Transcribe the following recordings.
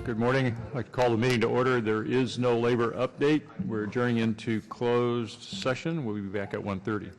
Good morning. I'd like to call the meeting to order. There is no labor update. We're adjourning into closed session. We'll be back at 1:30.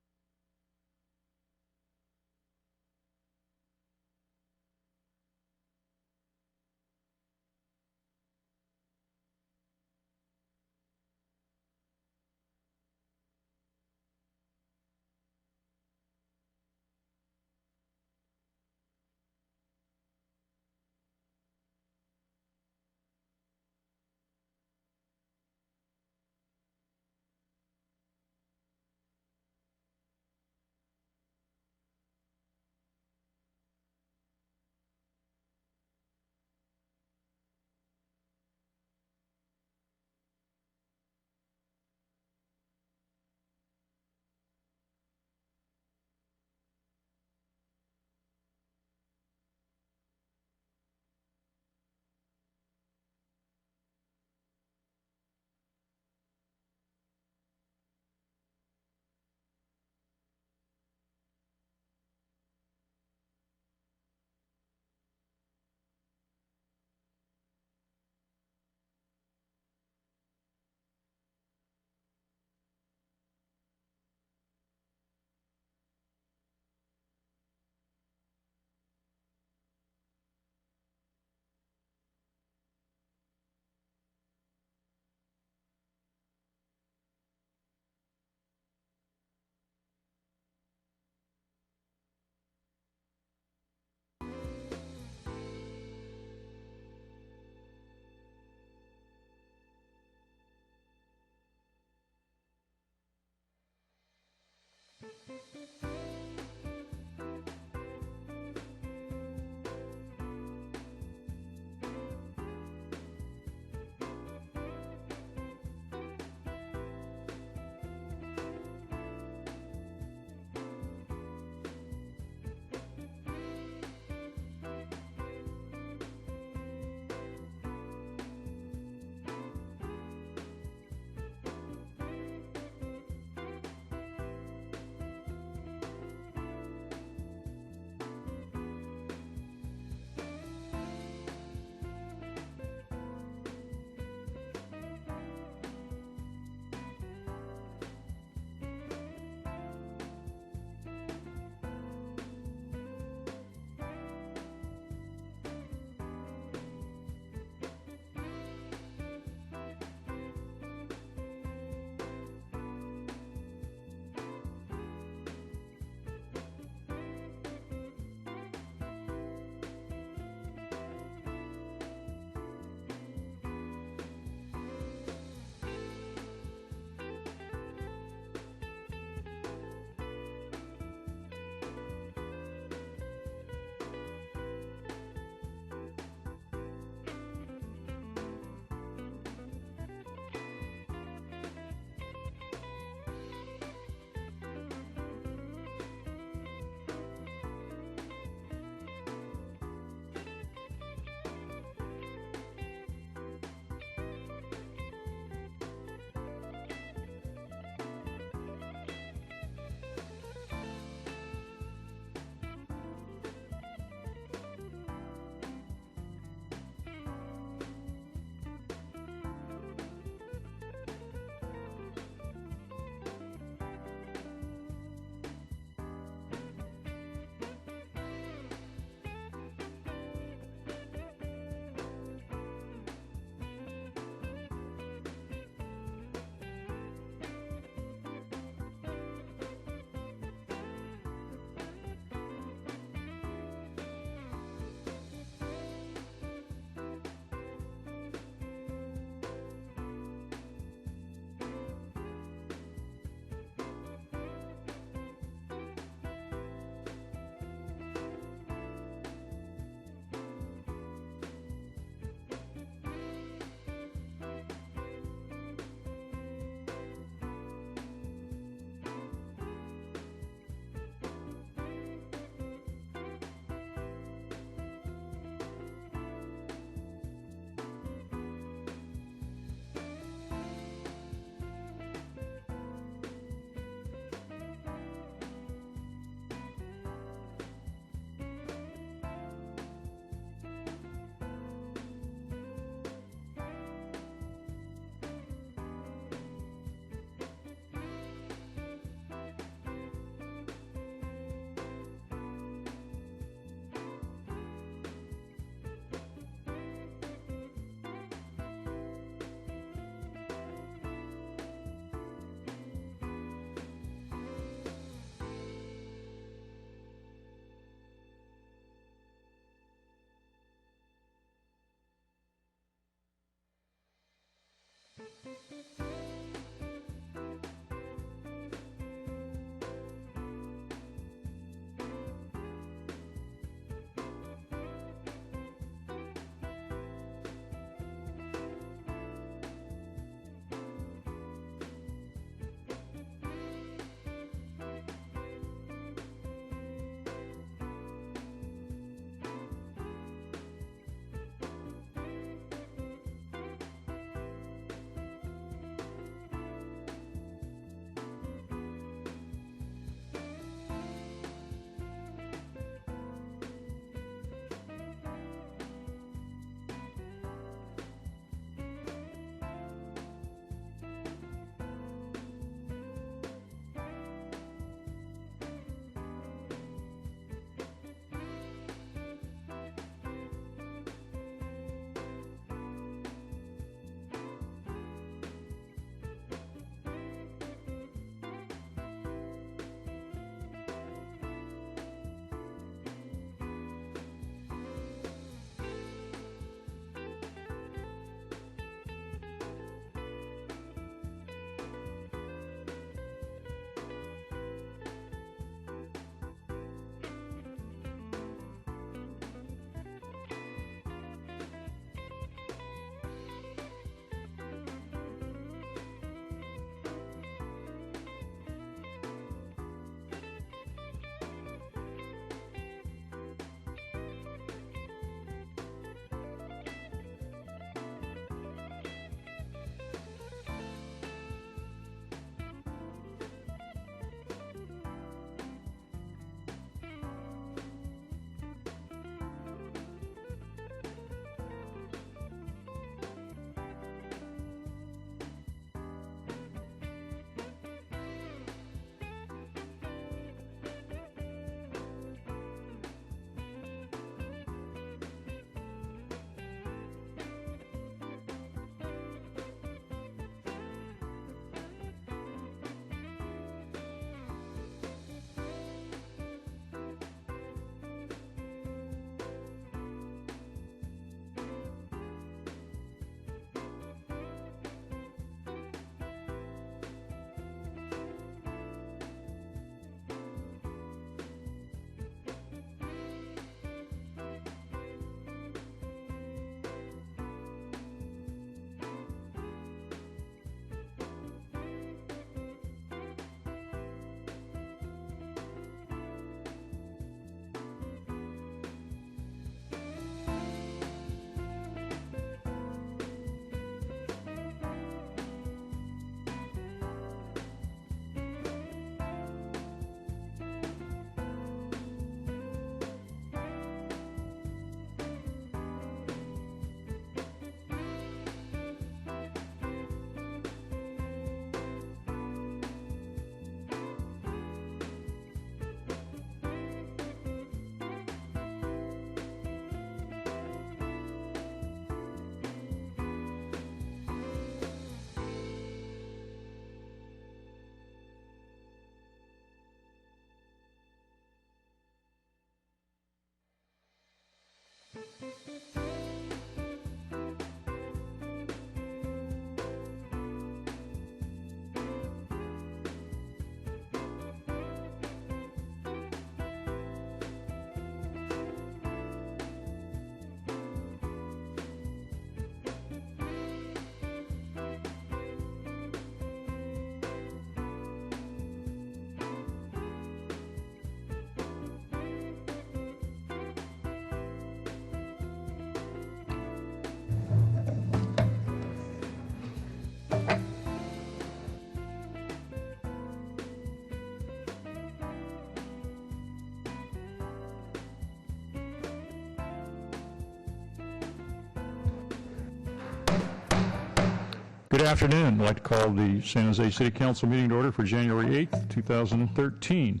Good afternoon. I'd like to call the San Jose City Council meeting to order for January 8th, 2013.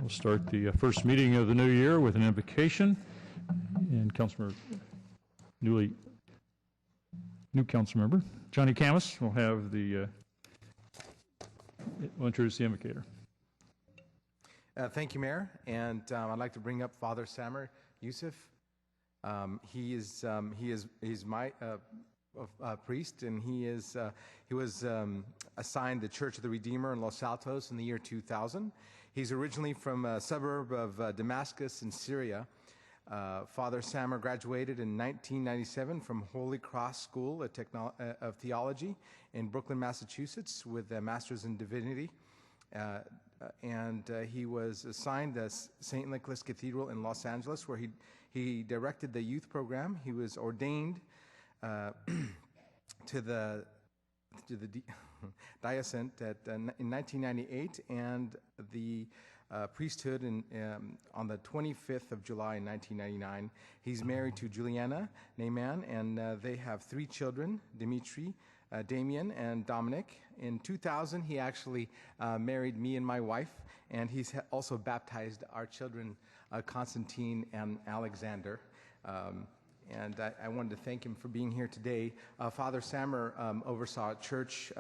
We'll start the first meeting of the new year with an invocation. And new council member, Johnny Camus, will have will introduce the invocator. Thank you, Mayor. And I'd like to bring up Father Samer Youssef. He's my priest, and he was assigned the Church of the Redeemer in Los Altos in the year 2000. He's originally from a suburb of Damascus in Syria. Father Samer graduated in 1997 from Holy Cross School of Theology in Brooklyn, Massachusetts, with a master's in divinity. And he was assigned the St. Nicholas Cathedral in Los Angeles, where he directed the youth program. He was ordained to the diocese in 1998, and the priesthood on the 25th of July in 1999. He's married to Juliana Neyman, and they have 3 children, Dimitri, Damien, and Dominic. In 2000, he actually married me and my wife, and he's also baptized our children, Constantine and Alexander. And I wanted to thank him for being here today. Father Samer oversaw church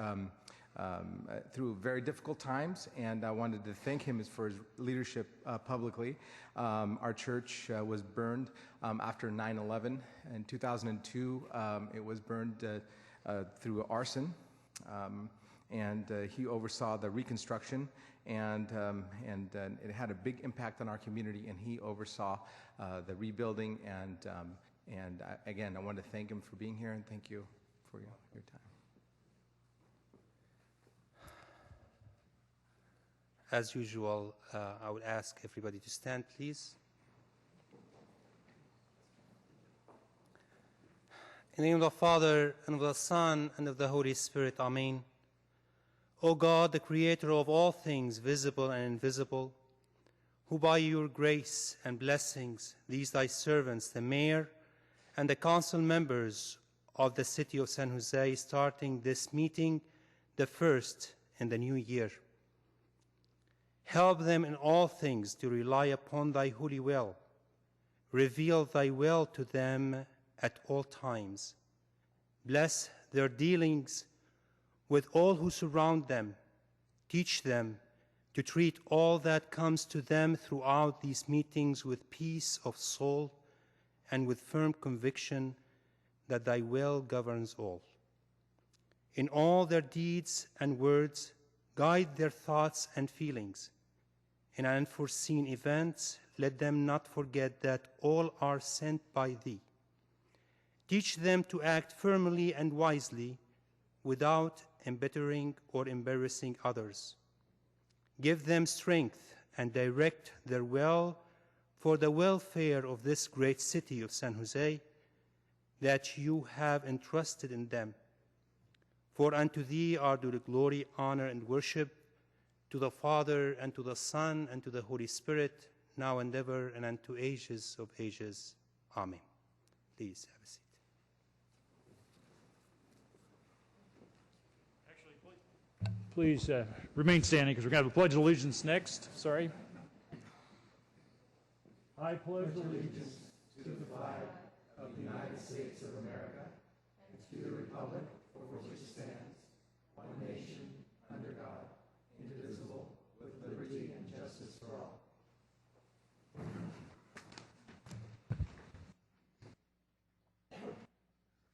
through very difficult times, and I wanted to thank him for his leadership publicly. Our church was burned after 9/11. In 2002, it was burned through arson, and he oversaw the reconstruction, and it had a big impact on our community, and he oversaw the rebuilding, and again, I want to thank him for being here, and thank you for your time. As usual, I would ask everybody to stand, please. In the name of the Father, and of the Son, and of the Holy Spirit, Amen. O God, the Creator of all things, visible and invisible, who by your grace and blessings, these thy servants, the mayor and the council members of the city of San Jose, starting this meeting, the first in the new year. Help them in all things to rely upon thy holy will. Reveal thy will to them at all times. Bless their dealings with all who surround them. Teach them to treat all that comes to them throughout these meetings with peace of soul and with firm conviction that thy will governs all. In all their deeds and words, guide their thoughts and feelings. In unforeseen events, let them not forget that all are sent by thee. Teach them to act firmly and wisely without embittering or embarrassing others. Give them strength and direct their will for the welfare of this great city of San Jose that you have entrusted in them. For unto thee are due the glory, honor, and worship, to the Father, and to the Son, and to the Holy Spirit, now and ever, and unto ages of ages. Amen. Please have a seat. Please remain standing, because we're going to have a Pledge of Allegiance next. Sorry. I pledge allegiance To the flag of the United States of America, and to the republic for which it stands, one nation, under God, indivisible, with liberty and justice for all.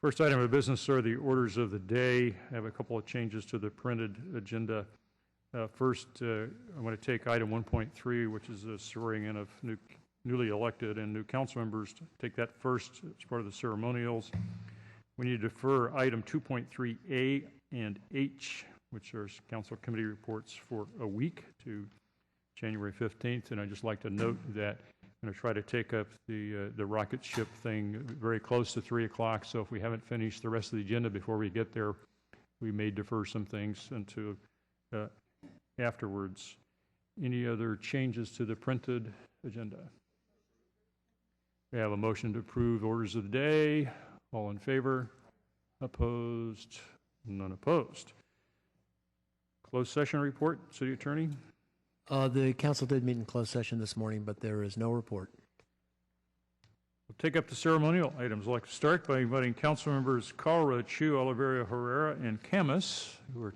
First item of business are the orders of the day. I have a couple of changes to the printed agenda. First, I want to take item 1.3, which is the swearing in of newly elected and new council members. Take that first as part of the ceremonials. We need to defer item 2.3A and H, which are council committee reports, for a week to January 15th. And I'd just like to note that I'm going to try to take up the rocket ship thing very close to 3 o'clock. So if we haven't finished the rest of the agenda before we get there, we may defer some things until afterwards. Any other changes to the printed agenda? We have a motion to approve orders of the day. All in favor? Opposed? None opposed. Closed session report, City Attorney? The council did meet in closed session this morning, but there is no report. We'll take up the ceremonial items. I'd like to start by inviting council members KALRA, Chu, Oliverio, Herrera, and CAMIS, who are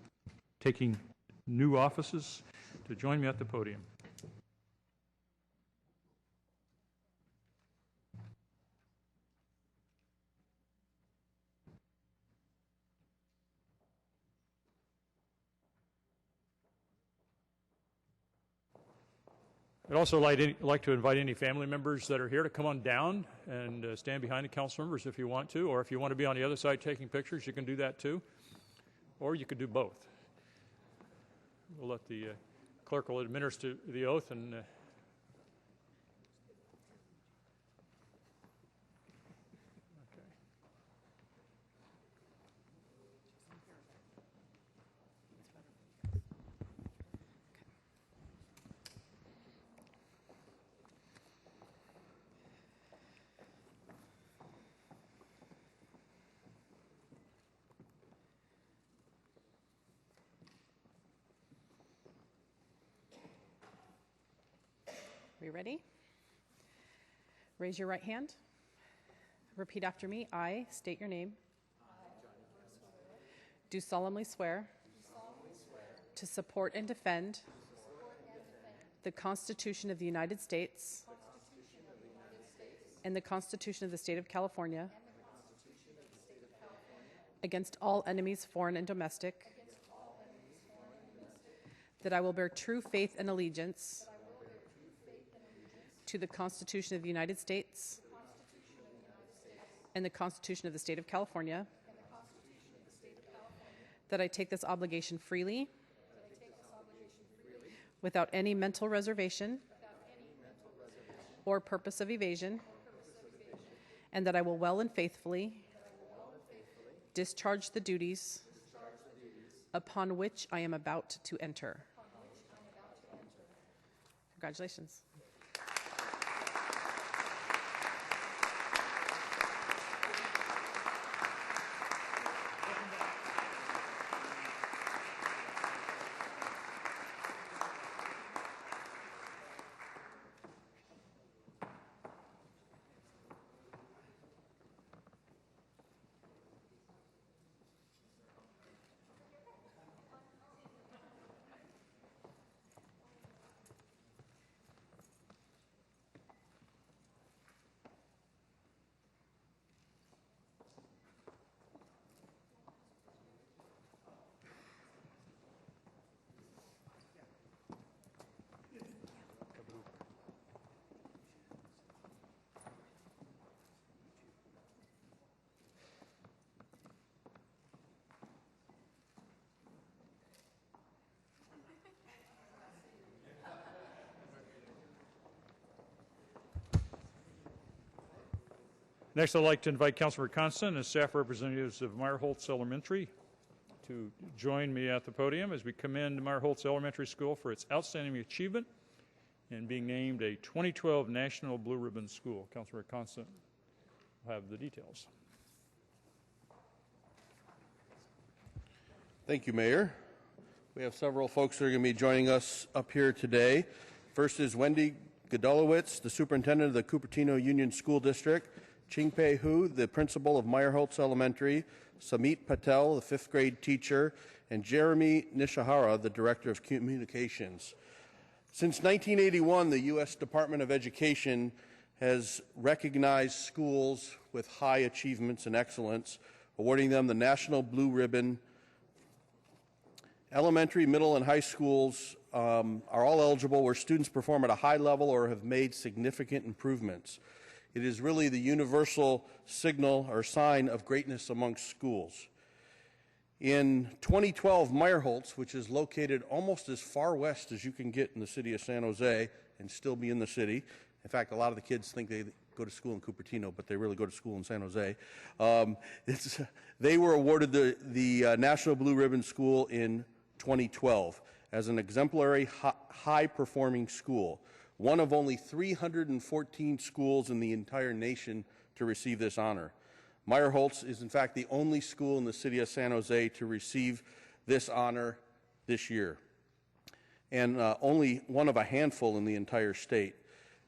taking new offices, to join me at the podium. I'd also like to invite any family members that are here to come on down and stand behind the council members if you want to, or if you want to be on the other side taking pictures, you can do that too, or you could do both. We'll let the clerk will administer the oath and Are you ready? Raise your right hand. Repeat after me. I state your name. Do solemnly swear to support and defend the Constitution of the United States and the Constitution of the State of California against all enemies, foreign and domestic, that I will bear true faith and allegiance to the Constitution of the United States and the Constitution of the State of California, that I take this obligation freely without any mental reservation or purpose of evasion, and that I will well and faithfully discharge the duties upon which I am about to enter. Congratulations. Next, I'd like to invite Councilmember Kansen and staff representatives of Meyerholtz Elementary to join me at the podium as we commend Meyerholtz Elementary School for its outstanding achievement in being named a 2012 National Blue Ribbon School. Councilmember Kansen will have the details. Thank you, Mayor. We have several folks that are going to be joining us up here today. First is Wendy Godolowitz, the superintendent of the Cupertino Union School District, Chingpei Hu, the principal of Meyerholtz Elementary, Samit Patel, the 5th grade teacher, and Jeremy Nishihara, the director of communications. Since 1981, the U.S. Department of Education has recognized schools with high achievements and excellence, awarding them the National Blue Ribbon. Elementary, middle, and high schools are all eligible where students perform at a high level or have made significant improvements. It is really the universal signal or sign of greatness amongst schools. In 2012, Meyerholtz, which is located almost as far west as you can get in the city of San Jose and still be in the city. In fact, a lot of the kids think they go to school in Cupertino, but they really go to school in San Jose. They were awarded the National Blue Ribbon School in 2012 as an exemplary high-performing school, one of only 314 schools in the entire nation to receive this honor. Meyerholtz is, in fact, the only school in the city of San Jose to receive this honor this year, and only one of a handful in the entire state.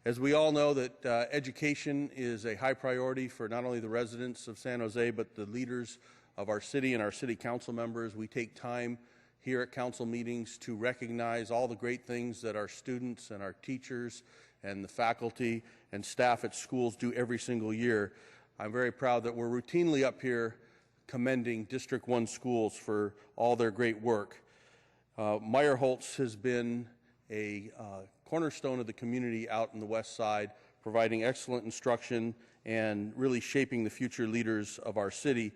As we all know, that education is a high priority for not only the residents of San Jose, but the leaders of our city and our city council members. We take time here at council meetings to recognize all the great things that our students and our teachers and the faculty and staff at schools do every single year. I'm very proud that we're routinely up here commending District 1 schools for all their great work. Meyerholtz has been a cornerstone of the community out in the West Side, providing excellent instruction and really shaping the future leaders of our city.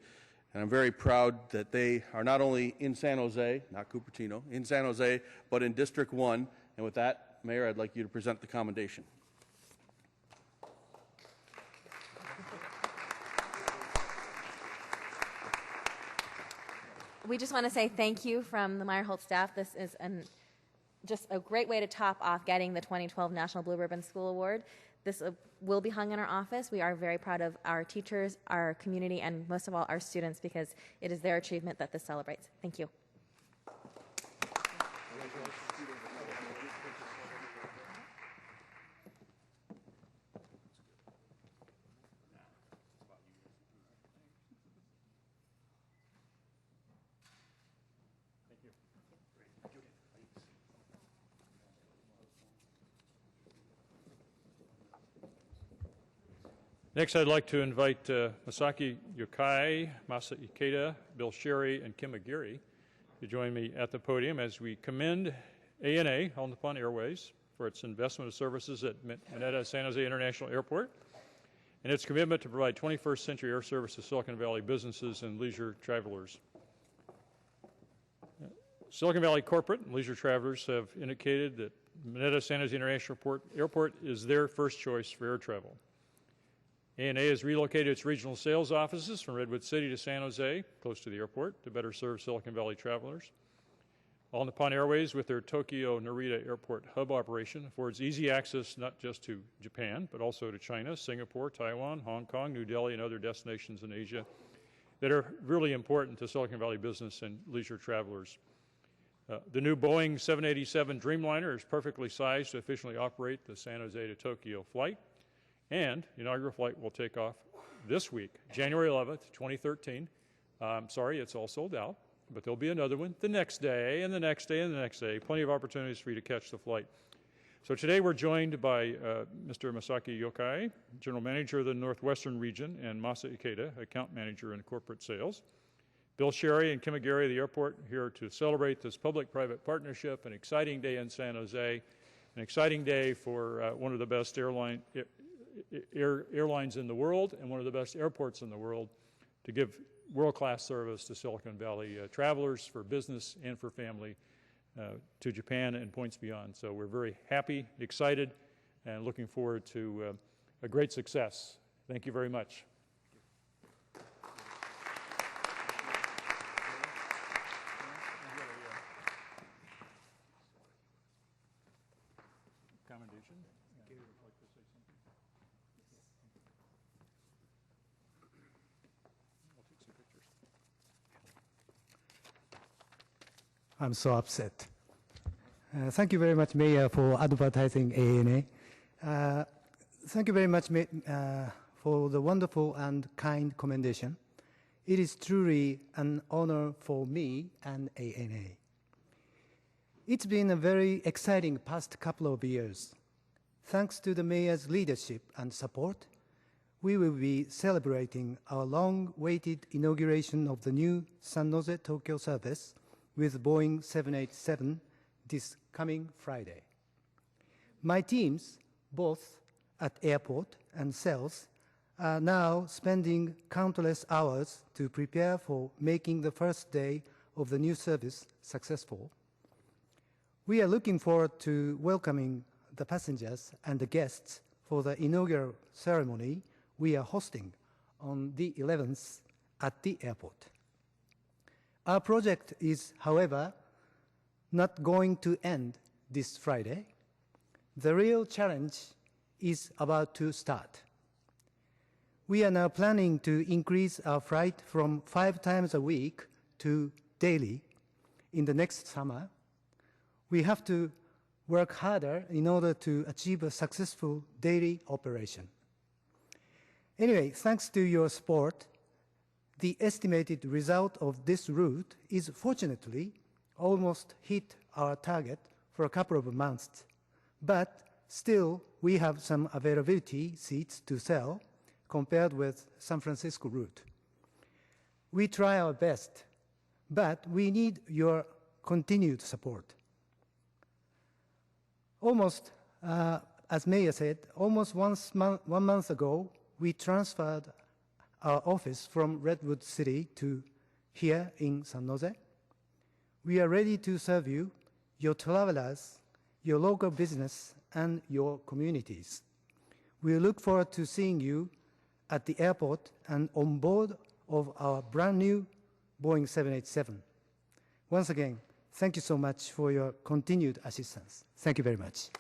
And I'm very proud that they are not only in San Jose, not Cupertino, in San Jose, but in District 1. And with that, Mayor, I'd like you to present the commendation. We just want to say thank you from the Meyerholt staff. This is just a great way to top off getting the 2012 National Blue Ribbon School Award. This will be hung in our office. We are very proud of our teachers, our community, and most of all, our students, because it is their achievement that this celebrates. Thank you. Next, I'd like to invite Masaki Yokai, Masa Ikeda, Bill Sherry, and Kim Aguirre to join me at the podium as we commend ANA, All Nippon Airways, for its investment of services at Mineta San Jose International Airport and its commitment to provide 21st century air service to Silicon Valley businesses and leisure travelers. Silicon Valley corporate and leisure travelers have indicated that Mineta San Jose International Airport is their first choice for air travel. ANA has relocated its regional sales offices from Redwood City to San Jose, close to the airport, to better serve Silicon Valley travelers. All Nippon Airways, with their Tokyo Narita Airport hub operation, affords easy access not just to Japan, but also to China, Singapore, Taiwan, Hong Kong, New Delhi, and other destinations in Asia that are really important to Silicon Valley business and leisure travelers. The new Boeing 787 Dreamliner is perfectly sized to efficiently operate the San Jose to Tokyo flight. And the inaugural flight will take off this week, January 11th, 2013. I'm sorry, it's all sold out, but there'll be another one the next day, and the next day, and the next day. Plenty of opportunities for you to catch the flight. So today we're joined by Mr. Masaki Yokai, General Manager of the Northwestern Region, and Masa Ikeda, Account Manager in Corporate Sales. Bill Sherry and Kim Aguirre of the airport here to celebrate this public-private partnership, an exciting day in San Jose, an exciting day for one of the best airlines in the world and one of the best airports in the world to give world-class service to Silicon Valley travelers for business and for family to Japan and points beyond. So we're very happy, excited, and looking forward to a great success. Thank you very much. Commendation. Gary would like to say something. I'll take some pictures. I'm so upset. Thank you very much, Mayor, for advertising ANA. Thank you very much for the wonderful and kind commendation. It is truly an honor for me and ANA. It's been a very exciting past couple of years. Thanks to the Mayor's leadership and support, we will be celebrating our long-awaited inauguration of the new San Jose Tokyo service with Boeing 787 this coming Friday. My teams, both at airport and sales, are now spending countless hours to prepare for making the first day of the new service successful. We are looking forward to welcoming the passengers and the guests for the inaugural ceremony we are hosting on the 11th at the airport. Our project is, however, not going to end this Friday. The real challenge is about to start. We are now planning to increase our flight from 5 times a week to daily in the next summer. We have to work harder in order to achieve a successful daily operation. Anyway, thanks to your support, the estimated result of this route is fortunately almost hit our target for a couple of months. But still, we have some availability seats to sell compared with San Francisco route. We try our best, but we need your continued support. Almost, as Mayor said, almost 1 month ago, we transferred our office from Redwood City to here in San Jose. We are ready to serve you, your travelers, your local business, and your communities. We look forward to seeing you at the airport and on board of our brand new Boeing 787. Once again, thank you so much for your continued assistance. Thank you very much.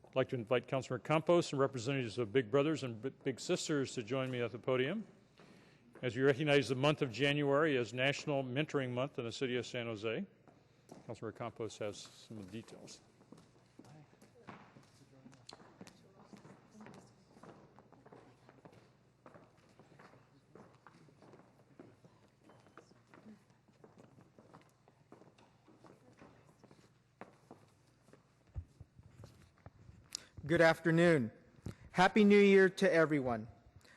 I'd like to invite Councilor Campos and representatives of Big Brothers and Big Sisters to join me at the podium as we recognize the month of January as National Mentoring Month in the city of San Jose. Councilor Campos has some of the details. Good afternoon. Happy New Year to everyone.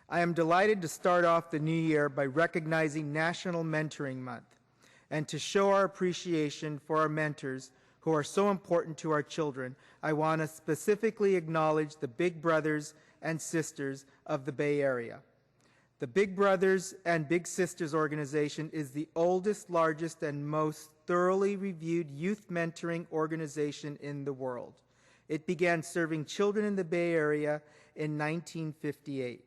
I am delighted to start off the new year by recognizing National Mentoring Month and to show our appreciation for our mentors who are so important to our children. I want to specifically acknowledge the Big Brothers and Sisters of the Bay Area. The Big Brothers and Big Sisters organization is the oldest, largest, and most thoroughly reviewed youth mentoring organization in the world. It began serving children in the Bay Area in 1958.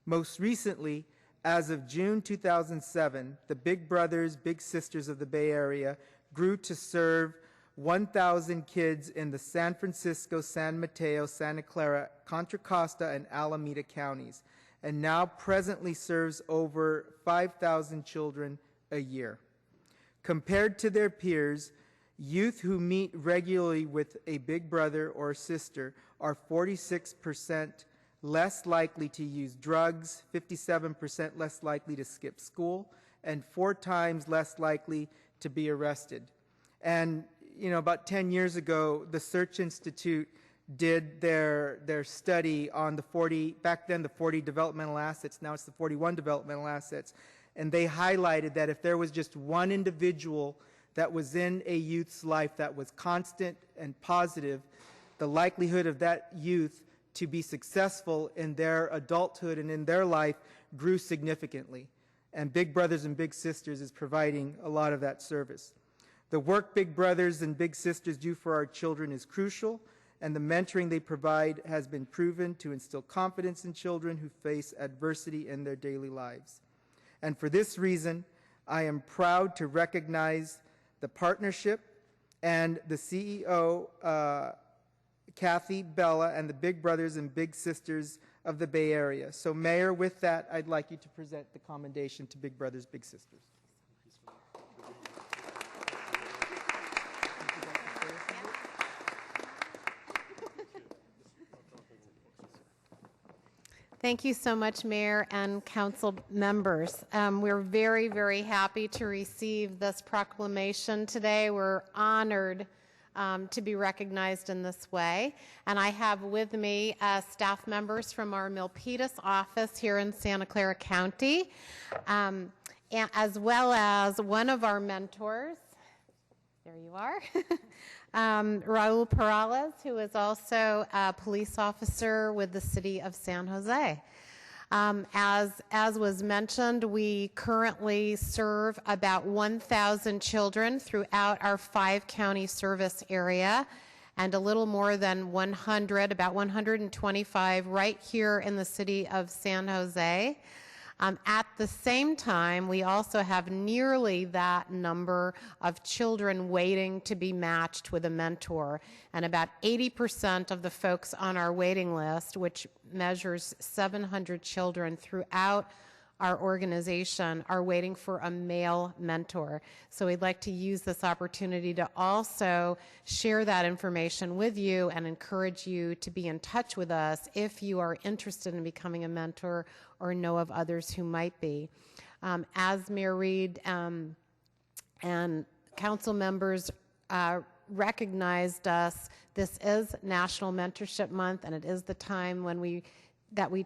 Most recently, as of June 2007, the Big Brothers, Big Sisters of the Bay Area grew to serve 1,000 kids in the San Francisco, San Mateo, Santa Clara, Contra Costa, and Alameda counties, and now presently serves over 5,000 children a year. Compared to their peers, youth who meet regularly with a big brother or sister are 46% less likely to use drugs, 57% less likely to skip school, and 4 times less likely to be arrested. And, you know, about 10 years ago, the Search Institute did their study on the 40, back then the 40 developmental assets, now it's the 41 developmental assets, and they highlighted that if there was just one individual that was in a youth's life that was constant and positive, the likelihood of that youth to be successful in their adulthood and in their life grew significantly. And Big Brothers and Big Sisters is providing a lot of that service. The work Big Brothers and Big Sisters do for our children is crucial, and the mentoring they provide has been proven to instill confidence in children who face adversity in their daily lives. And for this reason, I am proud to recognize the partnership and the CEO, Kathy, Bella, and the Big Brothers and Big Sisters of the Bay Area. So, Mayor, with that, I'd like you to present the commendation to Big Brothers, Big Sisters. Thank you so much, Mayor and Council members. We're very, very happy to receive this proclamation today. We're honored to be recognized in this way. And I have with me staff members from our Milpitas office here in Santa Clara County, and as well as one of our mentors. There you are. Raul Perales, who is also a police officer with the city of San Jose. As was mentioned, we currently serve about 1,000 children throughout our 5-county service area, and a little more than 100, about 125 right here in the city of San Jose. At the same time, we also have nearly that number of children waiting to be matched with a mentor. And about 80% of the folks on our waiting list, which measures 700 children throughout our organization are waiting for a male mentor. So we'd like to use this opportunity to also share that information with you and encourage you to be in touch with us if you are interested in becoming a mentor or know of others who might be. As Mayor Reed and council members recognized us, this is National Mentorship Month, and it is the time when we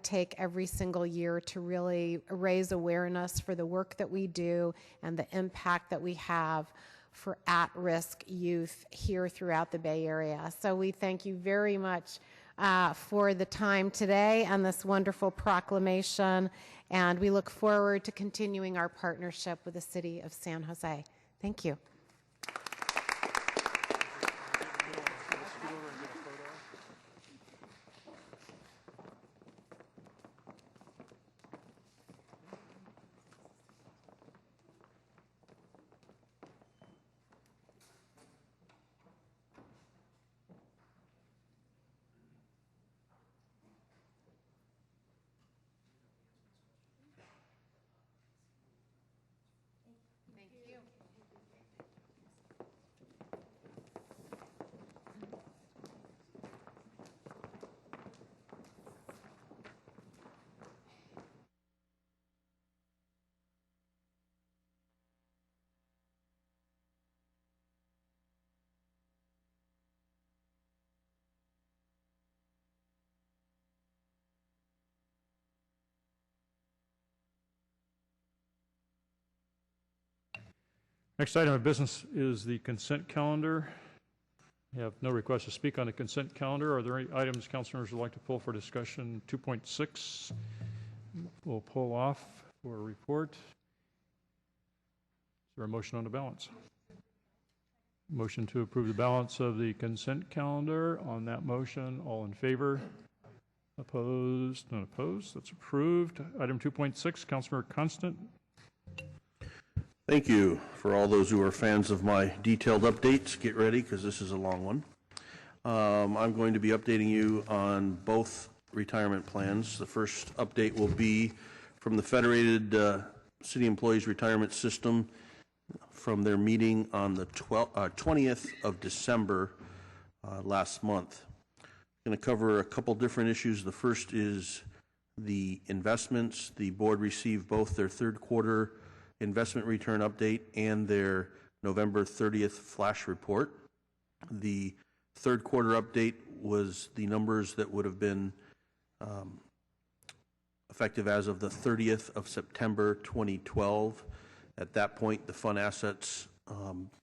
take every single year to really raise awareness for the work that we do and the impact that we have for at-risk youth here throughout the Bay Area. So we thank you very much for the time today and this wonderful proclamation, and we look forward to continuing our partnership with the City of San Jose. Thank you. Next item of business is the consent calendar. We have no request to speak on the consent calendar. Are there any items councilors would like to pull for discussion? 2.6 we'll pull off for a report. Is there a motion on the balance? Motion to approve the balance of the consent calendar. On that motion, all in favor? Opposed? None opposed. That's approved. Item 2.6, Councilor Constant. Thank you. For all those who are fans of my detailed updates, get ready because this is a long one. I'm going to be updating you on both retirement plans. The first update will be from the Federated City Employees Retirement System from their meeting on the 20th of December last month. I'm going to cover a couple different issues. The first is the investments. The board received both their third quarter investment return update and their November 30th flash report. The third quarter update was the numbers that would have been effective as of the 30th of September 2012. At that point, the fund assets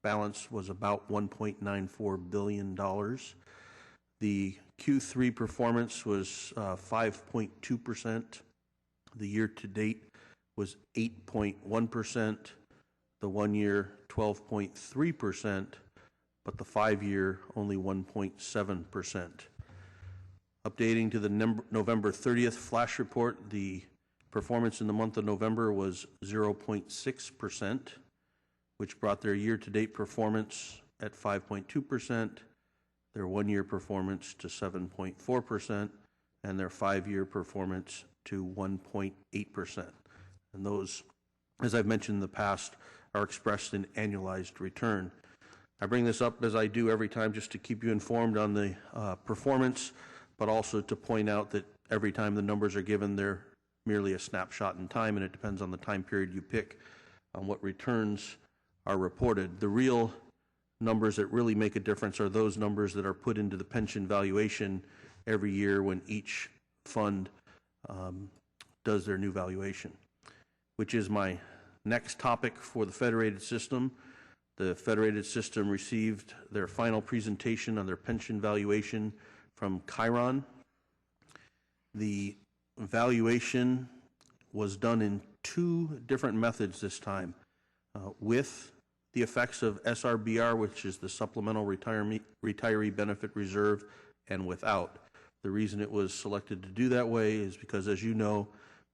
balance was about $1.94 billion. The Q3 performance was 5.2%. The year-to-date was 8.1%, the 1 year 12.3%, but the 5 year only 1.7%. Updating to the November 30th flash report, the performance in the month of November was 0.6%, which brought their year-to-date performance at 5.2%, their 1 year performance to 7.4%, and their 5 year performance to 1.8%. And those, as I've mentioned in the past, are expressed in annualized return. I bring this up as I do every time just to keep you informed on the performance, but also to point out that every time the numbers are given, they're merely a snapshot in time, and it depends on the time period you pick on what returns are reported. The real numbers that really make a difference are those numbers that are put into the pension valuation every year when each fund does their new valuation, which is my next topic for the federated system. The federated system received their final presentation on their pension valuation from Chiron. The valuation was done in two different methods this time, with the effects of SRBR, which is the Supplemental Retiree Benefit Reserve, and without. The reason it was selected to do that way is because, as you know,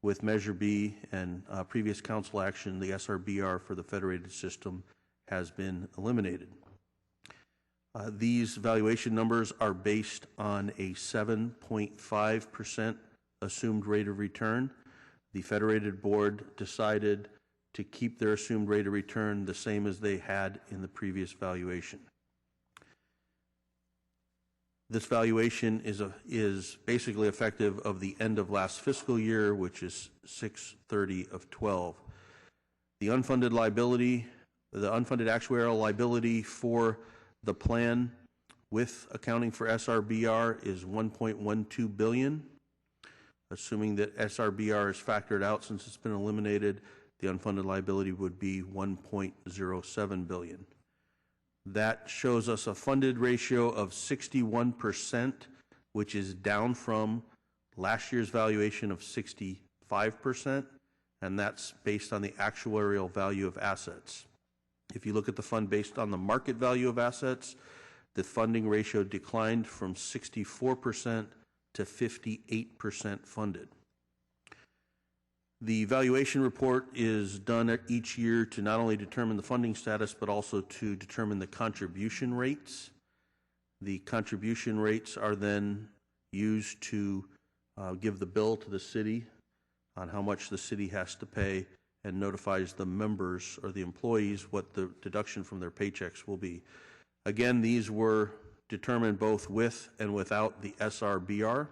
with Measure B and previous council action, the SRBR for the federated system has been eliminated. These valuation numbers are based on a 7.5% assumed rate of return. the Federated Board decided to keep their assumed rate of return the same as they had in the previous valuation. This valuation is basically effective of the end of last fiscal year, which is 6/30/12. The unfunded liability, the unfunded actuarial liability for the plan with accounting for SRBR is $1.12 billion. Assuming that SRBR is factored out since it's been eliminated, the unfunded liability would be $1.07 billion. That shows us a funded ratio of 61%, which is down from last year's valuation of 65%, and that's based on the actuarial value of assets. If you look at the fund based on the market value of assets, the funding ratio declined from 64% to 58% funded. The valuation report is done each year to not only determine the funding status, but also to determine the contribution rates. The contribution rates are then used to give the bill to the city on how much the city has to pay, and notifies the members or the employees what the deduction from their paychecks will be. Again, these were determined both with and without the SRBR.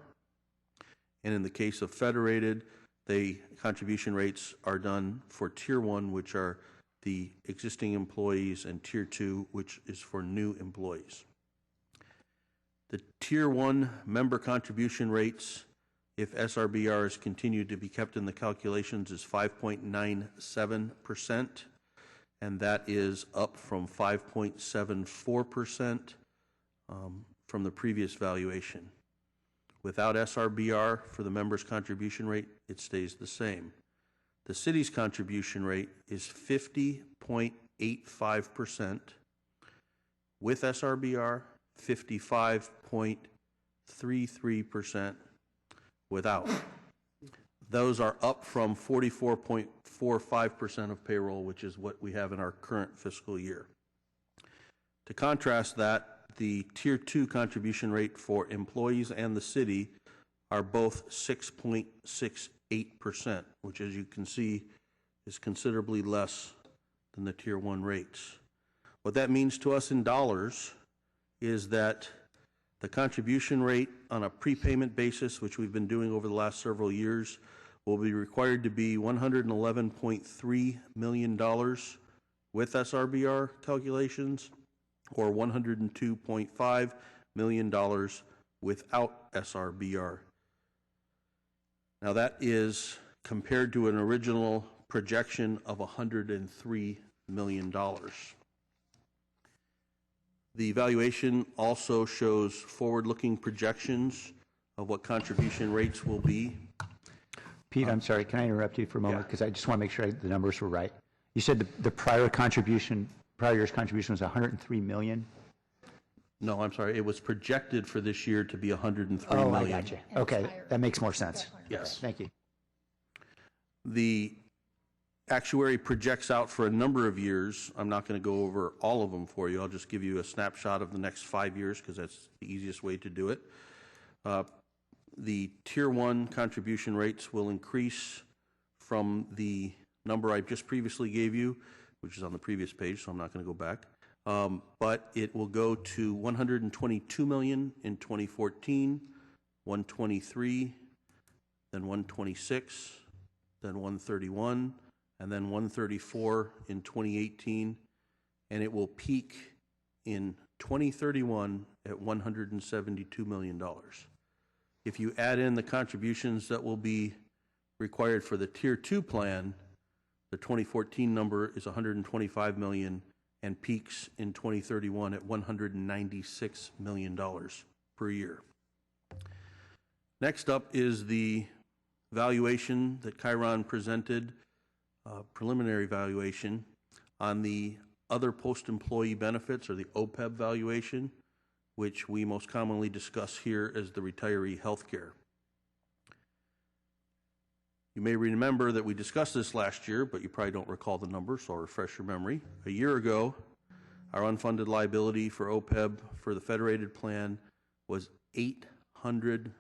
And in the case of Federated, the contribution rates are done for Tier 1, which are the existing employees, and Tier 2, which is for new employees. The Tier 1 member contribution rates, if SRBR is continued to be kept in the calculations, is 5.97%, and that is up from 5.74% from the previous valuation. Without SRBR for the members' contribution rate, it stays the same. The city's contribution rate is 50.85%. With SRBR, 55.33% without. Those are up from 44.45% of payroll, which is what we have in our current fiscal year. To contrast that, the Tier 2 contribution rate for employees and the city are both 6.68%, which, as you can see, is considerably less than the Tier 1 rates. What that means to us in dollars is that the contribution rate on a prepayment basis, which we've been doing over the last several years, will be required to be $111.3 million with SRBR calculations, or $102.5 million without SRBR. Now that is compared to an original projection of $103 million. The evaluation also shows forward-looking projections of what contribution rates will be. Pete, I'm sorry, can I interrupt you for a moment? Because I just want to make sure the numbers were right. You said the prior year's contribution was $103 million? No, I'm sorry. It was projected for this year to be $103 million. Oh, I got you. Okay, that makes more sense. Yes. Thank you. The actuary projects out for a number of years. I'm not going to go over all of them for you. I'll just give you a snapshot of the next 5 years because that's the easiest way to do it. The Tier 1 contribution rates will increase from the number I just previously gave you, which is on the previous page, so I'm not going to go back. But it will go to $122 million in 2014, 123, then 126, then 131, and then 134 in 2018, and it will peak in 2031 at $172 million. If you add in the contributions that will be required for the Tier 2 plan, the 2014 number is $125 million and peaks in 2031 at $196 million per year. Next up is the valuation that Chiron presented, preliminary valuation on the other post-employee benefits, or the OPEB valuation, which we most commonly discuss here as the retiree health care. You may remember that we discussed this last year, but you probably don't recall the number, so I'll refresh your memory. A year ago, our unfunded liability for OPEB for the Federated plan was $800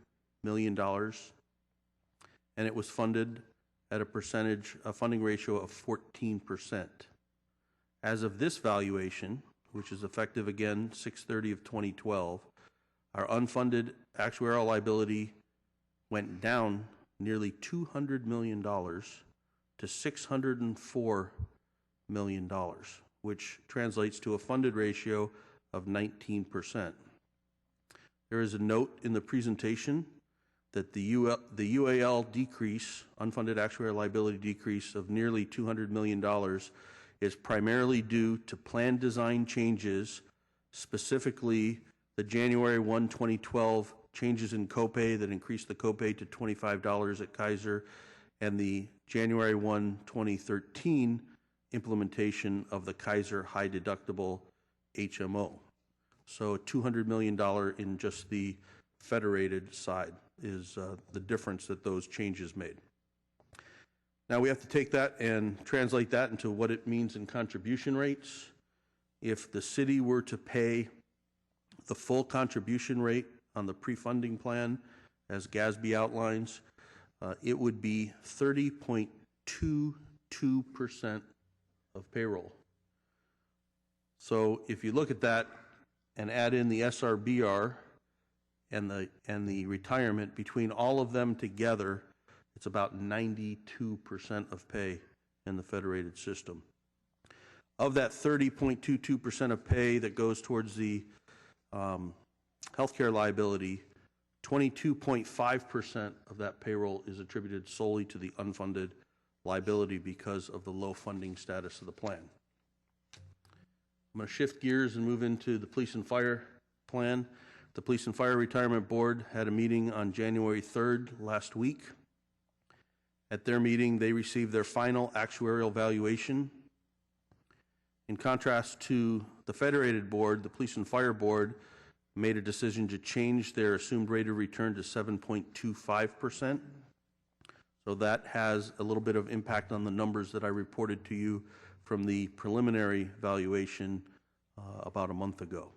million, and it was funded at a funding ratio of 14%. As of this valuation, which is effective again 6/30 of 2012, our unfunded actuarial liability went down nearly $200 million to $604 million, which translates to a funded ratio of 19%. There is a note in the presentation that the UAL decrease, unfunded actuarial liability decrease of nearly $200 million is primarily due to plan design changes, specifically the January 1, 2012 changes in copay that increased the copay to $25 at Kaiser, and the January 1, 2013 implementation of the Kaiser high deductible HMO. So $200 million in just the federated side is the difference that those changes made. Now we have to take that and translate that into what it means in contribution rates. If the city were to pay the full contribution rate on the pre-funding plan, as GASB outlines, it would be 30.22% of payroll. So if you look at that and add in the SRBR and the retirement, between all of them together, it's about 92% of pay in the federated system. Of that 30.22% of pay that goes towards the healthcare liability, 22.5% of that payroll is attributed solely to the unfunded liability because of the low funding status of the plan. I'm going to shift gears and move into the police and fire plan. The Police and Fire Retirement Board had a meeting on January 3rd last week. At their meeting, they received their final actuarial valuation. In contrast to the Federated Board, the Police and Fire Board made a decision to change their assumed rate of return to 7.25%. So that has a little bit of impact on the numbers that I reported to you from the preliminary valuation about a month ago.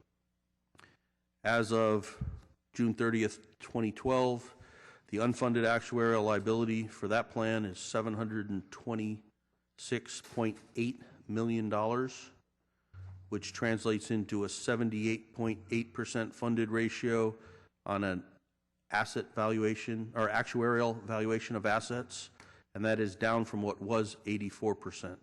As of June 30th, 2012, the unfunded actuarial liability for that plan is $726.8 million, which translates into a 78.8% funded ratio on an asset valuation or actuarial valuation of assets, and that is down from what was 84%.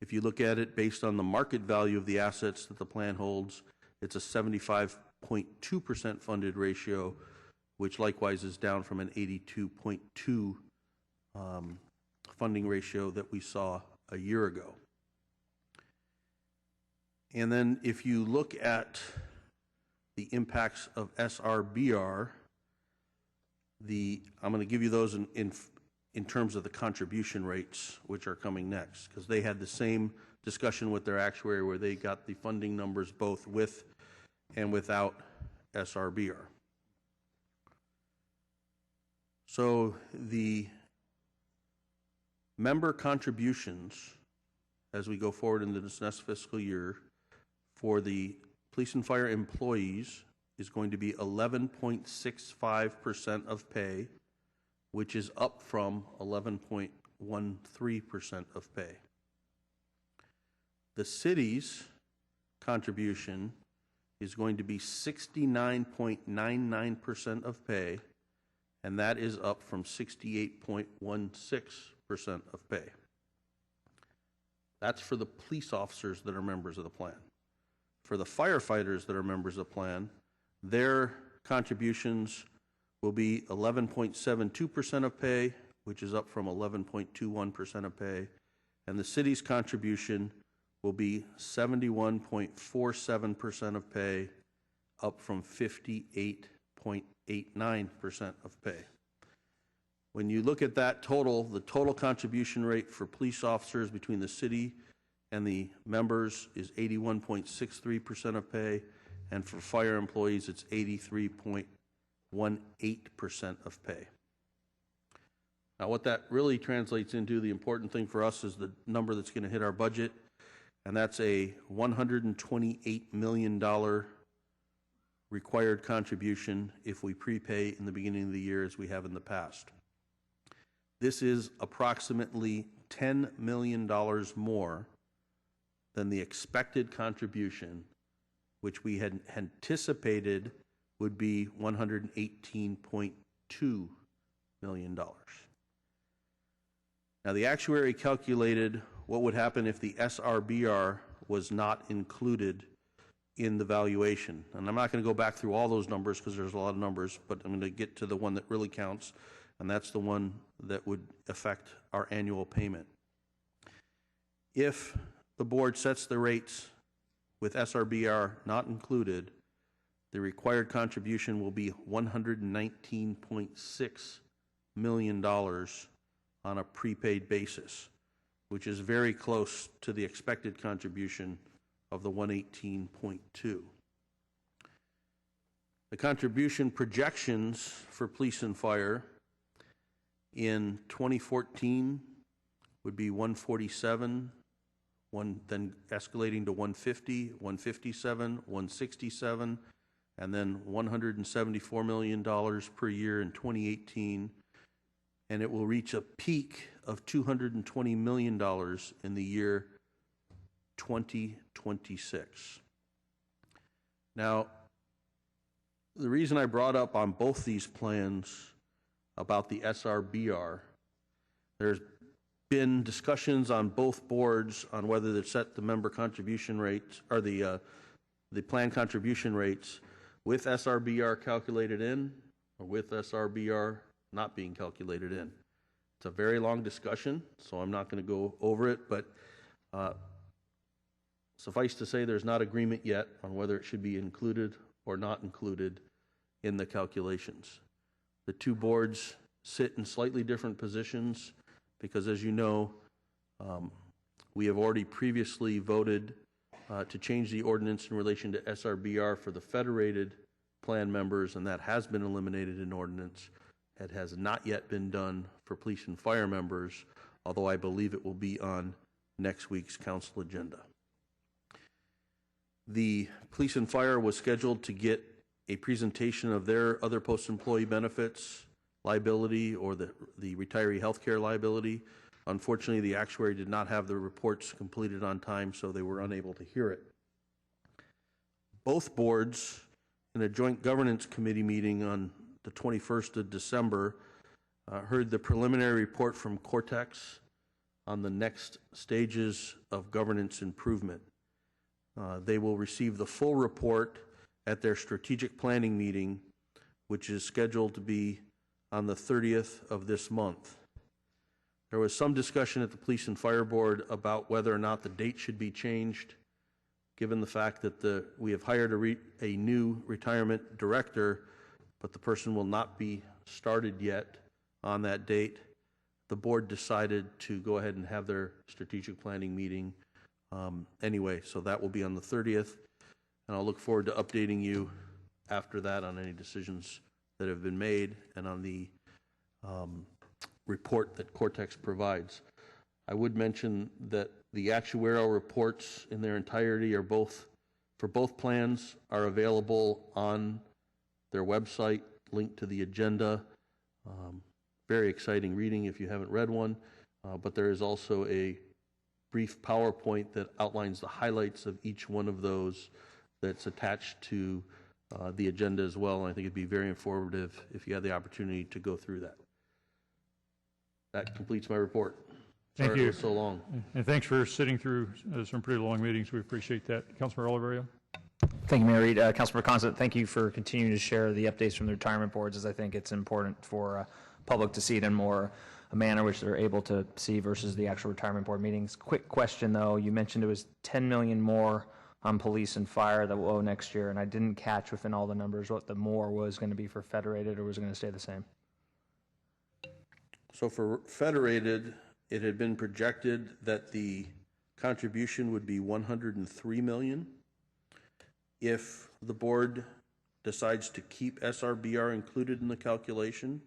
If you look at it based on the market value of the assets that the plan holds, it's a 75.2% funded ratio, which likewise is down from an 82.2 funding ratio that we saw a year ago. And then if you look at the impacts of SRBR, I'm going to give you those in terms of the contribution rates, which are coming next, because they had the same discussion with their actuary where they got the funding numbers both with and without SRBR. So the member contributions as we go forward into this next fiscal year for the police and fire employees is going to be 11.65% of pay, which is up from 11.13% of pay. The city's contribution is going to be 69.99% of pay, and that is up from 68.16% of pay. That's for the police officers that are members of the plan. For the firefighters that are members of the plan, their contributions will be 11.72% of pay, which is up from 11.21% of pay, and the city's contribution will be 71.47% of pay, up from 58.89% of pay. When you look at that total, the total contribution rate for police officers between the city and the members is 81.63% of pay, and for fire employees it's 83.18% of pay. Now what that really translates into, the important thing for us is the number that's going to hit our budget, and that's a $128 million required contribution if we prepay in the beginning of the year as we have in the past. This is approximately $10 million more than the expected contribution, which we had anticipated would be $118.2 million. Now, the actuary calculated what would happen if the SRBR was not included in the valuation. And I'm not going to go back through all those numbers because there's a lot of numbers, but I'm going to get to the one that really counts, and that's the one that would affect our annual payment. If the board sets the rates with SRBR not included, the required contribution will be $119.6 million on a prepaid basis, which is very close to the expected contribution of the 118.2. The contribution projections for police and fire in 2014 would be 147, then escalating to 150, 157, 167, and then $174 million per year in 2018, and it will reach a peak of $220 million in the year 2026. Now, the reason I brought up on both these plans about the SRBR, there's been discussions on both boards on whether to set the member contribution rates or the plan contribution rates with SRBR calculated in or with SRBR not being calculated in. It's a very long discussion, so I'm not going to go over it, but suffice to say there's not agreement yet on whether it should be included or not included in the calculations. The two boards sit in slightly different positions because, as you know, we have already previously voted to change the ordinance in relation to SRBR for the federated plan members, and that has been eliminated in ordinance. It has not yet been done for police and fire members, although I believe it will be on next week's council agenda. The police and fire was scheduled to get a presentation of their other post-employee benefits liability or the retiree health care liability. Unfortunately, the actuary did not have the reports completed on time, so they were unable to hear it. Both boards, in a joint governance committee meeting on the 21st of December, heard the preliminary report from Cortex on the next stages of governance improvement. They will receive the full report at their strategic planning meeting, which is scheduled to be on the 30th of this month. There was some discussion at the Police and Fire Board about whether or not the date should be changed, given the fact that we have hired a new retirement director, but the person will not be started yet on that date. The board decided to go ahead and have their strategic planning meeting anyway, so that will be on the 30th, and I'll look forward to updating you after that on any decisions that have been made and on the report that Cortex provides. I would mention that the actuarial reports in their entirety are for both plans are available on their website, linked to the agenda. Very exciting reading if you haven't read one, but there is also a brief PowerPoint that outlines the highlights of each one of those that's attached to the agenda as well, and I think it'd be very informative if you had the opportunity to go through that. That completes my report. Thank Sorry you. it was so long. And thanks for sitting through some pretty long meetings. We appreciate that. Councilmember Oliverio? Thank you, Mayor Reed. Councilmember Constant, thank you for continuing to share the updates from the retirement boards, as I think it's important for public to see it in a manner which they're able to see versus the actual retirement board meetings. Quick question, though. You mentioned it was $10 million more on police and fire that we'll owe next year, and I didn't catch within all the numbers what the more was going to be for federated, or was it going to stay the same? So for federated, it had been projected that the contribution would be $103 million. If the board decides to keep SRBR included in the calculation,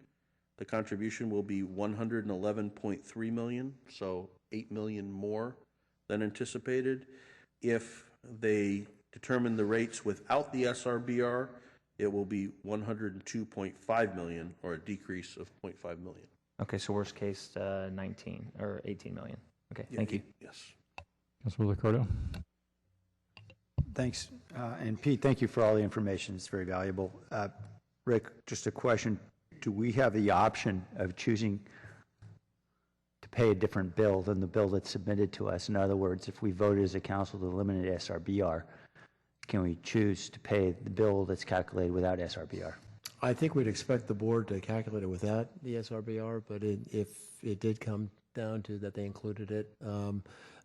the contribution will be $111.3 million, so $8 million more than anticipated. If they determine the rates without the SRBR, it will be $102.5 million, or a decrease of $0.5 million. Okay, so worst case, 19 or 18 million. Okay, thank you. Yes. Councilor Liccardo. Thanks. And Pete, thank you for all the information. It's very valuable. Rick, just a question. Do we have the option of choosing to pay a different bill than the bill that's submitted to us? In other words, if we voted as a council to eliminate SRBR, can we choose to pay the bill that's calculated without SRBR? I think we'd expect the board to calculate it without the SRBR, but if it did come down to that they included it,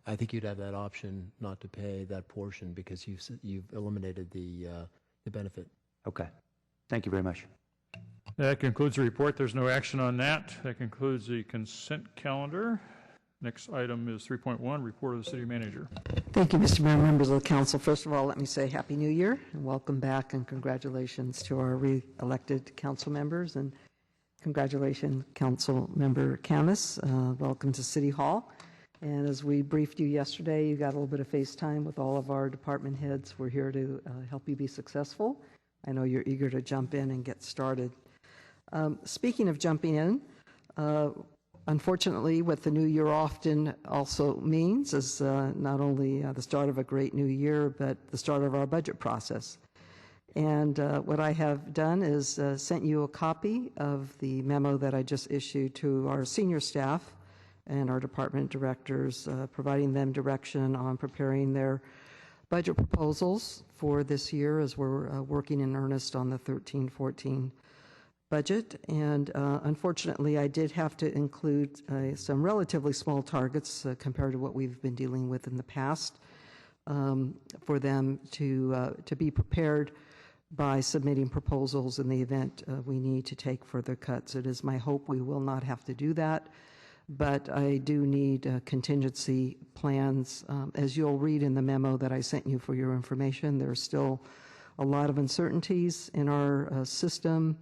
I think you'd have that option not to pay that portion because you've eliminated the benefit. Okay. Thank you very much. That concludes the report. There's no action on that. That concludes the consent calendar. Next item is 3.1, report of the city manager. Thank you, Mr. Mayor, members of the council. First of all, let me say Happy New Year and welcome back and congratulations to our re-elected council members and congratulations, Council Member KHAMIS. Welcome to City Hall. And as we briefed you yesterday, you got a little bit of FaceTime with all of our department heads. We're here to help you be successful. I know you're eager to jump in and get started. Speaking of jumping in, unfortunately, what the new year often also means is not only the start of a great new year, but the start of our budget process. And what I have done is sent you a copy of the memo that I just issued to our senior staff and our department directors, providing them direction on preparing their budget proposals for this year as we're working in earnest on the 13-14 budget. And unfortunately, I did have to include some relatively small targets compared to what we've been dealing with in the past for them to be prepared by submitting proposals in the event we need to take further cuts. It is my hope we will not have to do that, but I do need contingency plans. As you'll read in the memo that I sent you for your information, there's still a lot of uncertainties in our system.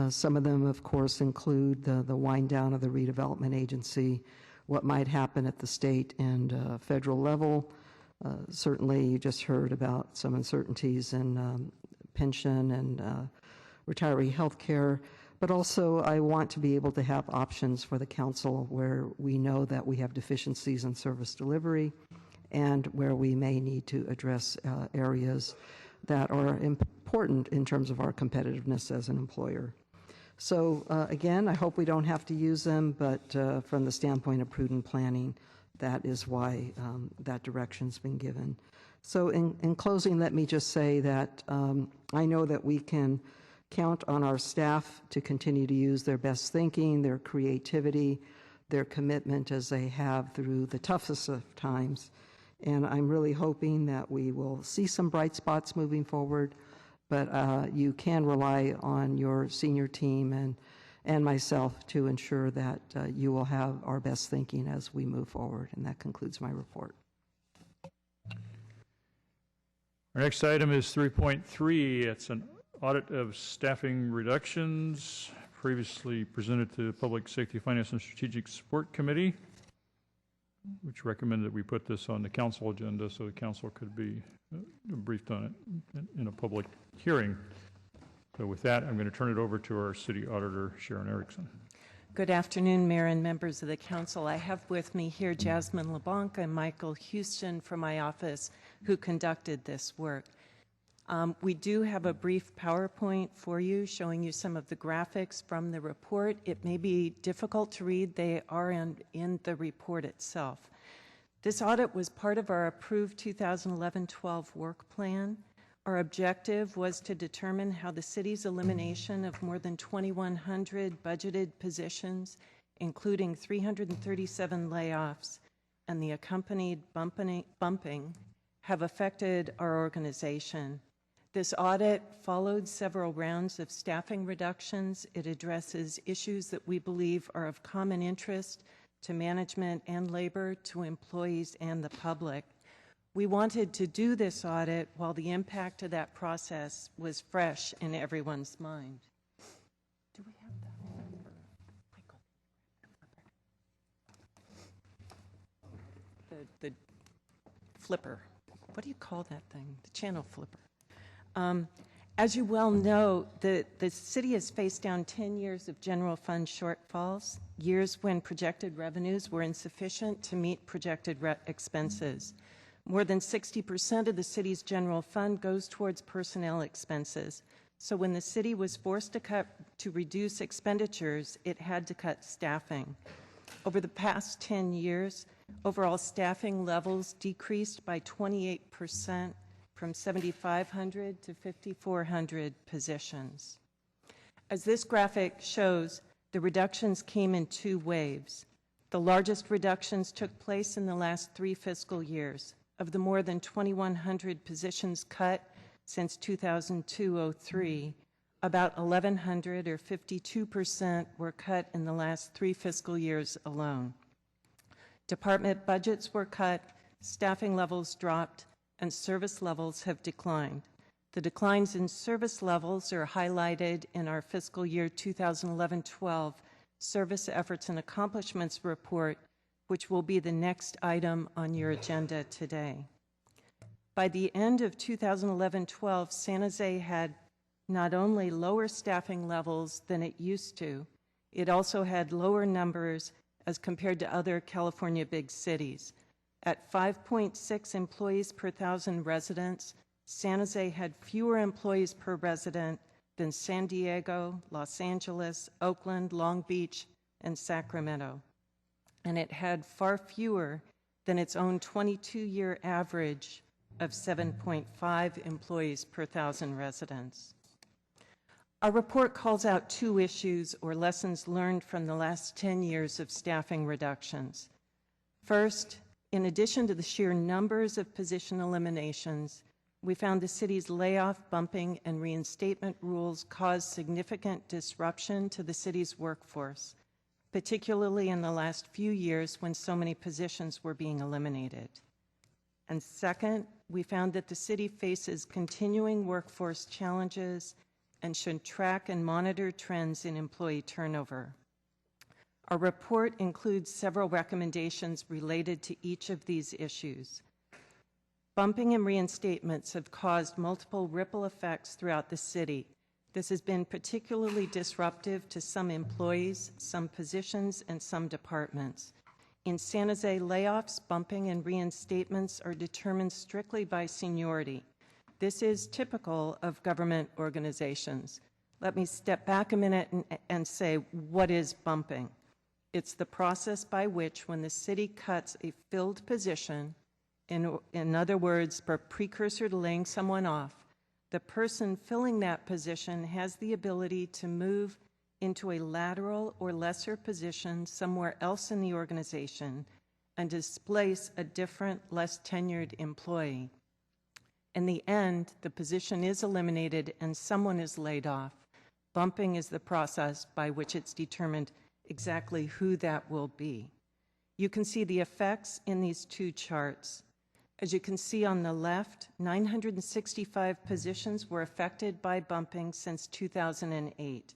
Some of them, of course, include the wind down of the redevelopment agency, what might happen at the state and federal level. Certainly, you just heard about some uncertainties in pension and retiree health care, but also I want to be able to have options for the council where we know that we have deficiencies in service delivery and where we may need to address areas that are important in terms of our competitiveness as an employer. So again, I hope we don't have to use them, but from the standpoint of prudent planning, that is why that direction's been given. So in closing, let me just say that I know that we can count on our staff to continue to use their best thinking, their creativity, their commitment as they have through the toughest of times. And I'm really hoping that we will see some bright spots moving forward, but you can rely on your senior team and myself to ensure that you will have our best thinking as we move forward. And that concludes my report. Our next item is 3.3. It's an audit of staffing reductions previously presented to the Public Safety, Finance, and Strategic Support Committee, which recommended that we put this on the council agenda so the council could be briefed on it in a public hearing. So with that, I'm going to turn it over to our city auditor, Sharon Erickson. Good afternoon, Mayor and members of the council. I have with me here Jasmine LeBlanc and Michael Houston from my office who conducted this work. We do have a brief PowerPoint for you showing you some of the graphics from the report. It may be difficult to read. They are in the report itself. This audit was part of our approved 2011-12 work plan. Our objective was to determine how the city's elimination of more than 2,100 budgeted positions, including 337 layoffs, and the accompanied bumping have affected our organization. This audit followed several rounds of staffing reductions. It addresses issues that we believe are of common interest to management and labor, to employees and the public. We wanted to do this audit while the impact of that process was fresh in everyone's mind. Do we have that? Michael. The flipper. What do you call that thing? The channel flipper. As you well know, the city has faced down 10 years of general fund shortfalls, years when projected revenues were insufficient to meet projected expenses. More than 60% of the city's general fund goes towards personnel expenses. So when the city was forced to reduce expenditures, it had to cut staffing. Over the past 10 years, overall staffing levels decreased by 28%, from 7,500 to 5,400 positions. As this graphic shows, the reductions came in 2 waves. The largest reductions took place in the last 3 fiscal years. Of the more than 2,100 positions cut since 2002-03, about 1,100 or 52% were cut in the last 3 fiscal years alone. Department budgets were cut, staffing levels dropped, and service levels have declined. The declines in service levels are highlighted in our fiscal year 2011-12 Service Efforts and Accomplishments report, which will be the next item on your agenda today. By the end of 2011-12, San Jose had not only lower staffing levels than it used to, it also had lower numbers as compared to other California big cities. At 5.6 employees per 1,000 residents, San Jose had fewer employees per resident than San Diego, Los Angeles, Oakland, Long Beach, and Sacramento. And it had far fewer than its own 22-year average of 7.5 employees per 1,000 residents. Our report calls out 2 issues or lessons learned from the last 10 years of staffing reductions. First, in addition to the sheer numbers of position eliminations, we found the city's layoff, bumping, and reinstatement rules caused significant disruption to the city's workforce, particularly in the last few years when so many positions were being eliminated. And second, we found that the city faces continuing workforce challenges and should track and monitor trends in employee turnover. Our report includes several recommendations related to each of these issues. Bumping and reinstatements have caused multiple ripple effects throughout the city. This has been particularly disruptive to some employees, some positions, and some departments. In San Jose, layoffs, bumping, and reinstatements are determined strictly by seniority. This is typical of government organizations. Let me step back a minute and say, what is bumping? It's the process by which, when the city cuts a filled position, in other words, a precursor to laying someone off, the person filling that position has the ability to move into a lateral or lesser position somewhere else in the organization and displace a different, less tenured employee. In the end, the position is eliminated and someone is laid off. Bumping is the process by which it's determined exactly who that will be. You can see the effects in these 2 charts. As you can see on the left, 965 positions were affected by bumping since 2008.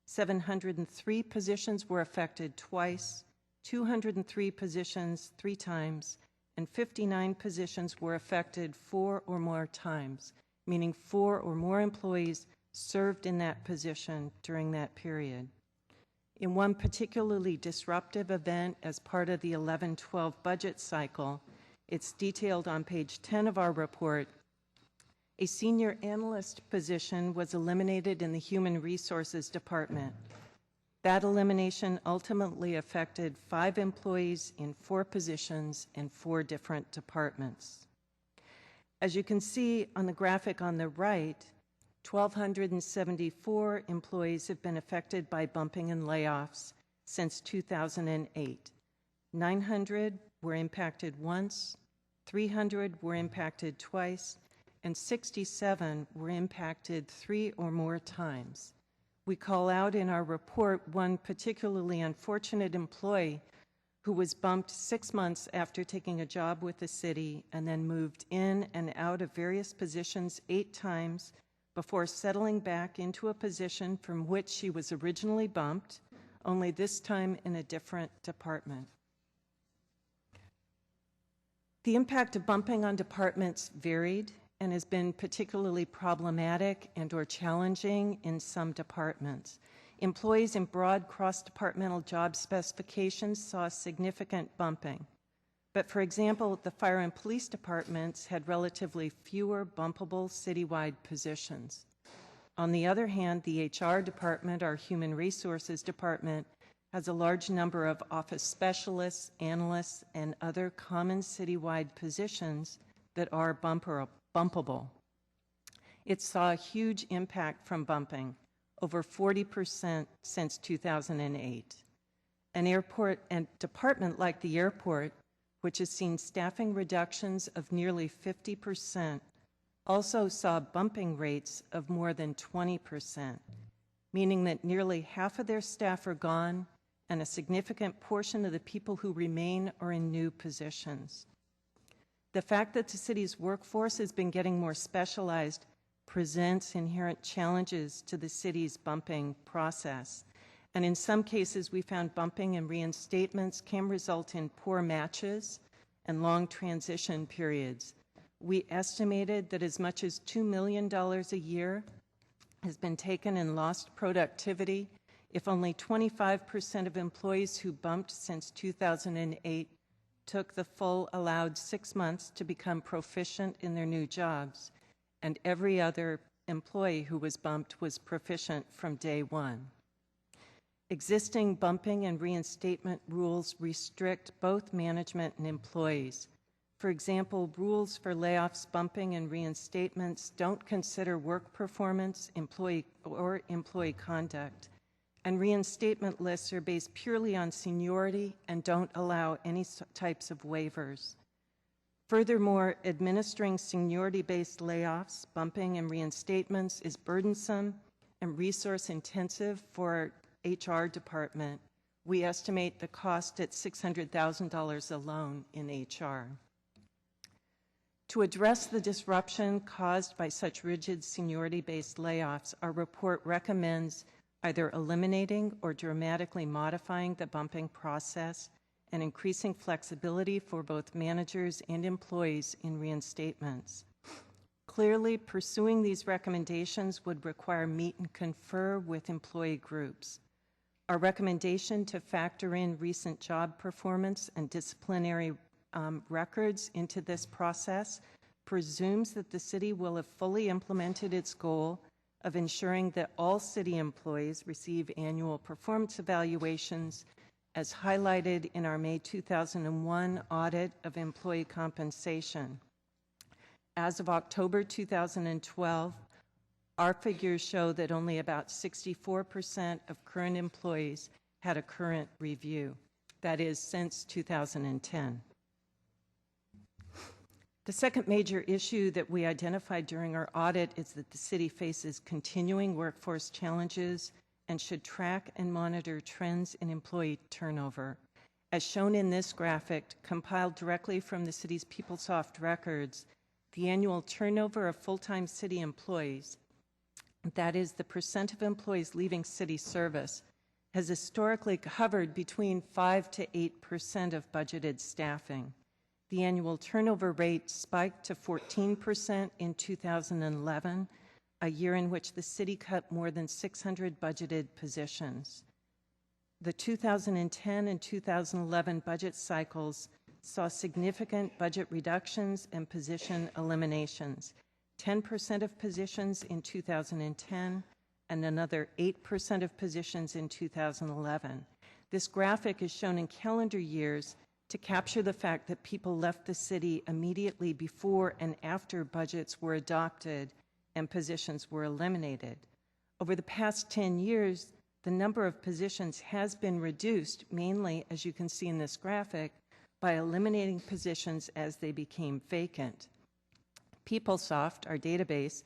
703 positions were affected twice, 203 positions 3 times, and 59 positions were affected 4 or more times, meaning 4 or more employees served in that position during that period. In one particularly disruptive event as part of the 11-12 budget cycle, it's detailed on page 10 of our report, a senior analyst position was eliminated in the Human Resources Department. That elimination ultimately affected 5 employees in 4 positions in 4 different departments. As you can see on the graphic on the right, 1,274 employees have been affected by bumping and layoffs since 2008. 900 were impacted once, 300 were impacted twice, and 67 were impacted 3 or more times. We call out in our report one particularly unfortunate employee who was bumped 6 months after taking a job with the city and then moved in and out of various positions 8 times before settling back into a position from which she was originally bumped, only this time in a different department. The impact of bumping on departments varied. and has been particularly problematic and or challenging in some departments. Employees in broad cross-departmental job specifications saw significant bumping. But for example, the fire and police departments had relatively fewer bumpable citywide positions. On the other hand, the HR department, our human resources department, has a large number of office specialists, analysts, and other common citywide positions that are bumpable. It saw a huge impact from bumping, over 40% since 2008. An airport and department like the airport, which has seen staffing reductions of nearly 50%, also saw bumping rates of more than 20%, meaning that nearly half of their staff are gone and a significant portion of the people who remain are in new positions. The fact that the city's workforce has been getting more specialized presents inherent challenges to the city's bumping process. And in some cases, we found bumping and reinstatements can result in poor matches and long transition periods. We estimated that as much as $2 million a year has been taken in lost productivity if only 25% of employees who bumped since 2008 took the full allowed 6 months to become proficient in their new jobs, and every other employee who was bumped was proficient from day one. Existing bumping and reinstatement rules restrict both management and employees. For example, rules for layoffs, bumping, and reinstatements don't consider work performance, employee conduct, and reinstatement lists are based purely on seniority and don't allow any types of waivers. Furthermore, administering seniority-based layoffs, bumping, and reinstatements is burdensome and resource-intensive for our HR department. We estimate the cost at $600,000 alone in HR. To address the disruption caused by such rigid seniority-based layoffs, our report recommends either eliminating or dramatically modifying the bumping process and increasing flexibility for both managers and employees in reinstatements. Clearly, pursuing these recommendations would require meet and confer with employee groups. Our recommendation to factor in recent job performance and disciplinary records into this process presumes that the city will have fully implemented its goal of ensuring that all city employees receive annual performance evaluations as highlighted in our May 2001 audit of employee compensation. As of October 2012, our figures show that only about 64% of current employees had a current review. That is, since 2010. The second major issue that we identified during our audit is that the city faces continuing workforce challenges and should track and monitor trends in employee turnover. As shown in this graphic, compiled directly from the city's PeopleSoft records, the annual turnover of full-time city employees, that is, the percent of employees leaving city service, has historically hovered between 5 to 8% of budgeted staffing. The annual turnover rate spiked to 14% in 2011, a year in which the city cut more than 600 budgeted positions. The 2010 and 2011 budget cycles saw significant budget reductions and position eliminations, 10% of positions in 2010 and another 8% of positions in 2011. This graphic is shown in calendar years to capture the fact that people left the city immediately before and after budgets were adopted and positions were eliminated. Over the past 10 years, the number of positions has been reduced, mainly, as you can see in this graphic, by eliminating positions as they became vacant. PeopleSoft, our database,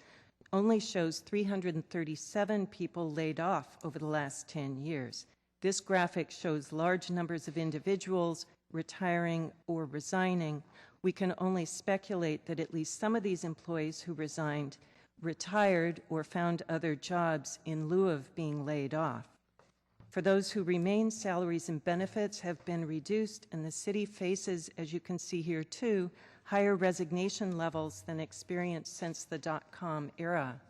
only shows 337 people laid off over the last 10 years. This graphic shows large numbers of individuals retiring or resigning. We can only speculate that at least some of these employees who resigned retired or found other jobs in lieu of being laid off. For those who remain, salaries and benefits have been reduced, and the city faces, as you can see here too, higher resignation levels than experienced since the dot-com era.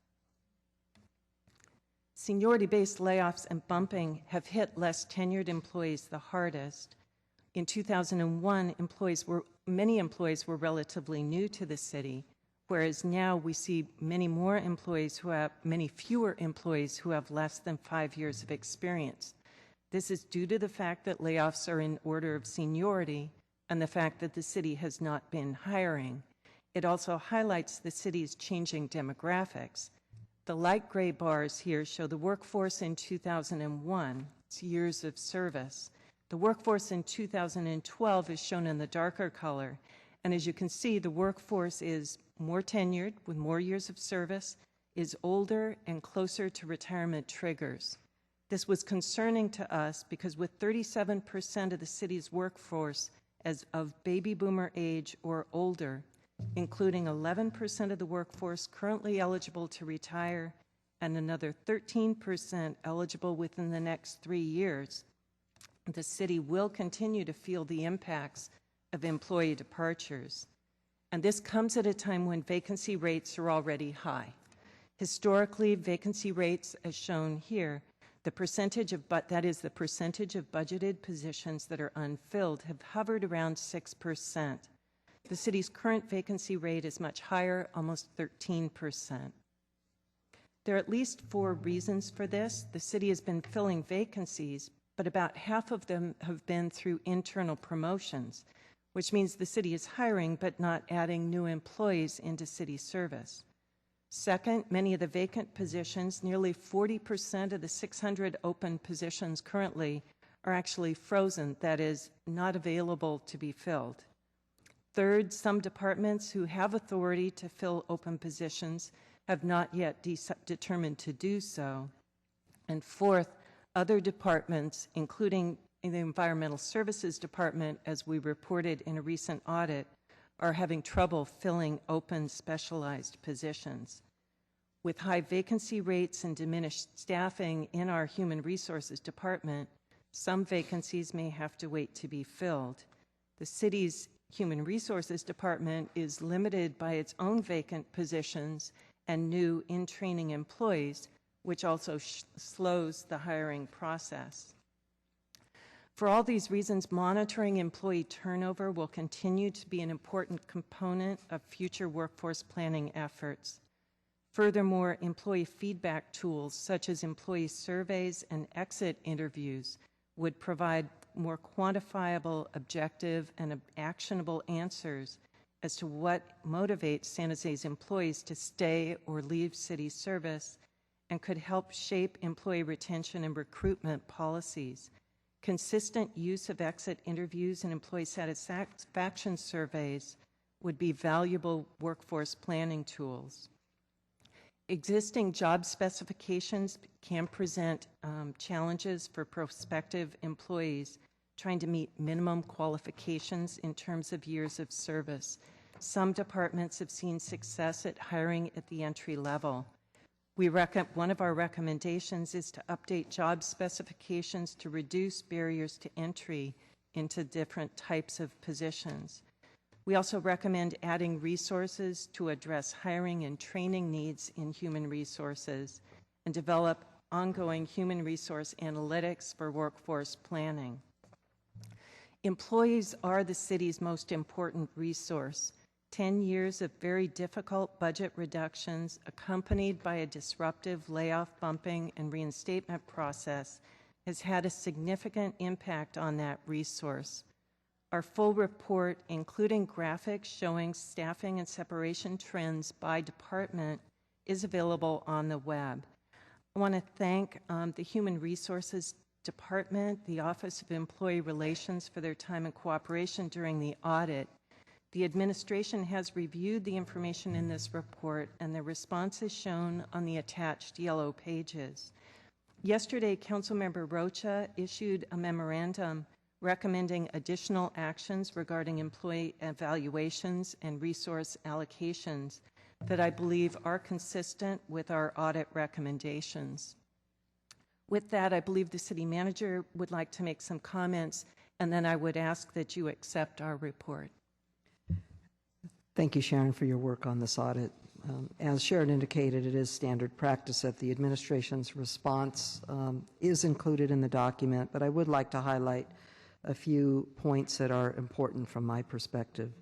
Seniority-based layoffs and bumping have hit less tenured employees the hardest. In 2001, many employees were relatively new to the city, whereas now we see many fewer employees who have less than 5 years of experience. This is due to the fact that layoffs are in order of seniority and the fact that the city has not been hiring. It also highlights the city's changing demographics. The light gray bars here show the workforce in 2001, it's years of service. The workforce in 2012 is shown in the darker color, and as you can see, the workforce is more tenured with more years of service, is older and closer to retirement triggers. This was concerning to us because with 37% of the city's workforce as of baby boomer age or older, including 11% of the workforce currently eligible to retire and another 13% eligible within the next 3 years, the city will continue to feel the impacts of employee departures. And this comes at a time when vacancy rates are already high. Historically, vacancy rates, as shown here, the percentage of budgeted positions that are unfilled have hovered around 6%. The city's current vacancy rate is much higher, almost 13%. There are at least 4 reasons for this. The city has been filling vacancies, but about half of them have been through internal promotions, which means the city is hiring but not adding new employees into city service. Second, many of the vacant positions, nearly 40% of the 600 open positions currently, are actually frozen, that is, not available to be filled. Third, some departments who have authority to fill open positions have not yet determined to do so. And fourth, other departments, including in the Environmental Services Department, as we reported in a recent audit, are having trouble filling open specialized positions. With high vacancy rates and diminished staffing in our Human Resources Department, some vacancies may have to wait to be filled. The city's Human Resources Department is limited by its own vacant positions and new in-training employees, which also slows the hiring process. For all these reasons, monitoring employee turnover will continue to be an important component of future workforce planning efforts. Furthermore, employee feedback tools such as employee surveys and exit interviews would provide more quantifiable, objective, and actionable answers as to what motivates San Jose's employees to stay or leave city service and could help shape employee retention and recruitment policies. Consistent use of exit interviews and employee satisfaction surveys would be valuable workforce planning tools. Existing job specifications can present challenges for prospective employees trying to meet minimum qualifications in terms of years of service. Some departments have seen success at hiring at the entry level. One of our recommendations is to update job specifications to reduce barriers to entry into different types of positions. We also recommend adding resources to address hiring and training needs in human resources and develop ongoing human resource analytics for workforce planning. Employees are the city's most important resource. 10 years of very difficult budget reductions accompanied by a disruptive layoff, bumping, and reinstatement process has had a significant impact on that resource. Our full report, including graphics showing staffing and separation trends by department, is available on the web. I want to thank the Human Resources Department, the Office of Employee Relations for their time and cooperation during the audit. The administration has reviewed the information in this report, and the response is shown on the attached yellow pages. Yesterday, Councilmember Rocha issued a memorandum recommending additional actions regarding employee evaluations and resource allocations that I believe are consistent with our audit recommendations. With that, I believe the city manager would like to make some comments, and then I would ask that you accept our report. Thank you, Sharon, for your work on this audit. As Sharon indicated, it is standard practice that the administration's response is included in the document, but I would like to highlight a few points that are important from my perspective.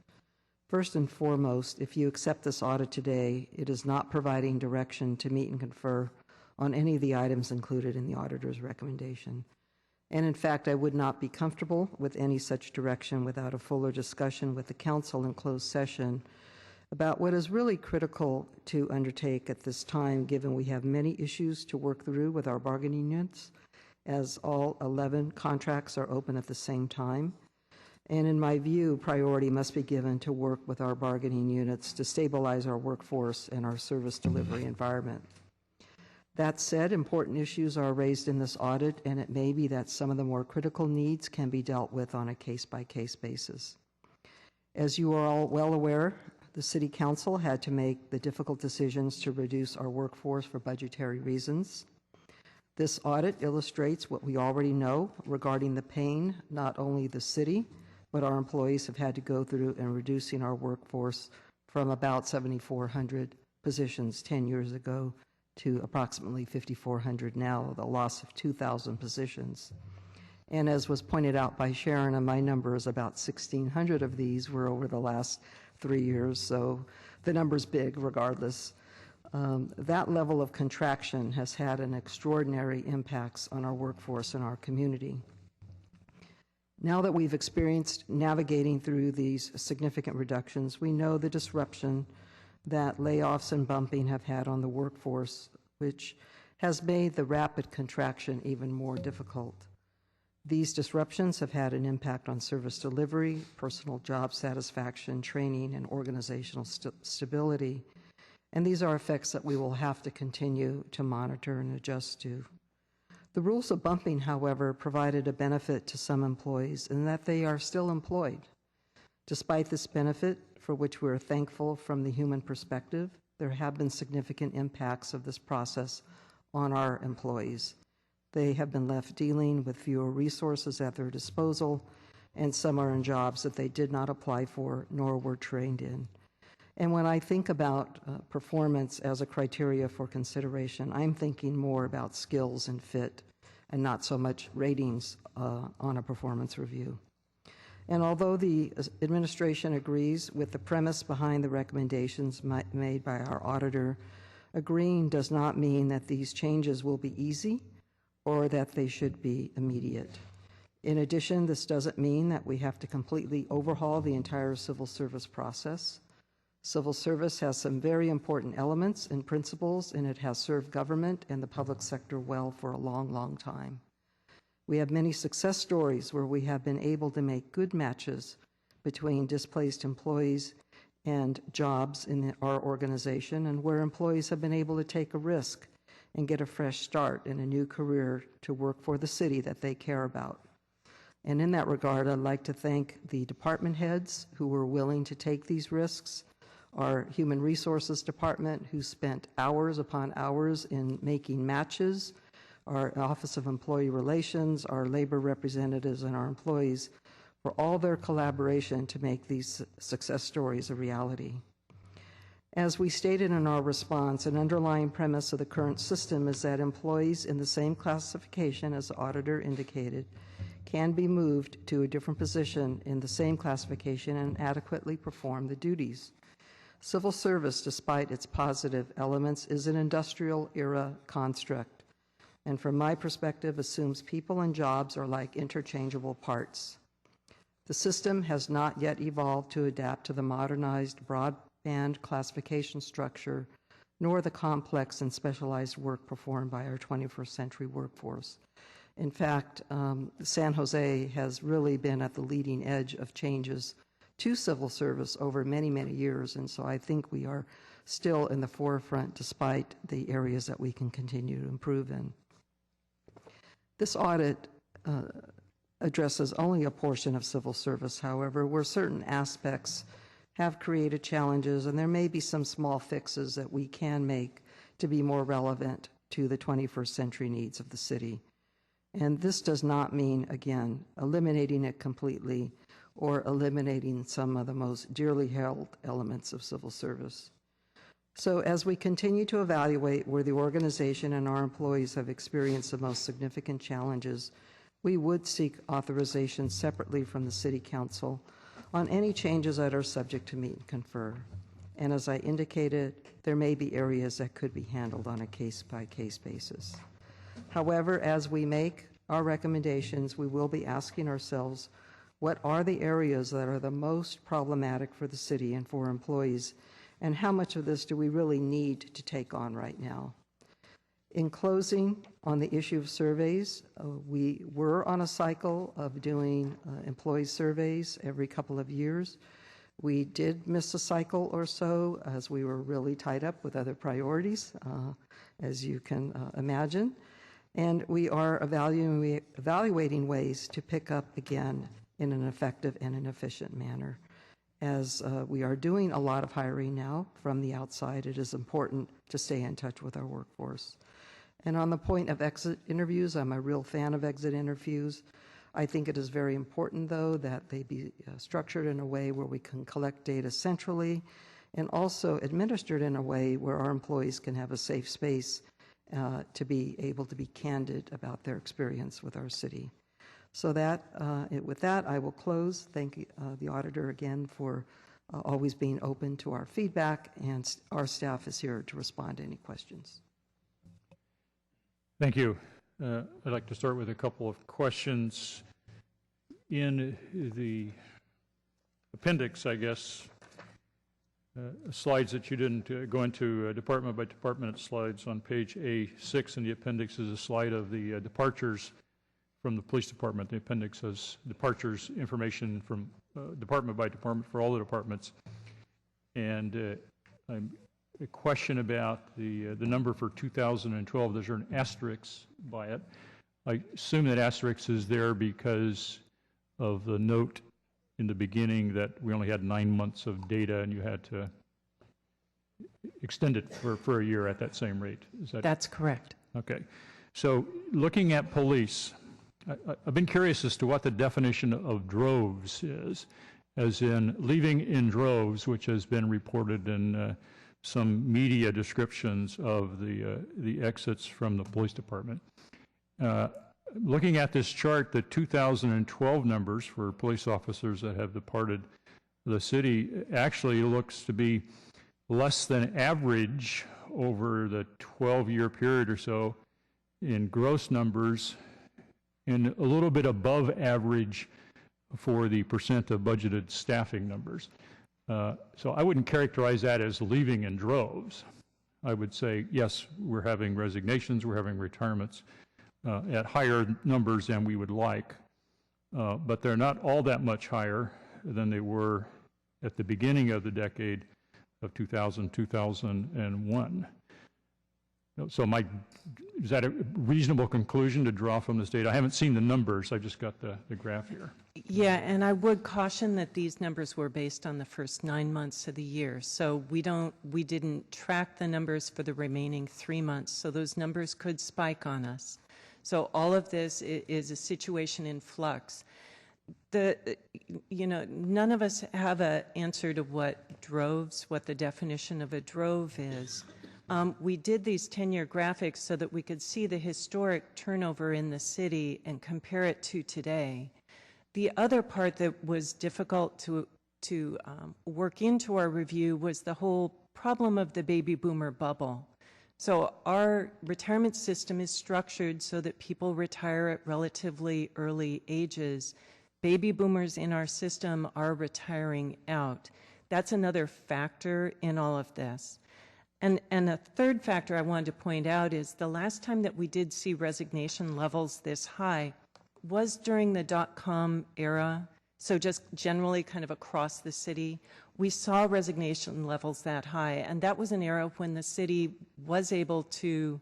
First and foremost, if you accept this audit today, it is not providing direction to meet and confer on any of the items included in the auditor's recommendation. And in fact, I would not be comfortable with any such direction without a fuller discussion with the council in closed session about what is really critical to undertake at this time, given we have many issues to work through with our bargaining units, as all 11 contracts are open at the same time. And in my view, priority must be given to work with our bargaining units to stabilize our workforce and our service delivery environment. That said, important issues are raised in this audit, and it may be that some of the more critical needs can be dealt with on a case-by-case basis. As you are all well aware, the City Council had to make the difficult decisions to reduce our workforce for budgetary reasons. This audit illustrates what we already know regarding the pain not only the city, but our employees have had to go through in reducing our workforce from about 7,400 positions 10 years ago to approximately 5,400 now, the loss of 2,000 positions. And as was pointed out by Sharon, and my number is about 1,600 of these were over the last 3 years, so the number's big regardless. That level of contraction has had an extraordinary impacts on our workforce and our community. Now that we've experienced navigating through these significant reductions, we know the disruption that layoffs and bumping have had on the workforce, which has made the rapid contraction even more difficult. These disruptions have had an impact on service delivery, personal job satisfaction, training, and organizational stability. And these are effects that we will have to continue to monitor and adjust to. The rules of bumping, however, provided a benefit to some employees in that they are still employed. Despite this benefit, for which we are thankful from the human perspective, there have been significant impacts of this process on our employees. They have been left dealing with fewer resources at their disposal, and some are in jobs that they did not apply for nor were trained in. And when I think about performance as a criteria for consideration, I'm thinking more about skills and fit and not so much ratings on a performance review. And although the administration agrees with the premise behind the recommendations made by our auditor, agreeing does not mean that these changes will be easy or that they should be immediate. In addition, this doesn't mean that we have to completely overhaul the entire civil service process. Civil service has some very important elements and principles, and it has served government and the public sector well for a long, long time. We have many success stories where we have been able to make good matches between displaced employees and jobs in our organization, and where employees have been able to take a risk and get a fresh start in a new career to work for the city that they care about. And in that regard, I'd like to thank the department heads who were willing to take these risks, our Human Resources Department, who spent hours upon hours in making matches, our Office of Employee Relations, our labor representatives, and our employees for all their collaboration to make these success stories a reality. As we stated in our response, an underlying premise of the current system is that employees in the same classification as the auditor indicated can be moved to a different position in the same classification and adequately perform the duties. Civil service, despite its positive elements, is an industrial-era construct, and from my perspective, assumes people and jobs are like interchangeable parts. The system has not yet evolved to adapt to the modernized broadband classification structure, nor the complex and specialized work performed by our 21st century workforce. In fact, San Jose has really been at the leading edge of changes to civil service over many, many years, and so I think we are still in the forefront despite the areas that we can continue to improve in. This audit addresses only a portion of civil service, however, where certain aspects have created challenges, and there may be some small fixes that we can make to be more relevant to the 21st century needs of the city. And this does not mean, again, eliminating it completely or eliminating some of the most dearly held elements of civil service. So as we continue to evaluate where the organization and our employees have experienced the most significant challenges, we would seek authorization separately from the City Council on any changes that are subject to meet and confer. And as I indicated, there may be areas that could be handled on a case-by-case basis. However, as we make our recommendations, we will be asking ourselves, what are the areas that are the most problematic for the city and for employees, and how much of this do we really need to take on right now? In closing, on the issue of surveys, we were on a cycle of doing employee surveys every couple of years. We did miss a cycle or so as we were really tied up with other priorities, as you can imagine. And we are evaluating ways to pick up again in an effective and an efficient manner. As we are doing a lot of hiring now from the outside, it is important to stay in touch with our workforce. And on the point of exit interviews, I'm a real fan of exit interviews. I think it is very important, though, that they be structured in a way where we can collect data centrally and also administered in a way where our employees can have a safe space to be able to be candid about their experience with our city. So with that, I will close. Thank the auditor again for always being open to our feedback, and our staff is here to respond to any questions. Thank you. I'd like to start with a couple of questions. In the appendix, I guess, slides that you didn't go into department by department slides on page A6 in the appendix is a slide of the departures from the police department. The appendix has departures information from department by department for all the departments. And a question about the number for 2012. There's an asterisk by it. I assume that asterisk is there because of the note in the beginning that we only had 9 months of data and you had to extend it for a year at that same rate. Is that? That's correct. Okay. So looking at police, I've been curious as to what the definition of droves is, as in leaving in droves, which has been reported in some media descriptions of the exits from the police department. Looking at this chart, the 2012 numbers for police officers that have departed the city actually looks to be less than average over the 12-year period or so in gross numbers, and a little bit above average for the percent of budgeted staffing numbers. So I wouldn't characterize that as leaving in droves. I would say, yes, we're having resignations, we're having retirements at higher numbers than we would like, but they're not all that much higher than they were at the beginning of the decade of 2000, 2001. So is that a reasonable conclusion to draw from this data? I haven't seen the numbers, I just got the graph here. Yeah, and I would caution that these numbers were based on the first 9 months of the year. So we didn't track the numbers for the remaining 3 months, so those numbers could spike on us. So all of this is a situation in flux. None of us have an answer to what the definition of a drove is. We did these 10-year graphics so that we could see the historic turnover in the city and compare it to today. The other part that was difficult to work into our review was the whole problem of the baby boomer bubble. So our retirement system is structured so that people retire at relatively early ages. Baby boomers in our system are retiring out. That's another factor in all of this. And a third factor I wanted to point out is the last time that we did see resignation levels this high was during the .com era, so just generally kind of across the city. We saw resignation levels that high, and that was an era when the city was able to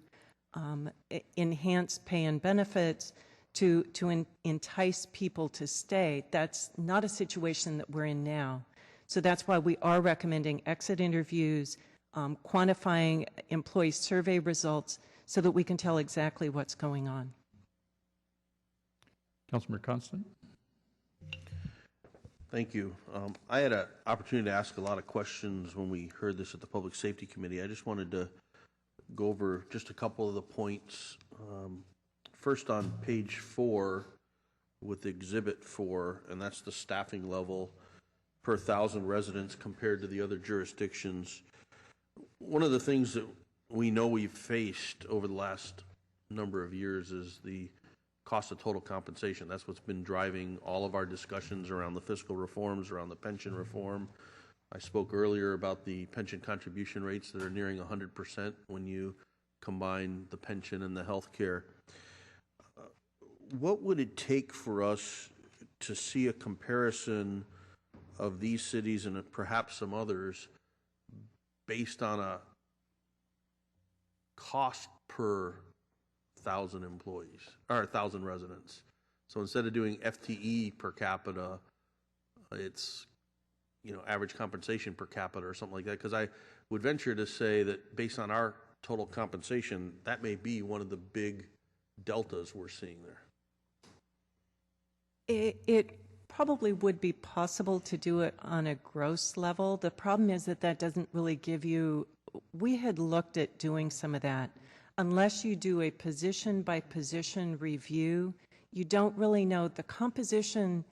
enhance pay and benefits to entice people to stay. That's not a situation that we're in now. So that's why we are recommending exit interviews, quantifying employee survey results so that we can tell exactly what's going on. Councilmember Constant. Thank you. I had an opportunity to ask a lot of questions when we heard this at the Public Safety Committee. I just wanted to go over just a couple of the points. First, on page 4 with Exhibit 4, and that's the staffing level per 1,000 residents compared to the other jurisdictions. One of the things that we know we've faced over the last number of years is the cost of total compensation. That's what's been driving all of our discussions around the fiscal reforms, around the pension reform. I spoke earlier about the pension contribution rates that are nearing 100% when you combine the pension and the health care. What would it take for us to see a comparison of these cities and perhaps some others based on a cost per 1,000 employees or 1,000 residents? So instead of doing FTE per capita, it's, you know, average compensation per capita or something like that. Because I would venture to say that based on our total compensation, that may be one of the big deltas we're seeing there. It probably would be possible to do it on a gross level. The problem is that that doesn't really give you, we had looked at doing some of that. Unless you do a position by position review, you don't really know the composition,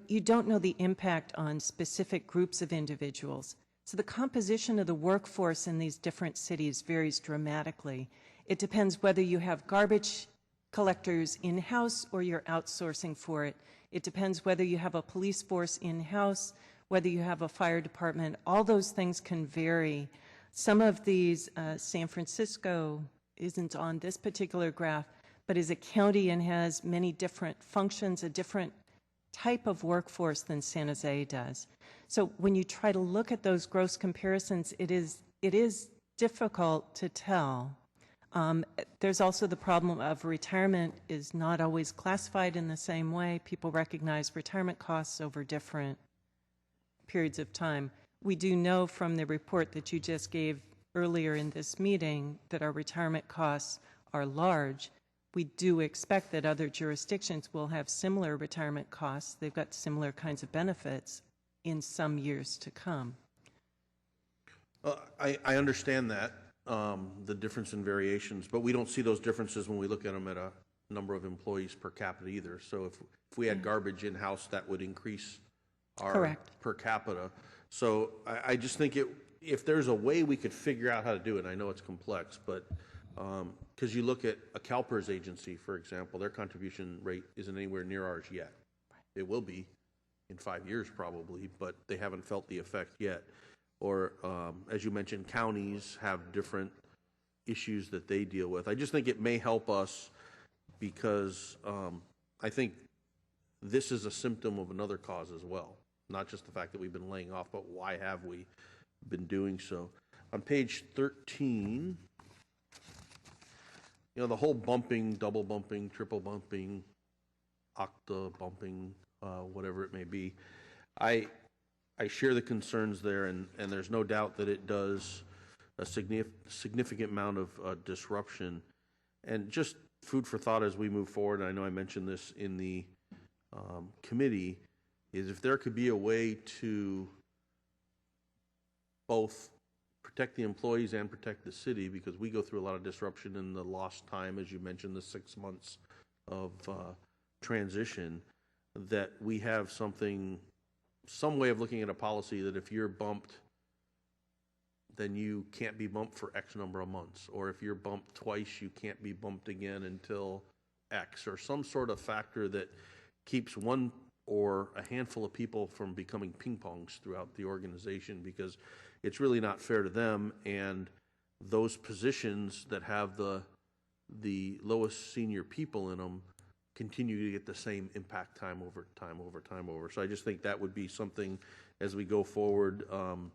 you don't know the impact on specific groups of individuals. So the composition of the workforce in these different cities varies dramatically. It depends whether you have garbage collectors in-house or you're outsourcing for it. It depends whether you have a police force in-house, whether you have a fire department. All those things can vary. Some of these, San Francisco isn't on this particular graph, but is a county and has many different functions, a different type of workforce than San Jose does. So when you try to look at those gross comparisons, it is difficult to tell. There's also the problem of retirement is not always classified in the same way. People recognize retirement costs over different periods of time. We do know from the report that you just gave earlier in this meeting that our retirement costs are large. We do expect that other jurisdictions will have similar retirement costs. They've got similar kinds of benefits in some years to come. I understand that, the difference in variations, but we don't see those differences when we look at them at a number of employees per capita either. So if we had garbage in-house, that would increase our per capita. So I just think if there's a way we could figure out how to do it, and I know it's complex, but because you look at a CalPERS agency, for example, their contribution rate isn't anywhere near ours yet. It will be in 5 years probably, but they haven't felt the effect yet. Or as you mentioned, counties have different issues that they deal with. I just think it may help us because I think this is a symptom of another cause as well. Not just the fact that we've been laying off, but why have we been doing so? On page 13, you know, the whole bumping, double bumping, triple bumping, octa bumping, whatever it may be, I share the concerns there, and there's no doubt that it does a significant amount of disruption. And just food for thought as we move forward, I know I mentioned this in the committee, is if there could be a way to both protect the employees and protect the city, because we go through a lot of disruption in the lost time, as you mentioned, the 6 months of transition, that we have some way of looking at a policy that if you're bumped, then you can't be bumped for X number of months. Or if you're bumped twice, you can't be bumped again until X, or some sort of factor that keeps one or a handful of people from becoming ping-pongs throughout the organization, because it's really not fair to them, and those positions that have the lowest senior people in them continue to get the same impact time over time. So I just think that would be something as we go forward, when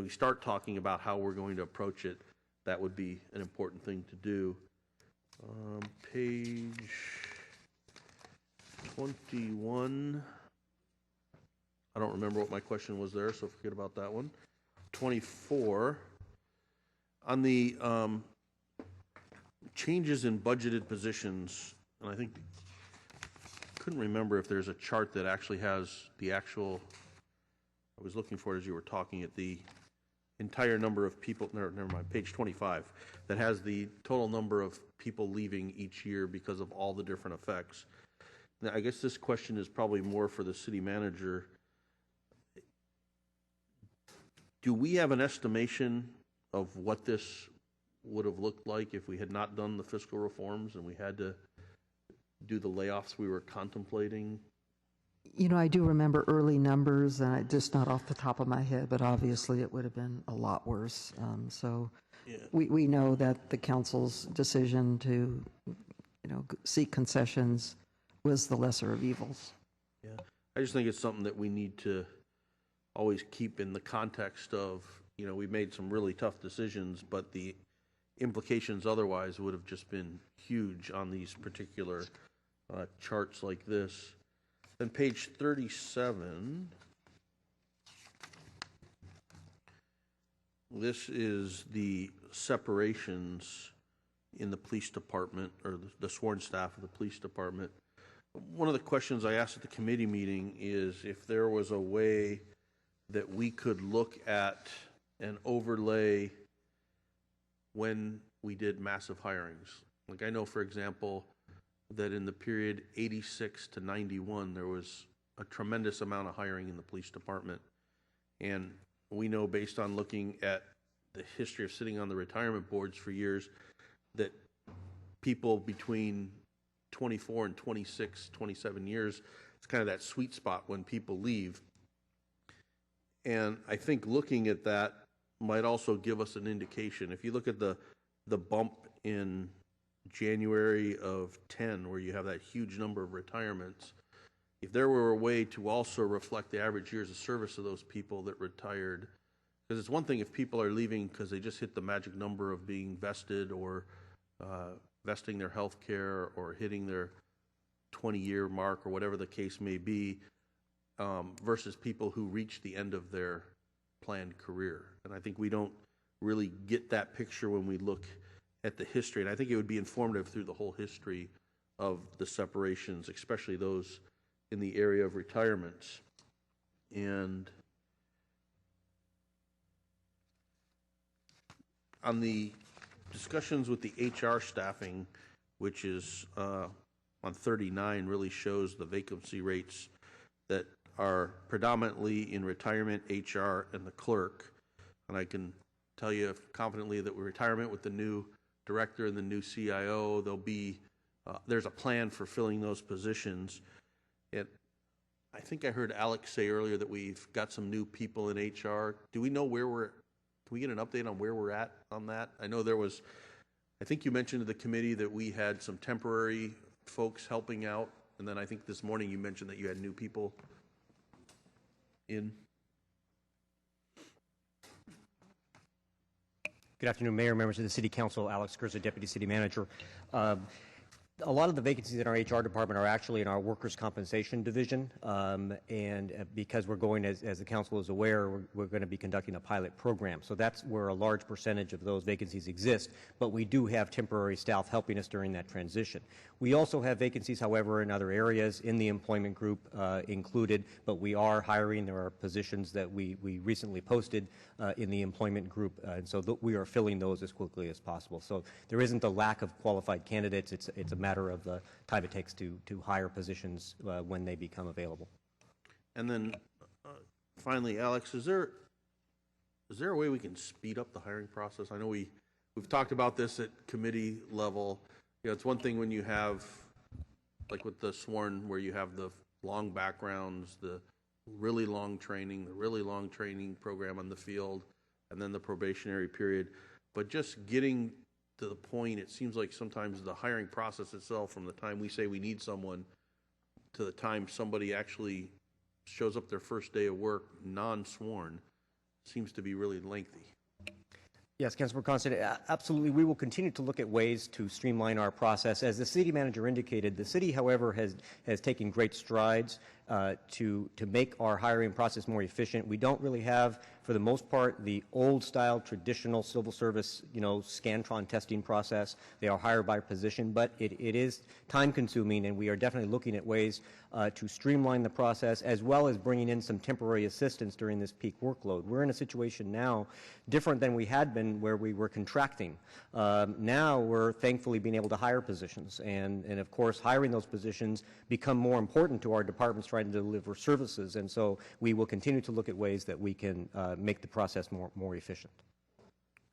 we start talking about how we're going to approach it, that would be an important thing to do. Page 21. I don't remember what my question was there, so forget about that one. 24. On the changes in budgeted positions, and I think couldn't remember if there's a chart that actually has the actual, I was looking for it as you were talking, at the entire number of people, never mind, page 25, that has the total number of people leaving each year because of all the different effects. Now, I guess this question is probably more for the city manager. Do we have an estimation of what this would have looked like if we had not done the fiscal reforms and we had to do the layoffs we were contemplating? You know, I do remember early numbers, just not off the top of my head, but obviously it would have been a lot worse. We know that the council's decision to, seek concessions was the lesser of evils. Yeah, I just think it's something that we need to always keep in the context of, we've made some really tough decisions, but the implications otherwise would have just been huge on these particular charts like this. Then page 37, this is the separations in the police department, or the sworn staff of the police department. One of the questions I asked at the committee meeting is if there was a way that we could look at and overlay when we did massive hirings. Like, I know, for example, that in the period 86 to 91, there was a tremendous amount of hiring in the police department. And we know, based on looking at the history of sitting on the retirement boards for years, that people between 24 and 26, 27 years, it's kind of that sweet spot when people leave. And I think looking at that might also give us an indication. If you look at the bump in January of 10, where you have that huge number of retirements, if there were a way to also reflect the average years of service of those people that retired, because it's one thing if people are leaving because they just hit the magic number of being vested or vesting their health care or hitting their 20-year mark or whatever the case may be, versus people who reach the end of their planned career. And I think we don't really get that picture when we look at the history, and I think it would be informative through the whole history of the separations, especially those in the area of retirements. And on the discussions with the HR staffing, which is on 39, really shows the vacancy rates that are predominantly in retirement, HR, and the clerk. And I can tell you confidently that with retirement, with the new director and the new CIO, there's a plan for filling those positions. And I think I heard Alex say earlier that we've got some new people in HR. Do we know can we get an update on where we're at on that? I know I think you mentioned to the committee that we had some temporary folks helping out, and then I think this morning you mentioned that you had new people in. Good afternoon, Mayor, members of the City Council. Alex Kurza, Deputy City Manager. A lot of the vacancies in our HR department are actually in our workers' compensation division, and because we're going, as the council is aware, we're going to be conducting a pilot program. So that's where a large percentage of those vacancies exist, but we do have temporary staff helping us during that transition. We also have vacancies, however, in other areas in the employment group included, but we are hiring. There are positions that we recently posted in the employment group, and so we are filling those as quickly as possible. So there isn't a lack of qualified candidates. It's a matter of the time it takes to hire positions when they become available. And then finally, Alex, is there a way we can speed up the hiring process? I know we've talked about this at committee level. It's one thing when you have, like with the sworn, where you have the long backgrounds, the really long training program on the field, and then the probationary period. But just getting to the point, it seems like sometimes the hiring process itself, from the time we say we need someone to the time somebody actually shows up their first day of work non-sworn, seems to be really lengthy. Yes, Councilor Constant, absolutely. We will continue to look at ways to streamline our process. As the city manager indicated, the city, however, has taken great strides to make our hiring process more efficient. We don't really have, for the most part, the old-style traditional civil service, Scantron testing process. They are hired by position, but it is time-consuming, and we are definitely looking at ways to streamline the process, as well as bringing in some temporary assistance during this peak workload. We're in a situation now different than we had been, where we were contracting. Now we're thankfully being able to hire positions, and of course hiring those positions become more important to our departments trying to deliver services, and so we will continue to look at ways that we can make the process more efficient.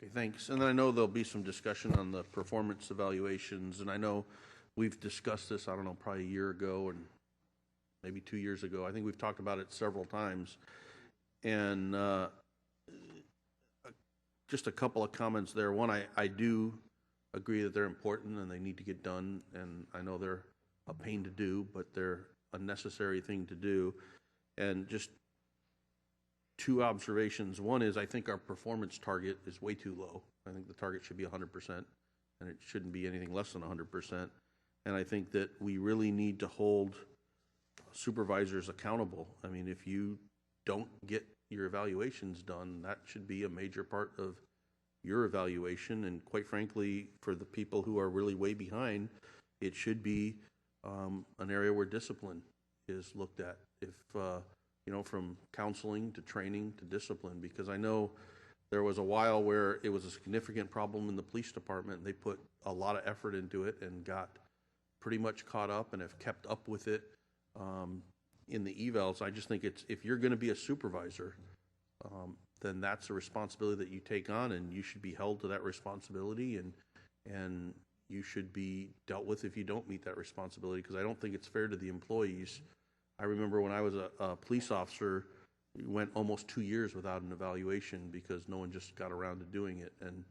Okay, thanks. And then I know there'll be some discussion on the performance evaluations, and I know we've discussed this, I don't know, probably a year ago and maybe 2 years ago. I think we've talked about it several times. And just a couple of comments there. One, I do agree that they're important and they need to get done, and I know they're a pain to do, but they're a necessary thing to do. And just two observations. One is, I think our performance target is way too low. I think the target should be 100%, and it shouldn't be anything less than 100%. And I think that we really need to hold supervisors accountable. I mean, if you don't get your evaluations done, that should be a major part of your evaluation. And quite frankly, for the people who are really way behind, it should be an area where discipline is looked at. If from counseling to training to discipline, because I know there was a while where it was a significant problem in the police department. They put a lot of effort into it and got pretty much caught up and have kept up with it in the evals. I just think if you're going to be a supervisor, then that's a responsibility that you take on, and you should be held to that responsibility, and you should be dealt with if you don't meet that responsibility, because I don't think it's fair to the employees. I remember when I was a police officer, we went almost 2 years without an evaluation because no one just got around to doing it, and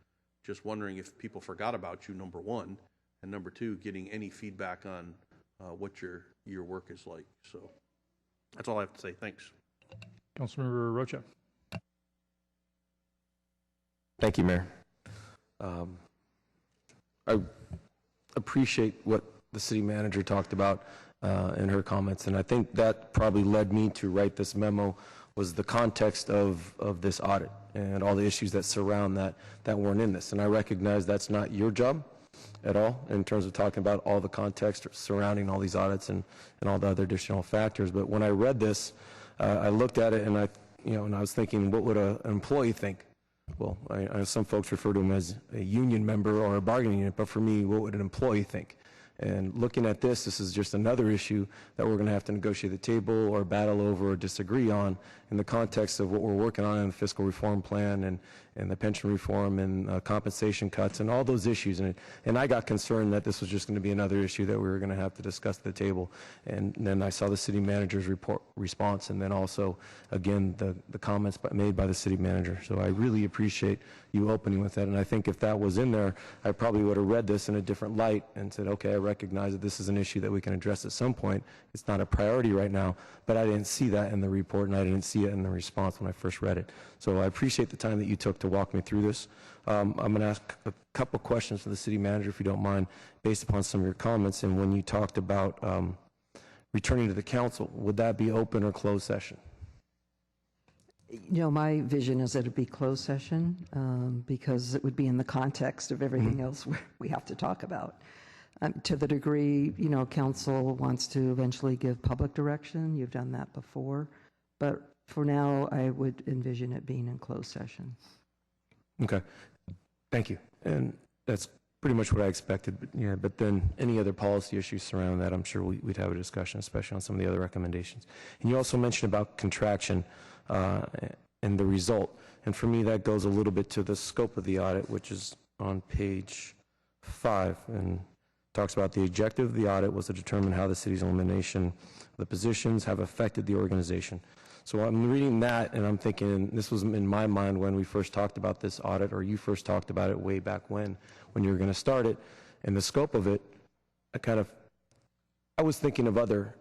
just wondering if people forgot about you, number one, and number two, getting any feedback on what your work is like. So that's all I have to say. Thanks. Councilmember Rocha. Thank you, Mayor. I appreciate what the city manager talked about in her comments, and I think that probably led me to write this memo, was the context of this audit and all the issues that surround that weren't in this. And I recognize that's not your job at all in terms of talking about all the context surrounding all these audits and all the other additional factors. But when I read this, I looked at it and I was thinking, what would an employee think? Well, I know some folks refer to them as a union member or a bargaining unit, but for me, what would an employee think? And looking at this is just another issue that we're going to have to negotiate the table or battle over or disagree on in the context of what we're working on in the fiscal reform plan and the pension reform and compensation cuts and all those issues. And I got concerned that this was just going to be another issue that we were going to have to discuss at the table. And then I saw the city manager's response, and then also, again, the comments made by the city manager. So I really appreciate you opening with that. And I think if that was in there, I probably would have read this in a different light and said, okay, I recognize that this is an issue that we can address at some point. It's not a priority right now, but I didn't see that in the report, and I didn't see it in the response when I first read it. So I appreciate the time that you took to walk me through this. I'm going to ask a couple questions for the city manager, if you don't mind, based upon some of your comments. And when you talked about returning to the council, would that be open or closed session? My vision is that it'd be closed session because it would be in the context of everything else we have to talk about. To the degree, council wants to eventually give public direction, you've done that before. But for now, I would envision it being in closed session. Okay. Thank you. And that's pretty much what I expected. But then any other policy issues surrounding that, I'm sure we'd have a discussion, especially on some of the other recommendations. And you also mentioned about contraction and the result. And for me, that goes a little bit to the scope of the audit, which is on page 5, and talks about the objective of the audit was to determine how the city's elimination of the positions have affected the organization. So I'm reading that, and I'm thinking, this was in my mind when we first talked about this audit, or you first talked about it way back when you were going to start it, and the scope of it, I was thinking of other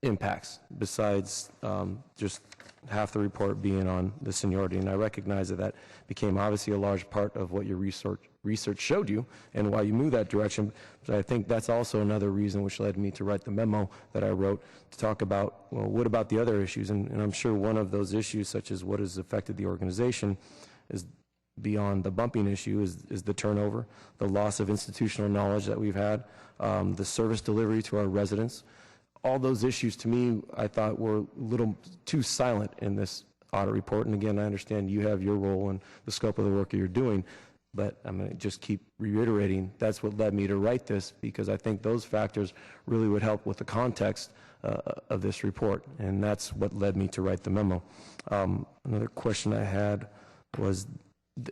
impacts besides just half the report being on the seniority, and I recognize that became obviously a large part of what your research showed you and why you moved that direction. But I think that's also another reason which led me to write the memo that I wrote to talk about, well, what about the other issues? And I'm sure one of those issues, such as what has affected the organization, is beyond the bumping issue, is the turnover, the loss of institutional knowledge that we've had, the service delivery to our residents. All those issues, to me, I thought were a little too silent in this audit report. And again, I understand you have your role and the scope of the work that you're doing, but I'm going to just keep reiterating that's what led me to write this, because I think those factors really would help with the context of this report, and that's what led me to write the memo. Another question I had was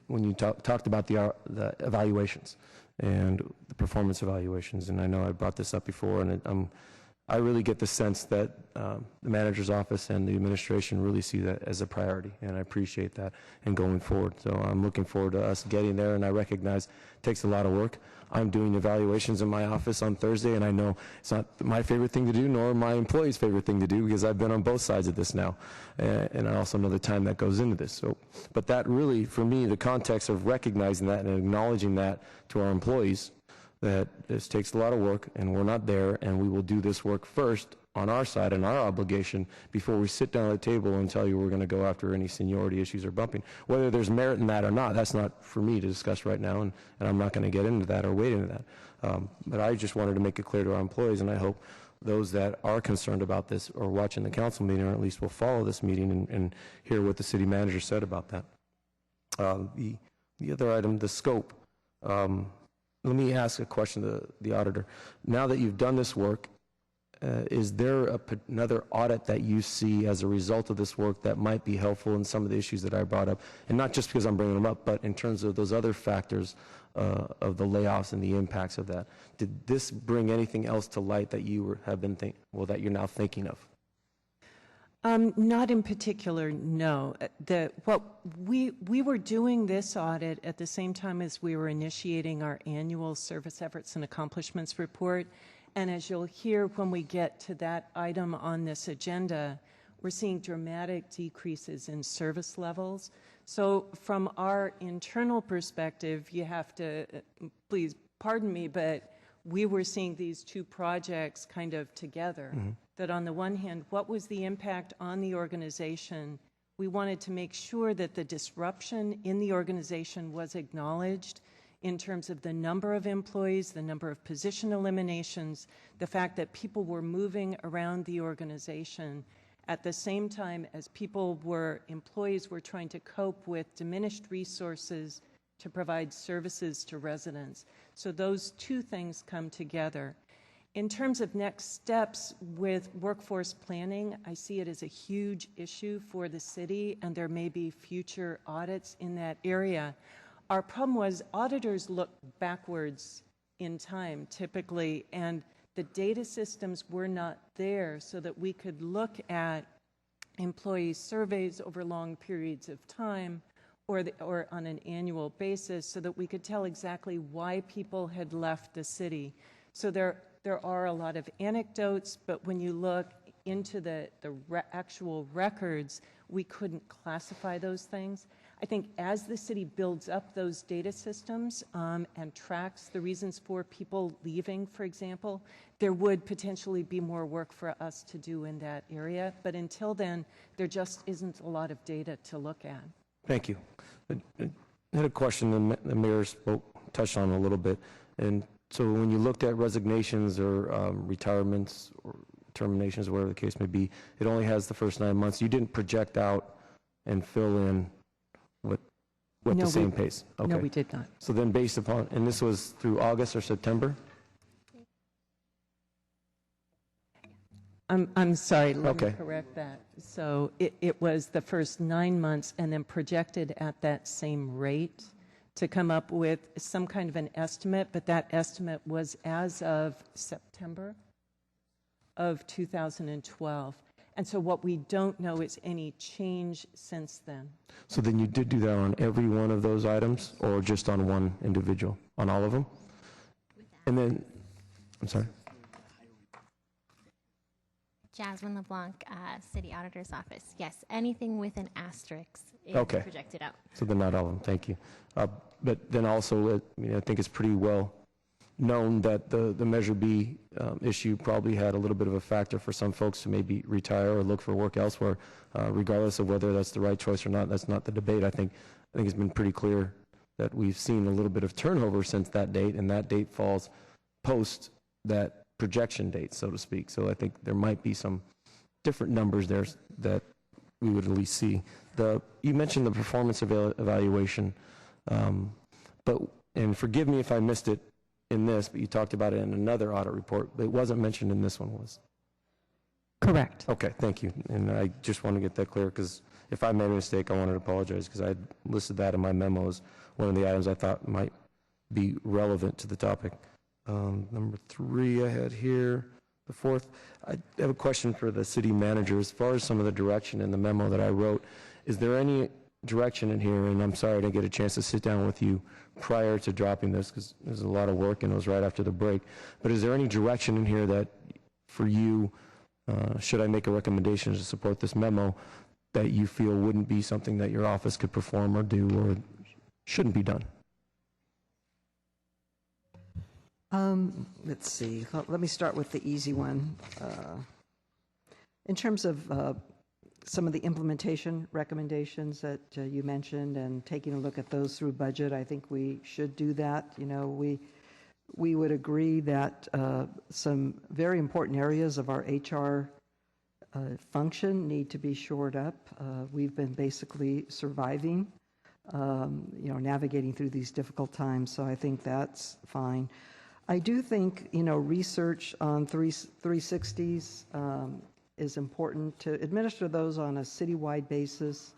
when you talked about the evaluations and the performance evaluations, and I know I brought this up before, and I really get the sense that the manager's office and the administration really see that as a priority, and I appreciate that and going forward. So I'm looking forward to us getting there, and I recognize it takes a lot of work. I'm doing evaluations in my office on Thursday, and I know it's not my favorite thing to do, nor my employees' favorite thing to do, because I've been on both sides of this now, and I also know the time that goes into this. So, but that really, for me, the context of recognizing that and acknowledging that to our employees, that this takes a lot of work, and we're not there, and we will do this work first on our side and our obligation before we sit down at the table and tell you we're going to go after any seniority issues or bumping. Whether there's merit in that or not, that's not for me to discuss right now, and I'm not going to get into that or wade into that. But I just wanted to make it clear to our employees, and I hope those that are concerned about this or watching the council meeting, or at least will follow this meeting and hear what the city manager said about that. The other item, the scope. Let me ask a question to the auditor. Now that you've done this work, is there another audit that you see as a result of this work that might be helpful in some of the issues that I brought up? And not just because I'm bringing them up, but in terms of those other factors of the layoffs and the impacts of that. Did this bring anything else to light that you have been that you're now thinking of? Not in particular, no. We were doing this audit at the same time as we were initiating our annual service efforts and accomplishments report. And as you'll hear when we get to that item on this agenda, we're seeing dramatic decreases in service levels. So from our internal perspective, you have to, please pardon me, but we were seeing these two projects kind of together. Mm-hmm. That on the one hand, what was the impact on the organization? We wanted to make sure that the disruption in the organization was acknowledged in terms of the number of employees, the number of position eliminations, the fact that people were moving around the organization at the same time as employees were trying to cope with diminished resources to provide services to residents. So those two things come together. In terms of next steps with workforce planning, I see it as a huge issue for the city, and there may be future audits in that area. Our problem was auditors look backwards in time typically, and the data systems were not there so that we could look at employee surveys over long periods of time or on an annual basis so that we could tell exactly why people had left the city. So there are a lot of anecdotes, but when you look into the actual records, we couldn't classify those things. I think as the city builds up those data systems and tracks the reasons for people leaving, for example, there would potentially be more work for us to do in that area. But until then, there just isn't a lot of data to look at. Thank you. I had a question the mayor touched on a little bit. And so when you looked at resignations or retirements or terminations, whatever the case may be, it only has the first 9 months. You didn't project out and fill in what the same pace? Okay. No, we did not. So then based upon, and this was through August or September? I'm sorry, let me correct that. So it was the first 9 months and then projected at that same rate to come up with some kind of an estimate, but that estimate was as of September of 2012. And so what we don't know is any change since then. So then you did do that on every one of those items or just on one individual? On all of them? And then, I'm sorry. Jasmine LeBlanc, City Auditor's Office. Yes, anything with an asterisk is projected out. So then not all of them. Thank you. but then also, I think it's pretty well known that the Measure B issue probably had a little bit of a factor for some folks to maybe retire or look for work elsewhere, regardless of whether that's the right choice or not. That's not the debate. I think it's been pretty clear that we've seen a little bit of turnover since that date, and that date falls post that projection date, so to speak. So I think there might be some different numbers there that we would at least see. You mentioned the performance evaluation, and forgive me if I missed it in this, but you talked about it in another audit report, but it wasn't mentioned in this one, was? Correct. Okay, thank you. And I just want to get that clear, because if I made a mistake, I wanted to apologize, because I listed that in my memo as one of the items I thought might be relevant to the topic. Number 3 I had here. The 4th, I have a question for the city manager. As far as some of the direction in the memo that I wrote, is there any direction in here, and I'm sorry I didn't get a chance to sit down with you prior to dropping this because there's a lot of work and it was right after the break, but is there any direction in here that for you, should I make a recommendation to support this memo, that you feel wouldn't be something that your office could perform or do or shouldn't be done? Let's see. Let me start with the easy one. In terms of some of the implementation recommendations that you mentioned and taking a look at those through budget, I think we should do that. You know, we would agree that some very important areas of our HR function need to be shored up. We've been basically surviving, navigating through these difficult times, so I think that's fine. I do think, research on 360s is important. To administer those on a citywide basis,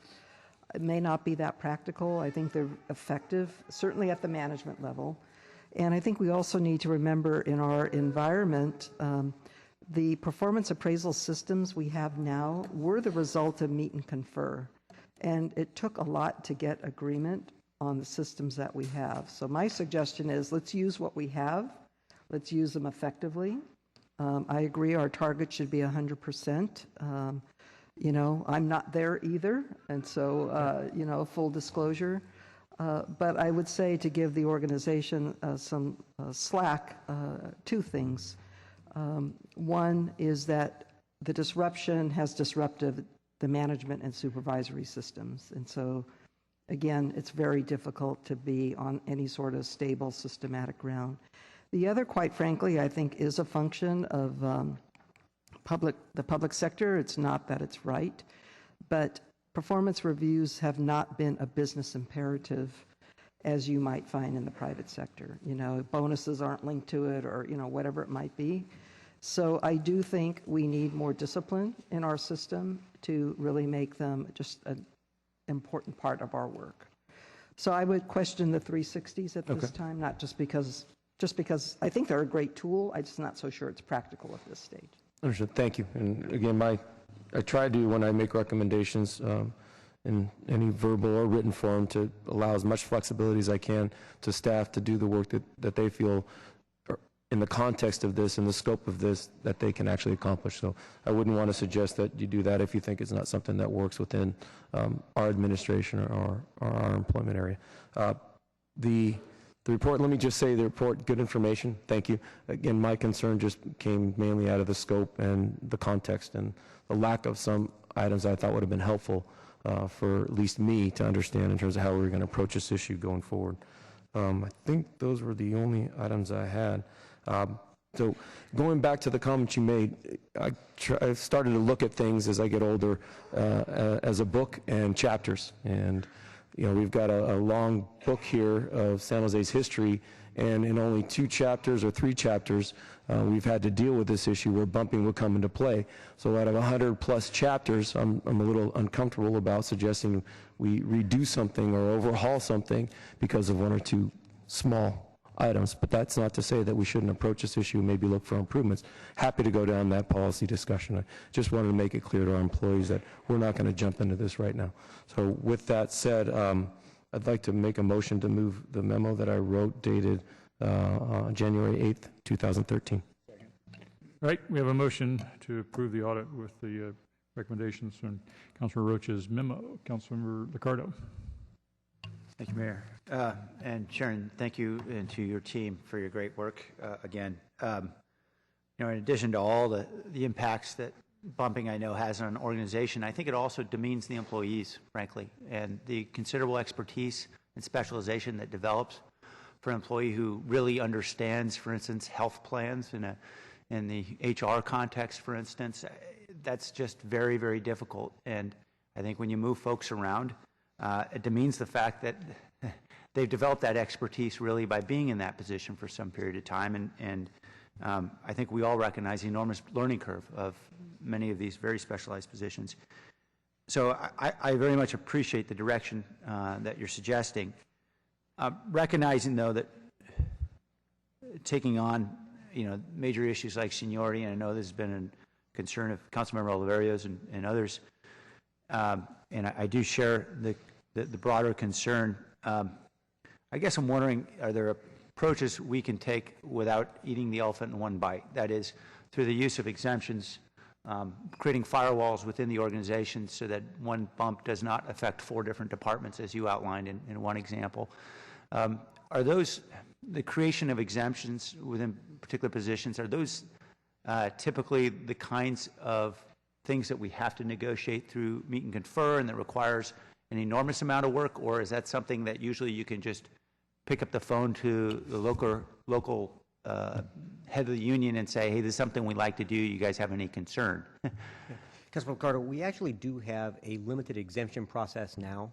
it may not be that practical. I think they're effective, certainly at the management level. And I think we also need to remember in our environment, the performance appraisal systems we have now were the result of meet and confer. And it took a lot to get agreement on the systems that we have. So my suggestion is let's use what we have. Let's use them effectively. I agree our target should be 100%. I'm not there either, and so, full disclosure. But I would say to give the organization some slack, 2 things. One is that the disruption has disrupted the management and supervisory systems. And so, again, it's very difficult to be on any sort of stable, systematic ground. The other, quite frankly, I think is a function of the public sector. It's not that it's right, but performance reviews have not been a business imperative as you might find in the private sector. Bonuses aren't linked to it or, whatever it might be. So I do think we need more discipline in our system to really make them just an important part of our work. So I would question the 360s at this time, not just because I think they're a great tool. I'm just not so sure it's practical at this stage. Understood. Thank you. And again, I try to, when I make recommendations in any verbal or written form, to allow as much flexibility as I can to staff to do the work that they feel in the context of this and the scope of this that they can actually accomplish. So I wouldn't want to suggest that you do that if you think it's not something that works within our administration or our employment area. The report, let me just say the report, good information. Thank you. Again, my concern just came mainly out of the scope and the context and the lack of some items I thought would have been helpful for at least me to understand in terms of how we were going to approach this issue going forward. I think those were the only items I had. So going back to the comments you made, I've started to look at things as I get older as a book and chapters. And we've got a long book here of San Jose's history, and in only 2 chapters or 3 chapters, we've had to deal with this issue where bumping would come into play. So out of 100+ chapters, I'm a little uncomfortable about suggesting we redo something or overhaul something because of 1 or 2 small items. But that's not to say that we shouldn't approach this issue and maybe look for improvements. Happy to go down that policy discussion. I just wanted to make it clear to our employees that we're not going to jump into this right now. So with that said, I'd like to make a motion to move the memo that I wrote dated January 8th, 2013. All right, we have a motion to approve the audit with the recommendations from Councilor Rocha's memo. Councilmember LICCARDO. Thank you, Mayor. And Sharon, thank you and to your team for your great work again. In addition to all the impacts that bumping, I know, has on an organization, I think it also demeans the employees, frankly, and the considerable expertise and specialization that develops for an employee who really understands, for instance, health plans in the HR context, for instance. That's just very, very difficult. And I think when you move folks around, it demeans the fact that they've developed that expertise really by being in that position for some period of time. And I think we all recognize the enormous learning curve of many of these very specialized positions. So I very much appreciate the direction that you're suggesting. Recognizing, though, that taking on major issues like seniority, and I know this has been a concern of Councilmember Oliverio's and others, and I do share the broader concern. I guess I'm wondering, are there approaches we can take without eating the elephant in one bite? That is, through the use of exemptions, creating firewalls within the organization so that one bump does not affect 4 different departments, as you outlined in one example. Are those, the creation of exemptions within particular positions, are those typically the kinds of things that we have to negotiate through meet and confer and that requires an enormous amount of work, or is that something that usually you can just pick up the phone to the local head of the union and say, hey, this is something we'd like to do, you guys have any concern? Councilman LICCARDO, we actually do have a limited exemption process now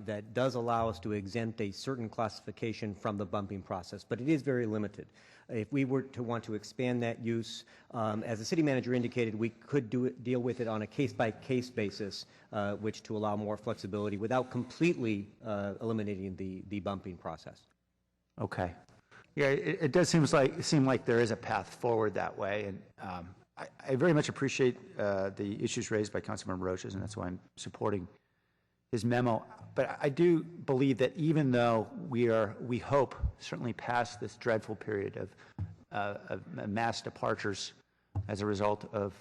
that does allow us to exempt a certain classification from the bumping process, but it is very limited. If we were to want to expand that use, as the city manager indicated, we could deal with it on a case-by-case basis, which to allow more flexibility without completely eliminating the bumping process. Okay. Yeah, it does seem like there is a path forward that way, and I very much appreciate the issues raised by Councilmember Rocha, and that's why I'm supporting his memo. But I do believe that even though we hope certainly past this dreadful period of mass departures as a result of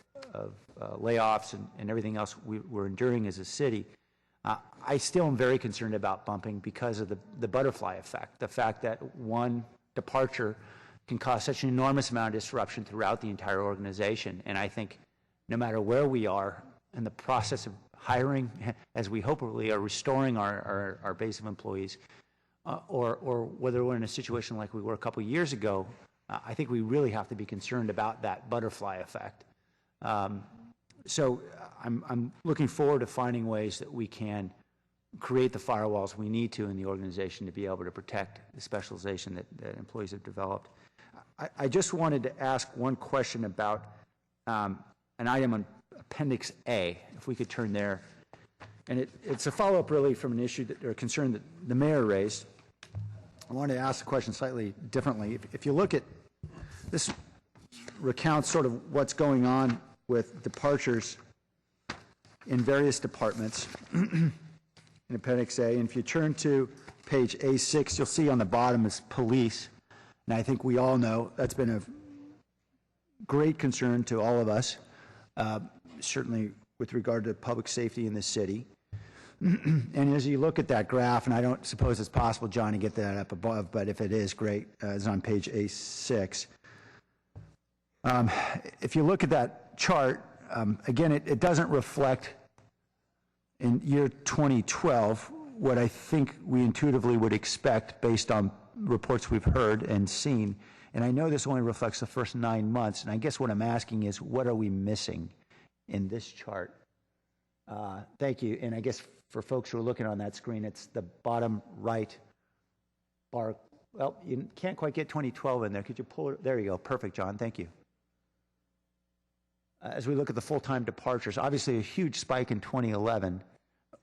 layoffs and everything else we're enduring as a city, I still am very concerned about bumping because of the butterfly effect, the fact that one departure can cause such an enormous amount of disruption throughout the entire organization. And I think no matter where we are in the process of hiring, as we hopefully are restoring our base of employees, or whether we're in a situation like we were a couple of years ago, I think we really have to be concerned about that butterfly effect. So I'm looking forward to finding ways that we can create the firewalls we need to in the organization to be able to protect the specialization that employees have developed. I just wanted to ask one question about an item on Appendix A, if we could turn there. And it's a follow-up really from an issue or a concern that the mayor raised. I wanted to ask the question slightly differently. If you look at this, recounts sort of what's going on with departures in various departments in Appendix A. And if you turn to page A6, you'll see on the bottom is police. And I think we all know that's been a great concern to all of us, certainly with regard to public safety in this city. And as you look at that graph, and I don't suppose it's possible, John, to get that up above, but if it is, great. It's on page A6. If you look at that chart, again, it doesn't reflect in year 2012 what I think we intuitively would expect based on reports we've heard and seen. And I know this only reflects the first 9 months, and I guess what I'm asking is, what are we missing in this chart? Thank you. And I guess for folks who are looking on that screen, it's the bottom right bar. Well, you can't quite get 2012 in there. Could you pull it? There you go. Perfect, John. Thank you. As we look at the full-time departures, obviously a huge spike in 2011.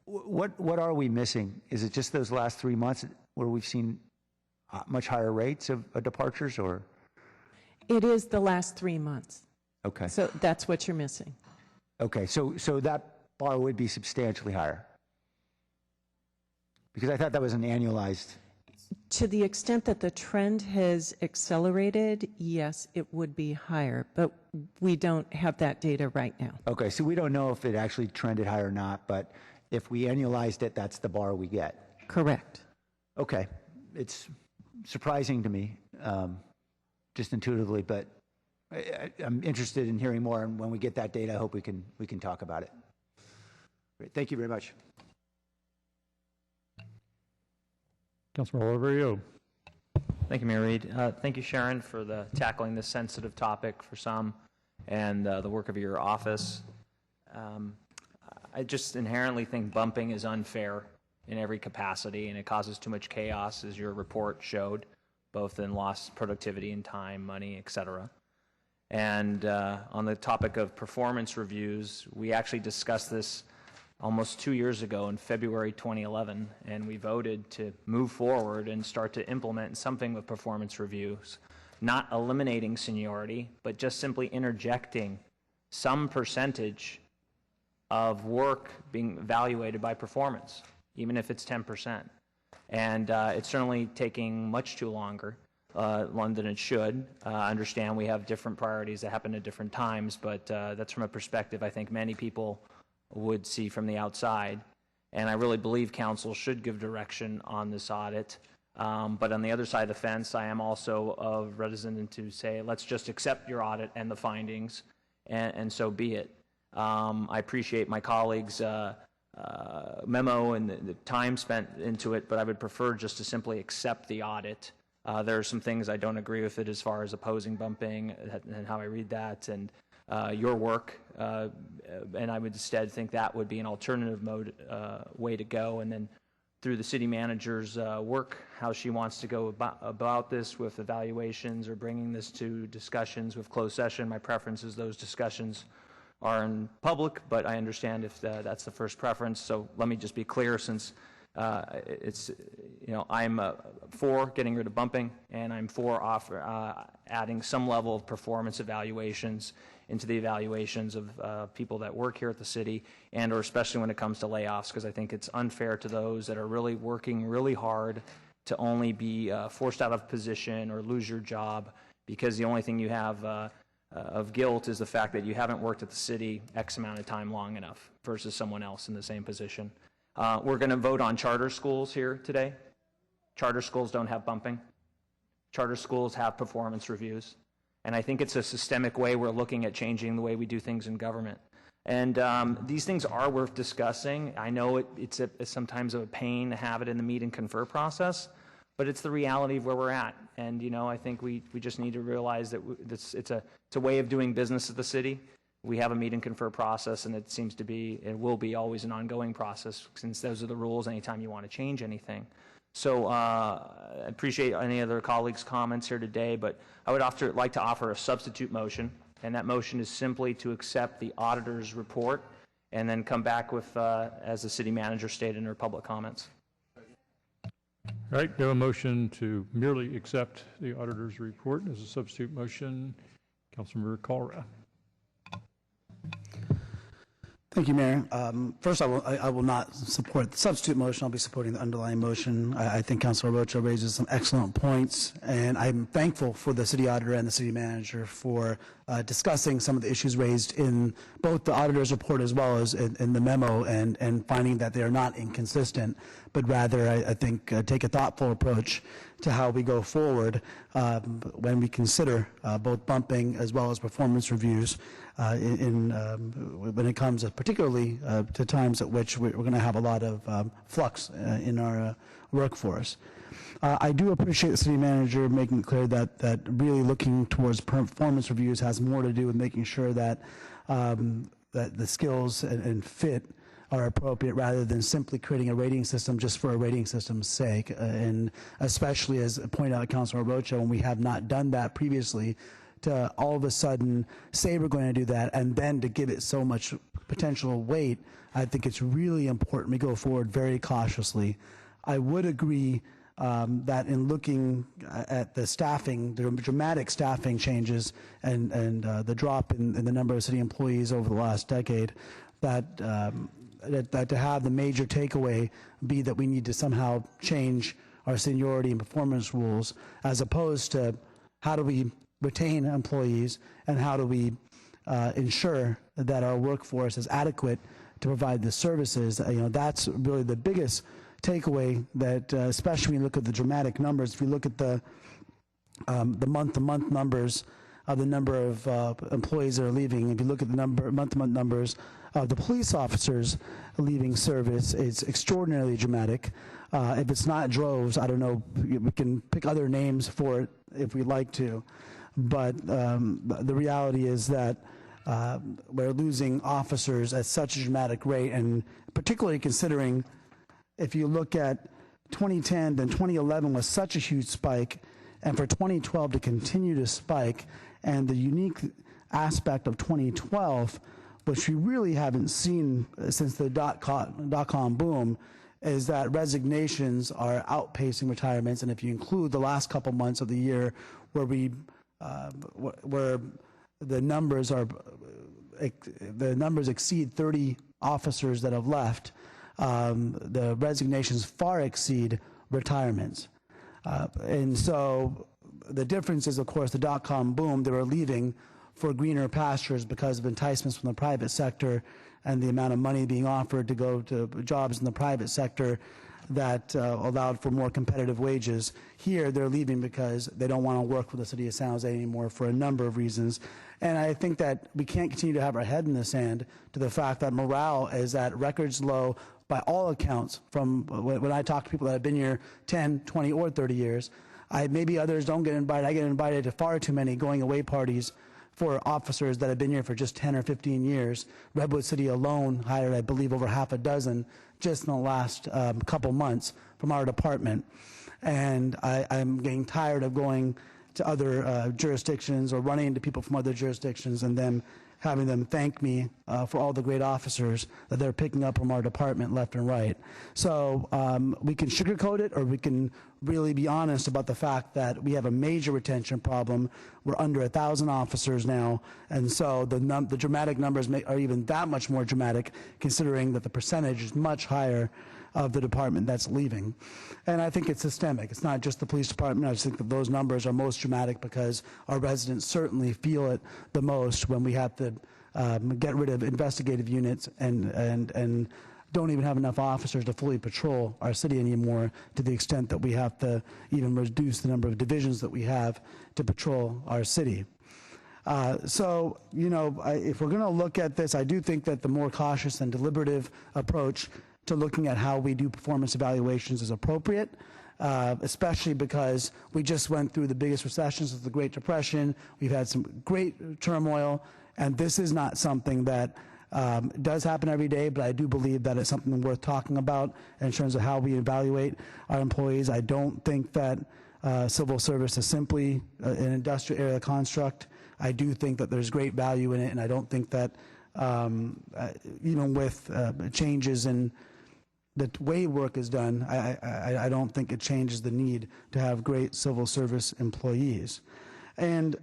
What are we missing? Is it just those last 3 months where we've seen much higher rates of departures, or? It is the last 3 months. Okay. So that's what you're missing. Okay, so that bar would be substantially higher? Because I thought that was an annualized. To the extent that the trend has accelerated, yes, it would be higher, but we don't have that data right now. Okay, so we don't know if it actually trended higher or not, but if we annualized it, that's the bar we get. Correct. Okay, it's surprising to me, just intuitively, but I'm interested in hearing more, and when we get that data, I hope we can talk about it. Great. Thank you very much. Councilor Oliverio. Thank you, Mayor Reed. Thank you, Sharon, for tackling this sensitive topic for some and the work of your office. I just inherently think bumping is unfair in every capacity, and it causes too much chaos, as your report showed, both in lost productivity and time, money, et cetera. And on the topic of performance reviews, we actually discussed this almost 2 years ago in February 2011, and we voted to move forward and start to implement something with performance reviews, not eliminating seniority, but just simply interjecting some percentage of work being evaluated by performance, even if it's 10%. And it's certainly taking much too longer than it should. I understand we have different priorities that happen at different times, but that's from a perspective I think many people would see from the outside. And I really believe council should give direction on this audit. But on the other side of the fence, I am also reticent to say, let's just accept your audit and the findings, and so be it. I appreciate my colleagues' memo and the time spent into it, but I would prefer just to simply accept the audit. There are some things I don't agree with it as far as opposing bumping and how I read that, and your work, and I would instead think that would be an alternative way to go, and then through the city manager's work, how she wants to go about this with evaluations or bringing this to discussions with closed session. My preference is those discussions are in public, but I understand if that's the first preference. So let me just be clear, since it's, I'm for getting rid of bumping, and I'm for adding some level of performance evaluations into the evaluations of people that work here at the city, and or especially when it comes to layoffs, because I think it's unfair to those that are really working really hard to only be forced out of position or lose your job because the only thing you have of guilt is the fact that you haven't worked at the city X amount of time long enough versus someone else in the same position. We're going to vote on charter schools here today. Charter schools don't have bumping. Charter schools have performance reviews. And I think it's a systemic way we're looking at changing the way we do things in government. And these things are worth discussing. I know it's sometimes a pain to have it in the meet and confer process, but it's the reality of where we're at. And, I think we just need to realize that it's a way of doing business at the city. We have a meet and confer process, and it seems to be, it will be always an ongoing process, since those are the rules anytime you want to change anything. So I appreciate any other colleagues' comments here today, but I would like to offer a substitute motion, and that motion is simply to accept the auditor's report and then come back with, as the city manager stated in her public comments. All right, we have a motion to merely accept the auditor's report as a substitute motion. Councilmember KALRA. Thank you, Mayor. First, I will not support the substitute motion. I'll be supporting the underlying motion. I think Councilor Rocha raises some excellent points, and I'm thankful for the city auditor and the city manager for discussing some of the issues raised in both the auditor's report as well as in the memo, and finding that they are not inconsistent, but rather, I think, take a thoughtful approach to how we go forward when we consider both bumping as well as performance reviews when it comes particularly to times at which we're going to have a lot of flux in our workforce. I do appreciate the city manager making it clear that really looking towards performance reviews has more to do with making sure that that the skills and fit are appropriate, rather than simply creating a rating system just for a rating system's sake. And especially, as pointed out Councilor Rocha, when we have not done that previously, to all of a sudden say we're going to do that and then to give it so much potential weight, I think it's really important we go forward very cautiously. I would agree that in looking at the staffing, the dramatic staffing changes and the drop in the number of city employees over the last decade, that to have the major takeaway be that we need to somehow change our seniority and performance rules, as opposed to how do we retain employees and how do we ensure that our workforce is adequate to provide the services. That's really the biggest takeaway that, especially when you look at the dramatic numbers, if you look at the month-to-month numbers of the number of employees that are leaving, if you look at the month-to-month numbers of the police officers leaving service, it's extraordinarily dramatic. If it's not droves, I don't know, we can pick other names for it if we'd like to, but the reality is that we're losing officers at such a dramatic rate, and particularly considering if you look at 2010, then 2011 was such a huge spike, and for 2012 to continue to spike, and the unique aspect of 2012, which we really haven't seen since the dot-com boom, is that resignations are outpacing retirements, and if you include the last couple months of the year where the numbers exceed 30 officers that have left, the resignations far exceed retirements. And so the difference is, of course, the dot-com boom, they were leaving for greener pastures because of enticements from the private sector and the amount of money being offered to go to jobs in the private sector that allowed for more competitive wages. Here, they're leaving because they don't want to work for the city of San Jose anymore for a number of reasons. And I think that we can't continue to have our head in the sand to the fact that morale is at records low by all accounts. From when I talk to people that have been here 10, 20, or 30 years, maybe others don't get invited. I get invited to far too many going away parties for officers that have been here for just 10 or 15 years. Redwood City alone hired, I believe, over half a dozen just in the last couple months from our department. And I'm getting tired of going to other jurisdictions or running into people from other jurisdictions and then having them thank me for all the great officers that they're picking up from our department left and right. So we can sugarcoat it, or we can really be honest about the fact that we have a major retention problem. We're under 1,000 officers now, and so the dramatic numbers are even that much more dramatic, considering that the percentage is much higher of the department that's leaving. And I think it's systemic. It's not just the police department. I just think that those numbers are most dramatic because our residents certainly feel it the most when we have to get rid of investigative units and don't even have enough officers to fully patrol our city anymore, to the extent that we have to even reduce the number of divisions that we have to patrol our city. So, you know, if we're going to look at this, I do think that the more cautious and deliberative approach to looking at how we do performance evaluations is appropriate, especially because we just went through the biggest recessions of the Great Depression. We've had some great turmoil, and this is not something that does happen every day, but I do believe that it's something worth talking about in terms of how we evaluate our employees. I don't think that civil service is simply an industrial area construct. I do think that there's great value in it, and I don't think that even with changes in the way work is done, I don't think it changes the need to have great civil service employees. And,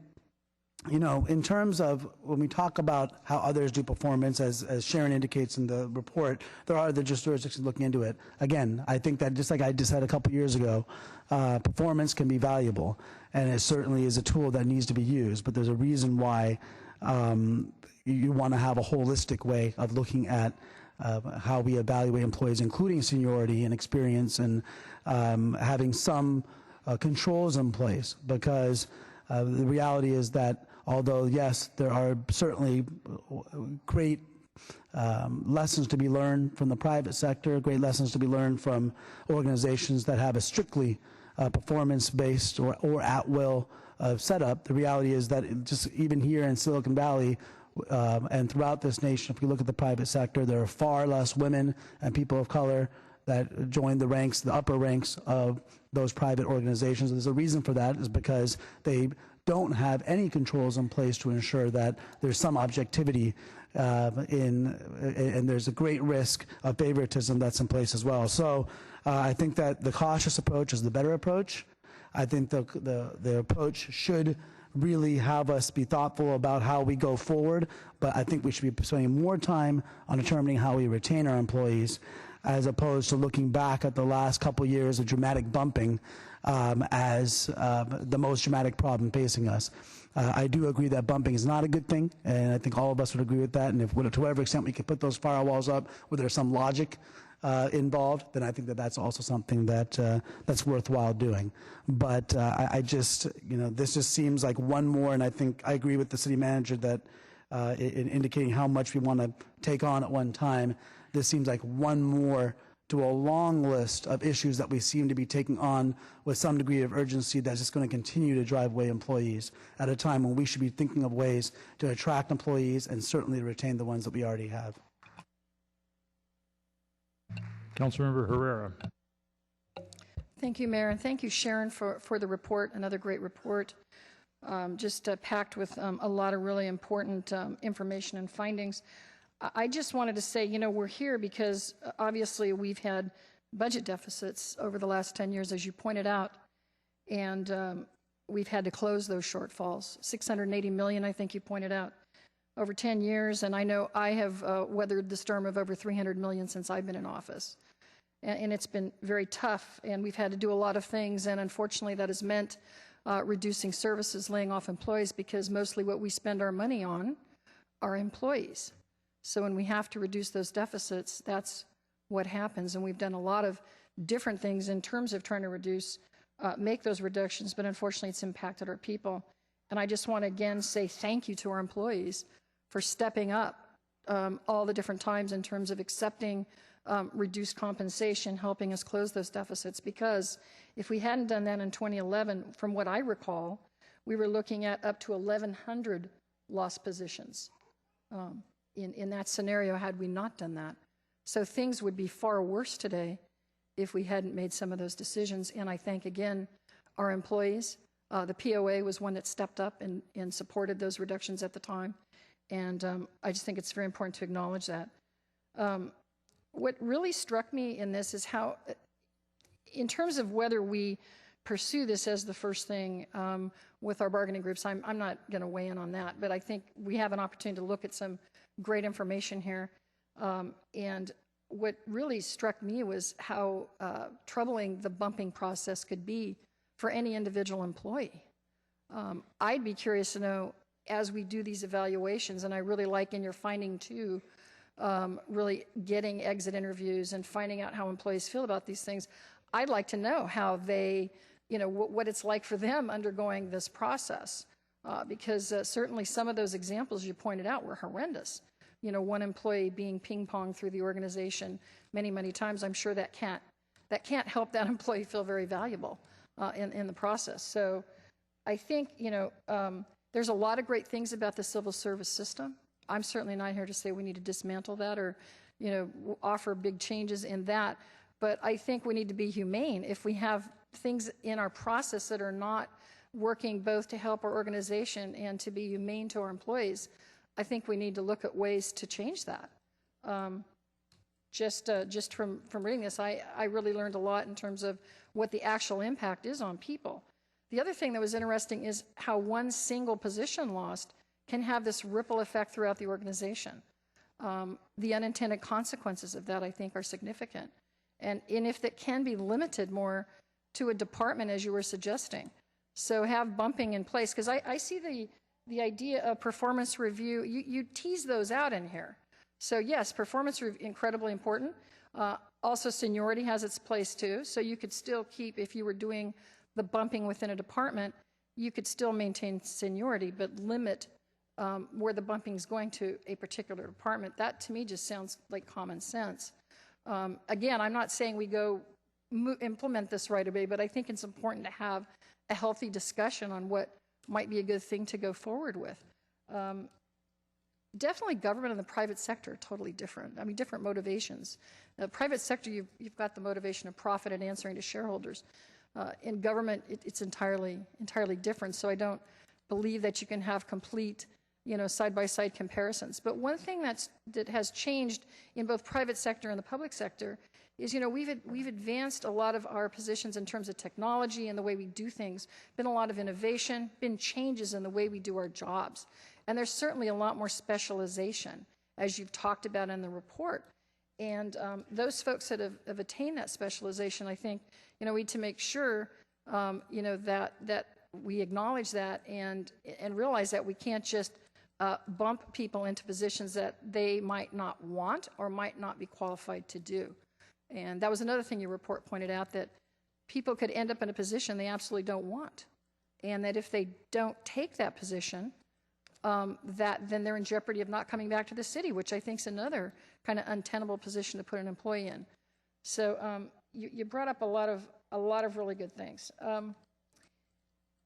you know, in terms of when we talk about how others do performance, as Sharon indicates in the report, there are other jurisdictions looking into it. Again, I think that just like I just said a couple years ago, performance can be valuable, and it certainly is a tool that needs to be used, but there's a reason why you want to have a holistic way of looking at how we evaluate employees, including seniority and experience, and having some controls in place, because the reality is that although, yes, there are certainly great lessons to be learned from the private sector, great lessons to be learned from organizations that have a strictly performance-based or at-will setup, the reality is that just even here in Silicon Valley, and throughout this nation, if you look at the private sector, there are far less women and people of color that join the ranks, the upper ranks of those private organizations. There's a reason for that, is because they don't have any controls in place to ensure that there's some objectivity and there's a great risk of favoritism that's in place as well. So I think that the cautious approach is the better approach. I think the approach should really have us be thoughtful about how we go forward, but I think we should be spending more time on determining how we retain our employees, as opposed to looking back at the last couple years of dramatic bumping as the most dramatic problem facing us. I do agree that bumping is not a good thing, and I think all of us would agree with that, and if to whatever extent we could put those firewalls up where there's some logic involved, then I think that that's also something that that's worthwhile doing. But I just, this just seems like one more, and I think I agree with the city manager that in indicating how much we want to take on at one time, this seems like one more to a long list of issues that we seem to be taking on with some degree of urgency that's just going to continue to drive away employees at a time when we should be thinking of ways to attract employees and certainly to retain the ones that we already have. Councilmember Herrera. Thank you, Mayor, and thank you, Sharon, for the report, another great report, just packed with a lot of really important information and findings. I just wanted to say, we're here because obviously we've had budget deficits over the last 10 years, as you pointed out, and we've had to close those shortfalls. $680 million, I think you pointed out, over 10 years, and I know I have weathered the storm of over $300 million since I've been in office. And it's been very tough, and we've had to do a lot of things, and unfortunately that has meant reducing services, laying off employees, because mostly what we spend our money on are employees. So when we have to reduce those deficits, that's what happens. And we've done a lot of different things in terms of trying to reduce, make those reductions, but unfortunately it's impacted our people. And I just want to again say thank you to our employees for stepping up all the different times in terms of accepting reduced compensation, helping us close those deficits. Because if we hadn't done that in 2011, from what I recall, we were looking at up to 1,100 lost positions. In that scenario, had we not done that. So things would be far worse today if we hadn't made some of those decisions. And I thank again our employees. The POA was one that stepped up and supported those reductions at the time. And I just think it's very important to acknowledge that. What really struck me in this is how, in terms of whether we pursue this as the first thing with our bargaining groups, I'm not going to weigh in on that, but I think we have an opportunity to look at some great information here. And what really struck me was how troubling the bumping process could be for any individual employee. I'd be curious to know, as we do these evaluations, and I really like in your finding too, really getting exit interviews and finding out how employees feel about these things. I'd like to know how they, what it's like for them undergoing this process. Because certainly some of those examples you pointed out were horrendous. One employee being ping-ponged through the organization many, many times. I'm sure that can't help that employee feel very valuable in the process. So I think, there's a lot of great things about the civil service system. I'm certainly not here to say we need to dismantle that or, offer big changes in that. But I think we need to be humane. If we have things in our process that are not working both to help our organization and to be humane to our employees, I think we need to look at ways to change that. Just from reading this, I really learned a lot in terms of what the actual impact is on people. The other thing that was interesting is how one single position lost can have this ripple effect throughout the organization. The unintended consequences of that, I think, are significant. And if that can be limited more to a department, as you were suggesting. So have bumping in place, because I see the idea of performance review, you tease those out in here. So yes, performance review, incredibly important. Also seniority has its place too, so you could still keep, if you were doing the bumping within a department, you could still maintain seniority, but limit where the bumping is going to a particular department. That to me just sounds like common sense. Again, I'm not saying we go implement this right away, but I think it's important to have a healthy discussion on what might be a good thing to go forward with. Definitely government and the private sector are totally different. I mean, different motivations. The private sector, you've got the motivation of profit and answering to shareholders. In government, it's entirely different. So I don't believe that you can have complete, side-by-side comparisons. But one thing that has changed in both private sector and the public sector is, we've advanced a lot of our positions in terms of technology and the way we do things. Been a lot of innovation, been changes in the way we do our jobs. And there's certainly a lot more specialization, as you've talked about in the report. And those folks that have attained that specialization, I think, we need to make sure, that we acknowledge that and realize that we can't just bump people into positions that they might not want or might not be qualified to do. And that was another thing your report pointed out, that people could end up in a position they absolutely don't want. And that if they don't take that position, that then they're in jeopardy of not coming back to the city, which I think is another kind of untenable position to put an employee in. So you brought up a lot of really good things.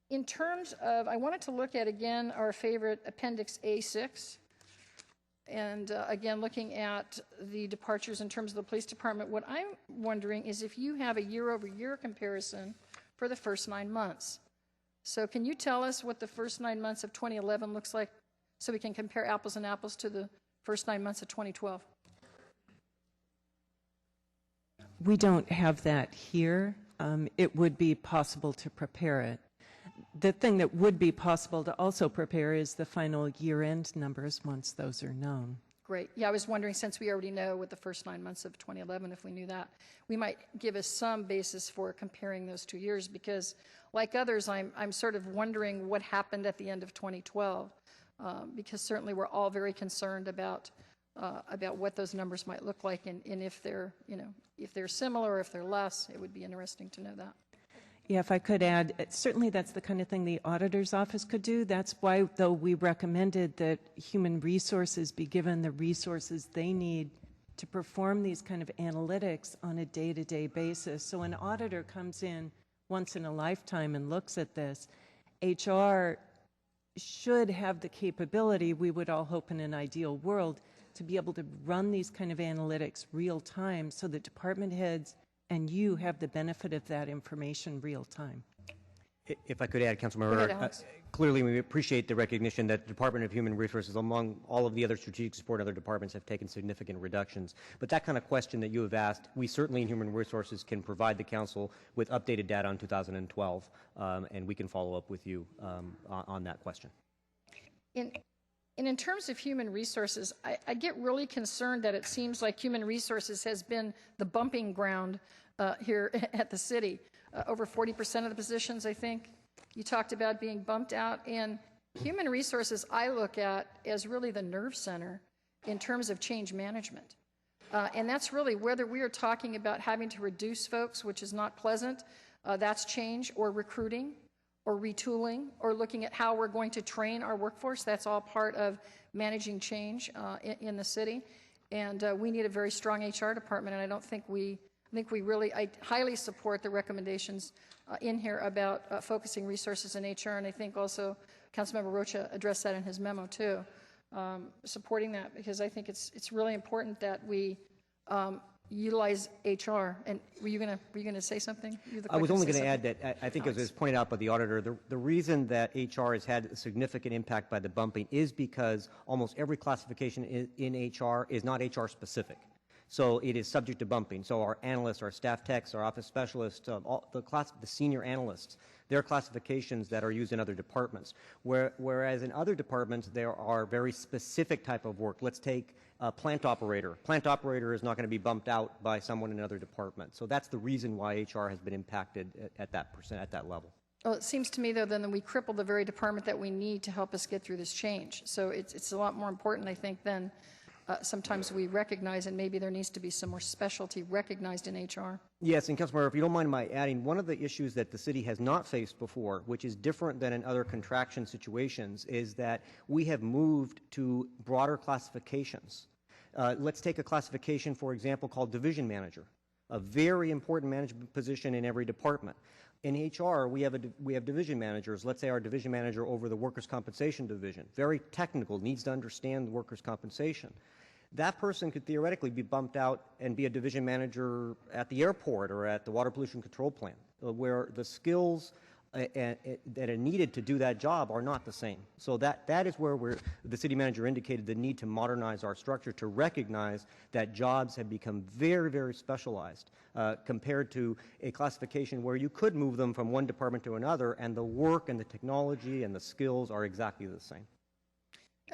In terms of, I wanted to look at again our favorite Appendix A6, and again looking at the departures in terms of the police department. What I'm wondering is if you have a year-over-year comparison for the first 9 months. So can you tell us what the first 9 months of 2011 looks like, so we can compare apples and apples to the first 9 months of 2012? We don't have that here. It would be possible to prepare it. The thing that would be possible to also prepare is the final year-end numbers once those are known. Great. Yeah, I was wondering, since we already know what the first 9 months of 2011, if we knew that, we might give us some basis for comparing those 2 years, because like others, I'm sort of wondering what happened at the end of 2012, because certainly we're all very concerned about what those numbers might look like, and if they're, if they're similar or if they're less. It would be interesting to know that. Yeah, if I could add, certainly that's the kind of thing the auditor's office could do. That's why, though, we recommended that human resources be given the resources they need to perform these kind of analytics on a day-to-day basis. So an auditor comes in once in a lifetime and looks at this. HR should have the capability, we would all hope in an ideal world, to be able to run these kind of analytics real time so that department heads and you have the benefit of that information real time. If I could add, Councilmember, clearly we appreciate the recognition that the Department of Human Resources, among all of the other strategic support other departments, have taken significant reductions. But that kind of question that you have asked, we certainly in Human Resources can provide the Council with updated data on 2012, and we can follow up with you on that question. In terms of human resources, I get really concerned that it seems like human resources has been the bumping ground here at the city. Over 40% of the positions, I think, you talked about being bumped out. And human resources I look at as really the nerve center in terms of change management. And that's really whether we are talking about having to reduce folks, which is not pleasant, that's change, or recruiting, or retooling, or looking at how we're going to train our workforce. That's all part of managing change in the city. And we need a very strong HR department, and I highly support the recommendations in here about focusing resources in HR, and I think also Councilmember Rocha addressed that in his memo too, supporting that, because I think it's really important that we utilize HR. And were you going to say something? I was only going to add that I think, as was pointed out by the auditor, the reason that HR has had a significant impact by the bumping is because almost every classification in HR is not HR specific. So it is subject to bumping. So our analysts, our staff techs, our office specialists, the senior analysts, their classifications that are used in other departments. Whereas in other departments, there are very specific type of work. Let's take a plant operator. Plant operator is not going to be bumped out by someone in another department. So that's the reason why HR has been impacted at that level. Well, it seems to me, though, then that we cripple the very department that we need to help us get through this change. So it's a lot more important, I think, than sometimes we recognize, and maybe there needs to be some more specialty recognized in HR. Yes, and Councilmember, if you don't mind my adding, one of the issues that the city has not faced before, which is different than in other contraction situations, is that we have moved to broader classifications. Let's take a classification, for example, called division manager, a very important management position in every department. In HR, we have division managers. Let's say our division manager over the workers' compensation division, very technical, needs to understand the workers' compensation. That person could theoretically be bumped out and be a division manager at the airport or at the water pollution control plant, where the skills that are needed to do that job are not the same. So that is where the city manager indicated the need to modernize our structure to recognize that jobs have become very, very specialized compared to a classification where you could move them from one department to another, and the work and the technology and the skills are exactly the same.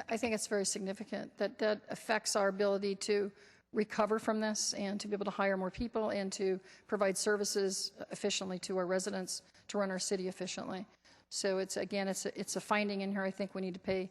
I think it's very significant that affects our ability to recover from this and to be able to hire more people and to provide services efficiently to our residents, to run our city efficiently. So it's a finding in here I think we need to pay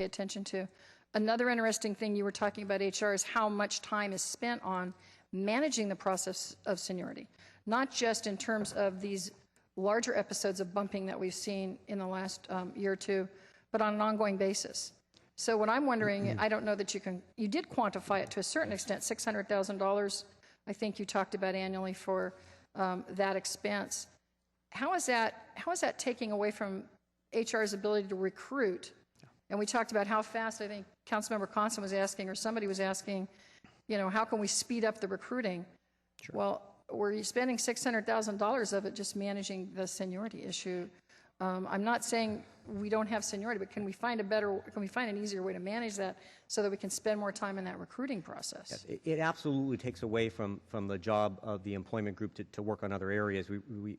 attention to. Another interesting thing you were talking about HR is how much time is spent on managing the process of seniority, not just in terms of these larger episodes of bumping that we've seen in the last year or two, but on an ongoing basis. So what I'm wondering, I don't know that you did quantify it to a certain extent, $600,000, I think you talked about annually for that expense. How is that taking away from HR's ability to recruit? And we talked about how fast, I think Councilmember Kansen was asking, or somebody was asking, you know, how can we speed up the recruiting? Sure. Well, we're spending $600,000 of it just managing the seniority issue. I'm not saying we don't have seniority, but can we find an easier way to manage that so that we can spend more time in that recruiting process? Yes, it absolutely takes away from the job of the employment group to work on other areas.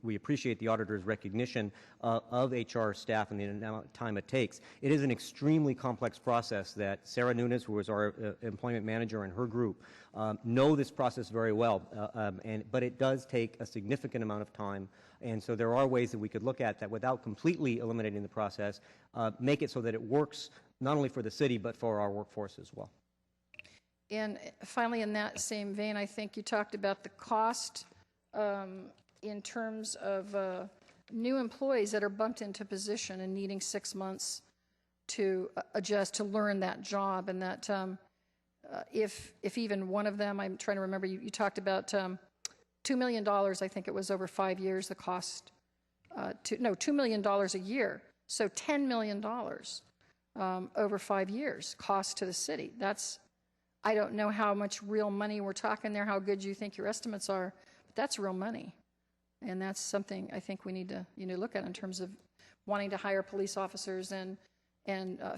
We appreciate the auditor's recognition of HR staff and the amount of time it takes. It is an extremely complex process that Sarah Nunes, who is our employment manager, and her group know this process very well, but it does take a significant amount of time. And so there are ways that we could look at that without completely eliminating the process, make it so that it works not only for the city but for our workforce as well. And finally, in that same vein, I think you talked about the cost in terms of new employees that are bumped into position and needing 6 months to adjust, to learn that job, and that if even one of them, I'm trying to remember, you talked about $2 million, I think it was over 5 years, the cost, $2 million a year. So $10 million over 5 years cost to the city. I don't know how much real money we're talking there, how good you think your estimates are, but that's real money. And that's something I think we need to look at in terms of wanting to hire police officers and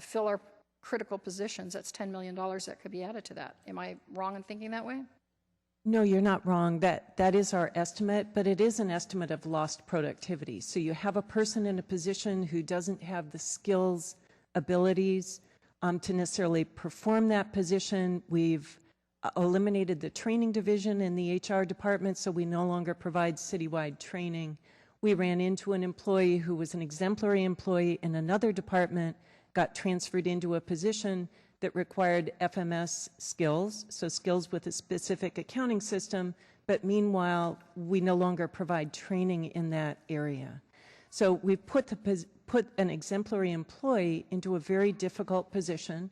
fill our critical positions. That's $10 million that could be added to that. Am I wrong in thinking that way? No, you're not wrong. That is our estimate, but it is an estimate of lost productivity. So you have a person in a position who doesn't have the skills, abilities to necessarily perform that position. We've eliminated the training division in the HR department, so we no longer provide citywide training. We ran into an employee who was an exemplary employee in another department, got transferred into a position that required FMS skills, so skills with a specific accounting system, but meanwhile, we no longer provide training in that area. So we've put an exemplary employee into a very difficult position.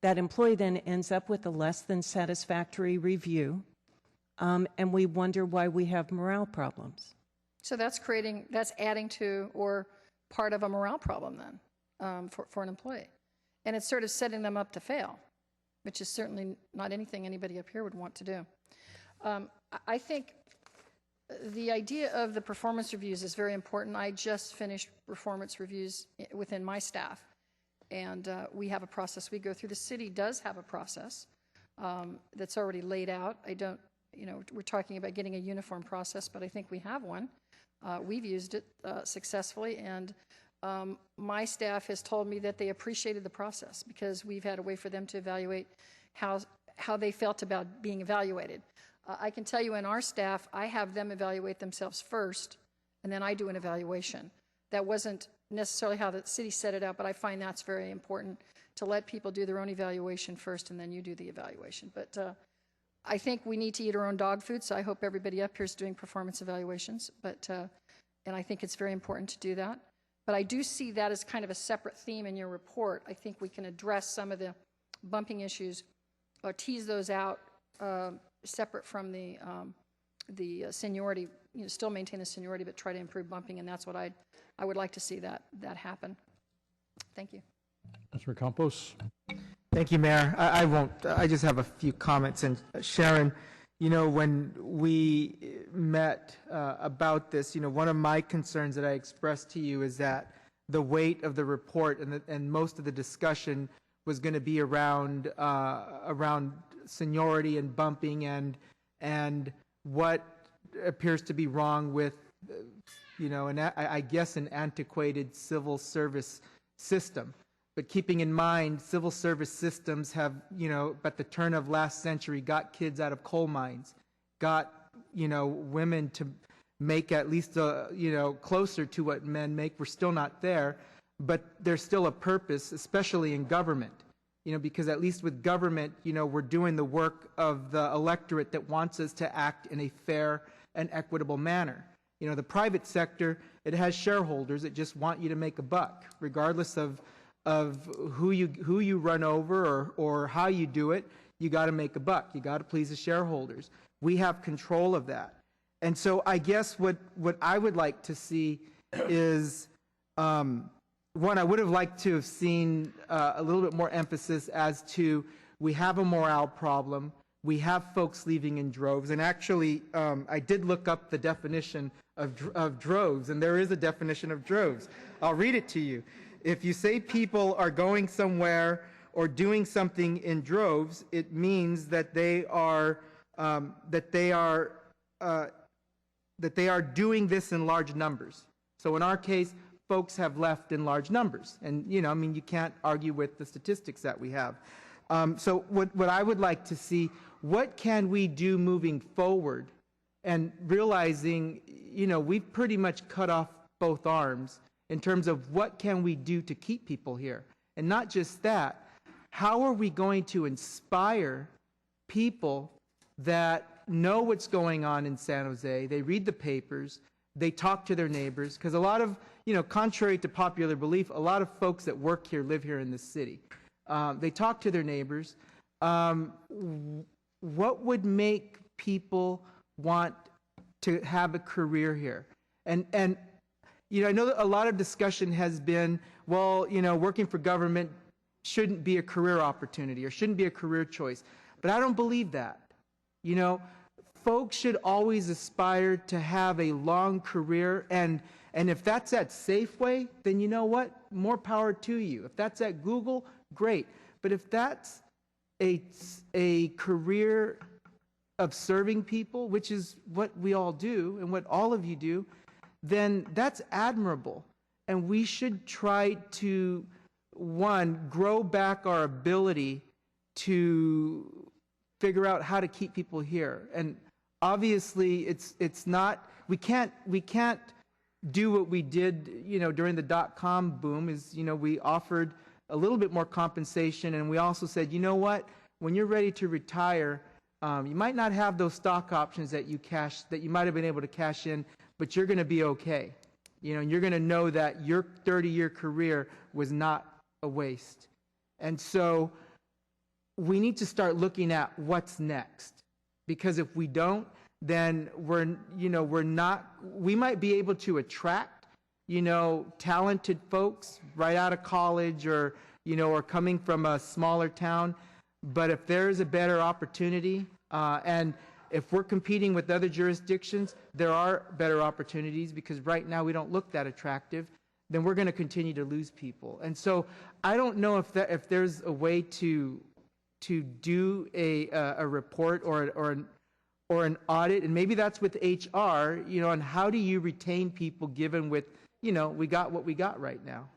That employee then ends up with a less than satisfactory review, and we wonder why we have morale problems. So that's adding to or part of a morale problem then for an employee. And it's sort of setting them up to fail, which is certainly not anything anybody up here would want to do. I think the idea of the performance reviews is very important. I just finished performance reviews within my staff, and we have a process we go through. The city does have a process that's already laid out. We're talking about getting a uniform process, but I think we have one. We've used it successfully, and my staff has told me that they appreciated the process because we've had a way for them to evaluate how they felt about being evaluated. I can tell you in our staff, I have them evaluate themselves first, and then I do an evaluation. That wasn't necessarily how the city set it out, but I find that's very important to let people do their own evaluation first, and then you do the evaluation. But I think we need to eat our own dog food, so I hope everybody up here is doing performance evaluations, and I think it's very important to do that. But I do see that as kind of a separate theme in your report. I think we can address some of the bumping issues or tease those out separate from the seniority, still maintain the seniority, but try to improve bumping, and that's what I would like to see that happen. Thank you. Councilor Campos. Thank you, Mayor. I just have a few comments. And Sharon, when we met about this, one of my concerns that I expressed to you is that the weight of the report and most of the discussion was going to be around seniority and bumping and what appears to be wrong with, I guess an antiquated civil service system. But keeping in mind, civil service systems have, at the turn of last century, got kids out of coal mines, got, women to make at least, closer to what men make. We're still not there, but there's still a purpose, especially in government. because at least with government, we're doing the work of the electorate that wants us to act in a fair and equitable manner. The private sector, it has shareholders that just want you to make a buck, regardless of who you run over or how you do it. You got to make a buck. You got to please the shareholders. We have control of that. And so I guess what I would like to see is, one, I would have liked to have seen a little bit more emphasis as to we have a morale problem. We have folks leaving in droves. And actually, I did look up the definition of droves, and there is a definition of droves. I'll read it to you. If you say people are going somewhere or doing something in droves, it means that they are doing this in large numbers. So in our case, folks have left in large numbers, and you can't argue with the statistics that we have. So what I would like to see, what can we do moving forward, and realizing we've pretty much cut off both arms in terms of what can we do to keep people here, and not just that. How are we going to inspire people that know what's going on in San Jose? They read the papers, they talk to their neighbors, because a lot of, contrary to popular belief, a lot of folks that work here live here in this city. They talk to their neighbors. What would make people want to have a career here? And I know that a lot of discussion has been, well, working for government shouldn't be a career opportunity or shouldn't be a career choice. But I don't believe that. Folks should always aspire to have a long career, and if that's at Safeway, then you know what? More power to you. If that's at Google, great. But if that's a career of serving people, which is what we all do and what all of you do, then that's admirable. And we should try to, one, grow back our ability to figure out how to keep people here. And obviously, it's not, we can't do what we did, during the .com boom. Is we offered a little bit more compensation, and we also said, you know what, when you're ready to retire, you might not have those stock options that you might have been able to cash in, but you're going to be okay. And you're going to know that your 30-year career was not a waste. And so we need to start looking at what's next, because if we don't, then we might be able to attract, talented folks right out of college or coming from a smaller town. But if there's a better opportunity, and if we're competing with other jurisdictions, there are better opportunities, because right now we don't look that attractive, then we're going to continue to lose people. And so I don't know if there's a way to do a report or an audit, and maybe that's with HR, on how do you retain people given with, we got what we got right now.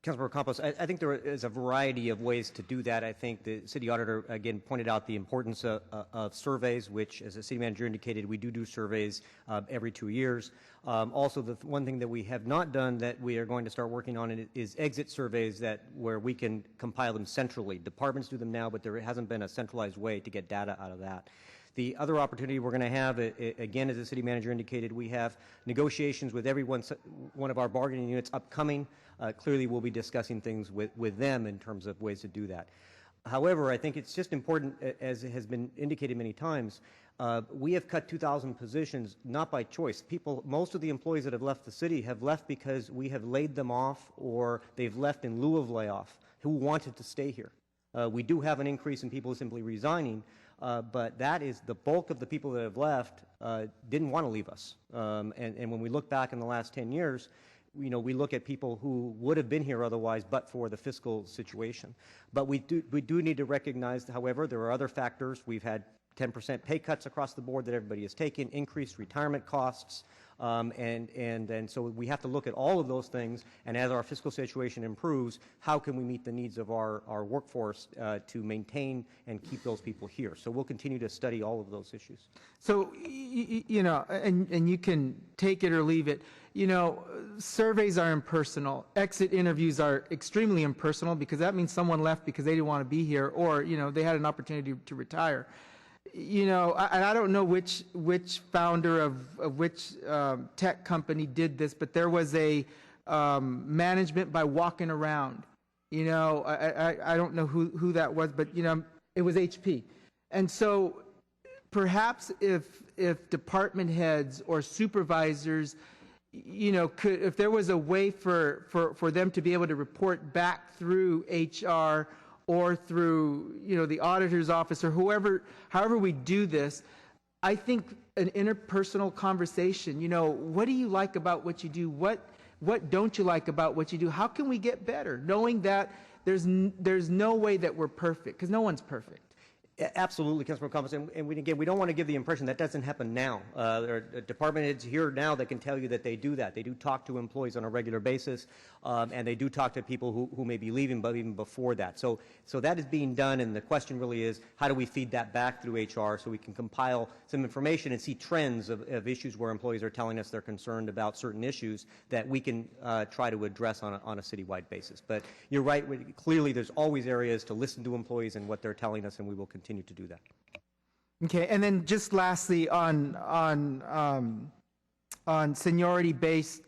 Councilmember Campos, I think there is a variety of ways to do that. I think the city auditor, again, pointed out the importance of surveys, which, as the city manager indicated, we do surveys every 2 years. Also, the one thing that we have not done that we are going to start working on is exit surveys where we can compile them centrally. Departments do them now, but there hasn't been a centralized way to get data out of that. The other opportunity we're going to have, again, as the city manager indicated, we have negotiations with every one of our bargaining units upcoming. Clearly, we'll be discussing things with them in terms of ways to do that. However, I think it's just important, as has been indicated many times, we have cut 2,000 positions, not by choice. Most of the employees that have left the city have left because we have laid them off, or they've left in lieu of layoff, who wanted to stay here. We do have an increase in people simply resigning, but that is the bulk of the people that have left didn't want to leave us. And when we look back in the last 10 years, we look at people who would have been here otherwise but for the fiscal situation. But we do need to recognize, however, there are other factors. We've had 10% pay cuts across the board that everybody has taken, increased retirement costs, And so we have to look at all of those things, and as our fiscal situation improves, how can we meet the needs of our workforce to maintain and keep those people here? So we'll continue to study all of those issues. So, you know, and you can take it or leave it. You know, surveys are impersonal. Exit interviews are extremely impersonal because that means someone left because they didn't want to be here, or, you know, they had an opportunity to retire. You know, I don't know which founder of which tech company did this, but there was a management by walking around. You know, I don't know who that was, but, you know, it was HP. And so perhaps if department heads or supervisors, you know, if there was a way for them to be able to report back through HR or through, you know, the auditor's office or however we do this, I think an interpersonal conversation, you know, what do you like about what you do? What don't you like about what you do? How can we get better? Knowing that there's no way that we're perfect, because no one's perfect. Absolutely, Councilman Campos, and we don't want to give the impression that doesn't happen now. There are department heads here now that can tell you that they do that. They do talk to employees on a regular basis, and they do talk to people who may be leaving, but even before that. So that is being done, and the question really is, how do we feed that back through HR so we can compile some information and see trends of issues where employees are telling us they're concerned about certain issues that we can try to address on a citywide basis. But you're right, clearly there's always areas to listen to employees and what they're telling us, and we will continue to do that. Okay, and then just lastly on seniority-based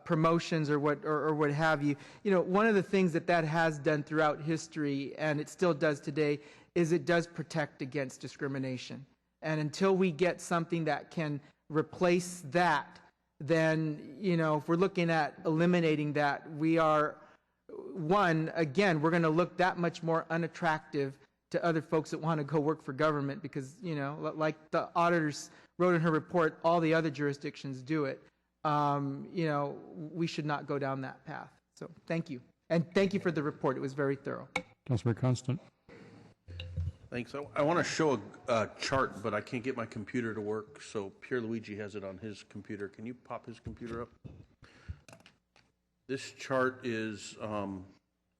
promotions or what have you, you know, one of the things that has done throughout history, and it still does today, is it does protect against discrimination. And until we get something that can replace that, then, you know, if we're looking at eliminating that, we are, again, we're going to look that much more unattractive to other folks that want to go work for government because, you know, like the auditors wrote in her report, all the other jurisdictions do it. You know, we should not go down that path. So thank you. And thank you for the report. It was very thorough. Councilmember Constant. Thanks. I want to show a chart, but I can't get my computer to work, so Pierluigi has it on his computer. Can you pop his computer up? This chart is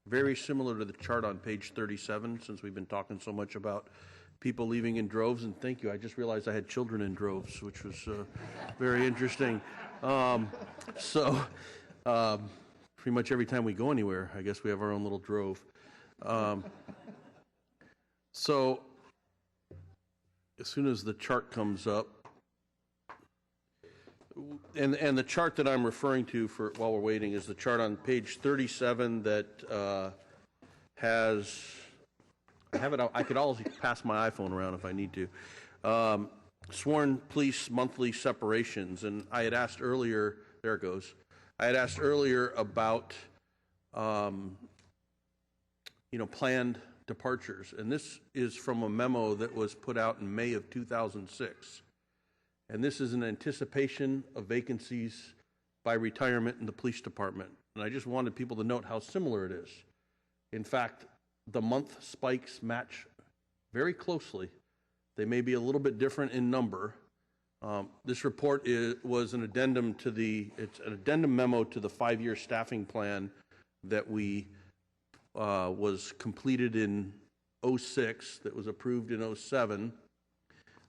very similar to the chart on page 37, since we've been talking so much about people leaving in droves. And thank you. I just realized I had children in droves, which was very interesting. So pretty much every time we go anywhere, I guess we have our own little drove. So as soon as the chart comes up, and the chart that I'm referring to for while we're waiting is the chart on page 37 that has, I have it out, I could always pass my iPhone around if I need to, sworn police monthly separations. And I had asked earlier, there it goes, I had asked earlier about, you know, planned departures. And this is from a memo that was put out in May of 2006. And this is an anticipation of vacancies by retirement in the police department. And I just wanted people to note how similar it is. In fact, the month spikes match very closely. They may be a little bit different in number. This report was an addendum to it's an addendum memo to the 5-year staffing plan that was completed in 06, that was approved in 07,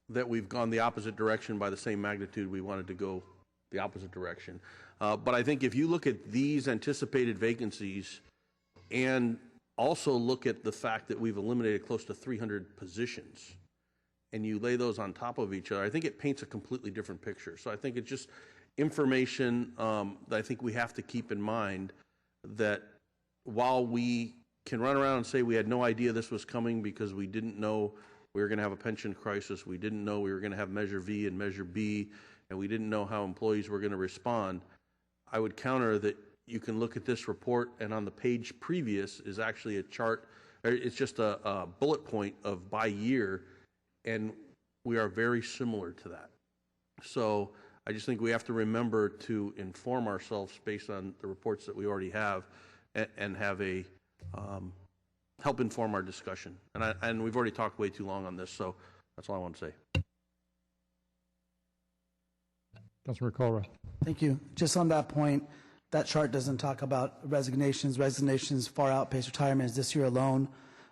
that we've gone the opposite direction by the same magnitude. We wanted to go the opposite direction. But I think if you look at these anticipated vacancies and also look at the fact that we've eliminated close to 300 positions, and you lay those on top of each other, I think it paints a completely different picture. So I think it's just information that I think we have to keep in mind, that while we can run around and say we had no idea this was coming because we didn't know we were going to have a pension crisis, we didn't know we were going to have Measure V and Measure B, and we didn't know how employees were going to respond, I would counter that you can look at this report, and on the page previous is actually a chart, it's just a bullet point of by year, and we are very similar to that. So I just think we have to remember to inform ourselves based on the reports that we already have, and have a help inform our discussion. And we've already talked way too long on this, so that's all I want to say. Councilmember KALRA. Thank you. Just on that point, that chart doesn't talk about resignations. Resignations far outpace retirements. This year alone,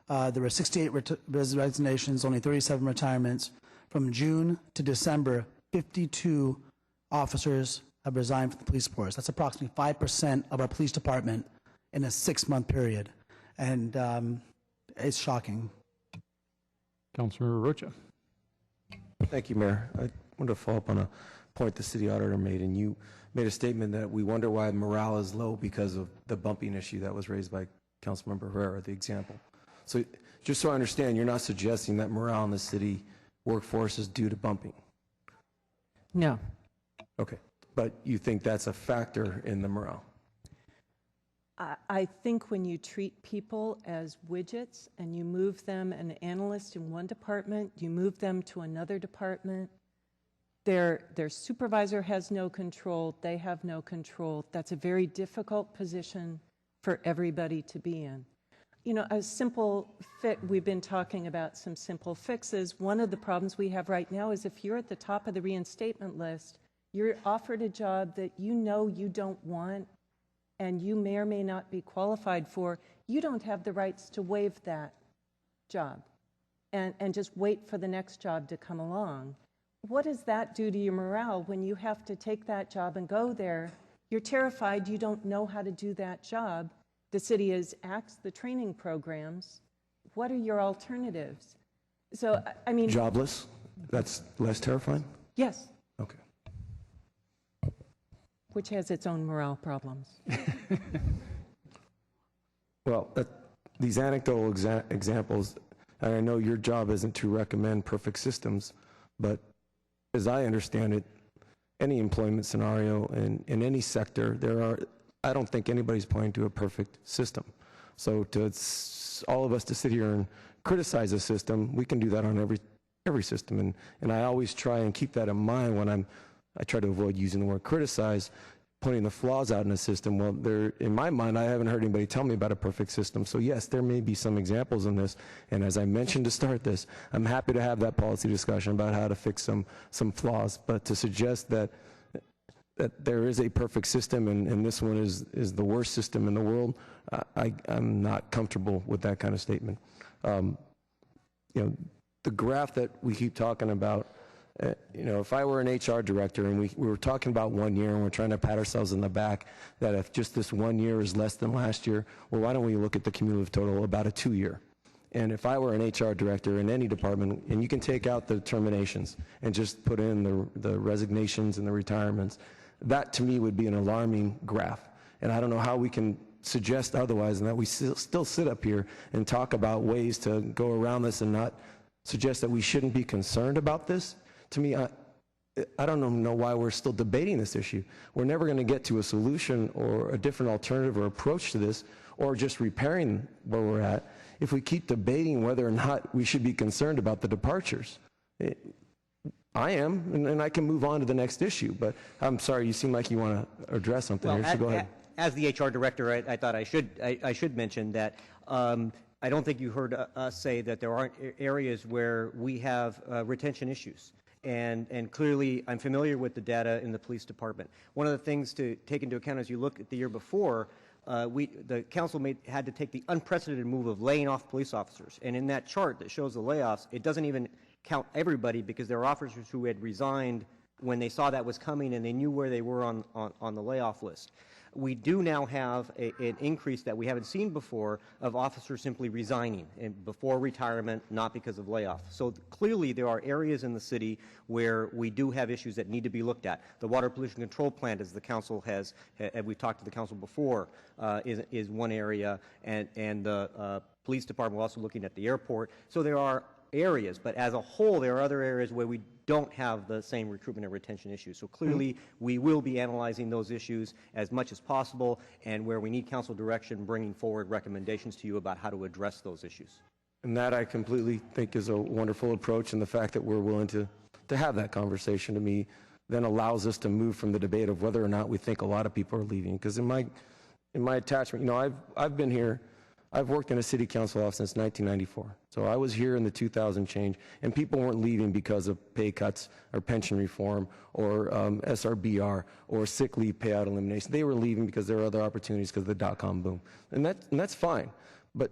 there were 68 resignations, only 37 retirements. From June to December, 52 officers have resigned from the police force. That's approximately 5% of our police department in a 6-month period. And it's shocking. Councilmember Rocha. Thank you, Mayor. I wanted to follow up on a point the city auditor made, and you made a statement that we wonder why morale is low because of the bumping issue that was raised by Councilmember Herrera, the example. So just so I understand, you're not suggesting that morale in the city workforce is due to bumping? No. Okay. But you think that's a factor in the morale? I think when you treat people as widgets and you move them, an analyst in one department, you move them to another department, their supervisor has no control, they have no control. That's a very difficult position for everybody to be in. You know, a simple fix, we've been talking about some simple fixes. One of the problems we have right now is if you're at the top of the reinstatement list, you're offered a job that you know you don't want and you may or may not be qualified for, you don't have the rights to waive that job and just wait for the next job to come along. What does that do to your morale when you have to take that job and go there? You're terrified you don't know how to do that job. The city has axed the training programs. What are your alternatives? So, I mean... Jobless? That's less terrifying? Yes. Okay. Which has its own morale problems. Well, these anecdotal examples, and I know your job isn't to recommend perfect systems, but as I understand it, any employment scenario in any sector, I don't think anybody's pointing to a perfect system. So all of us to sit here and criticize a system, we can do that on every system. And I always try and keep that in mind when I try to avoid using the word criticize, pointing the flaws out in a system. Well, in my mind, I haven't heard anybody tell me about a perfect system. So yes, there may be some examples in this. And as I mentioned to start this, I'm happy to have that policy discussion about how to fix some flaws. But to suggest that there is a perfect system and this one is the worst system in the world, I'm not comfortable with that kind of statement. You know, the graph that we keep talking about, you know, if I were an HR director and we were talking about 1 year and we're trying to pat ourselves in the back that if just this 1 year is less than last year, well, why don't we look at the cumulative total about a 2 year? And if I were an HR director in any department, and you can take out the terminations and just put in the resignations and the retirements, that to me would be an alarming graph. And I don't know how we can suggest otherwise and that we still sit up here and talk about ways to go around this and not suggest that we shouldn't be concerned about this. To me, I don't know why we're still debating this issue. We're never going to get to a solution or a different alternative or approach to this or just repairing where we're at if we keep debating whether or not we should be concerned about the departures. I am, and I can move on to the next issue, but I'm sorry, you seem like you want to address something here, so go ahead. As the HR director, I thought I should mention that I don't think you heard us say that there aren't areas where we have retention issues. And clearly, I'm familiar with the data in the police department. One of the things to take into account as you look at the year before, the council had to take the unprecedented move of laying off police officers. And in that chart that shows the layoffs, it doesn't even count everybody because there are officers who had resigned when they saw that was coming and they knew where they were on the layoff list. We do now have an increase that we haven't seen before of officers simply resigning before retirement, not because of layoff. So clearly there are areas in the city where we do have issues that need to be looked at. The water pollution control plant, as the council has, we've talked to the council before, is one area, and the police department we're also looking at the airport. So there are areas, but as a whole, there are other areas where we don't have the same recruitment and retention issues. So clearly, we will be analyzing those issues as much as possible, and where we need council direction, bringing forward recommendations to you about how to address those issues. And that I completely think is a wonderful approach, and the fact that we're willing to have that conversation to me then allows us to move from the debate of whether or not we think a lot of people are leaving. Because in my attachment, you know, I've been here I've worked in a city council office since 1994. So I was here in the 2000 change, and people weren't leaving because of pay cuts or pension reform or SRBR or sick leave payout elimination. They were leaving because there were other opportunities because of the dot-com boom. And that's fine. But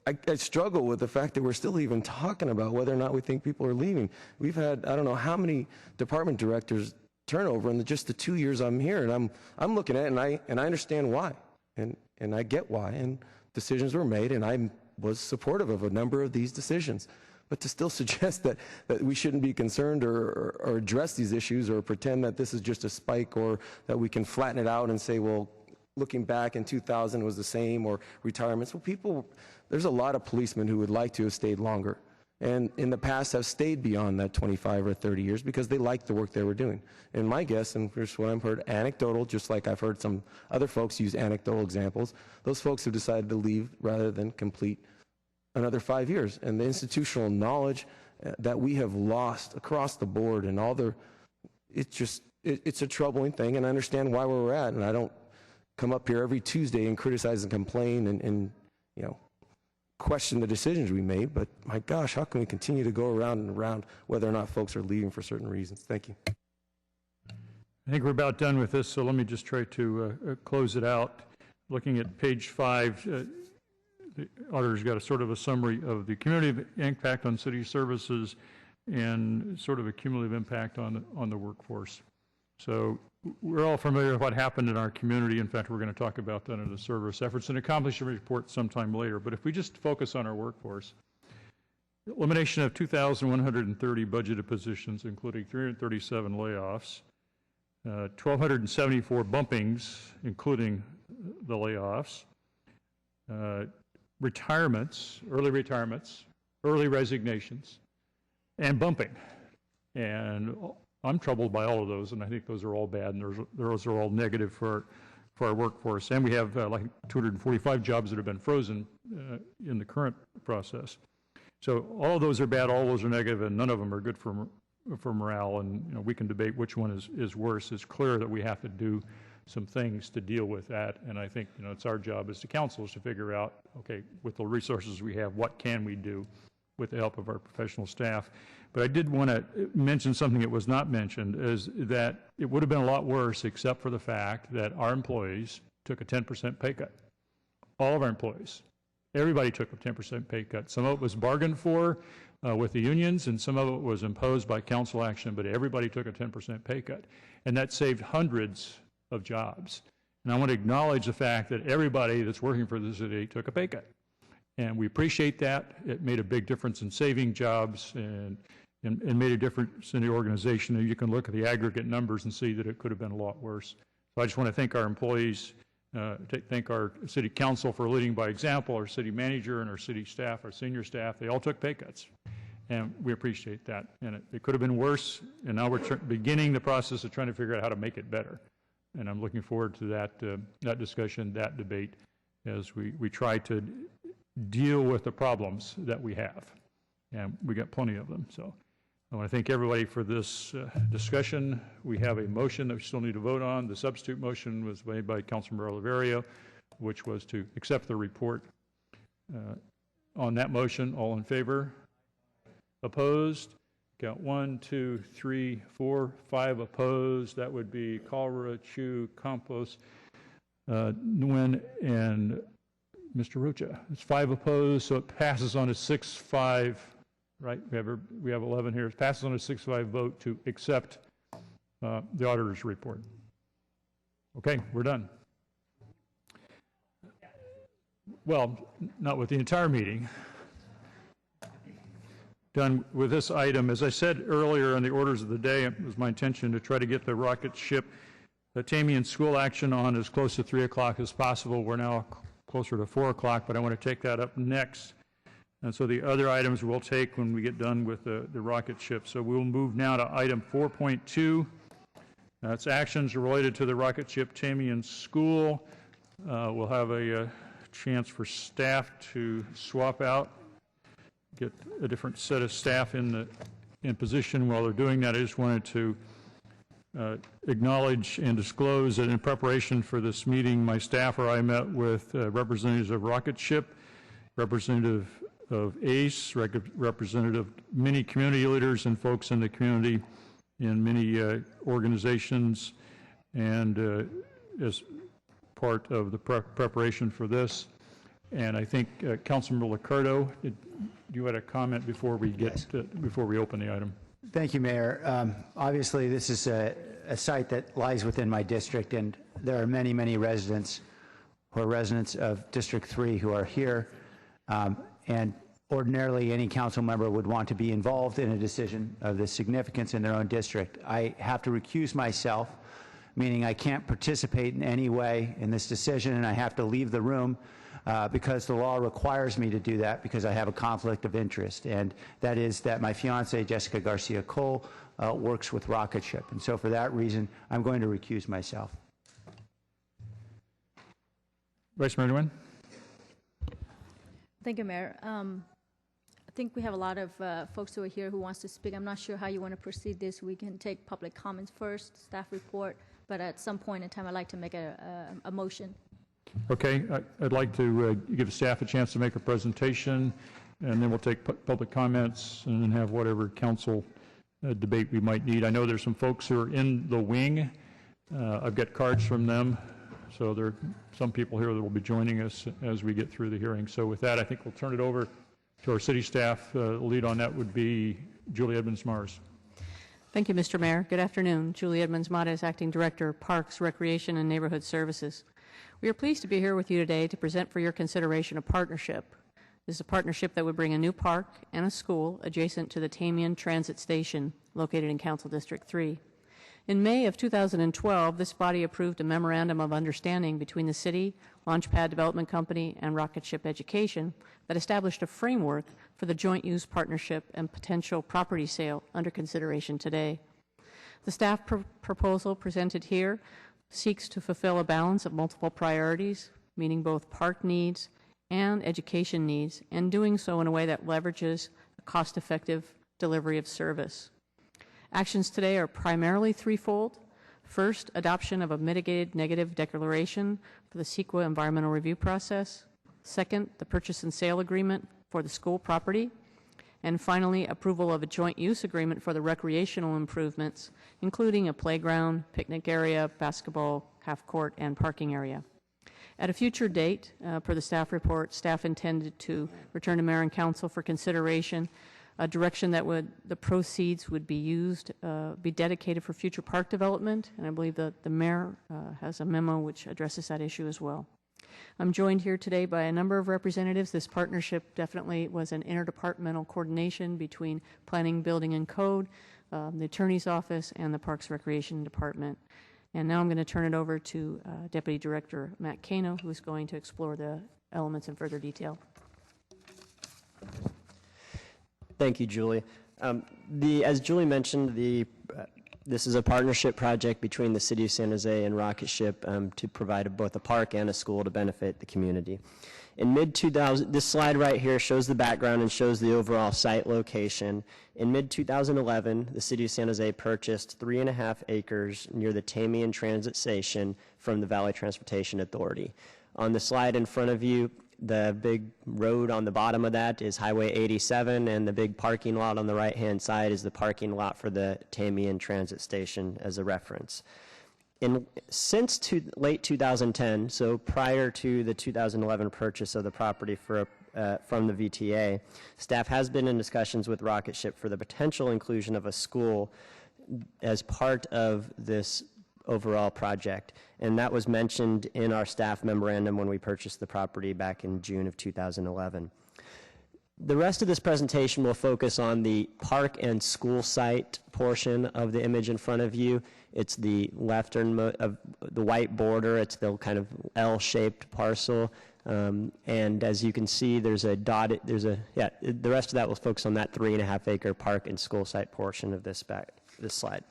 I struggle with the fact that we're still even talking about whether or not we think people are leaving. We've had, I don't know how many department directors turnover in just the 2 years I'm here, and I'm looking at it, and I understand why, and I get why, and decisions were made, and I was supportive of a number of these decisions. But to still suggest that we shouldn't be concerned or address these issues or pretend that this is just a spike or that we can flatten it out and say, well, looking back in 2000 was the same, or retirements. Well, there's a lot of policemen who would like to have stayed longer, and in the past have stayed beyond that 25 or 30 years because they liked the work they were doing. And my guess, and here's what I've heard, anecdotal, just like I've heard some other folks use anecdotal examples, those folks have decided to leave rather than complete another 5 years. And the institutional knowledge that we have lost across the board and all the, it's a troubling thing, and I understand why we're at, and I don't come up here every Tuesday and criticize and complain and question the decisions we made, but my gosh, how can we continue to go around and around whether or not folks are leaving for certain reasons? Thank you. I think we're about done with this, so let me just try to close it out. Looking at page 5, the auditor's got a sort of a summary of the cumulative impact on city services and sort of a cumulative impact on the workforce. So we're all familiar with what happened in our community. In fact, we're going to talk about that in the service efforts and accomplishment report sometime later. But if we just focus on our workforce, elimination of 2,130 budgeted positions, including 337 layoffs, 1,274 bumpings, including the layoffs, retirements, early resignations, and bumping. And I'm troubled by all of those, and I think those are all bad, and those are all negative for our workforce. And we have like 245 jobs that have been frozen in the current process. So all of those are bad, all of those are negative, and none of them are good for morale. And we can debate which one is worse. It's clear that we have to do some things to deal with that, and I think it's our job as the councils to figure out, okay, with the resources we have, what can we do with the help of our professional staff. But I did want to mention something that was not mentioned, is that it would have been a lot worse except for the fact that our employees took a 10% pay cut. All of our employees. Everybody took a 10% pay cut. Some of it was bargained for with the unions, and some of it was imposed by council action, but everybody took a 10% pay cut. And that saved hundreds of jobs. And I want to acknowledge the fact that everybody that's working for the city took a pay cut. And we appreciate that. It made a big difference in saving jobs and made a difference in the organization. And you can look at the aggregate numbers and see that it could have been a lot worse. So I just want to thank our employees, thank our city council for leading by example, our city manager and our city staff, our senior staff. They all took pay cuts. And we appreciate that. And it could have been worse. And now we're beginning the process of trying to figure out how to make it better. And I'm looking forward to that discussion, that debate, as we try to deal with the problems that we have. And we got plenty of them. So I want to thank everybody for this discussion. We have a motion that we still need to vote on. The substitute motion was made by Councilmember Oliverio, which was to accept the report. On that motion, all in favor? Opposed? Got 1, 2, 3, 4, 5 opposed. That would be KALRA, Chu, CAMPOS, NGUYEN, and Mr. Rocha. It's 5 opposed, so it passes on a 6-5, right? We have 11 here. It passes on a 6-5 vote to accept the auditor's report. Okay, we're done. Well, not with the entire meeting. Done with this item. As I said earlier in the orders of the day, it was my intention to try to get the rocket ship, the Tamian school action on as close to 3 o'clock as possible. We're now closer to 4 o'clock, but I want to take that up next. And so the other items we'll take when we get done with the rocket ship. So we'll move now to item 4.2. That's actions related to the rocket ship Tamian school. We'll have a chance for staff to swap out, get a different set of staff in position while they're doing that. I just wanted to acknowledge and disclose that in preparation for this meeting, my staff or I met with representatives of Rocket Ship, representative of ACE, representative many community leaders and folks in the community in many organizations, and as part of the preparation for this. And I think Councilmember LICCARDO, you had a comment before we get before we open the item. Thank you, Mayor. Obviously, this is a site that lies within my district, and there are many, many residents who are residents of District 3 who are here. And ordinarily, any council member would want to be involved in a decision of this significance in their own district. I have to recuse myself, meaning I can't participate in any way in this decision, and I have to leave the room because the law requires me to do that because I have a conflict of interest, and that is that my fiancée, Jessica Garcia Cole, works with Rocket Ship. And so for that reason, I'm going to recuse myself. Vice Mayor Nguyen. Thank you, Mayor. I think we have a lot of folks who are here who wants to speak. I'm not sure how you want to proceed this. We can take public comments first, staff report, but at some point in time, I'd like to make a motion. Okay, I'd like to give staff a chance to make a presentation, and then we'll take public comments and then have whatever council debate we might need. I know there's some folks who are in the wing. I've got cards from them, so there are some people here that will be joining us as we get through the hearing. So with that, I think we'll turn it over to our city staff. The lead on that would be Julie Edmonds-Mars. Thank you, Mr. Mayor. Good afternoon. Julie Edmonds-Mars, Acting Director, Parks, Recreation, and Neighborhood Services. We are pleased to be here with you today to present for your consideration a partnership. This is a partnership that would bring a new park and a school adjacent to the Tamian Transit Station located in Council District 3. In May of 2012, this body approved a memorandum of understanding between the city, Launchpad Development Company, and Rocket Ship Education that established a framework for the joint use partnership and potential property sale under consideration today. The staff proposal presented here seeks to fulfill a balance of multiple priorities, meaning both park needs and education needs, and doing so in a way that leverages a cost-effective delivery of service. Actions today are primarily threefold. First, adoption of a mitigated negative declaration for the CEQA environmental review process. Second, the purchase and sale agreement for the school property. And finally, approval of a joint use agreement for the recreational improvements, including a playground, picnic area, basketball, half-court, and parking area. At a future date, per the staff report, staff intended to return to Mayor and Council for consideration a direction that the proceeds would be used, be dedicated for future park development, and I believe that the Mayor has a memo which addresses that issue as well. I'm joined here today by a number of representatives. This partnership definitely was an interdepartmental coordination between Planning, Building, and Code, the Attorney's Office, and the Parks Recreation Department. And now I'm going to turn it over to Deputy Director Matt Kano, who is going to explore the elements in further detail. Thank you, Julie. As Julie mentioned, this is a partnership project between the City of San Jose and Rocket Ship to provide both a park and a school to benefit the community. In mid-2000, this slide right here shows the background and shows the overall site location. In mid-2011, the City of San Jose purchased 3.5 acres near the Tamian Transit Station from the Valley Transportation Authority. On the slide in front of you, the big road on the bottom of that is Highway 87, and the big parking lot on the right-hand side is the parking lot for the Tamian Transit Station as a reference. Since late 2010, so prior to the 2011 purchase of the property from the VTA, staff has been in discussions with Rocket Ship for the potential inclusion of a school as part of this overall project, and that was mentioned in our staff memorandum when we purchased the property back in June of 2011. The rest of this presentation will focus on the park and school site portion of the image in front of you. It's the leftern of the white border. It's the kind of L-shaped parcel, and as you can see, there's a dotted. The rest of that will focus on that 3.5 acre park and school site portion of this slide.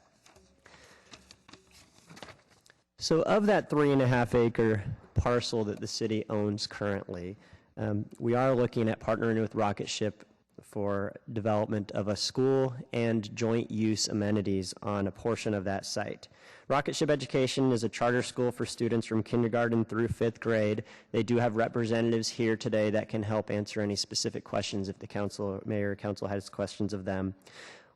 So of that 3.5 acre parcel that the city owns currently, we are looking at partnering with Rocket Ship for development of a school and joint use amenities on a portion of that site. Rocket Ship Education is a charter school for students from kindergarten through 5th grade. They do have representatives here today that can help answer any specific questions if the council, mayor or council has questions of them.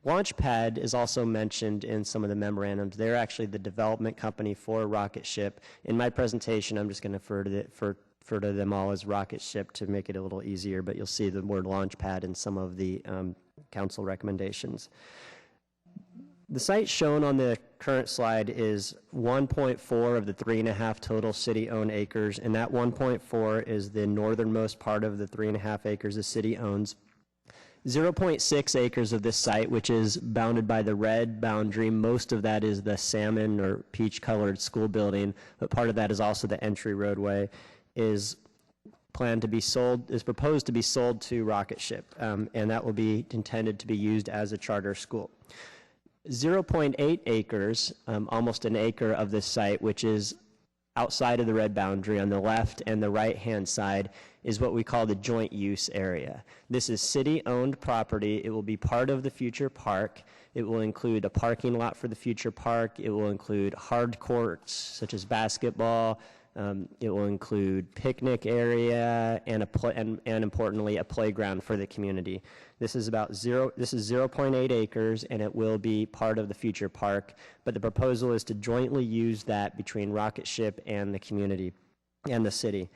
Launchpad is also mentioned in some of the memorandums. They're actually the development company for Rocket Ship. In my presentation, I'm just going to refer to them all as Rocket Ship to make it a little easier, but you'll see the word Launchpad in some of the council recommendations. The site shown on the current slide is 1.4 of the 3.5 total city-owned acres, and that 1.4 is the northernmost part of the 3.5 acres the city owns. 0.6 acres of this site, which is bounded by the red boundary. Most of that is the salmon or peach-colored school building, but part of that is also the entry roadway, is planned to be sold, is proposed to be sold to Rocket Ship, and that will be intended to be used as a charter school. 0.8 acres, almost an acre of this site, which is outside of the red boundary on the left and the right-hand side, is what we call the joint use area. This is city-owned property. It will be part of the future park. It will include a parking lot for the future park. It will include hard courts such as basketball. It will include picnic area and importantly a playground for the community. This is 0.8 acres, and it will be part of the future park, but the proposal is to jointly use that between Rocket Ship and the community and the city.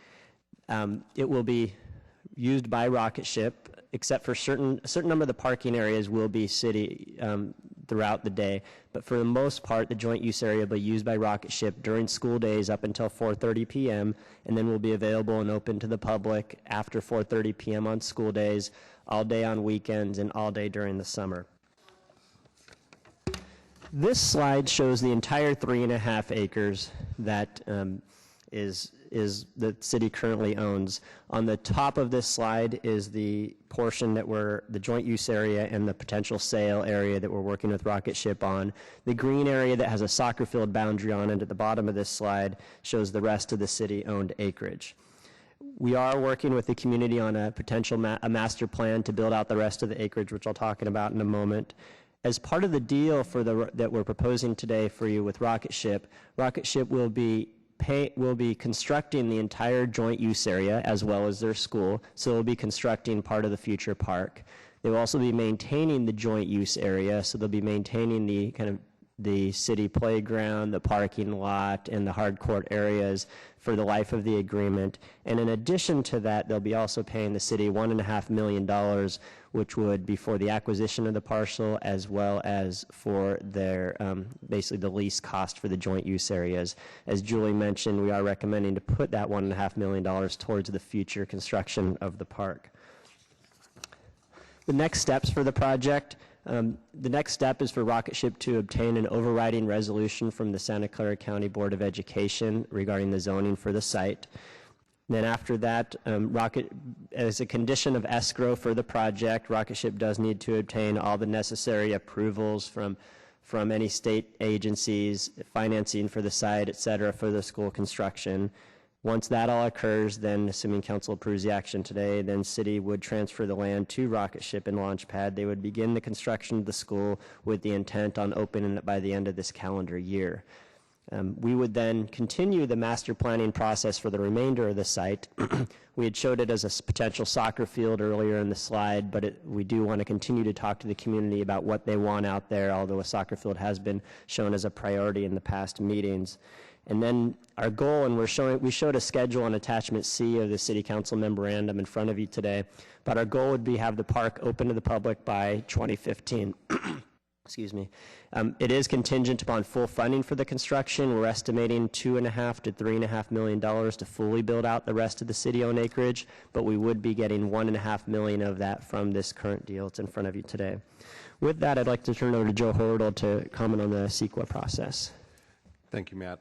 It will be used by Rocket Ship, except for a certain number of the parking areas will be city throughout the day, but for the most part, the joint use area will be used by Rocket Ship during school days up until 4:30 p.m., and then will be available and open to the public after 4:30 p.m. on school days, all day on weekends, and all day during the summer. This slide shows the entire 3.5 acres that is the city currently owns. On the top of this slide is the portion that we're, the joint use area and the potential sale area that we're working with Rocket Ship on. The green area that has a soccer field boundary on it at the bottom of this slide shows the rest of the city-owned acreage. We are working with the community on a potential master plan to build out the rest of the acreage, which I'll talk about in a moment. As part of the deal that we're proposing today for you with Rocket Ship will be constructing the entire joint use area as well as their school, so they'll be constructing part of the future park. They will also be maintaining the joint use area, so they'll be maintaining the the city playground, the parking lot, and the hard court areas for the life of the agreement. And in addition to that, they'll be also paying the city $1.5 million, which would be for the acquisition of the parcel as well as for their, basically the lease cost for the joint use areas. As Julie mentioned, we are recommending to put that $1.5 million towards the future construction of the park. The next steps for the project. The next step is for Rocket Ship to obtain an overriding resolution from the Santa Clara County Board of Education regarding the zoning for the site. Then after that, as a condition of escrow for the project, Rocket Ship does need to obtain all the necessary approvals from any state agencies, financing for the site, et cetera, for the school construction. Once that all occurs, then assuming council approves the action today, then city would transfer the land to Rocket Ship and Launchpad. They would begin the construction of the school with the intent on opening it by the end of this calendar year. We would then continue the master planning process for the remainder of the site. We had showed it as a potential soccer field earlier in the slide, but we do want to continue to talk to the community about what they want out there, although a soccer field has been shown as a priority in the past meetings. And then our goal, and we showed a schedule on attachment C of the City Council memorandum in front of you today, but our goal would be have the park open to the public by 2015. Excuse me. It is contingent upon full funding for the construction. We're estimating $2.5 to $3.5 million to fully build out the rest of the city-owned acreage, but we would be getting $1.5 million of that from this current deal that's in front of you today. With that, I'd like to turn it over to Joe Hurdle to comment on the CEQA process. Thank you, Matt.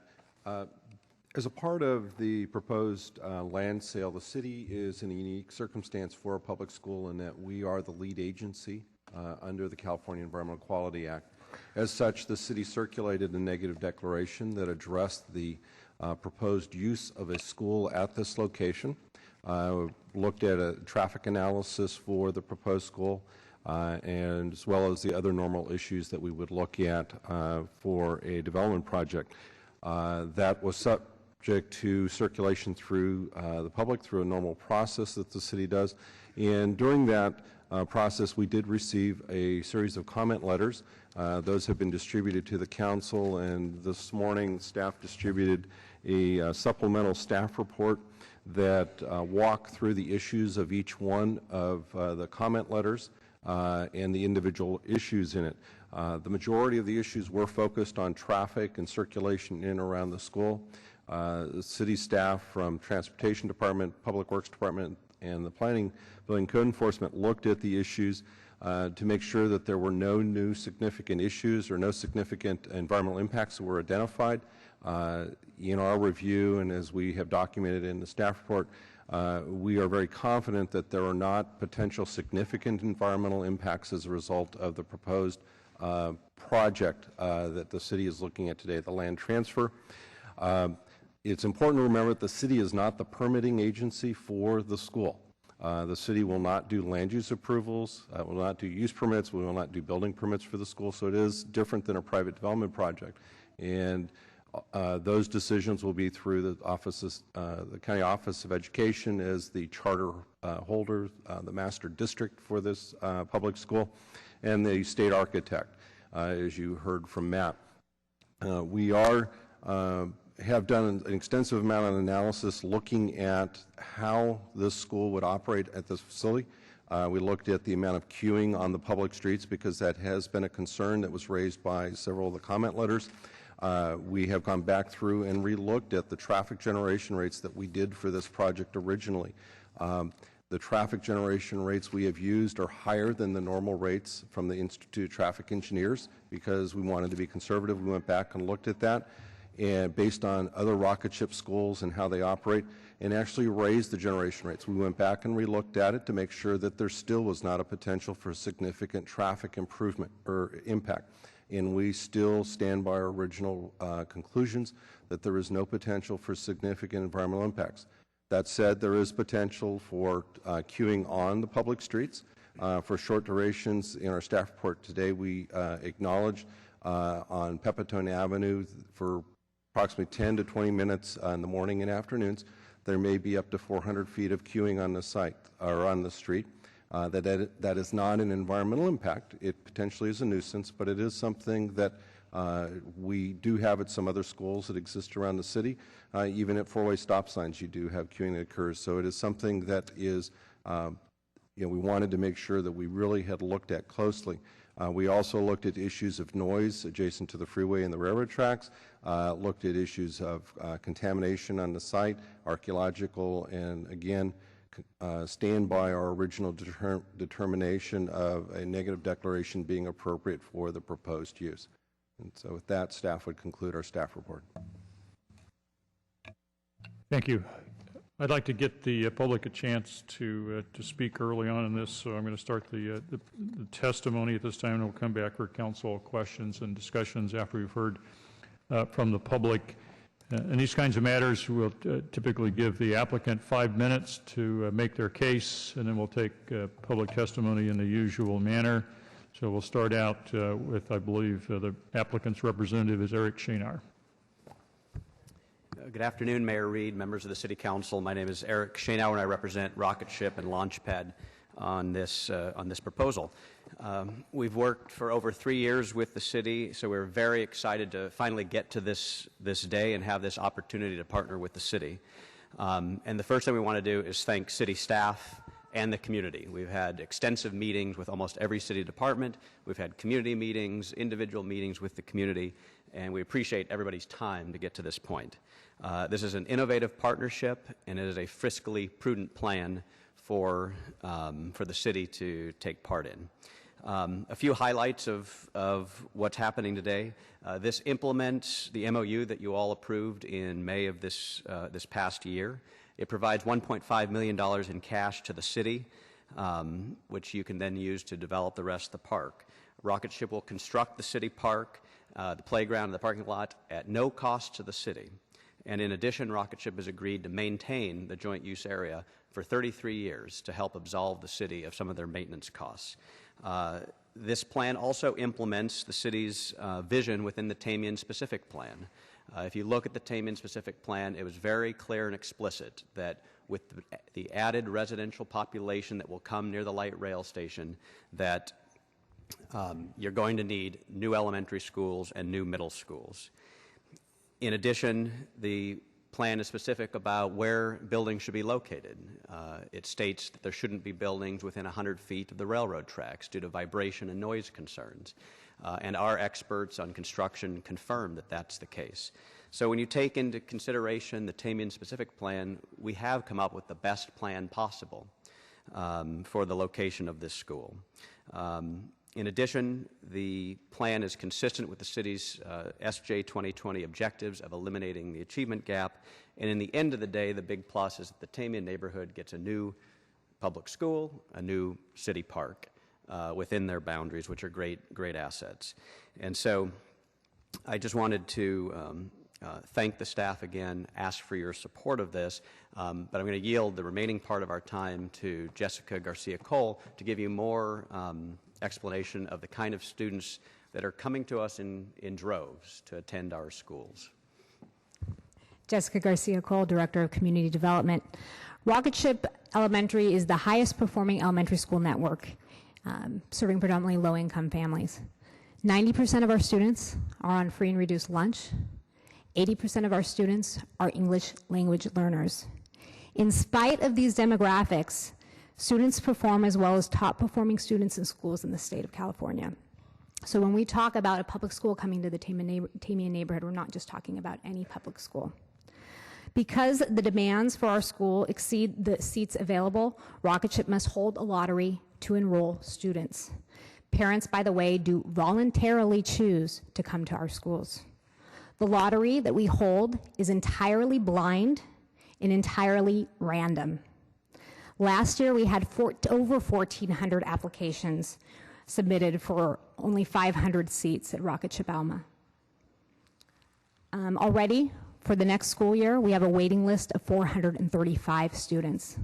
As a part of the proposed land sale, the city is in a unique circumstance for a public school in that we are the lead agency under the California Environmental Quality Act. As such, the city circulated a negative declaration that addressed the proposed use of a school at this location. looked at a traffic analysis for the proposed school, and as well as the other normal issues that we would look at for a development project. That was subject to circulation through the public through a normal process that the city does. And during that process, we did receive a series of comment letters. Those have been distributed to the council, and this morning staff distributed a supplemental staff report that walk through the issues of each one of the comment letters and the individual issues in it. The majority of the issues were focused on traffic and circulation in and around the school. The city staff from Transportation Department, Public Works Department, and the Planning, Building, Code Enforcement looked at the issues to make sure that there were no new significant issues or no significant environmental impacts that were identified. In our review, and as we have documented in the staff report, we are very confident that there are not potential significant environmental impacts as a result of the proposed project that the city is looking at today, the land transfer. It's important to remember that the city is not the permitting agency for the school. The city will not do land use approvals, will not do use permits, we will not do building permits for the school, so it is different than a private development project. And those decisions will be through the offices, the County Office of Education as the charter holder, the master district for this public school, and the state architect, as you heard from Matt. We have done an extensive amount of analysis looking at how this school would operate at this facility. We looked at the amount of queuing on the public streets because that has been a concern that was raised by several of the comment letters. We have gone back through and re-looked at the traffic generation rates that we did for this project originally. The traffic generation rates we have used are higher than the normal rates from the Institute of Traffic Engineers because we wanted to be conservative. We went back and looked at that, and based on other rocket ship schools and how they operate, and actually raised the generation rates. We went back and re-looked at it to make sure that there still was not a potential for significant traffic improvement or impact. And we still stand by our original conclusions that there is no potential for significant environmental impacts. That said, there is potential for queuing on the public streets for short durations. In our staff report today, we acknowledge on Pepitone Avenue for approximately 10 to 20 minutes in the morning and afternoons, there may be up to 400 feet of queuing on the site or on the street. That is not an environmental impact. It potentially is a nuisance, but it is something that we do have at some other schools that exist around the city. Even at four-way stop signs, you do have queuing that occurs. So it is something that is, we wanted to make sure that we really had looked at closely. We also looked at issues of noise adjacent to the freeway and the railroad tracks, looked at issues of contamination on the site, archaeological, and again, stand by our original determination of a negative declaration being appropriate for the proposed use. And so with that, staff would conclude our staff report. Thank you. I'd like to get the public a chance to speak early on in this, so I'm going to start the testimony at this time, and we'll come back for council questions and discussions after we've heard from the public. In these kinds of matters, we'll typically give the applicant 5 minutes to make their case, and then we'll take public testimony in the usual manner. So we'll start out with, I believe, the applicant's representative is Eric Shanar. Good afternoon, Mayor Reed, members of the City Council. My name is Eric Shanar, and I represent Rocket Ship and Launchpad on this proposal. We've worked for over 3 years with the city, so we're very excited to finally get to this day and have this opportunity to partner with the city. And the first thing we want to do is thank city staff and the community. We've had extensive meetings with almost every city department. We've had community meetings, individual meetings with the community, and we appreciate everybody's time to get to this point. This is an innovative partnership, and it is a fiscally prudent plan for the city to take part in. A few highlights of what's happening today. This implements the MOU that you all approved in May of this past year. It provides $1.5 million in cash to the city, which you can then use to develop the rest of the park. Rocket Ship will construct the city park, the playground, and the parking lot at no cost to the city. And in addition, Rocketship has agreed to maintain the joint use area for 33 years to help absolve the city of some of their maintenance costs. This plan also implements the city's vision within the Tamian specific plan. If you look at the Tamian specific plan, it was very clear and explicit that with the added residential population that will come near the light rail station, that you're going to need new elementary schools and new middle schools. In addition, the plan is specific about where buildings should be located. It states that there shouldn't be buildings within 100 feet of the railroad tracks due to vibration and noise concerns. And our experts on construction confirm that that's the case. So when you take into consideration the Tamian specific plan, we have come up with the best plan possible for the location of this school. In addition, the plan is consistent with the city's SJ 2020 objectives of eliminating the achievement gap. And in the end of the day, the big plus is that the Tamian neighborhood gets a new public school, a new city park within their boundaries, which are great assets. And so I just wanted to thank the staff again, ask for your support of this, but I'm going to yield the remaining part of our time to Jessica Garcia-Cole to give you more explanation of the kind of students that are coming to us in droves to attend our schools. Jessica Garcia-Cole, Director of Community Development. Rocketship Elementary is the highest performing elementary school network, serving predominantly low-income families. 90% of our students are on free and reduced lunch. 80% of our students are English language learners. In spite of these demographics, students perform as well as top performing students in schools in the state of California. So when we talk about a public school coming to the Tamian neighborhood, we're not just talking about any public school. Because the demands for our school exceed the seats available, Rocketship must hold a lottery to enroll students. Parents, by the way, do voluntarily choose to come to our schools. The lottery that we hold is entirely blind and entirely random. Last year, we had over 1,400 applications submitted for only 500 seats at Rocketship Alma. Already, for the next school year, we have a waiting list of 435 students.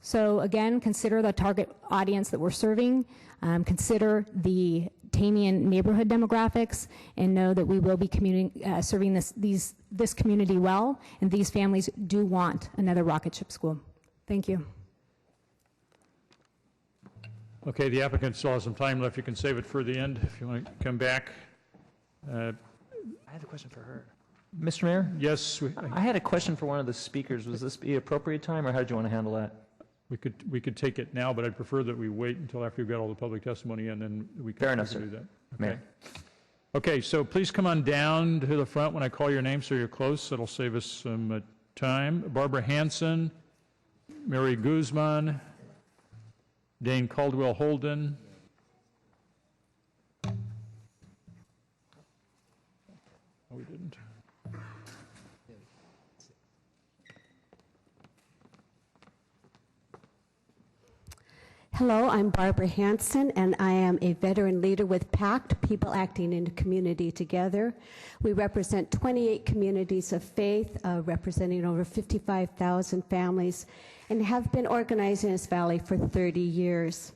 So again, consider the target audience that we're serving, consider the Tamian neighborhood demographics, and know that we will be serving this community well, and these families do want another Rocketship school. Thank you. Okay, the applicant still has some time left. You can save it for the end if you want to come back. I had a question for her. Mr. Mayor? Yes. I had a question for one of the speakers. Was this the appropriate time, or how did you want to handle that? We could take it now, but I'd prefer that we wait until after we've got all the public testimony in, and we can, Fair enough, do sir. that. Okay. Mayor. Okay, so please come on down to the front when I call your name so you're close. That'll save us some time. Barbara Hanson, Mary Guzman, Dane Caldwell Holden. Oh, we didn't. Hello, I'm Barbara Hanson, and I am a veteran leader with PACT, People Acting in Community Together. We represent 28 communities of faith, representing over 55,000 families, and have been organizing this valley for 30 years.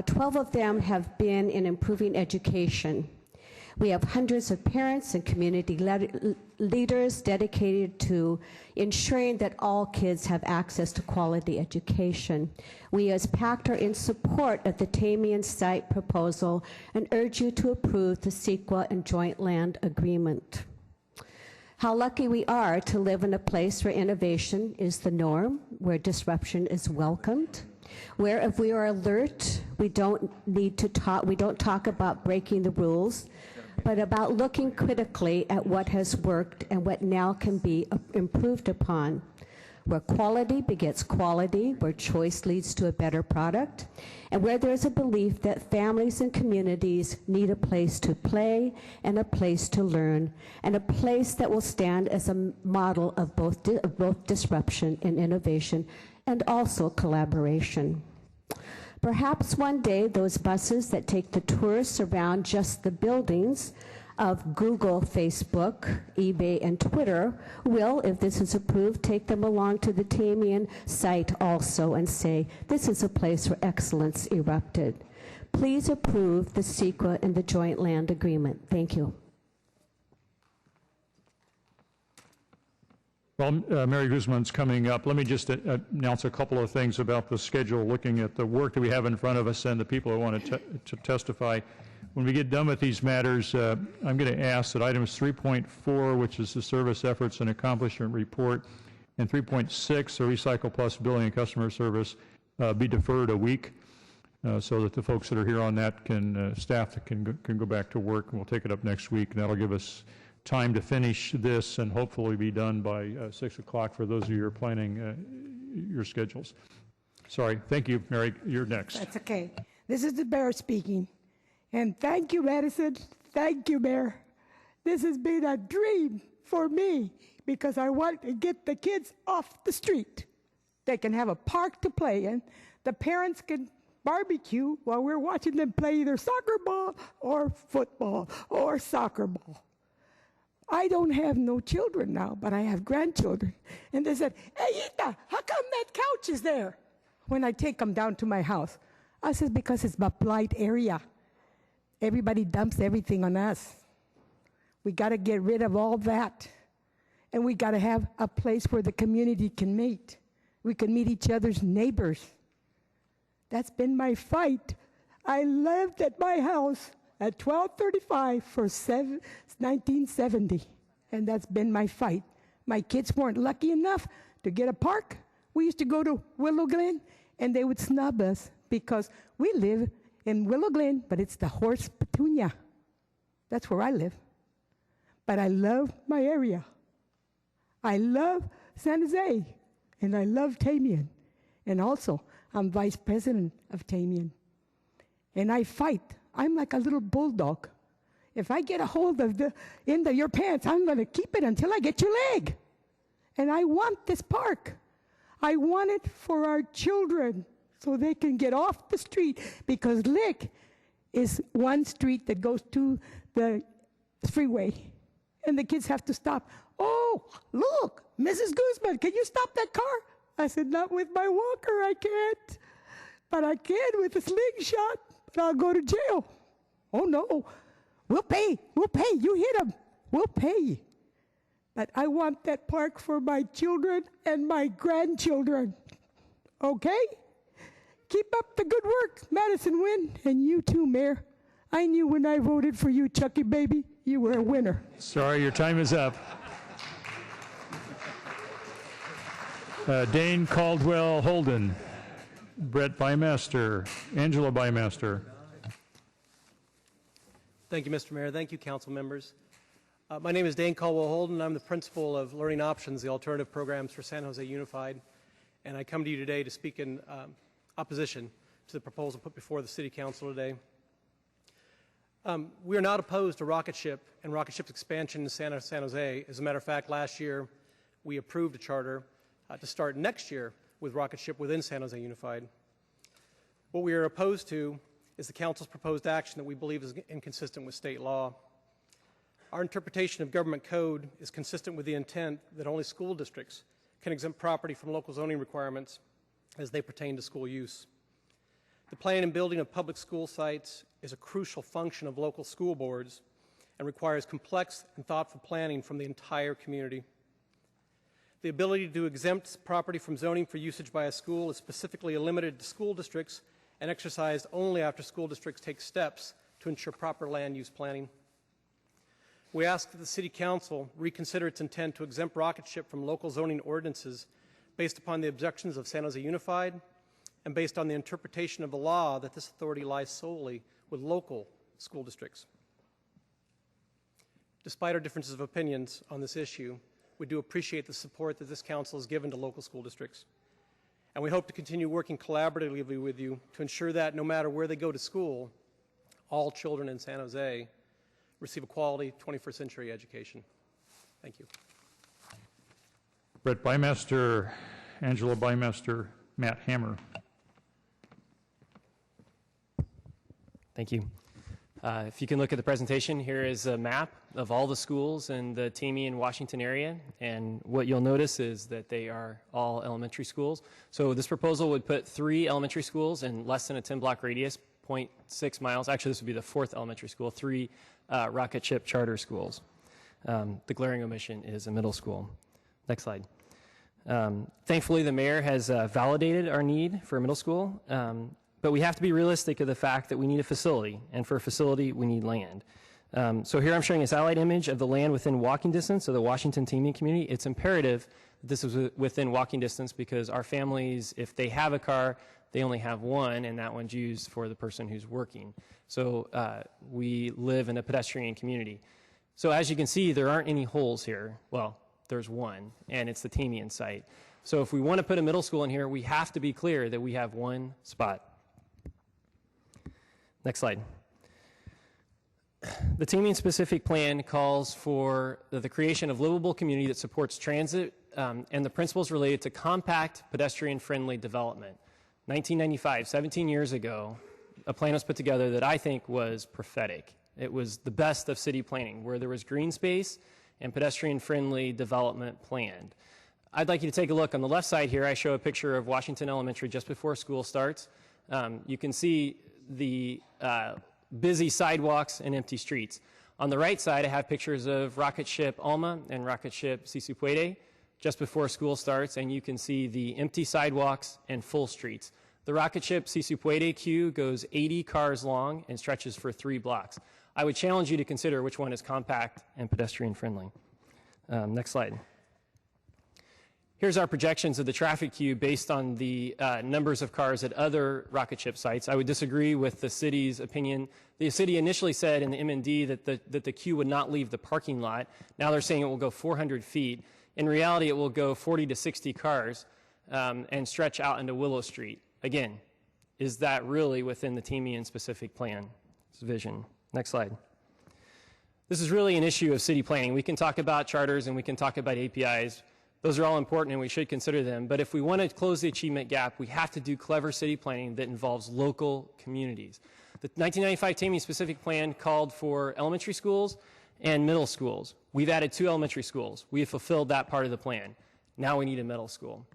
12 of them have been in improving education. We have hundreds of parents and community leaders dedicated to ensuring that all kids have access to quality education. We as PACT are in support of the Tamian site proposal and urge you to approve the CEQA and Joint Land Agreement. How lucky we are to live in a place where innovation is the norm, where disruption is welcomed, where if we are alert, we don't talk about breaking the rules, but about looking critically at what has worked and what now can be improved upon, where quality begets quality, where choice leads to a better product, and where there's a belief that families and communities need a place to play and a place to learn, and a place that will stand as a model of both disruption and innovation, and also collaboration. Perhaps one day those buses that take the tourists around just the buildings of Google, Facebook, eBay, and Twitter will, if this is approved, take them along to the Tamian site also and say, this is a place where excellence erupted. Please approve the CEQA and the joint land agreement. Thank you. Well, Mary Guzman's coming up. Let me just announce a couple of things about the schedule, looking at the work that we have in front of us and the people who want to testify. When we get done with these matters, I'm going to ask that items 3.4, which is the Service Efforts and Accomplishment Report, and 3.6, the Recycle Plus Billing and Customer Service, be deferred a week so that the folks that are here on that staff that can go back to work, and we'll take it up next week, and that'll give us time to finish this and hopefully be done by 6 o'clock for those of you who are planning your schedules. Sorry. Thank you, Mary. You're next. That's okay. This is the mayor speaking. And thank you, Madison. Thank you, Mayor. This has been a dream for me because I want to get the kids off the street. They can have a park to play in. The parents can barbecue while we're watching them play either soccer ball or football or soccer ball. I don't have no children now, but I have grandchildren. And they said, hey, Ita, how come that couch is there? When I take them down to my house. I said, because it's a blight area. Everybody dumps everything on us. We got to get rid of all that. And we got to have a place where the community can meet. We can meet each other's neighbors. That's been my fight. I lived at my house at 1235 for 1970, and that's been my fight. My kids weren't lucky enough to get a park. We used to go to Willow Glen, and they would snub us because we live in Willow Glen, but it's the Horse Petunia. That's where I live. But I love my area. I love San Jose, and I love Tamian. And also, I'm vice president of Tamian. And I fight. I'm like a little bulldog. If I get a hold of the end of your pants, I'm going to keep it until I get your leg. And I want this park. I want it for our children so they can get off the street, because Lick is one street that goes to the freeway, and the kids have to stop. Oh, look, Mrs. Guzman, can you stop that car? I said, not with my walker, I can't. But I can with a slingshot, but I'll go to jail. Oh, no. We'll pay. You hit them. We'll pay. But I want that park for my children and my grandchildren. Okay? Keep up the good work, Madison Wynn, and you too, Mayor. I knew when I voted for you, Chucky baby, you were a winner. Sorry, your time is up. Dane Caldwell Holden, Brett Bymaster, Angela Bymaster. Thank you, Mr. Mayor. Thank you, council members. My name is Dane Caldwell Holden. I'm the principal of Learning Options, the alternative programs for San Jose Unified, and I come to you today to speak in opposition to the proposal put before the City Council today. We are not opposed to Rocket Ship and Rocket Ship's expansion in San Jose. As a matter of fact, last year we approved a charter to start next year with Rocket Ship within San Jose Unified. What we are opposed to is the Council's proposed action that we believe is inconsistent with state law. Our interpretation of government code is consistent with the intent that only school districts can exempt property from local zoning requirements as they pertain to school use. The planning and building of public school sites is a crucial function of local school boards and requires complex and thoughtful planning from the entire community. The ability to exempt property from zoning for usage by a school is specifically limited to school districts and exercised only after school districts take steps to ensure proper land use planning. We ask that the City Council reconsider its intent to exempt Rocket Ship from local zoning ordinances based upon the objections of San Jose Unified and based on the interpretation of the law that this authority lies solely with local school districts. Despite our differences of opinions on this issue, we do appreciate the support that this council has given to local school districts. And we hope to continue working collaboratively with you to ensure that no matter where they go to school, all children in San Jose receive a quality 21st century education. Thank you. Brett Bymaster, Angela Bymaster, Matt Hammer. Thank you. If you can look at the presentation, here is a map of all the schools in the Teamey and Washington area, and what you'll notice is that they are all elementary schools. So this proposal would put 3 elementary schools in less than a 10-block radius, 0.6 miles. Actually, this would be the 4th elementary school, 3 rocket ship charter schools. The glaring omission is a middle school. Next slide. Thankfully, the mayor has validated our need for a middle school. But we have to be realistic of the fact that we need a facility, and for a facility, we need land. So here I'm showing a satellite image of the land within walking distance of the Washington Teamey community. It's imperative that this is within walking distance because our families, if they have a car, they only have one, and that one's used for the person who's working. So we live in a pedestrian community. So as you can see, there aren't any holes here. Well, there's one, and it's the Teamey site. So if we want to put a middle school in here, we have to be clear that we have one spot. Next slide. The Teamey specific plan calls for the creation of livable community that supports transit and the principles related to compact pedestrian-friendly development. 1995, 17 years ago, a plan was put together that I think was prophetic. It was the best of city planning, where there was green space and pedestrian-friendly development planned. I'd like you to take a look. On the left side here, I show a picture of Washington Elementary just before school starts. You can see the busy sidewalks and empty streets. On the right side, I have pictures of rocket ship Alma and rocket ship Sisupuede just before school starts, and you can see the empty sidewalks and full streets. The rocket ship Sisupuede queue goes 80 cars long and stretches for 3 blocks. I would challenge you to consider which one is compact and pedestrian friendly. Next slide. Here's our projections of the traffic queue based on the numbers of cars at other rocket ship sites. I would disagree with the city's opinion. The city initially said in the MND that the queue would not leave the parking lot. Now they're saying it will go 400 feet. In reality, it will go 40 to 60 cars and stretch out into Willow Street. Again, is that really within the Teamey specific plan vision? Next slide. This is really an issue of city planning. We can talk about charters and we can talk about APIs. Those are all important and we should consider them, but if we want to close the achievement gap, we have to do clever city planning that involves local communities. The 1995 Teamey specific plan called for elementary schools and middle schools. We've added 2 elementary schools. We have fulfilled that part of the plan. Now we need a middle school.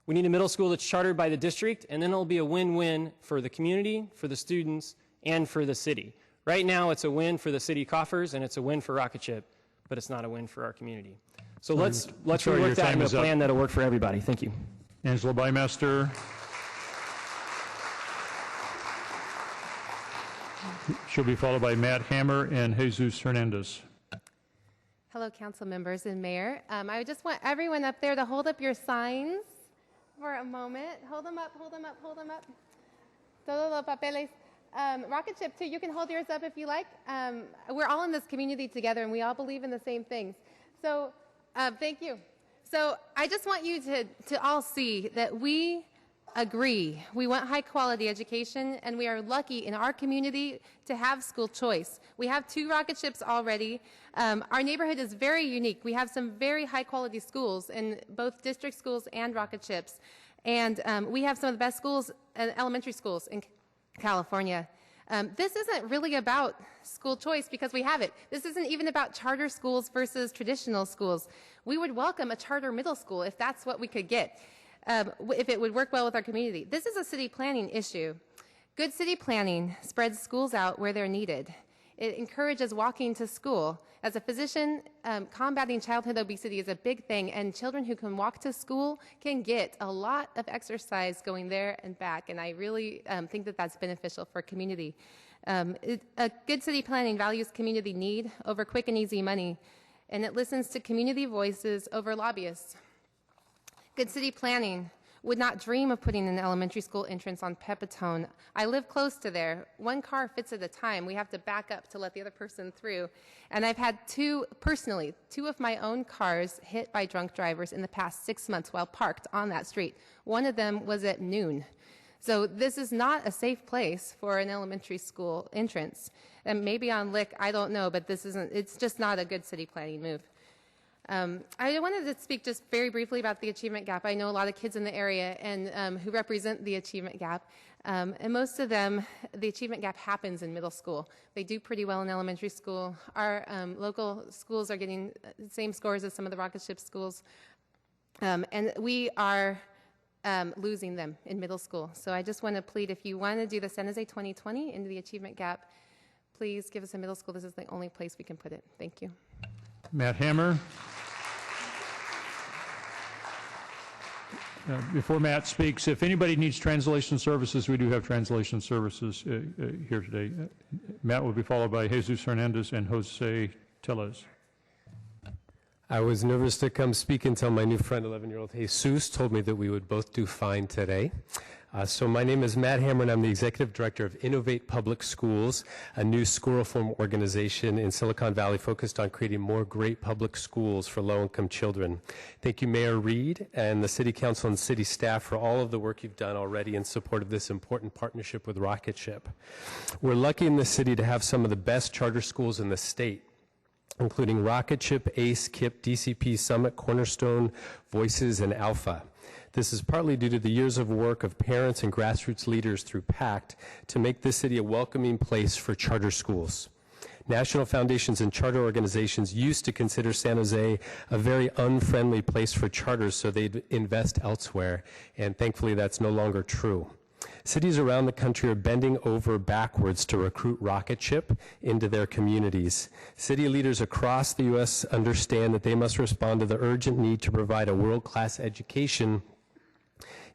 We need a middle school that's chartered by the district, and then it'll be a win-win for the community, for the students, and for the city. Right now it's a win for the city coffers and it's a win for rocket ship, but it's not a win for our community. So let's rework that into a plan that'll work for everybody. Thank you. Angela Bymaster. She'll be followed by Matt Hammer and Jesus Hernandez. Hello, council members and mayor. I just want everyone up there to hold up your signs for a moment. Hold them up, hold them up, hold them up. Todos los papeles. Rocket ship, too, you can hold yours up if you like. We're all in this community together, and we all believe in the same things. So thank you. So I just want you to all see that we agree. We want high-quality education, and we are lucky in our community to have school choice. We have 2 rocket ships already. Our neighborhood is very unique. We have some very high-quality schools in both district schools and rocket ships. And we have some of the best schools, elementary schools in California. This isn't really about school choice because we have it. This isn't even about charter schools versus traditional schools. We would welcome a charter middle school if that's what we could get, if it would work well with our community. This is a city planning issue. Good city planning spreads schools out where they're needed. It encourages walking to school. As a physician, combating childhood obesity is a big thing, and children who can walk to school can get a lot of exercise going there and back, and I really think that that's beneficial for community. A good city planning values community need over quick and easy money, and it listens to community voices over lobbyists. Good city planning would not dream of putting an elementary school entrance on Pepitone. I live close to there. 1 car fits at a time. We have to back up to let the other person through. And I've had 2 of my own cars hit by drunk drivers in the past 6 months while parked on that street. One of them was at noon. So this is not a safe place for an elementary school entrance. And maybe on Lick, I don't know, but it's just not a good city planning move. I wanted to speak just very briefly about the achievement gap. I know a lot of kids in the area and who represent the achievement gap. And most of them, the achievement gap happens in middle school. They do pretty well in elementary school. Our local schools are getting the same scores as some of the rocket ship schools. And we are losing them in middle school. So I just want to plead, if you want to do the San Jose 2020 into the achievement gap, please give us a middle school. This is the only place we can put it. Thank you. Matt Hammer. Before Matt speaks, if anybody needs translation services, we do have translation services here today. Matt will be followed by Jesus Hernandez and Jose Tellez. I was nervous to come speak until my new friend, 11-year-old Jesus, told me that we would both do fine today. So my name is Matt Hammer, and I'm the Executive Director of Innovate Public Schools, a new school reform organization in Silicon Valley focused on creating more great public schools for low-income children. Thank you, Mayor Reed, and the City Council and City staff for all of the work you've done already in support of this important partnership with Rocket Ship. We're lucky in the city to have some of the best charter schools in the state, including Rocket Ship, ACE, KIPP, DCP, Summit, Cornerstone, Voices, and Alpha. This is partly due to the years of work of parents and grassroots leaders through PACT to make this city a welcoming place for charter schools. National foundations and charter organizations used to consider San Jose a very unfriendly place for charters, so they'd invest elsewhere, and thankfully that's no longer true. Cities around the country are bending over backwards to recruit Rocket Ship into their communities. City leaders across the U.S. understand that they must respond to the urgent need to provide a world-class education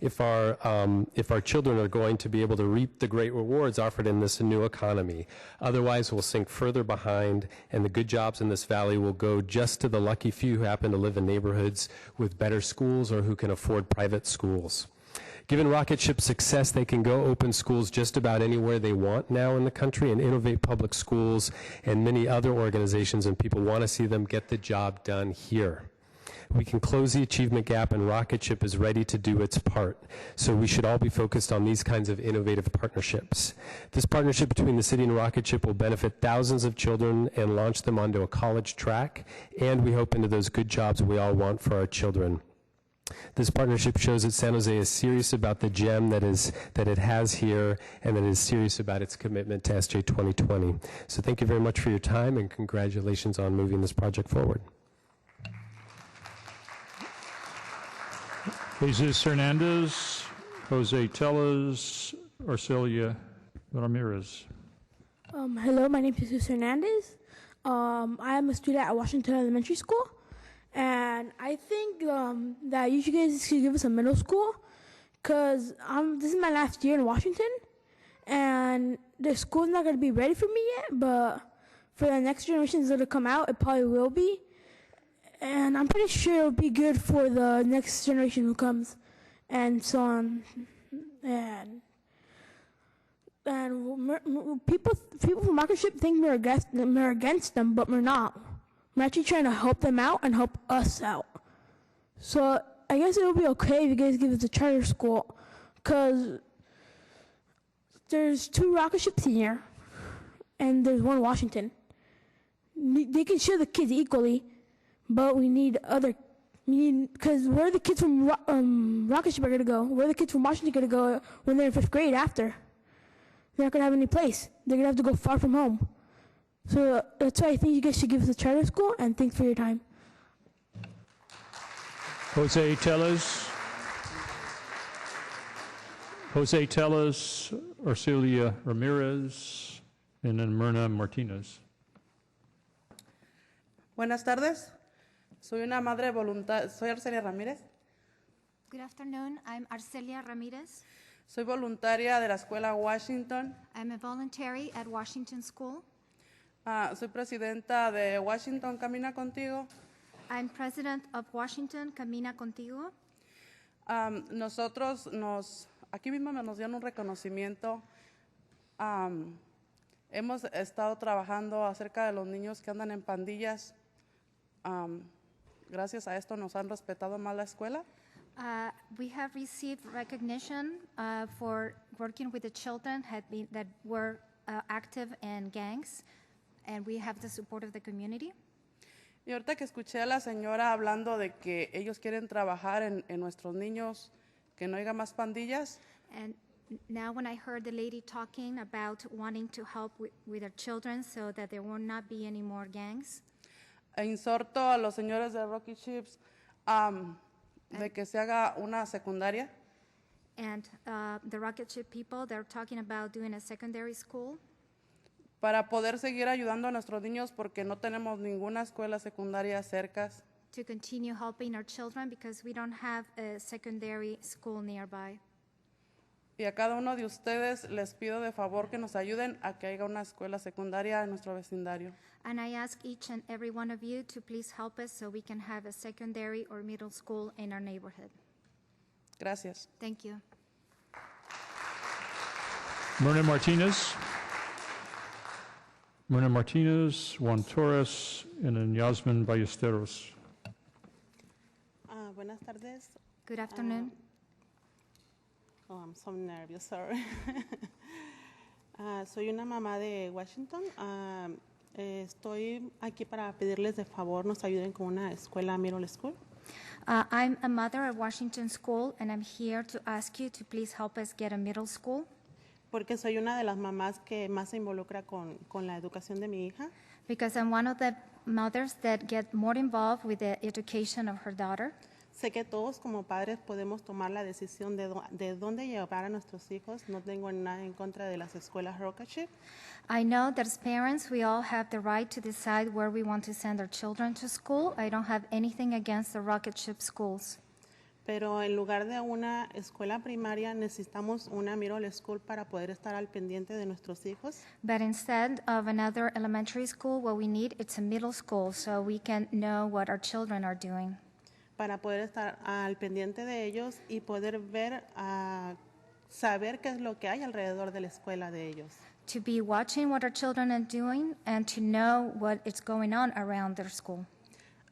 if our children are going to be able to reap the great rewards offered in this new economy. Otherwise, we'll sink further behind, and the good jobs in this valley will go just to the lucky few who happen to live in neighborhoods with better schools or who can afford private schools. Given Rocket Ship's success, they can go open schools just about anywhere they want now in the country, and Innovate Public Schools and many other organizations and people want to see them get the job done here. We can close the achievement gap, and Rocket Ship is ready to do its part. So we should all be focused on these kinds of innovative partnerships. This partnership between the city and Rocket Ship will benefit thousands of children and launch them onto a college track, and we hope into those good jobs we all want for our children. This partnership shows that San Jose is serious about the gem that it has here, and that it is serious about its commitment to SJ 2020. So thank you very much for your time, and congratulations on moving this project forward. Jesus Hernandez, Jose Tellez, Arcelia Ramirez. Hello, my name is Jesus Hernandez. I am a student at Washington Elementary School, and I think that you guys should give us a middle school, because this is my last year in Washington, and the school's not going to be ready for me yet, but for the next generations that will come out, it probably will be. And I'm pretty sure it'll be good for the next generation who comes, and so on. And people from Rocket Ship think we're against them, but we're not. We're actually trying to help them out and help us out. So I guess it'll be okay if you guys give us a charter school, because there's 2 rocket ships in here, and there's 1 Washington. They can share the kids equally. But because where are the kids from Rocket Ship are going to go? Where are the kids from Washington going to go when they're in 5th grade after? They're not going to have any place. They're going to have to go far from home. So that's why I think you guys should give us a charter school, and thanks for your time. Jose Tellez. Jose Tellez, Arcelia Ramirez, and then Myrna Martinez. Buenas tardes. Soy una madre voluntaria. Soy Arcelia Ramírez. Good afternoon. I'm Arcelia Ramirez. Soy voluntaria de la escuela Washington. I'm a voluntary at Washington School. Soy presidenta de Washington Camina Contigo. I'm president of Washington Camina Contigo. Nosotros aquí mismo nos dieron un reconocimiento. Hemos estado trabajando acerca de los niños que andan en pandillas. Gracias a esto nos han respetado más la escuela. We have received recognition for working with the children that were active in gangs, and we have the support of the community. Y ahorita que escuché a la señora hablando de que ellos quieren trabajar en nuestros niños, que no haya más pandillas. And now when I heard the lady talking about wanting to help with our children so that there will not be any more gangs. E exhorto a los señores de Rocky Chips de que se haga una secundaria. And the rocket ship people, they're talking about doing a secondary school. Para poder seguir ayudando a nuestros niños porque no tenemos ninguna escuela secundaria cerca. To continue helping our children because we don't have a secondary school nearby. Y a cada uno de ustedes les pido de favor que nos ayuden a que haya una escuela secundaria en nuestro vecindario. And I ask each and every one of you to please help us so we can have a secondary or middle school in our neighborhood. Gracias. Thank you. Myrna Martinez. Myrna Martinez, Juan Torres, and then Yasmin Ballesteros. Buenas tardes. Good afternoon. I'm so nervous, sorry. Soy una mamá de Washington. Estoy aquí para pedirles de favor nos ayuden con una escuela middle school. I'm a mother at Washington School, and I'm here to ask you to please help us get a middle school. Porque soy una de las mamás que más se involucra con la educación de mi hija. Because I'm one of the mothers that get more involved with the education of her daughter. Sé que todos como padres podemos tomar la decisión de dónde llevar a nuestros hijos. No tengo nada en contra de las escuelas ROCHA. I know that as parents, we all have the right to decide where we want to send our children to school. I don't have anything against the rocket ship schools. Pero en lugar de una escuela primaria, necesitamos una middle school para poder estar al pendiente de nuestros hijos. But instead of another elementary school, what we need is a middle school so we can know what our children are doing. Para poder estar al pendiente de ellos y poder ver, saber qué es lo que hay alrededor de la escuela de ellos. To be watching what our children are doing and to know what is going on around their school.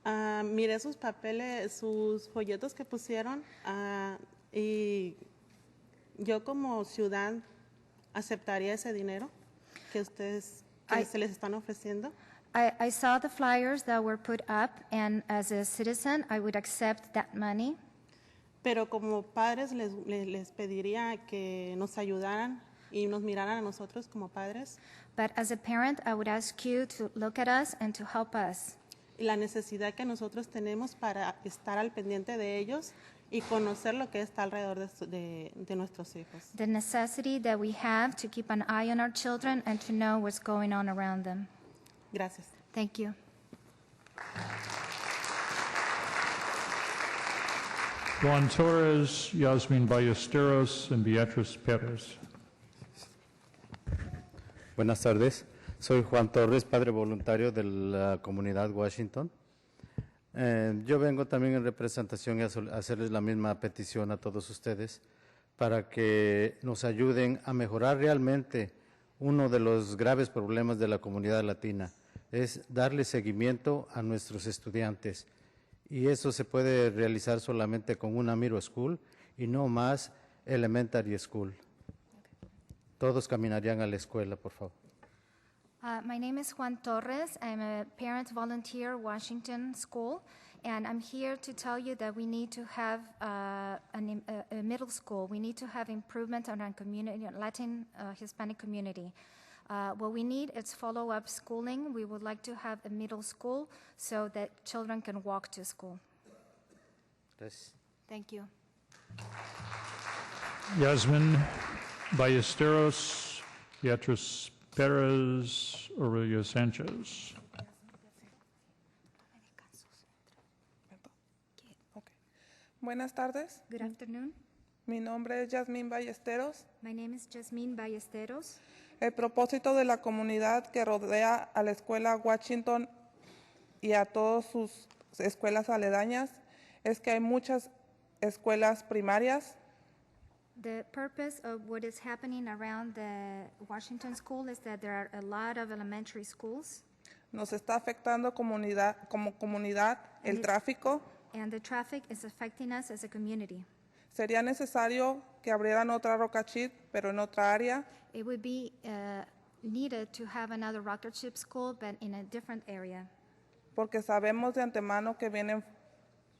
Miré sus papeles, sus folletos que pusieron y yo como ciudad aceptaría ese dinero que ustedes se les están ofreciendo. I saw the flyers that were put up, and as a citizen, I would accept that money. Pero como padres les pediría que nos ayudaran y nos miraran a nosotros como padres. But as a parent, I would ask you to look at us and to help us. Y la necesidad que nosotros tenemos para estar al pendiente de ellos y conocer lo que está alrededor de nuestros hijos. The necessity that we have to keep an eye on our children and to know what's going on around them. Gracias. Thank you. Juan Torres, Yasmin Ballesteros, and Beatriz Perez. Buenas tardes. Soy Juan Torres, padre voluntario de la comunidad Washington. Yo vengo también en representación y a hacerles la misma petición a todos ustedes para que nos ayuden a mejorar realmente uno de los graves problemas de la comunidad latina, es darle seguimiento a nuestros estudiantes. Y eso se puede realizar solamente con una middle school y no más elementary school. Todos caminarían a la escuela, por favor. My name is Juan Torres. I'm a parent volunteer, Washington School, and I'm here to tell you that we need to have a middle school. We need to have improvement on our community, Latin Hispanic community. What we need is follow-up schooling. We would like to have a middle school so that children can walk to school. Gracias. Thank you. Yasmin Ballesteros, Beatriz Perez, Aurelia Sanchez. Buenas tardes. Good afternoon. Mi nombre es Yasmin Ballesteros. My name is Jasmine Ballesteros. El propósito de la comunidad que rodea a la escuela Washington y a todas sus escuelas aledañas es que hay muchas escuelas primarias. The purpose of what is happening around the Washington School is that there are a lot of elementary schools. Nos está afectando como comunidad el tráfico. And the traffic is affecting us as a community. Sería necesario que abrieran otra Rockachit, pero en otra área. It would be needed to have another rocket ship school, but in a different area. porque sabemos de antemano que vienen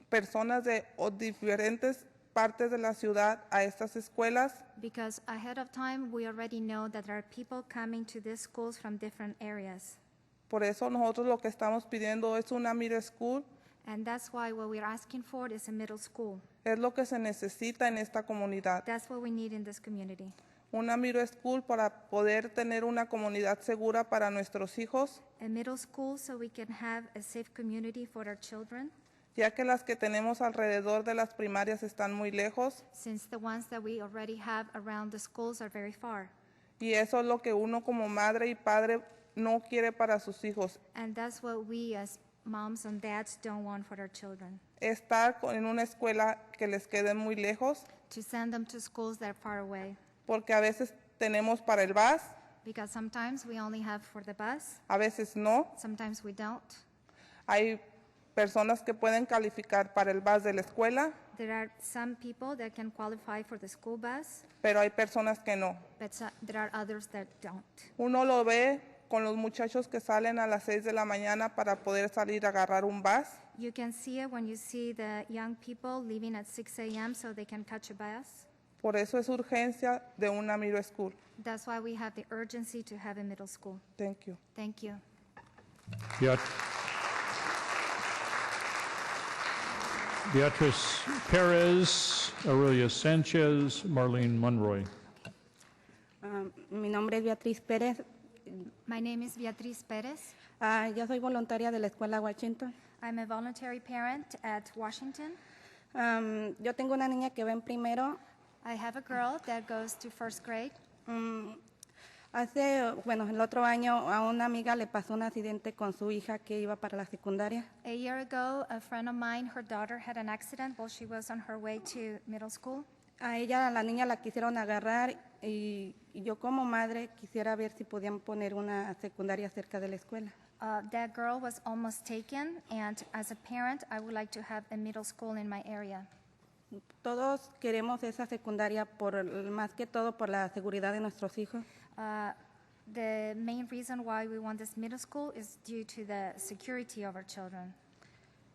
personas de diferentes partes de la ciudad a estas escuelas. Because ahead of time, we already know that there are people coming to these schools from different areas. Por eso nosotros lo que estamos pidiendo es una middle school. And that's why what we're asking for is a middle school. Es lo que se necesita en esta comunidad. That's what we need in this community. Una middle school para poder tener una comunidad segura para nuestros hijos. A middle school so we can have a safe community for our children. Ya que las que tenemos alrededor de las primarias están muy lejos. Since the ones that we already have around the schools are very far. Y eso es lo que uno como madre y padre no quiere para sus hijos. And that's what we as moms and dads don't want for our children. Estar en una escuela que les quede muy lejos. To send them to schools that are far away. Porque a veces tenemos para el bus. Because sometimes we only have for the bus. A veces no. Sometimes we don't. Hay personas que pueden calificar para el bus de la escuela. There are some people that can qualify for the school bus. Pero hay personas que no. But there are others that don't. Uno lo ve con los muchachos que salen a las 6 de la mañana para poder salir a agarrar un bus. You can see it when you see the young people leaving at 6 a.m. so they can catch a bus. Por eso es urgencia de una middle school. That's why we have the urgency to have a middle school. Thank you. Thank you. Beatriz Perez, Aurelia Sanchez, Marlene Monroy. Mi nombre es Beatriz Pérez. My name is Beatriz Perez. Yo soy voluntaria de la Escuela Washington. I'm a voluntary parent at Washington. Yo tengo una niña que va en primero. I have a girl that goes to first grade. El otro año a una amiga le pasó un accidente con su hija que iba para la secundaria. A year ago, a friend of mine, her daughter had an accident while she was on her way to middle school. A ella, la niña la quisieron agarrar y yo como madre quisiera ver si podían poner una secundaria cerca de la escuela. That girl was almost taken, and as a parent, I would like to have a middle school in my area. Todos queremos esa secundaria más que todo por la seguridad de nuestros hijos. The main reason why we want this middle school is due to the security of our children.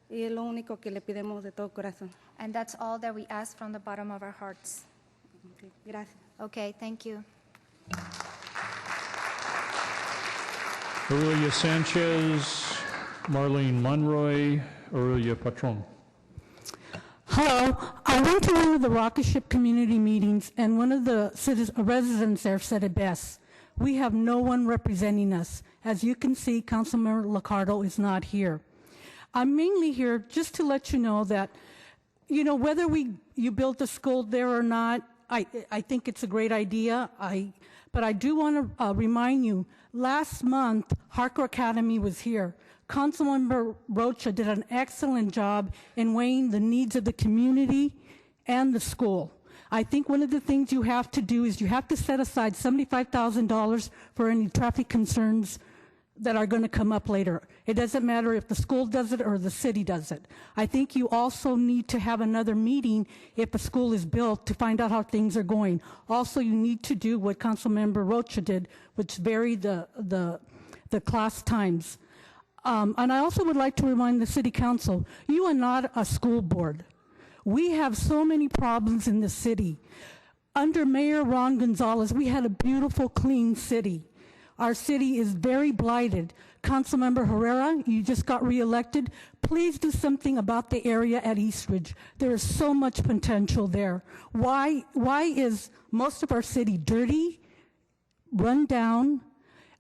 Y es lo único que le pedimos de todo corazón. And that's all that we ask from the bottom of our hearts. Okay, gracias. Okay, thank you. Aurelia Sanchez, Marlene Monroy, Aurelia Patron. Hello, I went to one of the rocket ship community meetings, and one of the residents there said it best. We have no one representing us. As you can see, Councilmember LICCARDO is not here. I'm mainly here just to let you know that, you know, whether you built a school there or not, I think it's a great idea. But I do want to remind you, last month, Harker Academy was here. Councilmember Rocha did an excellent job in weighing the needs of the community and the school. I think one of the things you have to do is you have to set aside $75,000 for any traffic concerns that are going to come up later. It doesn't matter if the school does it or the city does it. I think you also need to have another meeting if a school is built to find out how things are going. Also, you need to do what Councilmember Rocha did, which vary the class times. And I also would like to remind the City Council, you are not a school board. We have so many problems in the city. Under Mayor Ron Gonzalez, we had a beautiful, clean city. Our city is very blighted. Councilmember Herrera, you just got reelected. Please do something about the area at Eastridge. There is so much potential there. Why is most of our city dirty, run down?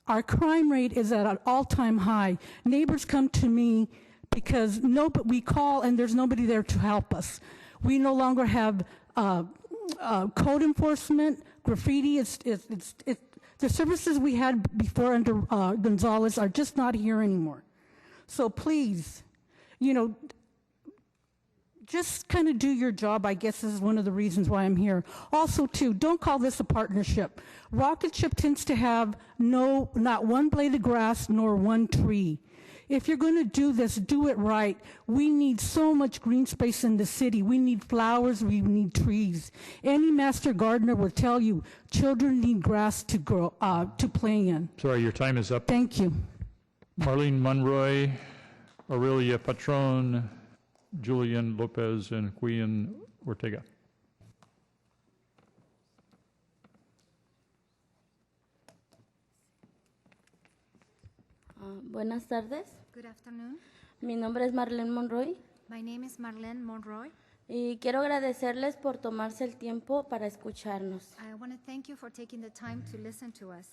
Our crime rate is at an all-time high. Neighbors come to me because we call and there's nobody there to help us. We no longer have code enforcement, graffiti. The services we had before under Gonzalez are just not here anymore. So please, you know, just kind of do your job, I guess is one of the reasons why I'm here. Also, too, don't call this a partnership. Rocket Ship tends to have not one blade of grass nor one tree. If you're going to do this, do it right. We need so much green space in the city. We need flowers, we need trees. Any master gardener will tell you children need grass to grow, to play in. Sorry, your time is up. Thank you. Marlene Monroy, Aurelia Patron, Julian Lopez, and Nguyen Ortega. Buenas tardes. Good afternoon. Mi nombre es Marlene Monroy My name is Marlene Monroy. y quiero agradecerles por tomarse el tiempo para escucharnos. I want to thank you for taking the time to listen to us.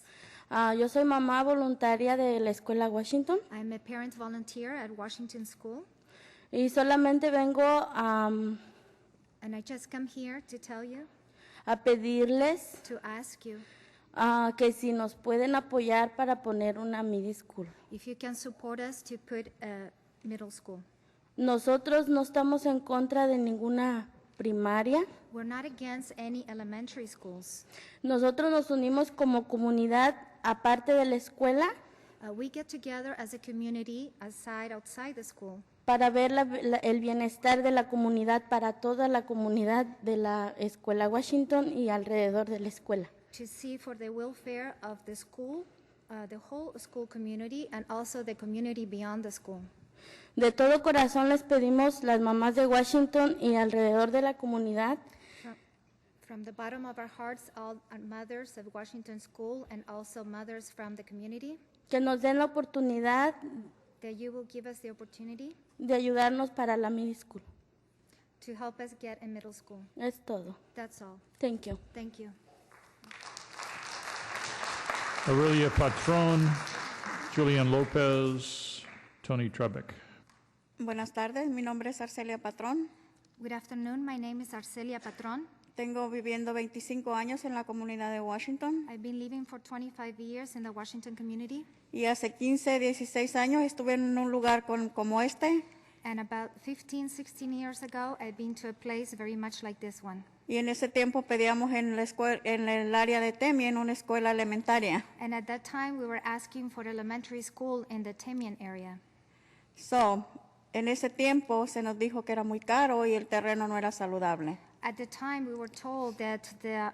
Yo soy mamá voluntaria de la escuela Washington I'm a parent volunteer at Washington School, y solamente vengo and I just come here to tell you, a pedirles to ask you, que si nos pueden apoyar para poner una middle school. if you can support us to put a middle school. Nosotros no estamos en contra de ninguna primaria. We're not against any elementary schools. Nosotros nos unimos como comunidad aparte de la escuela We get together as a community outside the school para ver el bienestar de la comunidad, para toda la comunidad de la escuela Washington y alrededor de la escuela. to see for the welfare of the school, the whole school community, and also the community beyond the school. De todo corazón les pedimos las mamás de Washington y alrededor de la comunidad From the bottom of our hearts, all mothers of Washington School and also mothers from the community, que nos den la oportunidad that you will give us the opportunity de ayudarnos para la middle school. to help us get a middle school. Es todo. That's all. Thank you. Thank you. Aurelia Patron, Julian Lopez, Tony Trebek. Buenas tardes, mi nombre es Arcelia Patrón. Good afternoon. My name is Arcelia Patron. Tengo viviendo 25 años en la comunidad de Washington I've been living for 25 years in the Washington community, y hace 15, 16 años estuve en un lugar como este and about 15, 16 years ago, I've been to a place very much like this one. y en ese tiempo pedíamos en el área de Temi, en una escuela elementaria. And at that time, we were asking for elementary school in the Temian area. En ese tiempo se nos dijo que era muy caro y el terreno no era saludable. At the time, we were told that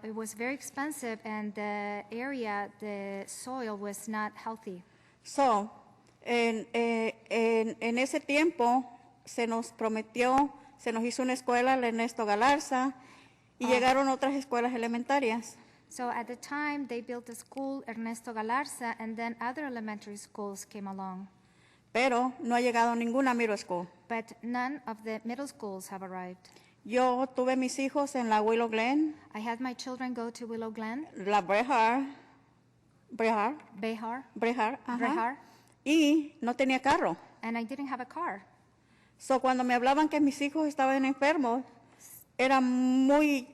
it was very expensive and the area, the soil was not healthy. En ese tiempo se nos prometió, se nos hizo una escuela, el Ernesto Galarza, y llegaron otras escuelas elementarias. So at the time, they built the school Ernesto Galarza, and then other elementary schools came along. Pero no ha llegado ninguna middle school. But none of the middle schools have arrived. Yo tuve mis hijos en la Willow Glen, I had my children go to Willow Glen, la Brehar, Brehar, y no tenía carro. and I didn't have a car. Cuando me hablaban que mis hijos estaban enfermos, era muy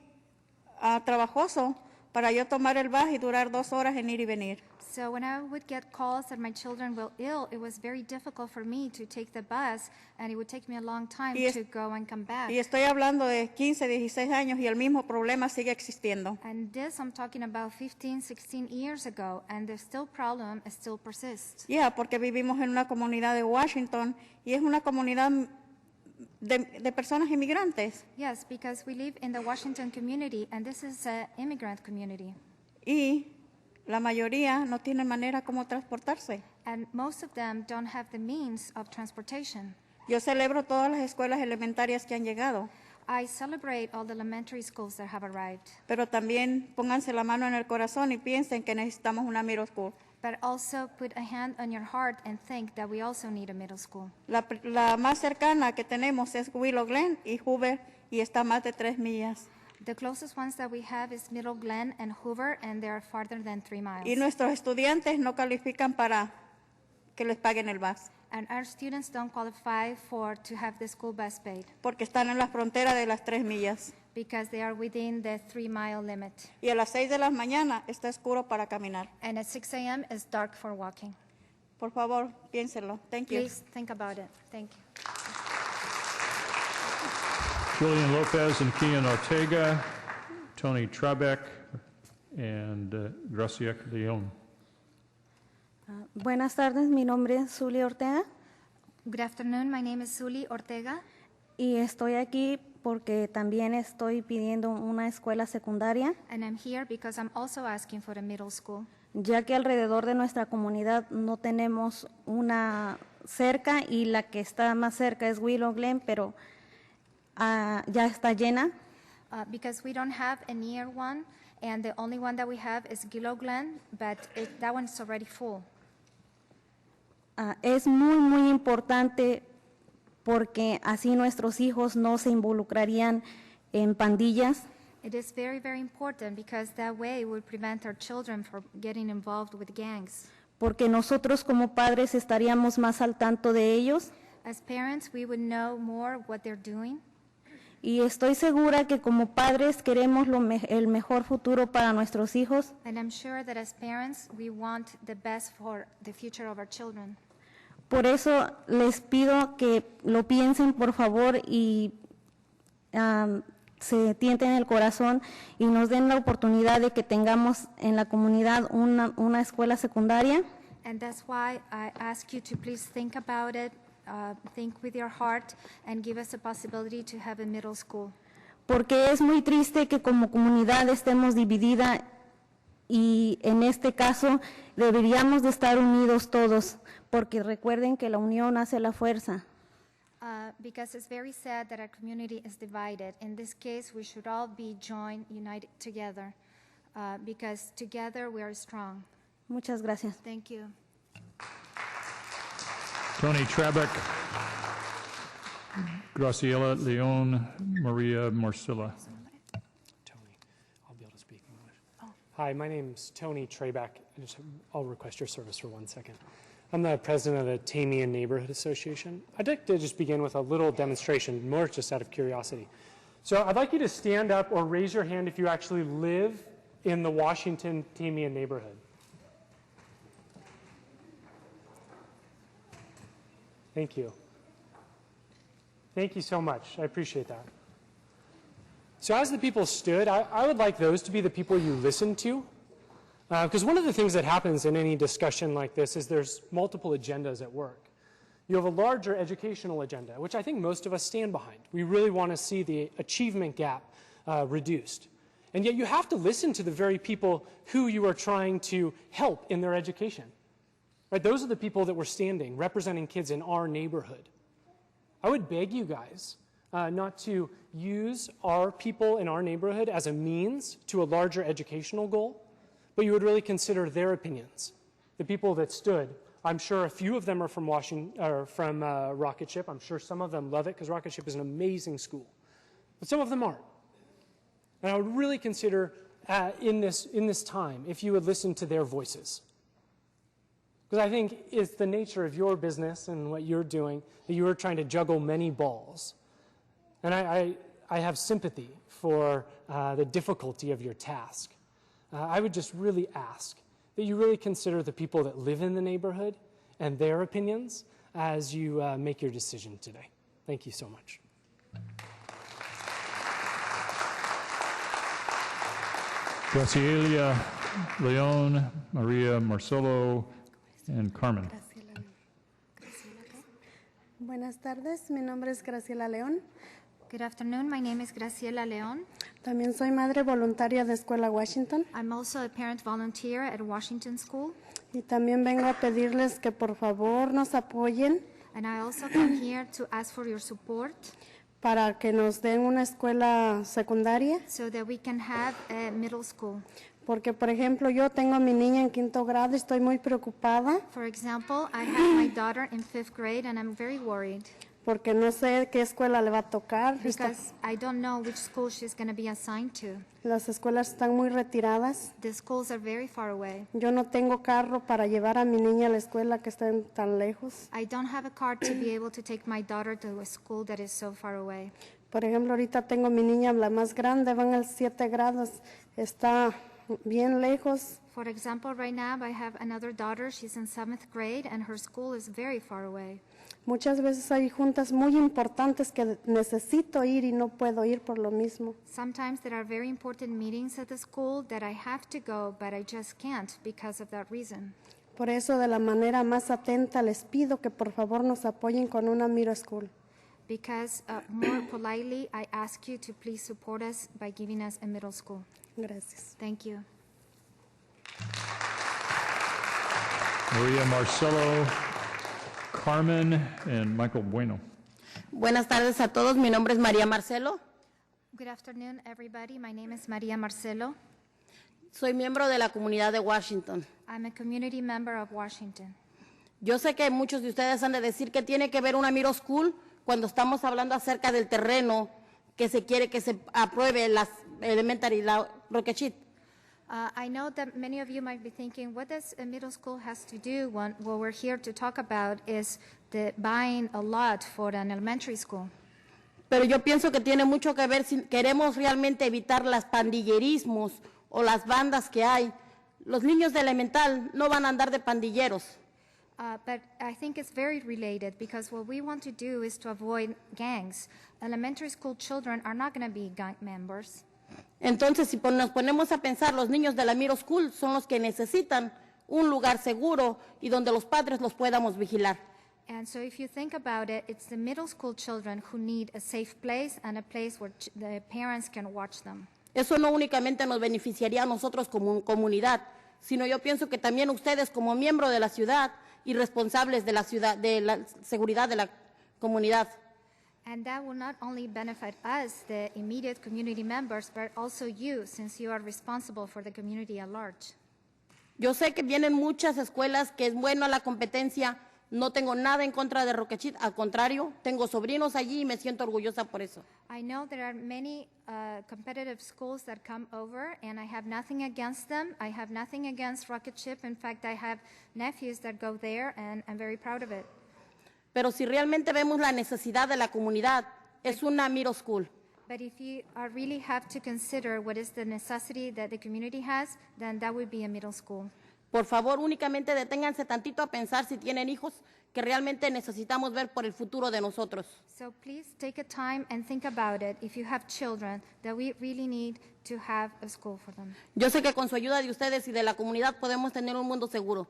trabajoso para yo tomar el bus y durar 2 horas en ir y venir. So when I would get calls that my children were ill, it was very difficult for me to take the bus, and it would take me a long time to go and come back. Y estoy hablando de 15, 16 años y el mismo problema sigue existiendo. And this, I'm talking about 15, 16 years ago, and the problem still persists. Porque vivimos en una comunidad de Washington y es una comunidad de personas inmigrantes. Yes, because we live in the Washington community, and this is an immigrant community. Y la mayoría no tienen manera como transportarse. And most of them don't have the means of transportation. Yo celebro todas las escuelas elementarias que han llegado. I celebrate all the elementary schools that have arrived. Pero también pónganse la mano en el corazón y piensen que necesitamos una middle school. But also put a hand on your heart and think that we also need a middle school. La más cercana que tenemos es Willow Glen y Hoover y está a más de 3 millas. The closest ones that we have is Middle Glen and Hoover, and they are farther than 3 miles. Y nuestros estudiantes no califican para que les paguen el bus. And our students don't qualify to have the school bus paid. Porque están en la frontera de las 3 millas. Because they are within the 3-mile limit. Y a las 6 de la mañana está oscuro para caminar. And at 6 a.m. it's dark for walking. Por favor, piénselo. Thank you. Please think about it. Thank you. Julian Lopez and Kian Ortega, Tony Trebek, and Gracia Leon. Buenas tardes, mi nombre es Zulia Ortega. Good afternoon, my name is Zuli Ortega. Y estoy aquí porque también estoy pidiendo una escuela secundaria. And I'm here because I'm also asking for a middle school. Ya que alrededor de nuestra comunidad no tenemos una cerca y la que está más cerca es Willow Glen, pero ya está llena. Because we don't have a near one, and the only one that we have is Willow Glen, but that one's already full. Es muy, muy importante porque así nuestros hijos no se involucrarían en pandillas. It is very, very important because that way we prevent our children from getting involved with gangs. Porque nosotros como padres estaríamos más al tanto de ellos. As parents, we would know more what they're doing. Y estoy segura que como padres queremos el mejor futuro para nuestros hijos. And I'm sure that as parents, we want the best for the future of our children. Por eso les pido que lo piensen, por favor, y se tienten el corazón y nos den la oportunidad de que tengamos en la comunidad una escuela secundaria. And that's why I ask you to please think about it, think with your heart, and give us a possibility to have a middle school. Porque es muy triste que como comunidad estemos dividida y en este caso deberíamos de estar unidos todos, porque recuerden que la unión hace la fuerza. Because it's very sad that our community is divided. In this case, we should all be joined, united together, because together we are strong. Muchas gracias. Thank you. Tony Trabeck, Graciela Leon, Maria Marcilla. I'll be able to speak English. Hi, my name's Tony Trabeck. I'll request your service for 1 second. I'm the president of the Tamian Neighborhood Association. I'd like to just begin with a little demonstration, more just out of curiosity. So I'd like you to stand up or raise your hand if you actually live in the Washington Tamian neighborhood. Thank you. Thank you so much. I appreciate that. So as the people stood, I would like those to be the people you listen to. Because one of the things that happens in any discussion like this is there's multiple agendas at work. You have a larger educational agenda, which I think most of us stand behind. We really want to see the achievement gap reduced. And yet you have to listen to the very people who you are trying to help in their education. Right? Those are the people that were standing, representing kids in our neighborhood. I would beg you guys not to use our people in our neighborhood as a means to a larger educational goal, but you would really consider their opinions. The people that stood, I'm sure a few of them are from Rocket Ship. I'm sure some of them love it because Rocket Ship is an amazing school, but some of them aren't. And I would really consider in this time if you would listen to their voices. Because I think it's the nature of your business and what you're doing that you are trying to juggle many balls. And I have sympathy for the difficulty of your task. I would just really ask that you really consider the people that live in the neighborhood and their opinions as you make your decision today. Thank you so much. Graciela Leon, Maria Marcelo, and Carmen. Buenas tardes, mi nombre es Graciela León. Good afternoon, my name is Graciela León. También soy madre voluntaria de Escuela Washington. I'm also a parent volunteer at Washington School. Y también vengo a pedirles que por favor nos apoyen. And I also come here to ask for your support. Para que nos den una escuela secundaria. So that we can have a middle school. Porque, por ejemplo, yo tengo a mi niña en 5º grado y estoy muy preocupada. For example, I have my daughter in 5th grade and I'm very worried. Porque no sé qué escuela le va a tocar. Because I don't know which school she's going to be assigned to. Las escuelas están muy retiradas. The schools are very far away. Yo no tengo carro para llevar a mi niña a la escuela que está tan lejos. I don't have a car to be able to take my daughter to a school that is so far away. Por ejemplo, ahorita tengo mi niña, la más grande, van al 7 grados, está bien lejos. For example, right now I have another daughter, she's in 7th grade and her school is very far away. Muchas veces hay juntas muy importantes que necesito ir y no puedo ir por lo mismo. Sometimes there are very important meetings at the school that I have to go, but I just can't because of that reason. Por eso, de la manera más atenta, les pido que por favor nos apoyen con una middle school. Because more politely, I ask you to please support us by giving us a middle school. Gracias. Thank you. Maria Marcelo, Carmen and Michael Bueno. Buenas tardes a todos. Mi nombre es María Marcelo. Good afternoon, everybody. My name is Maria Marcelo. Soy miembro de la comunidad de Washington. I'm a community member of Washington. Yo sé que muchos de ustedes han de decir que tiene que ver una middle school cuando estamos hablando acerca del terreno que se quiere que se apruebe las elementary, la Rochachit. I know that many of you might be thinking, what does a middle school has to do when what we're here to talk about is the buying a lot for an elementary school? Pero yo pienso que tiene mucho que ver si queremos realmente evitar los pandillerismos o las bandas que hay. Los niños de elemental no van a andar de pandilleros. But I think it's very related because what we want to do is to avoid gangs. Elementary school children are not going to be gang members. Entonces, si nos ponemos a pensar, los niños de la middle school son los que necesitan un lugar seguro y donde los padres los podamos vigilar. And so if you think about it, it's the middle school children who need a safe place and a place where the parents can watch them. Eso no únicamente nos beneficiaría a nosotros como comunidad, sino yo pienso que también ustedes como miembros de la ciudad y responsables de la ciudad, de la seguridad de la comunidad. And that will not only benefit us, the immediate community members, but also you, since you are responsible for the community at large. Yo sé que vienen muchas escuelas que es buena la competencia. No tengo nada en contra de Rochachit, al contrario, tengo sobrinos allí y me siento orgullosa por eso. I know there are many competitive schools that come over, and I have nothing against them. I have nothing against Rocketship. In fact, I have nephews that go there, and I'm very proud of it. Pero si realmente vemos la necesidad de la comunidad, es una middle school. But if you really have to consider what is the necessity that the community has, then that would be a middle school. Por favor, únicamente deténganse tantito a pensar si tienen hijos que realmente necesitamos ver por el futuro de nosotros. So please take a time and think about it. If you have children, that we really need to have a school for them. Yo sé que con su ayuda de ustedes y de la comunidad podemos tener un mundo seguro.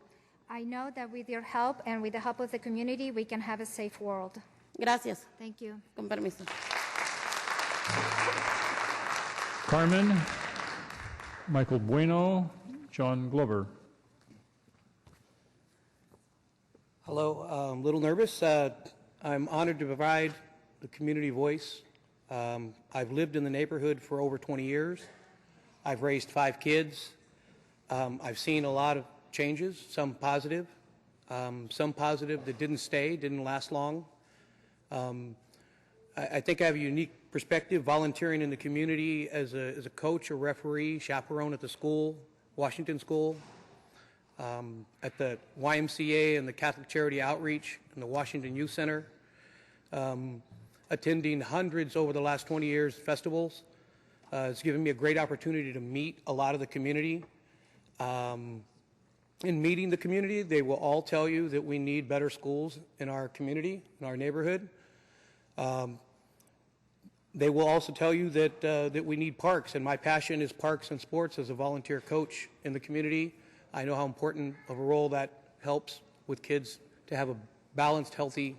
I know that with your help and with the help of the community, we can have a safe world. Gracias. Thank you. Con permiso. Carmen, Michael Bueno, John Glover. Hello, I'm a little nervous. I'm honored to provide the community voice. I've lived in the neighborhood for over 20 years. I've raised 5 kids. I've seen a lot of changes, some positive that didn't stay, didn't last long. I think I have a unique perspective volunteering in the community as a coach, a referee, chaperone at the school, Washington School, at the YMCA and the Catholic Charity Outreach and the Washington Youth Center, attending hundreds over the last 20 years festivals. It's given me a great opportunity to meet a lot of the community. In meeting the community, they will all tell you that we need better schools in our community, in our neighborhood. They will also tell you that we need parks, and my passion is parks and sports as a volunteer coach in the community. I know how important of a role that helps with kids to have a balanced, healthy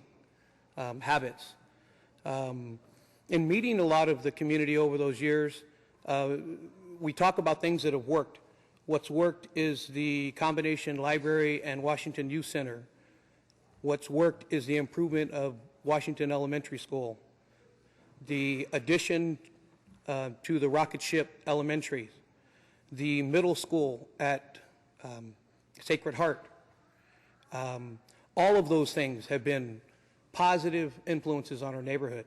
habits. In meeting a lot of the community over those years, we talk about things that have worked. What's worked is the combination library and Washington Youth Center. What's worked is the improvement of Washington Elementary School, the addition to the Rocketship Elementary, the middle school at Sacred Heart. All of those things have been positive influences on our neighborhood.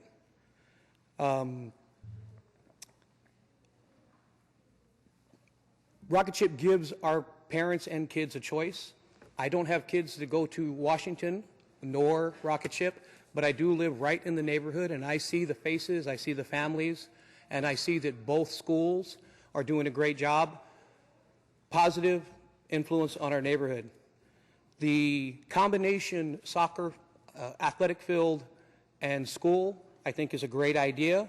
Rocketship gives our parents and kids a choice. I don't have kids to go to Washington nor Rocketship, but I do live right in the neighborhood, and I see the faces, I see the families, and I see that both schools are doing a great job. Positive influence on our neighborhood. The combination soccer, athletic field, and school, I think, is a great idea.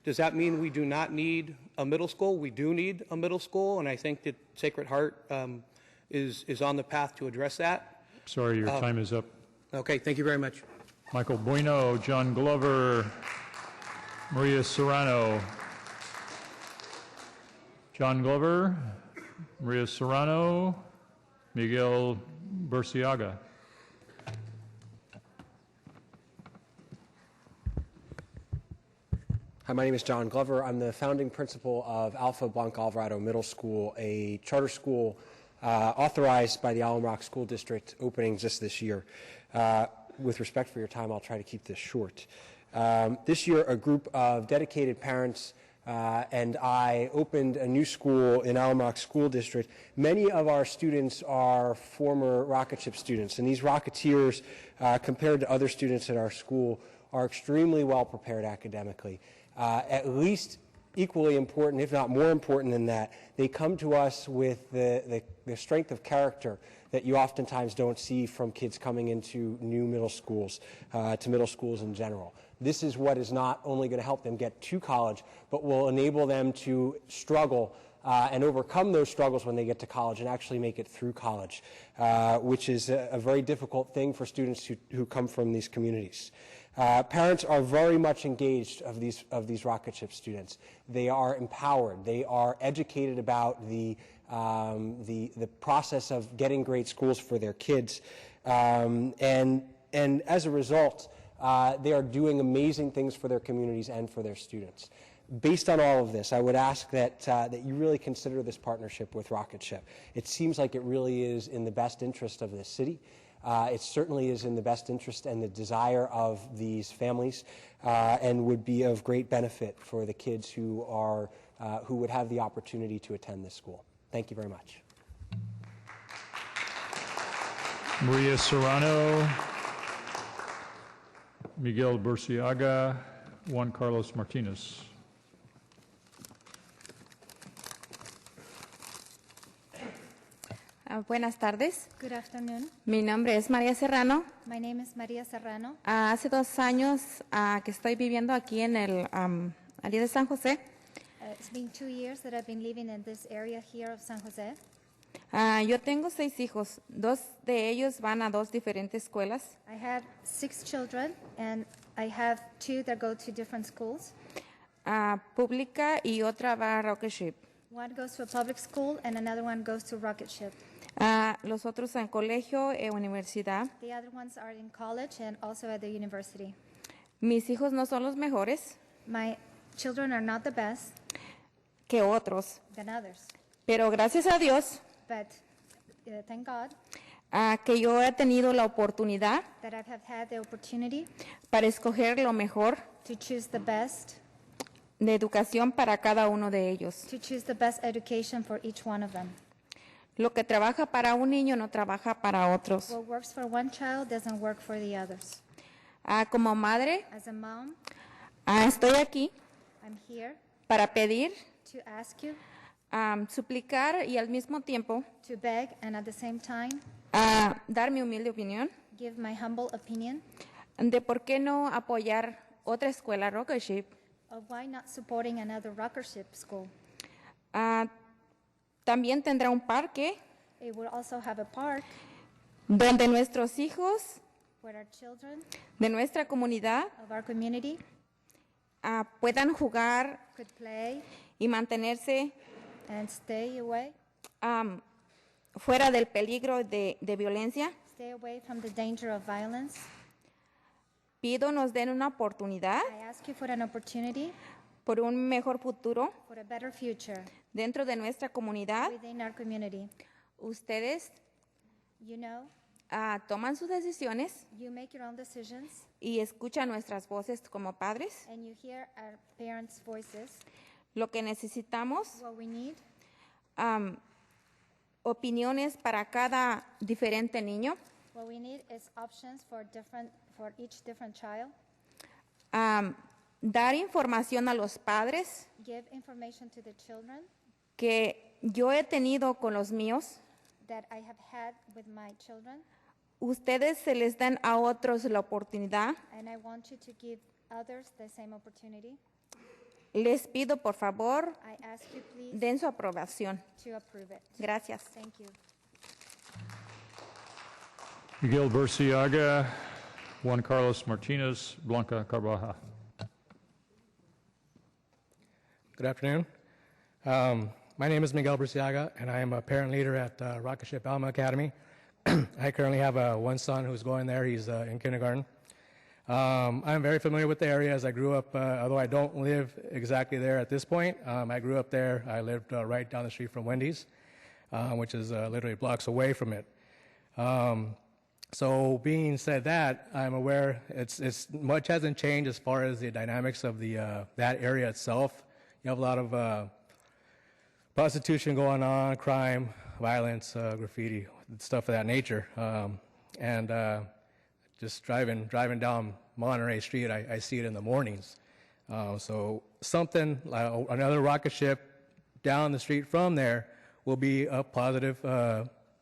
Does that mean we do not need a middle school? We do need a middle school, and I think that Sacred Heart is on the path to address that. Sorry, your time is up. Okay, thank you very much. Michael Bueno, John Glover, Maria Serrano. John Glover, Maria Serrano, Miguel Burciaga. Hi, my name is John Glover. I'm the founding principal of Alpha Blanca Alvarado Middle School, a charter school authorized by the Alum Rock School District, opening just this year. With respect for your time, I'll try to keep this short. This year, a group of dedicated parents and I opened a new school in Alum Rock School District. Many of our students are former rocket ship students, and these Rocketeers, compared to other students at our school, are extremely well prepared academically. At least equally important, if not more important than that, they come to us with the strength of character that you oftentimes don't see from kids coming into new middle schools, to middle schools in general. This is what is not only going to help them get to college, but will enable them to struggle and overcome those struggles when they get to college and actually make it through college, which is a very difficult thing for students who come from these communities. Parents are very much engaged of these rocket ship students. They are empowered. They are educated about the process of getting great schools for their kids, and as a result, they are doing amazing things for their communities and for their students. Based on all of this, I would ask that you really consider this partnership with Rocket Ship. It seems like it really is in the best interest of the city. It certainly is in the best interest and the desire of these families, and would be of great benefit for the kids who would have the opportunity to attend this school. Thank you very much. Maria Serrano, Miguel Burciaga, Juan Carlos Martinez. Buenas tardes. Good afternoon. Mi nombre es María Serrano. My name is Maria Serrano. Hace 2 años que estoy viviendo aquí en el área de San José. It's been 2 years that I've been living in this area here of San Jose. Yo tengo 6 hijos. 2 de ellos van a 2 diferentes escuelas. I have 6 children, and I have 2 that go to different schools. Pública y otra va a Rocket Ship. One goes to a public school, and another one goes to Rocket Ship. Los otros en colegio e universidad. The other ones are in college and also at the university. Mis hijos no son los mejores My children are not the best que otros, than others, pero gracias a Dios but thank God que yo he tenido la oportunidad that I have had the opportunity para escoger lo mejor to choose the best, de educación para cada uno de ellos. to choose the best education for each one of them. Lo que trabaja para un niño no trabaja para otros. What works for one child doesn't work for the others. Como madre, As a mom, estoy aquí I'm here para pedir, to ask you, suplicar y al mismo tiempo to beg, and at the same time, dar mi humilde opinión give my humble opinion de por qué no apoyar otra escuela Rocket Ship. of why not supporting another Rocket Ship school. También tendrá un parque It will also have a park donde nuestros hijos where our children de nuestra comunidad of our community puedan jugar could play y mantenerse and stay away, fuera del peligro de violencia. stay away from the danger of violence. Pido nos den una oportunidad I ask you for an opportunity por un mejor futuro for a better future dentro de nuestra comunidad. within our community. Ustedes You know, toman sus decisiones you make your own decisions, y escuchan nuestras voces como padres. and you hear our parents' voices. Lo que necesitamos, What we need, opiniones para cada diferente niño, what we need is options for each different child. dar información a los padres Give information to the children que yo he tenido con los míos. that I have had with my children, Ustedes se les dan a otros la oportunidad. and I want you to give others the same opportunity. Les pido, por favor, I ask you please den su aprobación. to approve it. Gracias. Thank you. Miguel Burciaga, Juan Carlos Martinez, Blanca Carvajal. Good afternoon. My name is Miguel Burciaga, and I am a parent leader at Rocket Ship Alma Academy. I currently have one son who's going there. He's in kindergarten. I'm very familiar with the area as I grew up, although I don't live exactly there at this point. I grew up there. I lived right down the street from Wendy's, which is literally blocks away from it. So being said that, I'm aware it's much hasn't changed as far as the dynamics of the that area itself. You have a lot of prostitution going on, crime, violence, graffiti, stuff of that nature. And just driving down Monterey Street, I see it in the mornings. So something like another rocket ship down the street from there will be a positive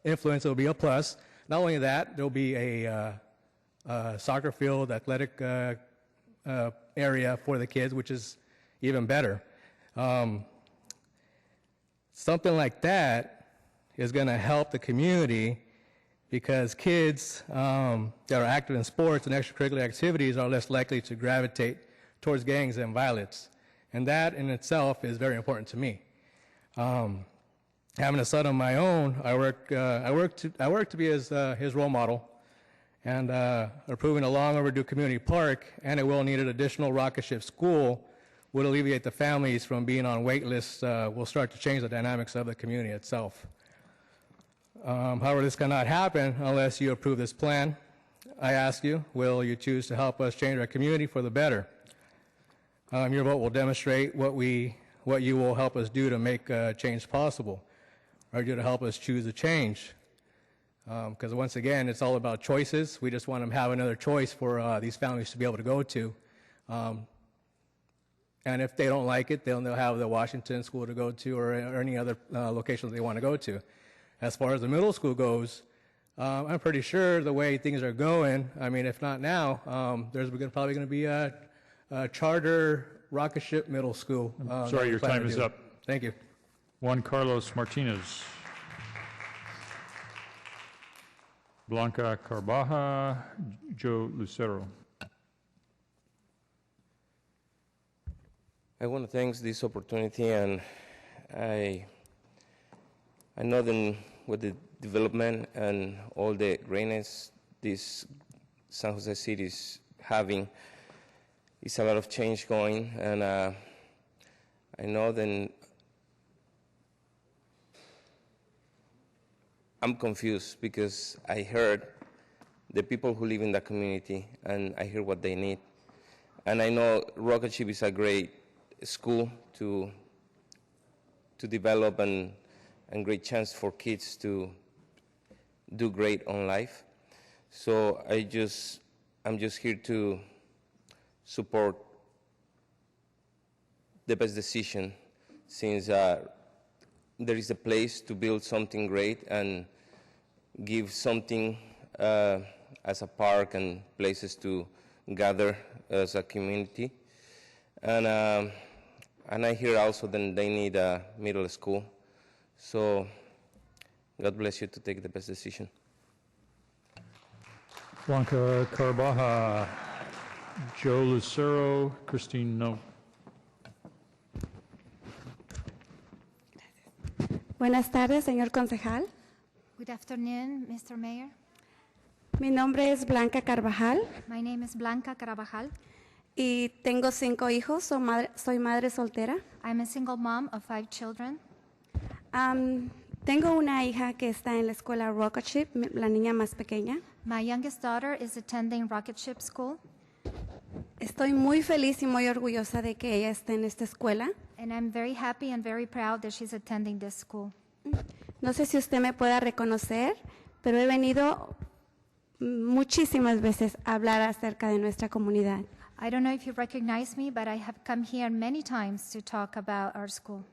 influence. It will be a plus. Not only that, there will be a soccer field, athletic area for the kids, which is even better. Something like that is going to help the community because kids that are active in sports and extracurricular activities are less likely to gravitate towards gangs and violence. And that in itself is very important to me. Having a son of my own, I work to be his role model, and approving a long overdue community park and a well-needed additional rocket ship school would alleviate the families from being on wait lists. Will start to change the dynamics of the community itself. However, this cannot happen unless you approve this plan. I ask you, will you choose to help us change our community for the better? Your vote will demonstrate what you will help us do to make change possible. Are you to help us choose a change? Because once again, it's all about choices. We just want to have another choice for these families to be able to go to. And if they don't like it, they'll have the Washington school to go to or any other location that they want to go to. As far as the middle school goes, I'm pretty sure the way things are going, I mean, if not now, there's probably going to be a charter rocket ship middle school. Sorry, your time is up. Thank you. Juan Carlos Martinez. Blanca Carbaja, Joe Lucero. I want to thank this opportunity, and I know that with the development and all the greatness this San Jose City is having, it's a lot of change going, and I know that I'm confused because I heard the people who live in that community, and I hear what they need. And I know Rocket Ship is a great school to develop and great chance for kids to do great on life. So I'm just here to support the best decision, since there is a place to build something great and give something as a park and places to gather as a community. And I hear also that they need a middle school. So God bless you to take the best decision. Blanca Carbaja, Joe Lucero, Christine No. Buenas tardes, señor concejal. Good afternoon, Mr. Mayor. Mi nombre es Blanca Carvajal My name is Blanca Carabajal. y tengo 5 hijos. Soy madre soltera. I'm a single mom of 5 children. Tengo una hija que está en la escuela Rocket Ship, la niña más pequeña. My youngest daughter is attending Rocket Ship School. Estoy muy feliz y muy orgullosa de que ella esté en esta escuela. And I'm very happy and very proud that she's attending this school. No sé si usted me pueda reconocer, pero he venido muchísimas veces a hablar acerca de nuestra comunidad. I don't know if you recognize me, but I have come here many times to talk about our school.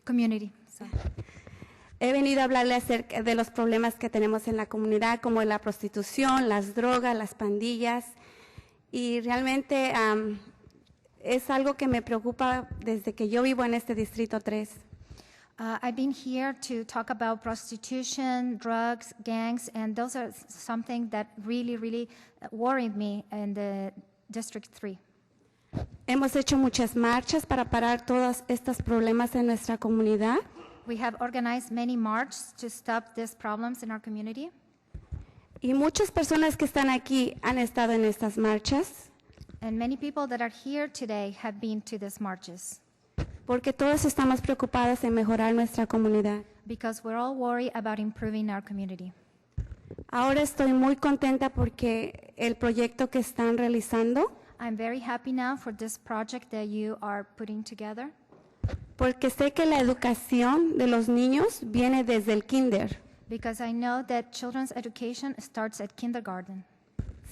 Community. Sorry. He venido a hablarle acerca de los problemas que tenemos en la comunidad, como la prostitución, las drogas, las pandillas. Y realmente es algo que me preocupa desde que yo vivo en este Distrito 3. I've been here to talk about prostitution, drugs, gangs, and those are something that really worried me in the District 3. Hemos hecho muchas marchas para parar todos estos problemas en nuestra comunidad. We have organized many marches to stop these problems in our community. Y muchas personas que están aquí han estado en estas marchas. And many people that are here today have been to these marches. Porque todos estamos preocupados en mejorar nuestra comunidad. Because we're all worried about improving our community. Ahora estoy muy contenta porque el proyecto que están realizando, I'm very happy now for this project that you are putting together. porque sé que la educación de los niños viene desde el kinder. Because I know that children's education starts at kindergarten.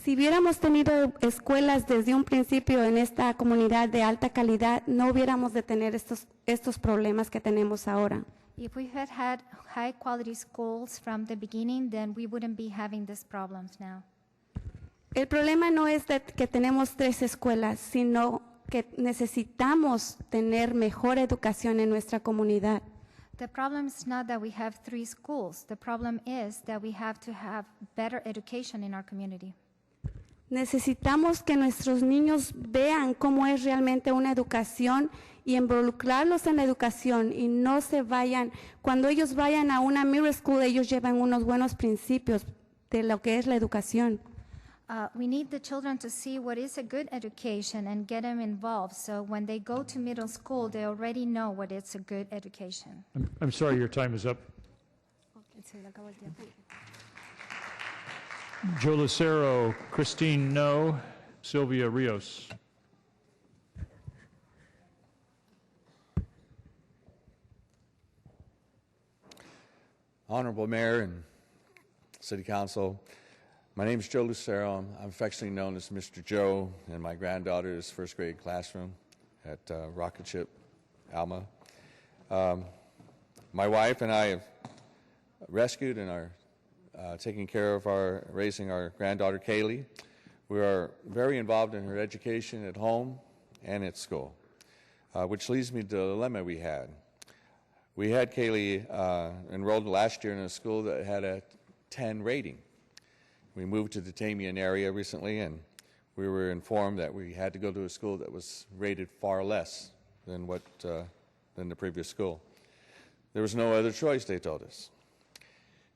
Si hubiéramos tenido escuelas desde un principio en esta comunidad de alta calidad, no hubiéramos de tener estos problemas que tenemos ahora. If we had had high quality schools from the beginning, then we wouldn't be having these problems now. El problema no es que tenemos 3 escuelas, sino que necesitamos tener mejor educación en nuestra comunidad. The problem is not that we have 3 schools. The problem is that we have to have better education in our community. Necesitamos que nuestros niños vean cómo es realmente una educación y involucrarlos en la educación y no se vayan. Cuando ellos vayan a una middle school, ellos llevan unos buenos principios de lo que es la educación. We need the children to see what is a good education and get them involved. So when they go to middle school, they already know what is a good education. I'm sorry, your time is up. Joe Lucero, Christine No, Sylvia Rios. Honorable Mayor and City Council, my name is Joe Lucero. I'm affectionately known as Mr. Joe in my granddaughter's first grade classroom at Rocket Ship, Alma. My wife and I have rescued and are taking care of raising our granddaughter Kaylee. We are very involved in her education at home and at school, which leads me to the dilemma we had. We had Kaylee enrolled last year in a school that had a 10 rating. We moved to the Tamian area recently, and we were informed that we had to go to a school that was rated far less than than the previous school. There was no other choice, they told us.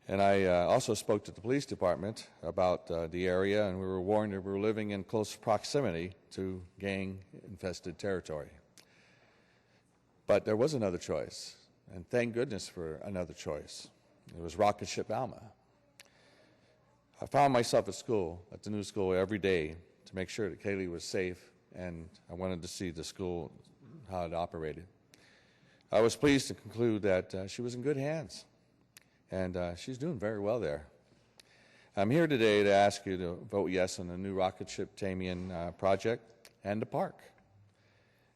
And I also spoke to the police department about the area, and we were warned that we were living in close proximity to gang-infested territory. But there was another choice, and thank goodness for another choice. It was Rocket Ship Alma. I found myself at the new school every day to make sure that Kaylee was safe, and I wanted to see the school, how it operated. I was pleased to conclude that she was in good hands, and she's doing very well there. I'm here today to ask you to vote yes on the new Rocket Ship Tamian project and the park.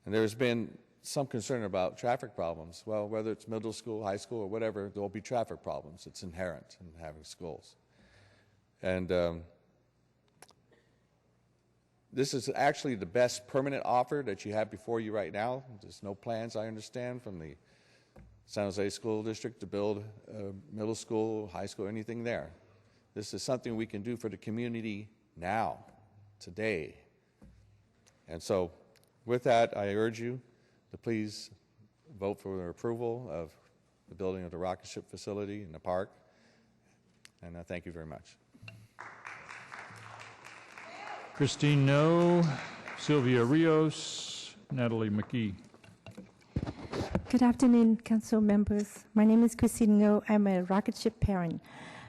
And there's been some concern about traffic problems. Well, whether it's middle school, high school, or whatever, there will be traffic problems. It's inherent in having schools. And this is actually the best permanent offer that you have before you right now. There's no plans, I understand, from the San Jose School District to build a middle school, high school, anything there. This is something we can do for the community now, today. And so with that, I urge you to please vote for the approval of the building of the rocket ship facility in the park. And I thank you very much. Christine No, Sylvia Rios, Natalie McKee. Good afternoon, council members. My name is Christine Ngo. I'm a rocket ship parent.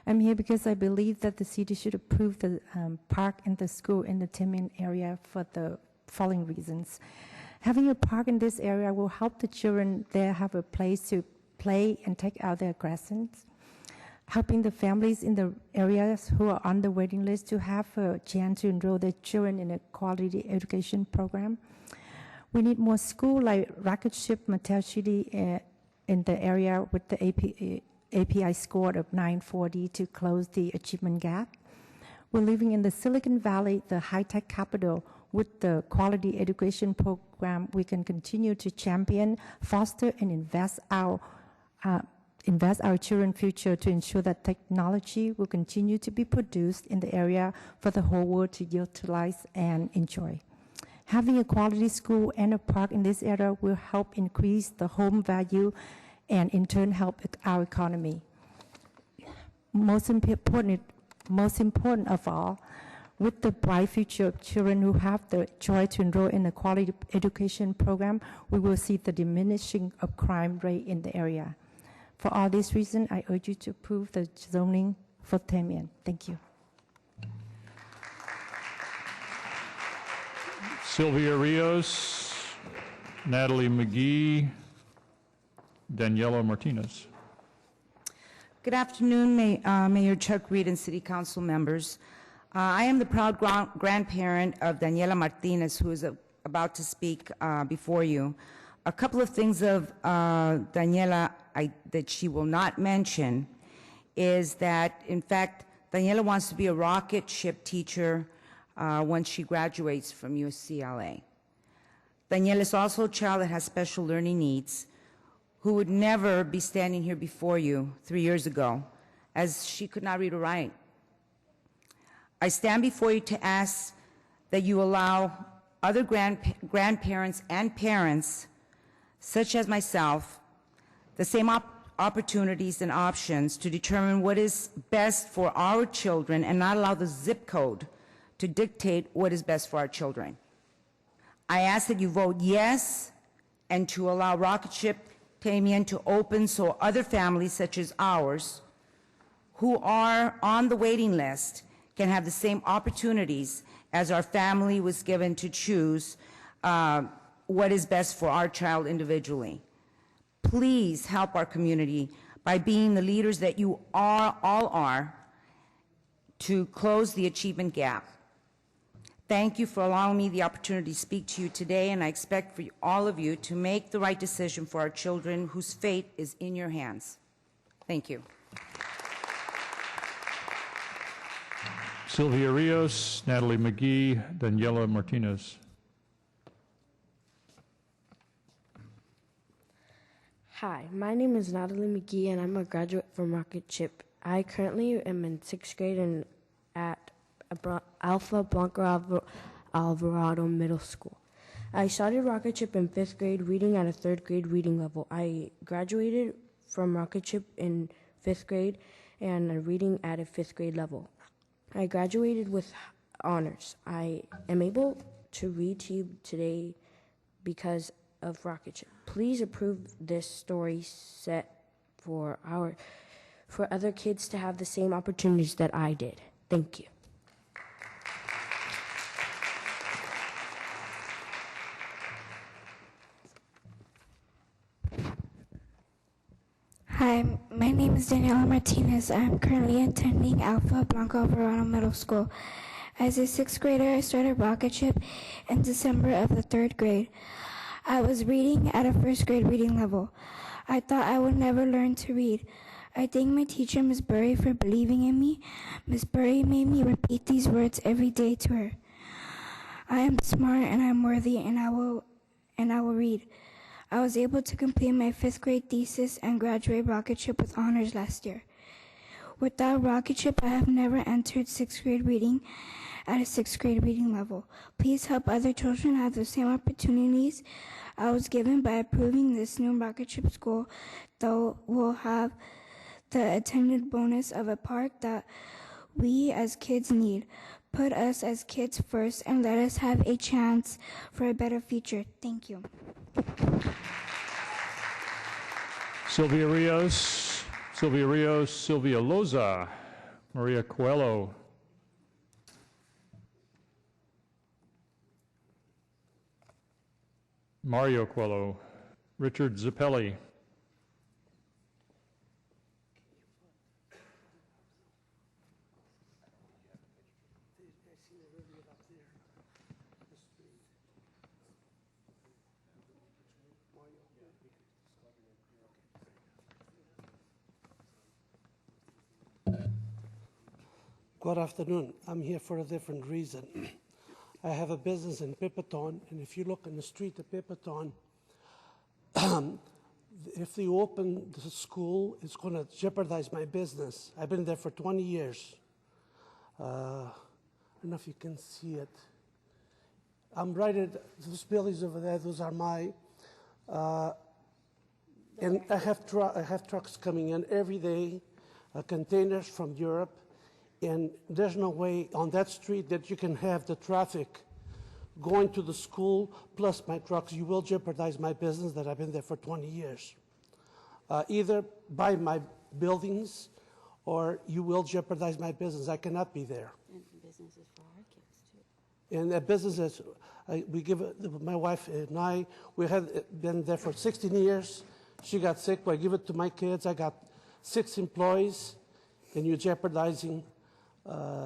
I'm here because I believe that the city should approve the park and the school in the Tamian area for the following reasons. Having a park in this area will help the children there have a place to play and take out their aggressions, helping the families in the areas who are on the waiting list to have a chance to enroll their children in a quality education program. We need more schools like Rocket Ship Mattel City in the area with the API score of 940 to close the achievement gap. We're living in the Silicon Valley, the high-tech capital. With the quality education program, we can continue to champion, foster, and invest our children's future to ensure that technology will continue to be produced in the area for the whole world to utilize and enjoy. Having a quality school and a park in this area will help increase the home value and in turn help our economy. Most importantly, most important of all, with the bright future of children who have the joy to enroll in a quality education program, we will see the diminishing of crime rate in the area. For all these reasons, I urge you to approve the zoning for Tamian. Thank you. Sylvia Rios, Natalie McGee, Daniela Martinez. Good afternoon, Mayor Chuck Reed and City Council members. I am the proud grandparent of Daniela Martinez, who is about to speak before you. A couple of things of Daniela that she will not mention is that, in fact, Daniela wants to be a rocket ship teacher when she graduates from UCLA. Daniela is also a child that has special learning needs, who would never be standing here before you 3 years ago, as she could not read or write. I stand before you to ask that you allow other grandparents and parents, such as myself, the same opportunities and options to determine what is best for our children and not allow the zip code to dictate what is best for our children. I ask that you vote yes and to allow Rocket Ship Tamian to open so other families such as ours who are on the waiting list can have the same opportunities as our family was given to choose what is best for our child individually. Please help our community by being the leaders that you all are to close the achievement gap. Thank you for allowing me the opportunity to speak to you today, and I expect for all of you to make the right decision for our children whose fate is in your hands. Thank you. Sylvia Rios, Natalie McGee, Daniela Martinez. Hi, my name is Natalie McGee, and I'm a graduate from Rocket Ship. I currently am in 6th grade and at Alpha Blanco Alvarado Middle School. I started Rocket Ship in 5th grade, reading at a 3rd grade reading level. I graduated from Rocket Ship in 5th grade and reading at a 5th grade level. I graduated with honors. I am able to read to you today because of Rocket Ship. Please approve this story set for other kids to have the same opportunities that I did. Thank you. Hi, my name is Daniela Martinez. I'm currently attending Alpha Blanco Alvarado Middle School. As a 6th grader, I started Rocket Ship in December of the 3rd grade. I was reading at a 1st grade reading level. I thought I would never learn to read. I thank my teacher, Ms. Burry, for believing in me. Ms. Burry made me repeat these words every day to her. I am smart and I am worthy, and I will read. I was able to complete my 5th grade thesis and graduate Rocket Ship with honors last year. Without Rocket Ship, I have never entered 6th grade reading at a 6th grade reading level. Please help other children have the same opportunities I was given by approving this new Rocket Ship school that will have the attended bonus of a park that we as kids need. Put us as kids first and let us have a chance for a better future. Thank you. Sylvia Rios, Sylvia Loza, Maria Coelho, Mario Coelho, Richard Zappelli, Good afternoon. I'm here for a different reason. I have a business in Pipperton, and if you look in the street of Pipperton, if they open the school, it's going to jeopardize my business. I've been there for 20 years. I don't know if you can see it. I'm right at those buildings over there. Those are my, and I have trucks coming in every day, containers from Europe. And there's no way on that street that you can have the traffic going to the school plus my trucks. You will jeopardize my business that I've been there for 20 years. Either buy my buildings or you will jeopardize my business. I cannot be there. And businesses for our kids too. And that business, we give it, my wife and I, we had been there for 16 years. She got sick, I give it to my kids. I got 6 employees, and you're jeopardizing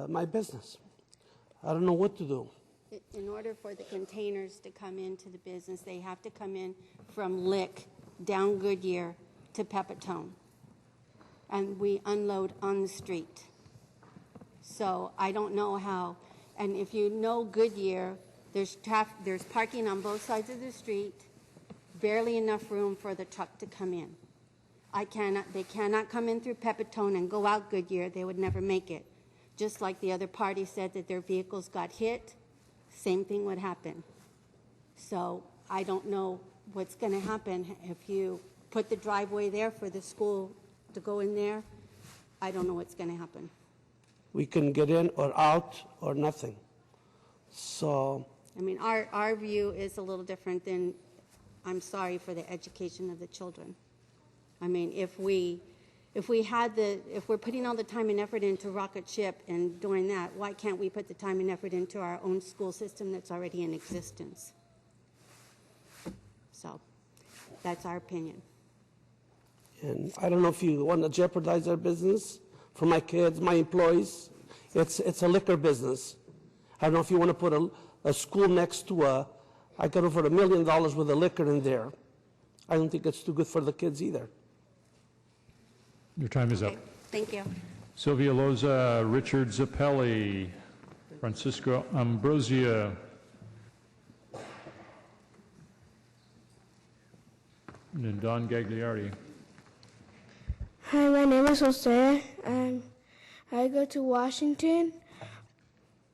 my business. I don't know what to do. In order for the containers to come into the business, they have to come in from Lick down Goodyear to Pepitone. And we unload on the street. So I don't know how, and if you know Goodyear, there's parking on both sides of the street, barely enough room for the truck to come in. They cannot come in through Pepitone and go out Goodyear. They would never make it. Just like the other party said that their vehicles got hit, same thing would happen. So I don't know what's going to happen if you put the driveway there for the school to go in there. I don't know what's going to happen. We can get in or out or nothing. So, I mean, our view is a little different than, I'm sorry for the education of the children. I mean, if we're putting all the time and effort into Rocket Ship and doing that, why can't we put the time and effort into our own school system that's already in existence? So, that's our opinion. and I don't know if you want to jeopardize our business for my kids, my employees. It's a liquor business. I don't know if you want to put a school next to I got over $1 million worth of liquor in there. I don't think it's too good for the kids either. Your time is up. Thank you. Sylvia Loza, Richard Zappelli, Francisco Ambrosia, and then Don Gagliardi. Hi, my name is Jose. I go to Washington.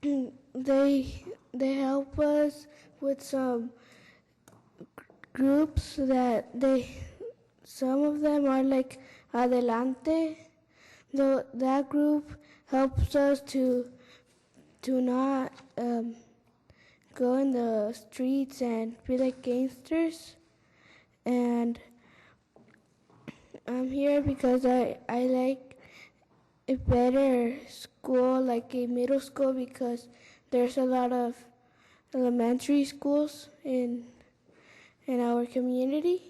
They help us with some groups that some of them are like Adelante. That group helps us to not go in the streets and be like gangsters. And I'm here because I like a better school, like a middle school, because there's a lot of elementary schools in our community.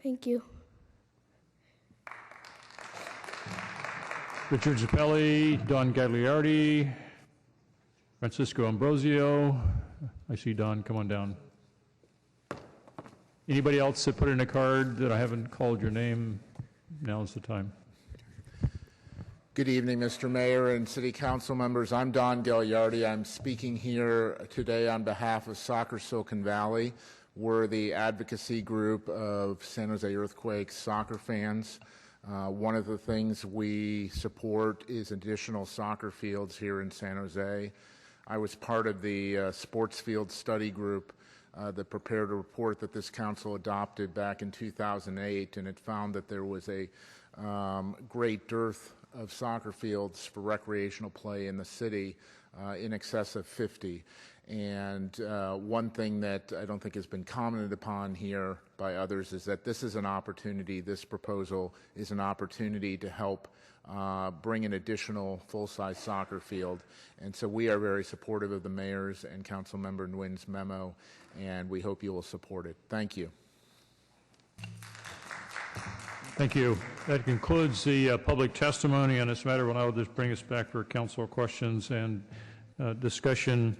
Thank you. Richard Zappelli, Don Gagliardi, Francisco Ambrosio. I see Don, come on down. Anybody else that put in a card that I haven't called your name? Now's the time. Good evening, Mr. Mayor and City Council members. I'm Don Gagliardi. I'm speaking here today on behalf of Soccer Silicon Valley. We're the advocacy group of San Jose Earthquakes soccer fans. One of the things we support is additional soccer fields here in San Jose. I was part of the sports field study group that prepared a report that this council adopted back in 2008, and it found that there was a great dearth of soccer fields for recreational play in the city, in excess of 50. And one thing that I don't think has been commented upon here by others is that this is an opportunity, this proposal is an opportunity to help bring an additional full-size soccer field. And so we are very supportive of the mayor's and council member Nguyen's memo, and we hope you will support it. Thank you. Thank you. That concludes the public testimony on this matter. Well, I will just bring us back for council questions and discussion.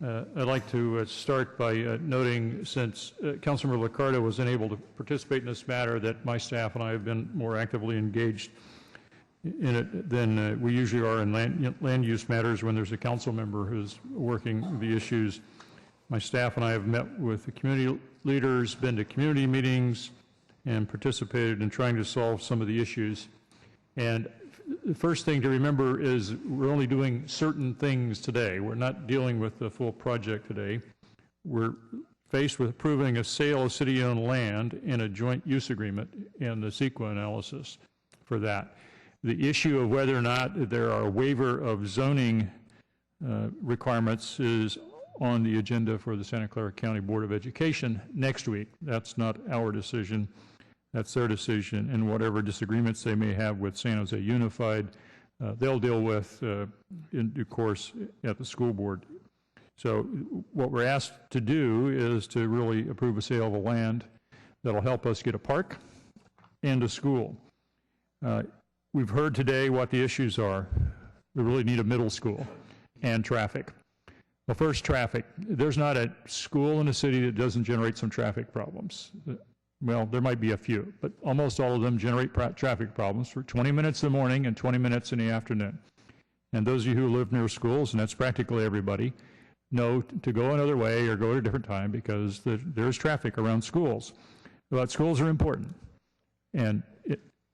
I'd like to start by noting, since Councilmember Liccardo was unable to participate in this matter, that my staff and I have been more actively engaged in it than we usually are in land use matters when there's a council member who's working the issues. My staff and I have met with the community leaders, been to community meetings, and participated in trying to solve some of the issues. And the first thing to remember is we're only doing certain things today. We're not dealing with the full project today. We're faced with approving a sale of city-owned land and a joint use agreement and the CEQA analysis for that. The issue of whether or not there are a waiver of zoning requirements is on the agenda for the Santa Clara County Board of Education next week. That's not our decision. That's their decision, and whatever disagreements they may have with San Jose Unified, they'll deal with in due course at the school board. So what we're asked to do is to really approve a sale of the land that'll help us get a park and a school. We've heard today what the issues are. We really need a middle school and traffic. Well, first, traffic. There's not a school in the city that doesn't generate some traffic problems. Well, there might be a few, but almost all of them generate traffic problems for 20 minutes in the morning and 20 minutes in the afternoon. And those of you who live near schools, and that's practically everybody, know to go another way or go at a different time because there's traffic around schools. But schools are important. And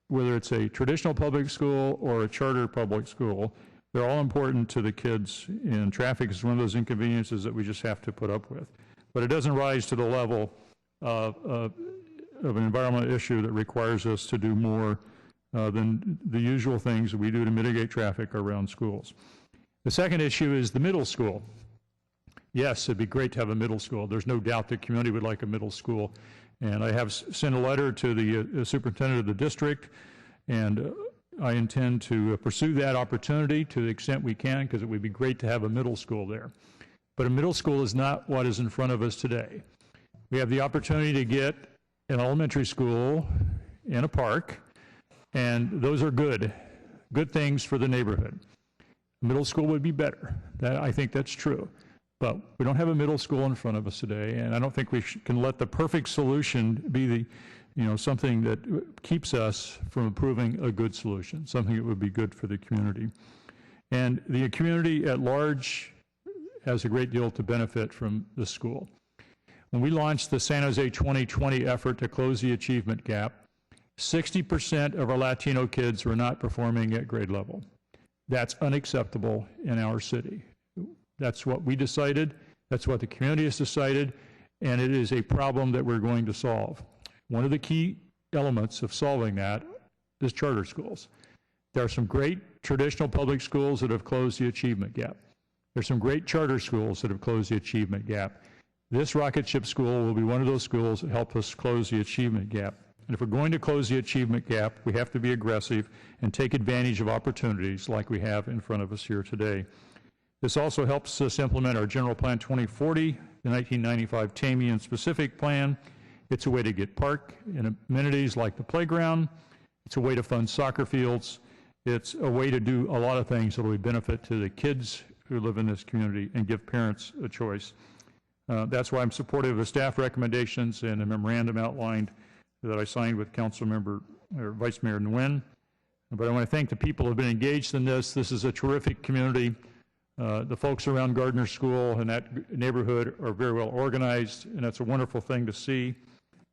whether it's a traditional public school or a charter public school, they're all important to the kids, and traffic is one of those inconveniences that we just have to put up with. But it doesn't rise to the level of an environmental issue that requires us to do more than the usual things that we do to mitigate traffic around schools. The second issue is the middle school. Yes, it'd be great to have a middle school. There's no doubt the community would like a middle school. And I have sent a letter to the superintendent of the district, and I intend to pursue that opportunity to the extent we can, because it would be great to have a middle school there. But a middle school is not what is in front of us today. We have the opportunity to get an elementary school and a park, and those are good things for the neighborhood. Middle school would be better. I think that's true. But we don't have a middle school in front of us today, and I don't think we can let the perfect solution be something that keeps us from approving a good solution, something that would be good for the community. And the community at large has a great deal to benefit from the school. When we launched the San Jose 2020 effort to close the achievement gap, 60% of our Latino kids were not performing at grade level. That's unacceptable in our city. That's what we decided, that's what the community has decided, and it is a problem that we're going to solve. One of the key elements of solving that is charter schools. There are some great traditional public schools that have closed the achievement gap. There's some great charter schools that have closed the achievement gap. This rocket ship school will be one of those schools that help us close the achievement gap. And if we're going to close the achievement gap, we have to be aggressive and take advantage of opportunities like we have in front of us here today. This also helps us implement our General Plan 2040, the 1995 Tamian specific plan. It's a way to get park and amenities like the playground. It's a way to fund soccer fields. It's a way to do a lot of things that will benefit to the kids who live in this community and give parents a choice. That's why I'm supportive of the staff recommendations and the memorandum outlined that I signed with Vice Mayor Nguyen. But I want to thank the people who have been engaged in this. This is a terrific community. The folks around Gardner School and that neighborhood are very well organized, and that's a wonderful thing to see.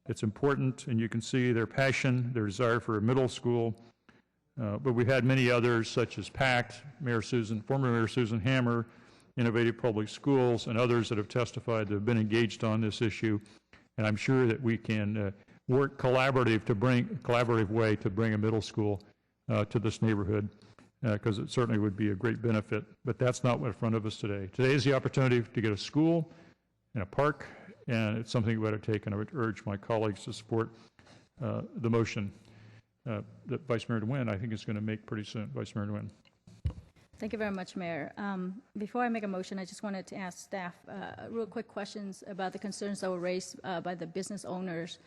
It's important, and you can see their passion, their desire for a middle school. But we've had many others, such as PACT, former Mayor Susan Hammer, Innovative Public Schools, and others that have testified that have been engaged on this issue. And I'm sure that we can work collaborative way to bring a middle school to this neighborhood, because it certainly would be a great benefit. But that's not what's in front of us today. Today is the opportunity to get a school and a park, and it's something we ought to take, and I would urge my colleagues to support the motion that Vice Mayor Nguyen, I think, is going to make pretty soon. Vice Mayor Nguyen. Thank you very much, Mayor. Before I make a motion, I just wanted to ask staff real quick questions about the concerns that were raised by the business owners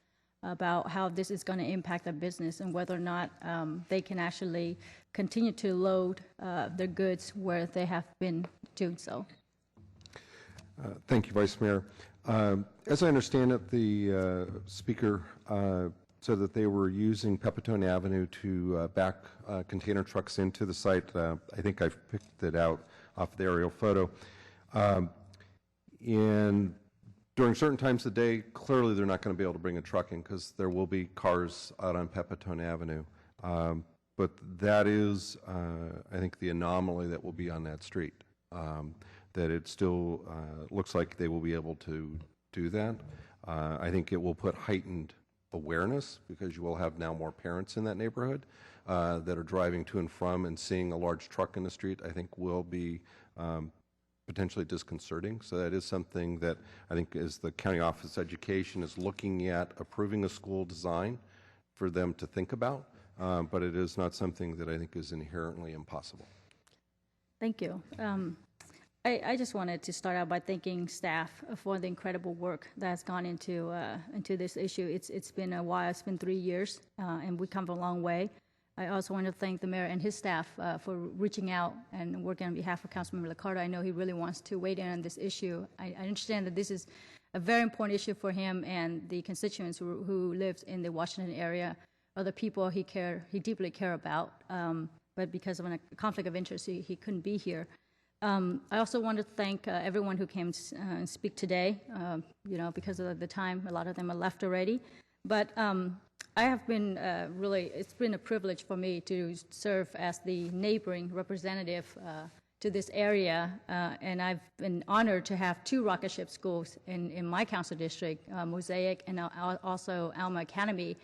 about how this is going to impact their business and whether or not they can actually continue to load their goods where they have been doing so. Thank you, Vice Mayor. As I understand it, the speaker said that they were using Pepitone Avenue to back container trucks into the site. I think I've picked it out off the aerial photo. And during certain times of the day, clearly they're not going to be able to bring a truck in because there will be cars out on Pepitone Avenue. But that is, I think, the anomaly that will be on that street, that it still looks like they will be able to do that. I think it will put heightened awareness, because you will have now more parents in that neighborhood that are driving to and from, and seeing a large truck in the street, I think will be potentially disconcerting. So that is something that I think, as the County Office of Education is looking at approving a school design, for them to think about, but it is not something that I think is inherently impossible. Thank you. I just wanted to start out by thanking staff for the incredible work that's gone into this issue. It's been a while. It's been 3 years, and we've come a long way. I also want to thank the mayor and his staff for reaching out and working on behalf of Councilmember LICCARDO. I know he really wants to weigh in on this issue. I understand that this is a very important issue for him and the constituents who live in the Washington area, are the people he deeply care about. But because of a conflict of interest, he couldn't be here. I also want to thank everyone who came and speak today. Because of the time, a lot of them are left already. But I have been it's been a privilege for me to serve as the neighboring representative to this area, and I've been honored to have 2 rocket ship schools in my council district, Mosaic and also Alma Academy.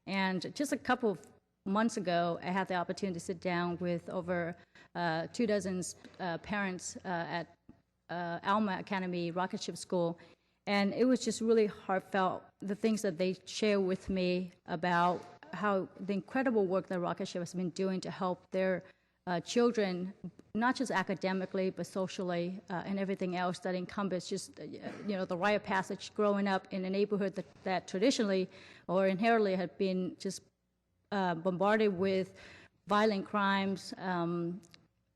And just a couple of months ago, I had the opportunity to sit down with over 24 parents at Alma Academy Rocket Ship School, and it was just really heartfelt, the things that they share with me about how the incredible work that Rocket Ship has been doing to help their children, not just academically, but socially, and everything else that encompass just, the rite of passage growing up in a neighborhood that traditionally or inherently had been just bombarded with violent crimes,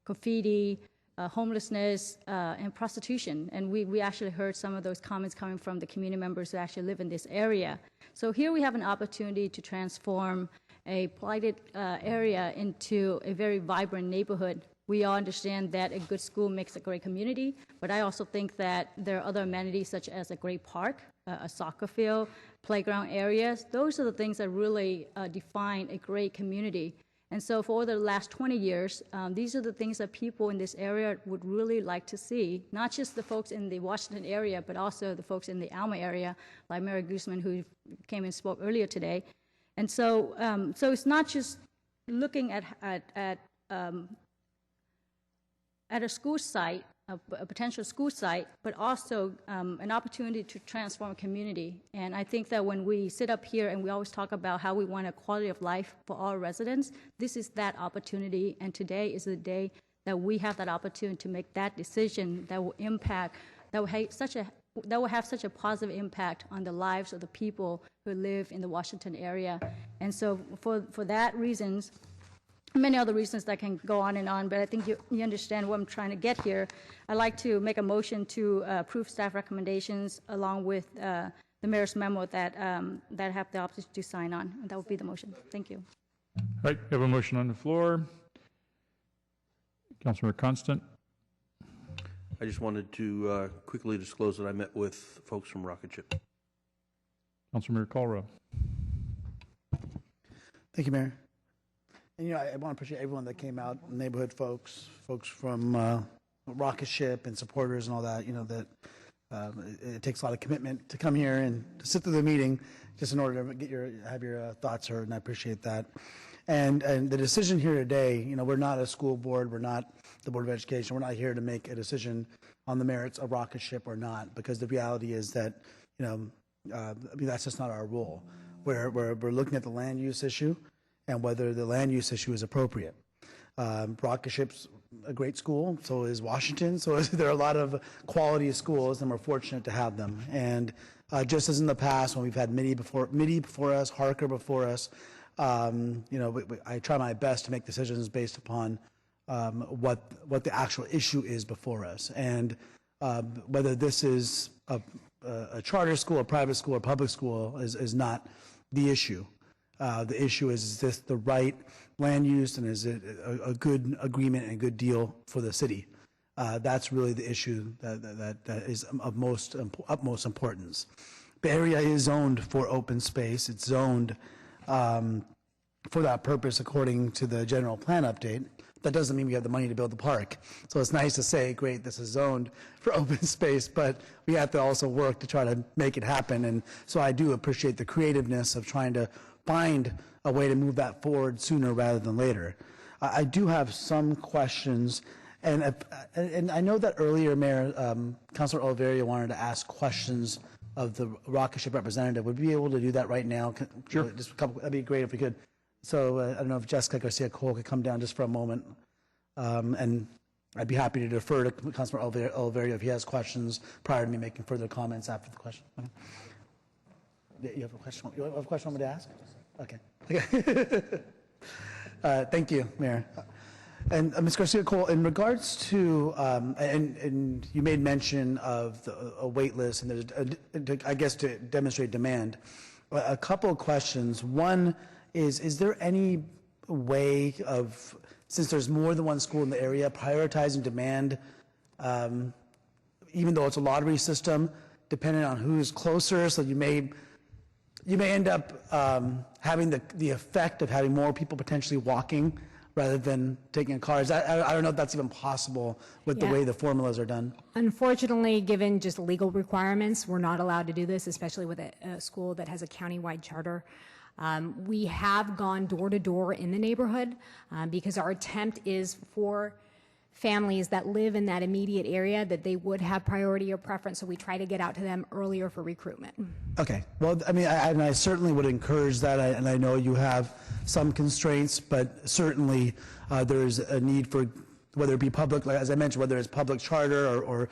graffiti, homelessness, and prostitution. And we actually heard some of those comments coming from the community members who actually live in this area. So here we have an opportunity to transform a blighted area into a very vibrant neighborhood. We all understand that a good school makes a great community, but I also think that there are other amenities such as a great park, a soccer field, playground areas. Those are the things that really define a great community. And so for the last 20 years, these are the things that people in this area would really like to see, not just the folks in the Washington area, but also the folks in the Alma area, like Mary Guzman, who came and spoke earlier today. And so, so it's not just looking at a school site, a potential school site, but also an opportunity to transform a community. And I think that when we sit up here and we always talk about how we want a quality of life for all residents, this is that opportunity, and today is the day that we have that opportunity to make that decision that will impact, that will have such a positive impact on the lives of the people who live in the Washington area. And so for that reasons, many other reasons that can go on, but I think you understand what I'm trying to get here. I'd like to make a motion to approve staff recommendations along with the mayor's memo that have the opportunity to sign on. And that would be the motion. Thank you. All right, we have a motion on the floor. Councilmember Constant. I just wanted to quickly disclose that I met with folks from Rocket Ship. Councilmember KALRA. Thank you, Mayor. And, I want to appreciate everyone that came out, neighborhood folks from Rocket Ship and supporters and all that, that it takes a lot of commitment to come here and to sit through the meeting just in order to have your thoughts heard, and I appreciate that. And the decision here today, we're not a school board, we're not the Board of Education, we're not here to make a decision on the merits of Rocket Ship or not, because the reality is that, that's just not our role. We're looking at the land use issue and whether the land use issue is appropriate. Rocket Ship's a great school, so is Washington, so there are a lot of quality schools, and we're fortunate to have them. And just as in the past, when we've had Mitty before us, Harker before us, I try my best to make decisions based upon what the actual issue is before us. And whether this is a charter school, a private school, or public school is not the issue. The issue is this the right land use, and is it a good agreement and a good deal for the city? That's really the issue that is of utmost importance. The area is zoned for open space. It's zoned for that purpose according to the general plan update, That doesn't mean we have the money to build the park. So it's nice to say, great, this is zoned for open space, but we have to also work to try to make it happen. And so I do appreciate the creativeness of trying to find a way to move that forward sooner rather than later. I do have some questions, and I know that earlier, Mayor, Councilor Oliverio wanted to ask questions of the rocket ship representative. Would we be able to do that right now? Sure. Just a couple, that'd be great if we could. So I don't know if Jessica Garcia-Cole could come down just for a moment. And I'd be happy to defer to Councilor Oliverio if he has questions prior to me making further comments after the question. Okay. You have a question? You have a question for me to ask? Okay. Thank you, Mayor. And Ms. Garcia-Cole, in regards to, and you made mention of a wait list, and there's, I guess, to demonstrate demand. A couple of questions. One is there any way of, since there's more than one school in the area, prioritizing demand, even though it's a lottery system, depending on who's closer, so you may end up having the effect of having more people potentially walking rather than taking a car. I don't know if that's even possible with the way the formulas are done. Unfortunately, given just legal requirements, we're not allowed to do this, especially with a school that has a county-wide charter. We have gone door to door in the neighborhood because our attempt is for families that live in that immediate area that they would have priority or preference, so we try to get out to them earlier for recruitment. Okay, well, I mean, I certainly would encourage that, and I know you have some constraints, but certainly there's a need for, whether it be public, like as I mentioned, whether it's public charter or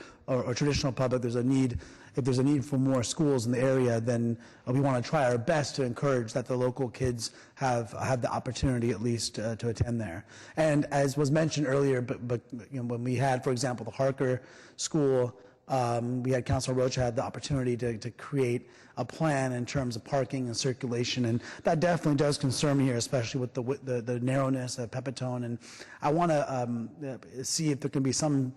traditional public, there's a need. If there's a need for more schools in the area, then we want to try our best to encourage that the local kids have the opportunity at least to attend there. And as was mentioned earlier, but you know, when we had, for example, the Harker School, we had Councilor Rocha had the opportunity to create a plan in terms of parking and circulation, and that definitely does concern me here, especially with the narrowness of Pepitone. And I want to see if there can be some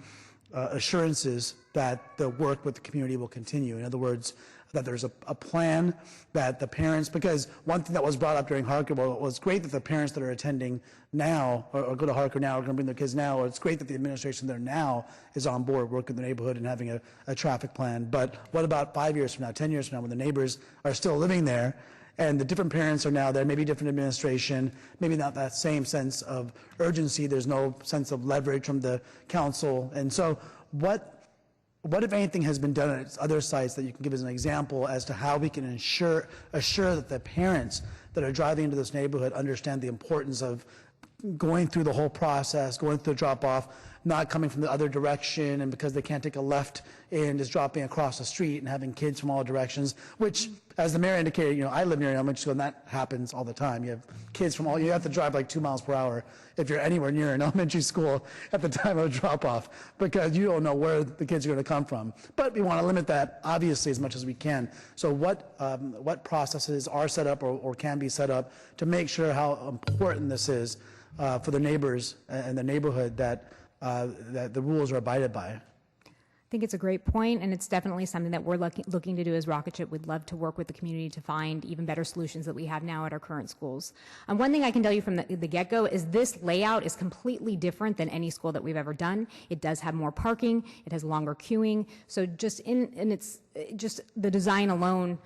assurances that the work with the community will continue. In other words, that there's a plan that the parents, because one thing that was brought up during Harker, well, it was great that the parents that are attending now or go to Harker now are going to bring their kids now, or it's great that the administration there now is on board working in the neighborhood and having a traffic plan. But what about 5 years from now, 10 years from now, when the neighbors are still living there and the different parents are now there, maybe different administration, maybe not that same sense of urgency, there's no sense of leverage from the council. And so what if anything has been done at other sites that you can give as an example as to how we can assure that the parents that are driving into this neighborhood understand the importance of going through the whole process, going through the drop-off, not coming from the other direction, and because they can't take a left and just dropping across the street and having kids from all directions, which, as the mayor indicated, you know, I live near an elementary school and that happens all the time. You have kids from you have to drive like 2 miles per hour if you're anywhere near an elementary school at the time of drop-off, because you don't know where the kids are going to come from. But we want to limit that, obviously, as much as we can. So what processes are set up or can be set up to make sure how important this is for the neighbors and the neighborhood that the rules are abided by? I think it's a great point, and it's definitely something that we're looking to do as Rocketship. We'd love to work with the community to find even better solutions that we have now at our current schools. One thing I can tell you from the get-go is this layout is completely different than any school that we've ever done. It does have more parking, it has longer queuing, so just just the design alone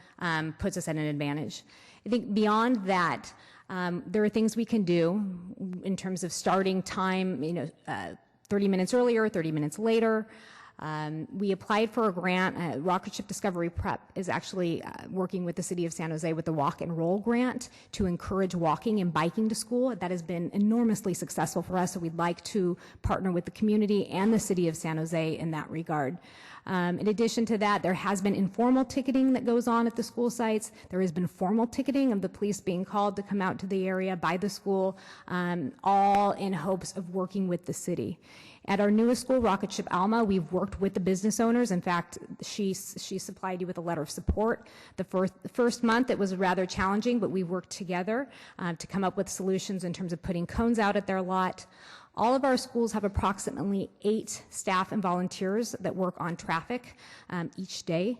puts us at an advantage. I think beyond that, there are things we can do in terms of starting time, 30 minutes earlier, 30 minutes later. We applied for a grant. Rocketship Discovery Prep is actually working with the City of San Jose with the Walk and Roll grant to encourage walking and biking to school. That has been enormously successful for us, so we'd like to partner with the community and the City of San Jose in that regard. In addition to that, there has been informal ticketing that goes on at the school sites. There has been formal ticketing of the police being called to come out to the area by the school, all in hopes of working with the city. At our newest school, Rocketship Alma, we've worked with the business owners. In fact, she supplied you with a letter of support. The first month, it was rather challenging, but we worked together to come up with solutions in terms of putting cones out at their lot. All of our schools have approximately 8 staff and volunteers that work on traffic each day.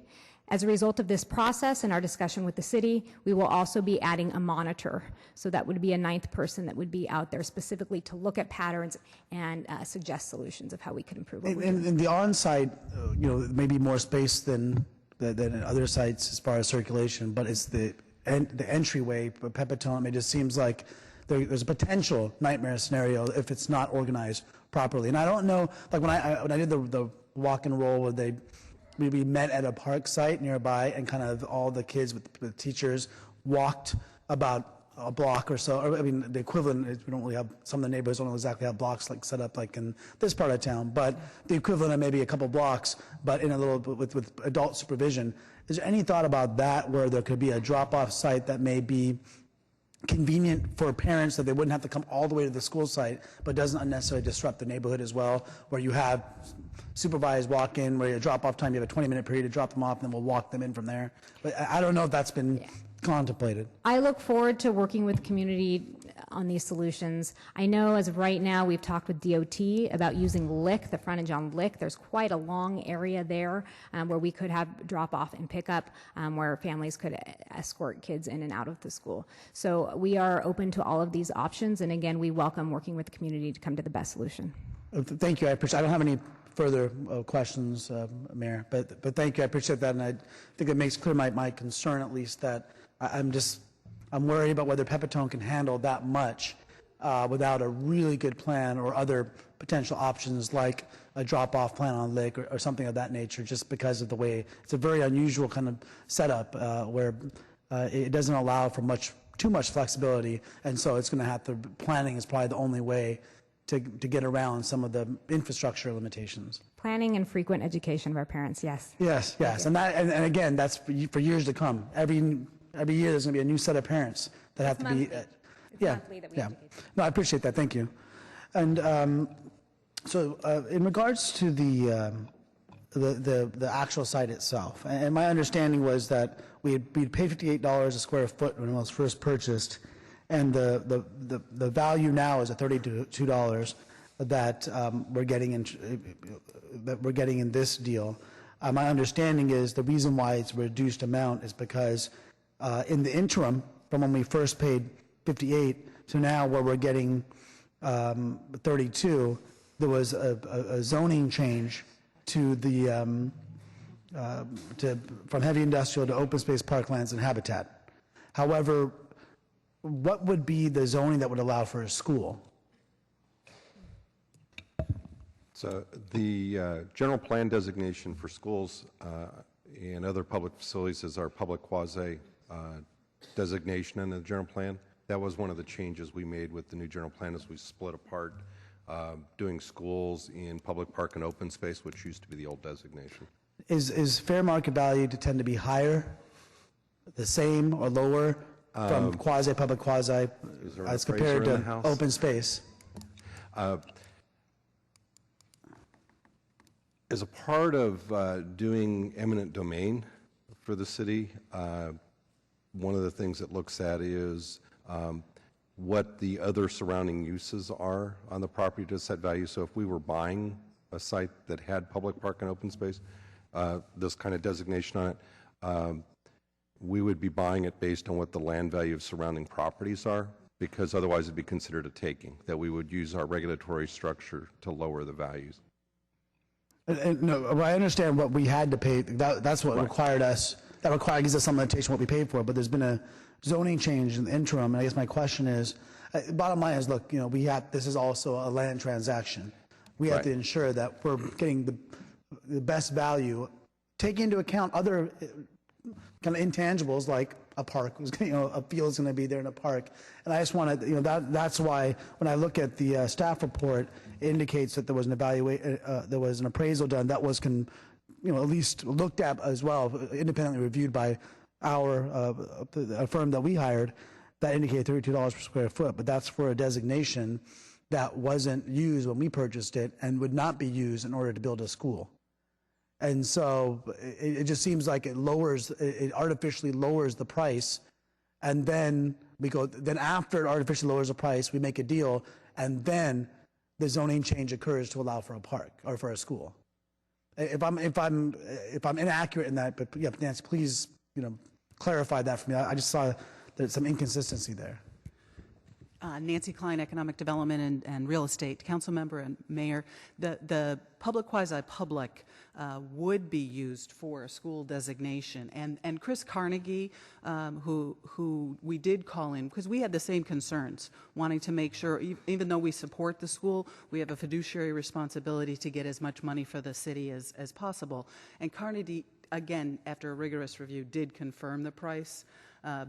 As a result of this process and our discussion with the city, we will also be adding a monitor. So that would be a 9th person that would be out there specifically to look at patterns and suggest solutions of how we could improve. In the on-site, maybe more space than in other sites as far as circulation, but it's the entryway for Pepitone. It just seems like there's a potential nightmare scenario if it's not organized properly. And I don't know, like when I did the walk and roll where we met at a park site nearby, and kind of all the kids with teachers walked about a block or so. Or, I mean, the equivalent is we don't really have, some of the neighborhoods don't exactly have blocks like set up like in this part of town, but the equivalent of maybe a couple blocks, but in a little with adult supervision. Is there any thought about that, where there could be a drop-off site that may be convenient for parents, that they wouldn't have to come all the way to the school site, but doesn't unnecessarily disrupt the neighborhood as well, where you have supervised walk-in, where you drop-off time, you have a 20-minute period to drop them off, and then we'll walk them in from there. But I don't know if that's been contemplated. I look forward to working with the community on these solutions. I know as of right now, we've talked with DOT about using LICC, the frontage on LICC. There's quite a long area there where we could have drop-off and pick-up, where families could escort kids in and out of the school. So we are open to all of these options, and again, we welcome working with the community to come to the best solution. Thank you. I appreciate. I don't have any further questions, Mayor, but thank you. I appreciate that, and I think it makes clear my concern, at least, that I'm worried about whether Pepitone can handle that much without a really good plan or other potential options like a drop-off plan on LICC or something of that nature, just because of the way it's a very unusual kind of setup where it doesn't allow for too much flexibility, and so it's going to have to, planning is probably the only way to get around some of the infrastructure limitations. Planning and frequent education of our parents, yes. Yes, and again, that's for years to come. Every year there's going to be a new set of parents that have to be. Yeah. No, I appreciate that. Thank you. And so, in regards to the actual site itself, and my understanding was that we'd paid $58 a square foot when it was first purchased, and the value now is at $32 that we're getting in this deal. My understanding is the reason why it's a reduced amount is because in the interim, from when we first paid 58 to now where we're getting 32, there was a zoning change to the from heavy industrial to open space, parklands, and habitat. However, what would be the zoning that would allow for a school? So the general plan designation for schools and other public facilities is our public quasi designation in the general plan. That was one of the changes we made with the new general plan, as we split apart doing schools in public park and open space, which used to be the old designation. Is fair market value to tend to be higher, the same, or lower from quasi-public, quasi as compared to open space? As a part of doing eminent domain for the city, one of the things it looks at is what the other surrounding uses are on the property to set value. So if we were buying a site that had public park and open space, this kind of designation on it, we would be buying it based on what the land value of surrounding properties are, because otherwise it'd be considered a taking, that we would use our regulatory structure to lower the values. No, I understand what we had to pay. That's what required us. That gives us some limitation what we paid for. But there's been a zoning change in the interim, and I guess my question is, bottom line is, look, this is also a land transaction. We have to ensure that we're getting the best value, taking into account other kind of intangibles like a park, a field is going to be there in a park. And I just want to, that's why when I look at the staff report, it indicates that there was an appraisal done that was at least looked at as well, independently reviewed by a firm that we hired that indicated $32 per square foot. But that's for a designation that wasn't used when we purchased it and would not be used in order to build a school. And so it just seems like it artificially lowers the price, and then after it artificially lowers the price, we make a deal, and then the zoning change occurs to allow for a park or for a school. If I'm inaccurate in that, but yeah, Nancy, please, clarify that for me. I just saw there's some inconsistency there. Nancy Klein, Economic Development and Real Estate, Council Member and Mayor. The public quasi-public would be used for a school designation. And Chris Carnegie, who we did call in, because we had the same concerns, wanting to make sure, even though we support the school, we have a fiduciary responsibility to get as much money for the city as possible. And Carnegie, again, after a rigorous review, did confirm the price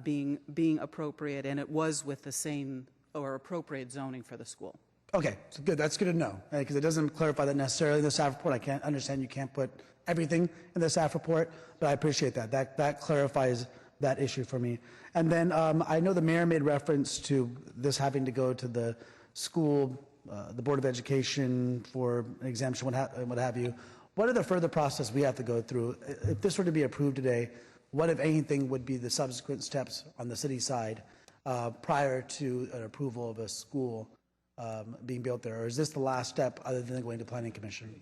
being appropriate, and it was with the same or appropriate zoning for the school. Okay, so good. That's good to know, because it doesn't clarify that necessarily in the staff report. I can't understand you can't put everything in the staff report, but I appreciate that. That clarifies that issue for me. And then I know the mayor made reference to this having to go to the school, the Board of Education for an exemption, what have you. What are the further process we have to go through? If this were to be approved today, what, if anything, would be the subsequent steps on the city side prior to an approval of a school being built there? Or is this the last step other than going to Planning Commission?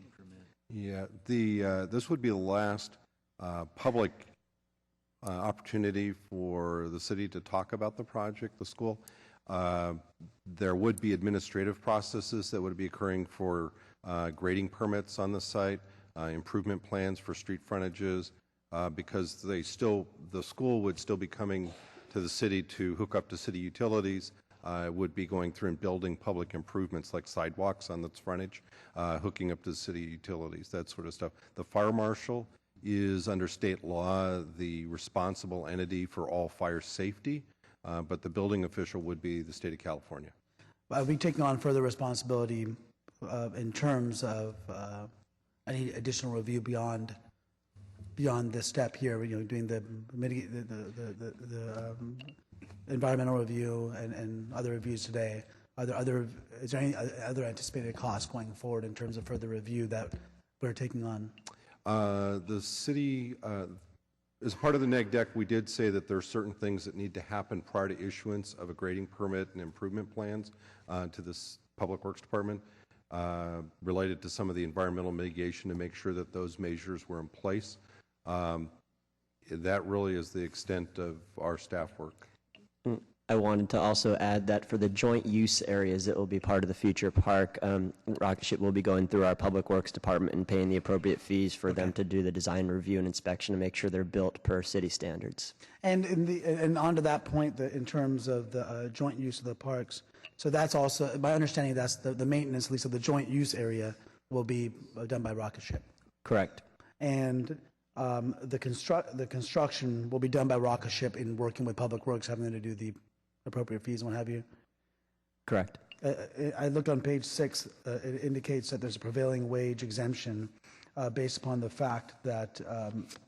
Yeah, this would be the last public opportunity for the city to talk about the project, the school. There would be administrative processes that would be occurring for grading permits on the site, improvement plans for street frontages, because the school would still be coming to the city to hook up to city utilities, would be going through and building public improvements like sidewalks on its frontage, hooking up to the city utilities, that sort of stuff. The fire marshal is, under state law, the responsible entity for all fire safety, but the building official would be the state of California. Are we taking on further responsibility in terms of any additional review beyond this step here? Doing the environmental review and other reviews today. Is there any other anticipated costs going forward in terms of further review that we're taking on? The city, as part of the neg deck, we did say that there are certain things that need to happen prior to issuance of a grading permit and improvement plans to this Public Works Department, related to some of the environmental mitigation, to make sure that those measures were in place. That really is the extent of our staff work. I wanted to also add that for the joint use areas that will be part of the future park, Rocket Ship will be going through our Public Works Department and paying the appropriate fees for them to do the design review and inspection to make sure they're built per city standards. And on to that point, in terms of the joint use of the parks, so that's also, my understanding, that's the maintenance, at least of the joint use area, will be done by Rocket Ship. Correct. And the construction will be done by Rocket Ship in working with Public Works, having them to do the appropriate fees and what have you? Correct. I looked on page 6. It indicates that there's a prevailing wage exemption based upon the fact that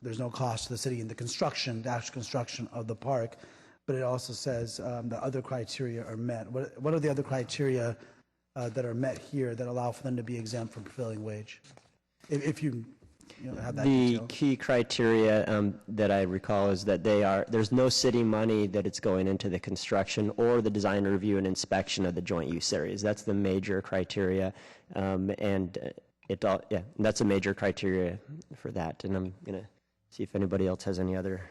there's no cost to the city in the actual construction of the park, but it also says the other criteria are met. What are the other criteria that are met here that allow for them to be exempt from prevailing wage? If you have that detail. The key criteria that I recall is that there's no city money that it's going into the construction or the design review and inspection of the joint use areas. That's the major criteria, and that's a major criteria for that. And I'm going to see if anybody else has any other.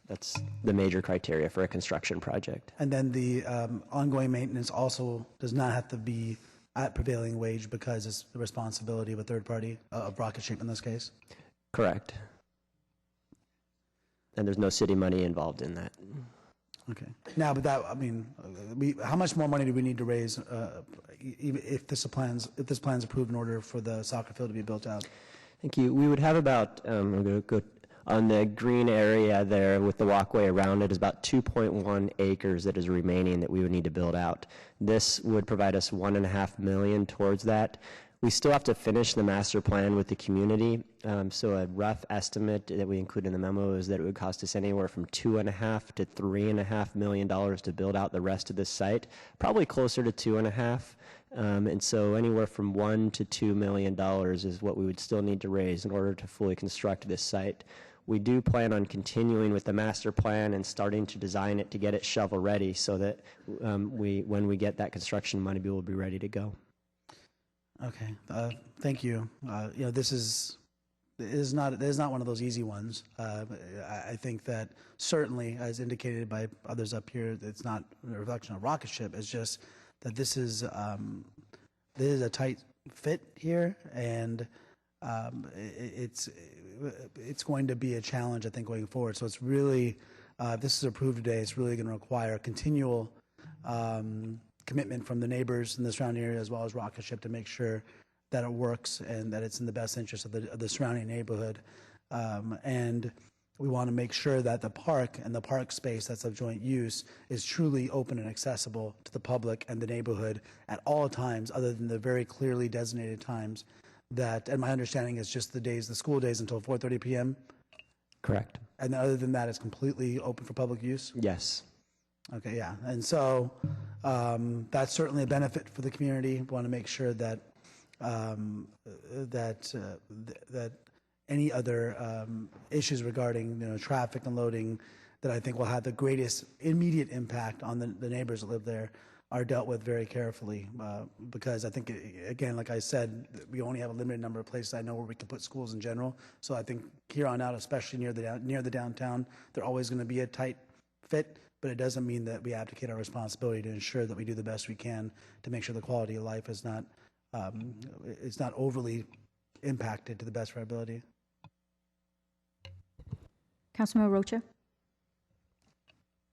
That's the major criteria for a construction project. And then the ongoing maintenance also does not have to be at prevailing wage because it's the responsibility of a third party, of Rocket Ship in this case? Correct. And there's no city money involved in that. Okay. Now, but that, I mean, how much more money do we need to raise if this plan's approved in order for the soccer field to be built out? Thank you. We would have about, I'm going to go on the green area there with the walkway around it is about 2.1 acres that is remaining that we would need to build out. This would provide us $1.5 million towards that. We still have to finish the master plan with the community. So a rough estimate that we include in the memo is that it would cost us anywhere from $2.5 to $3.5 million to build out the rest of this site, probably closer to 2.5. And so anywhere from $1 to $2 million is what we would still need to raise in order to fully construct this site. We do plan on continuing with the master plan and starting to design it to get it shovel ready so that when we get that construction money, we will be ready to go. Okay, thank you. This is not one of those easy ones. I think that certainly, as indicated by others up here, it's not a reflection of rocket ship. It's just that this is a tight fit here, and it's going to be a challenge, I think, going forward. So it's really, if this is approved today, it's really going to require continual commitment from the neighbors in the surrounding area as well as rocket ship to make sure that it works and that it's in the best interest of the surrounding neighborhood. And we want to make sure that the park and the park space that's of joint use is truly open and accessible to the public and the neighborhood at all times, other than the very clearly designated times that, and my understanding is just the school days until 4:30 p.m. Correct. And other than that, it's completely open for public use? Yes. Okay, yeah. And so that's certainly a benefit for the community. We want to make sure that that any other issues regarding traffic and loading that I think will have the greatest immediate impact on the neighbors that live there are dealt with very carefully, because I think, again, like I said, we only have a limited number of places I know where we can put schools in general. So I think here on out, especially near the downtown, they're always going to be a tight fit, but it doesn't mean that we abdicate our responsibility to ensure that we do the best we can to make sure the quality of life is not it's not overly impacted to the best of our ability. Councilmember Rocha.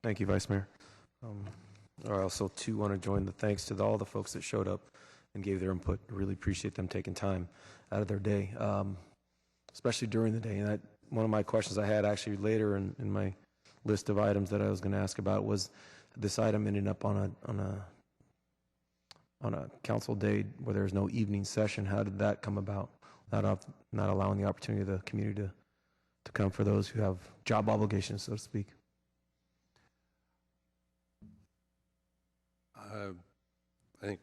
Thank you, Vice Mayor. I also, too, want to join the thanks to all the folks that showed up and gave their input. Really appreciate them taking time out of their day, especially during the day. And one of my questions I had actually later in my list of items that I was going to ask about was this item ended up on a council day where there's no evening session. How did that come about? Not allowing the opportunity of the community to come for those who have job obligations, so to speak. I think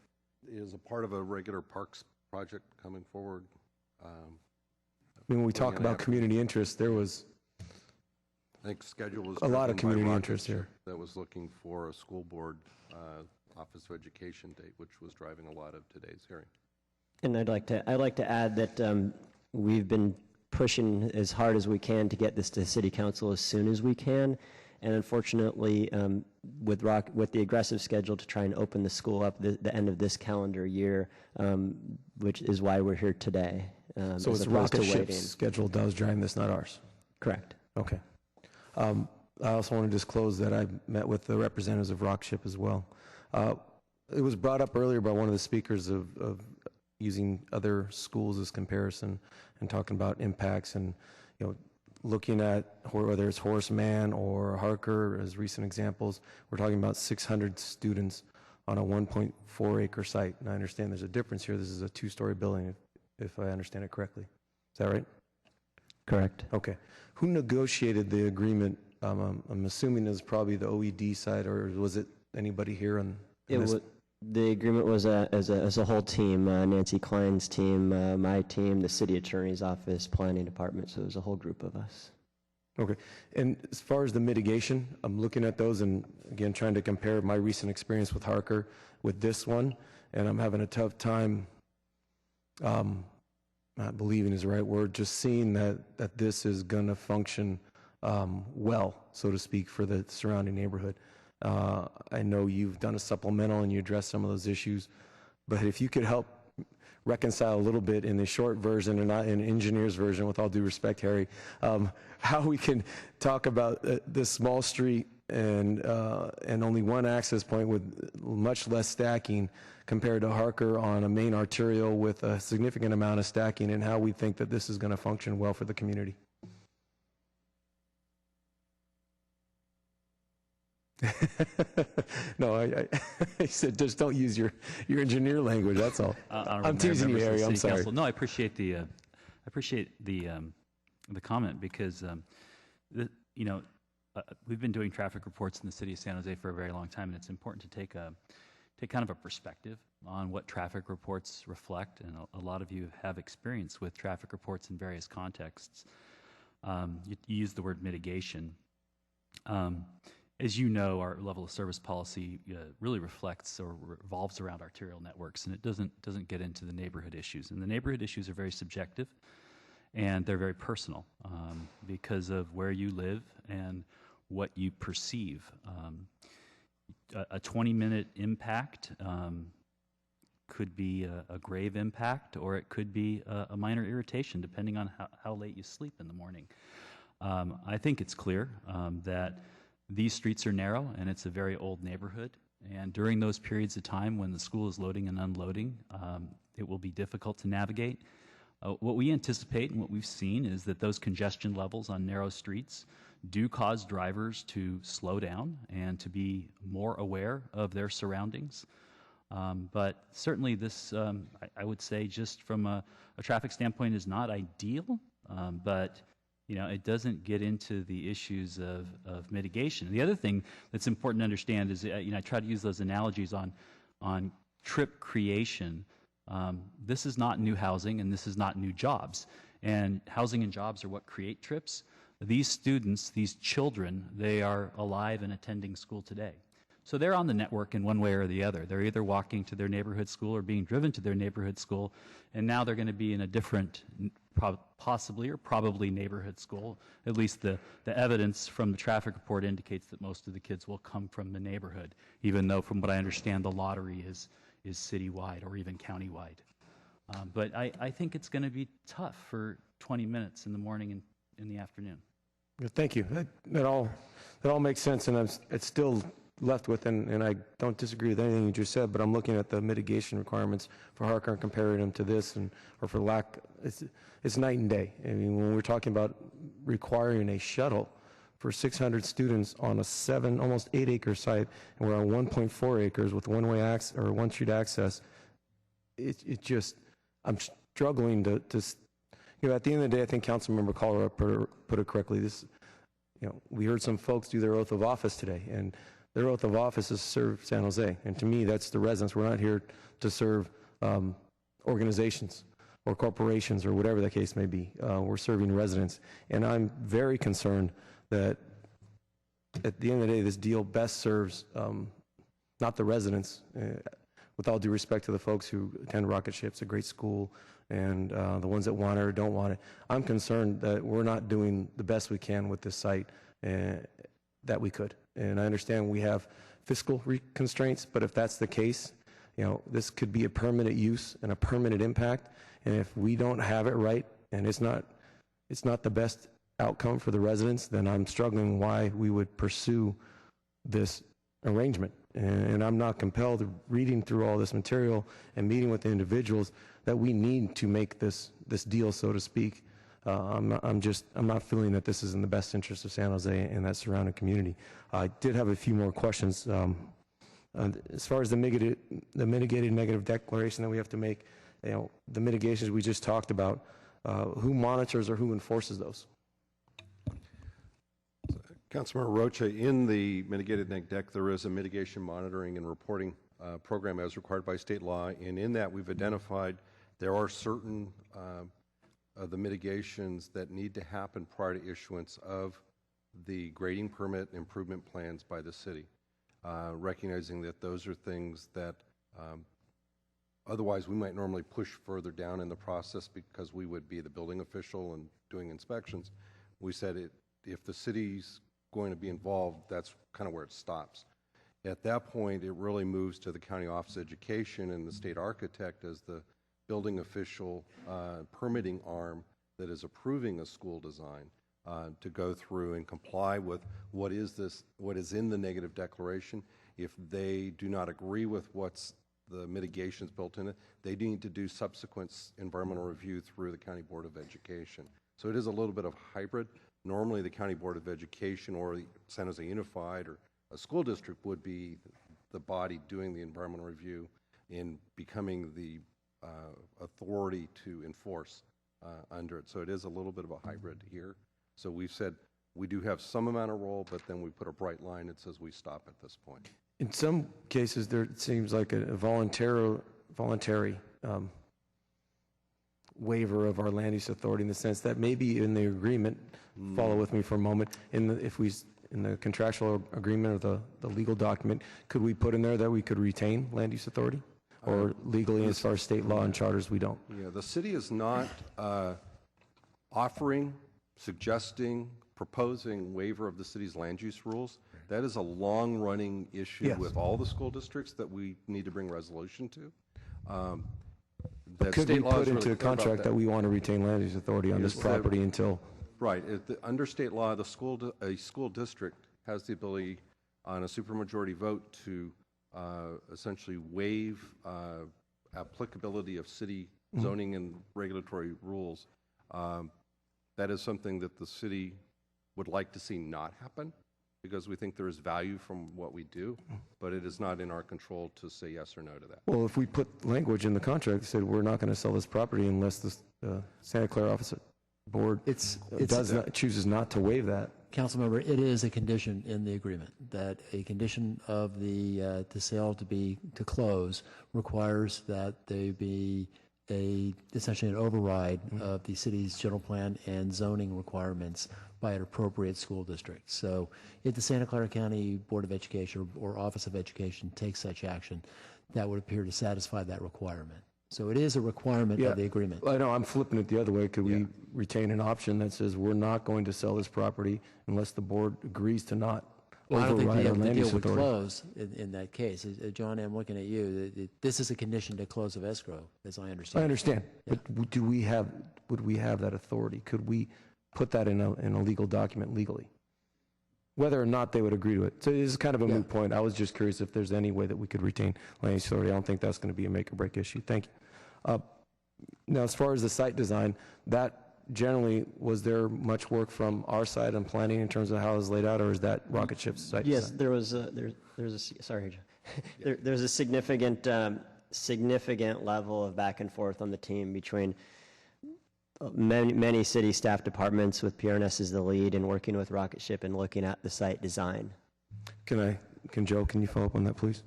it is a part of a regular parks project coming forward. I mean, when we talk about community interest, there was, I think, schedule was a lot of driven by community Rocket interest here. That was looking for a school board Office of Education date, which was driving a lot of today's hearing. And I'd like to add that we've been pushing as hard as we can to get this to City Council as soon as we can. And unfortunately, with the aggressive schedule to try and open the school up the end of this calendar year, which is why we're here today. So it's Rocket Ship's schedule does drive this, not ours? Correct. Okay. I also want to disclose that I met with the representatives of Rocket Ship as well. It was brought up earlier by one of the speakers of using other schools as comparison and talking about impacts and, looking at whether it's Horace Mann or Harker as recent examples. We're talking about 600 students on a 1.4 acre site. And I understand there's a difference here. This is a 2-story building, if I understand it correctly. Is that right? Correct. Okay. Who negotiated the agreement? I'm assuming it was probably the OED side, or was it anybody here on this? The agreement was as a whole team, Nancy Klein's team, my team, the city attorney's office, planning department, so it was a whole group of us. Okay. And as far as the mitigation, I'm looking at those and, again, trying to compare my recent experience with Harker with this one, and I'm having a tough time, not believing is the right word, just seeing that this is going to function well, so to speak, for the surrounding neighborhood. I know you've done a supplemental and you addressed some of those issues, but if you could help reconcile a little bit in the short version and not in engineer's version, with all due respect, Harry, how we can talk about this small street and only one access point with much less stacking compared to Harker on a main arterial with a significant amount of stacking, and how we think that this is going to function well for the community. No, I said just don't use your engineer language. That's all. I'm teasing you, Harry. I'm sorry. Council. No, I appreciate the comment, because we've been doing traffic reports in the city of San Jose for a very long time, and it's important to take kind of a perspective on what traffic reports reflect. And a lot of you have experience with traffic reports in various contexts. You use the word mitigation. as you know, our level of service policy really reflects or revolves around arterial networks, and it doesn't get into the neighborhood issues. And the neighborhood issues are very subjective, and they're very personal because of where you live and what you perceive. A 20-minute impact could be a grave impact, or it could be a minor irritation, depending on how late you sleep in the morning. I think it's clear that these streets are narrow, and it's a very old neighborhood. And during those periods of time when the school is loading and unloading, it will be difficult to navigate. What we anticipate and what we've seen is that those congestion levels on narrow streets do cause drivers to slow down and to be more aware of their surroundings. But certainly this, I would say, just from a traffic standpoint, is not ideal, but it doesn't get into the issues of mitigation. The other thing that's important to understand is, I try to use those analogies on trip creation. This is not new housing, and this is not new jobs. And housing and jobs are what create trips. These students, these children, they are alive and attending school today. So they're on the network in one way or the other. They're either walking to their neighborhood school or being driven to their neighborhood school, and now they're going to be in a different, possibly or probably neighborhood school. At least the evidence from the traffic report indicates that most of the kids will come from the neighborhood, even though, from what I understand, the lottery is citywide or even countywide. But I think it's going to be tough for 20 minutes in the morning and in the afternoon. Thank you. That all makes sense, and it's still left with, and I don't disagree with anything you just said, but I'm looking at the mitigation requirements for Harker and comparing them to this, or for lack, it's night and day. I mean, when we're talking about requiring a shuttle for 600 students on a almost 8-acre site, and we're on 1.4 acres with one-way access or one-street access, it just, I'm struggling to at the end of the day, I think Councilmember KALRA put it correctly. We heard some folks do their oath of office today, and their oath of office is to serve San Jose. And to me, that's the residents. We're not here to serve organizations or corporations or whatever the case may be. We're serving residents. And I'm very concerned that at the end of the day, this deal best serves not the residents, with all due respect to the folks who attend Rocket Ship. It's a great school, and the ones that want it or don't want it. I'm concerned that we're not doing the best we can with this site that we could. And I understand we have fiscal constraints, but if that's the case, this could be a permanent use and a permanent impact. And if we don't have it right, and it's not the best outcome for the residents, then I'm struggling why we would pursue this arrangement. And I'm not compelled, reading through all this material and meeting with the individuals, that we need to make this deal, so to speak. I'm not feeling that this is in the best interest of San Jose and that surrounding community. I did have a few more questions. As far as the mitigated negative declaration that we have to make, the mitigations we just talked about, who monitors or who enforces those? Councilmember Rocha, in the mitigated neg deck, there is a mitigation monitoring and reporting program as required by state law, and in that we've identified there are certain of the mitigations that need to happen prior to issuance of the grading permit improvement plans by the city, recognizing that those are things that otherwise we might normally push further down in the process because we would be the building official and doing inspections. We said if the city's going to be involved, that's kind of where it stops. At that point, it really moves to the County Office of Education and the state architect as the building official permitting arm that is approving a school design to go through and comply with what is in the negative declaration. If they do not agree with what's the mitigations built in it, they need to do subsequent environmental review through the County Board of Education. So it is a little bit of hybrid. Normally the County Board of Education or San Jose Unified or a school district would be the body doing the environmental review in becoming the authority to enforce under it. So it is a little bit of a hybrid here. So we've said we do have some amount of role, but then we put a bright line that says we stop at this point. In some cases, there seems like a voluntary waiver of our land use authority, in the sense that maybe in the agreement, follow with me for a moment, if we in the contractual agreement or the legal document, could we put in there that we could retain land use authority? Or legally, as far as state law and charters, we don't? Yeah, the city is not offering, suggesting, proposing waiver of the city's land use rules. That is a long-running issue Yes. with all the school districts that we need to bring resolution to. That Could we state law is put really into a clear about contract that we want to retain land use authority on this Yes, property until? Right. Under state law, a school district has the ability on a supermajority vote to essentially waive applicability of city zoning and regulatory rules. That is something that the city would like to see not happen, because we think there is value from what we do, but it is not in our control to say yes or no to that. Well, if we put language in the contract that said we're not going to sell this property unless the Santa Clara Office Board chooses not to waive that. Councilmember, it is a condition in the agreement that a condition of the sale to close requires that there be essentially an override of the city's general plan and zoning requirements by an appropriate school district. So if the Santa Clara County Board of Education or Office of Education takes such action, that would appear to satisfy that requirement. So it is a requirement of the agreement. I know, I'm flipping it the other way. Could we retain an option that says we're not going to sell this property unless the board agrees to not Well, I don't think override our the land deal use would authority? close in that case. John, I'm looking at you. This is a condition to close of escrow, as I understand. I understand, but would we have that authority? Could we put that in a legal document legally? Whether or not they would agree to it. So it is kind of a moot point. I was just curious if there's any way that we could retain land use authority. I don't think that's going to be a make or break issue. Thank you. Now, as far as the site design, that generally, was there much work from our side on planning in terms of how it was laid out, or is that Rocket Ship's site Yes, design? There's a significant level of back and forth on the team between many city staff departments, with PRNS as the lead, and working with Rocket Ship and looking at the site design. Joe, can you follow up on that, please?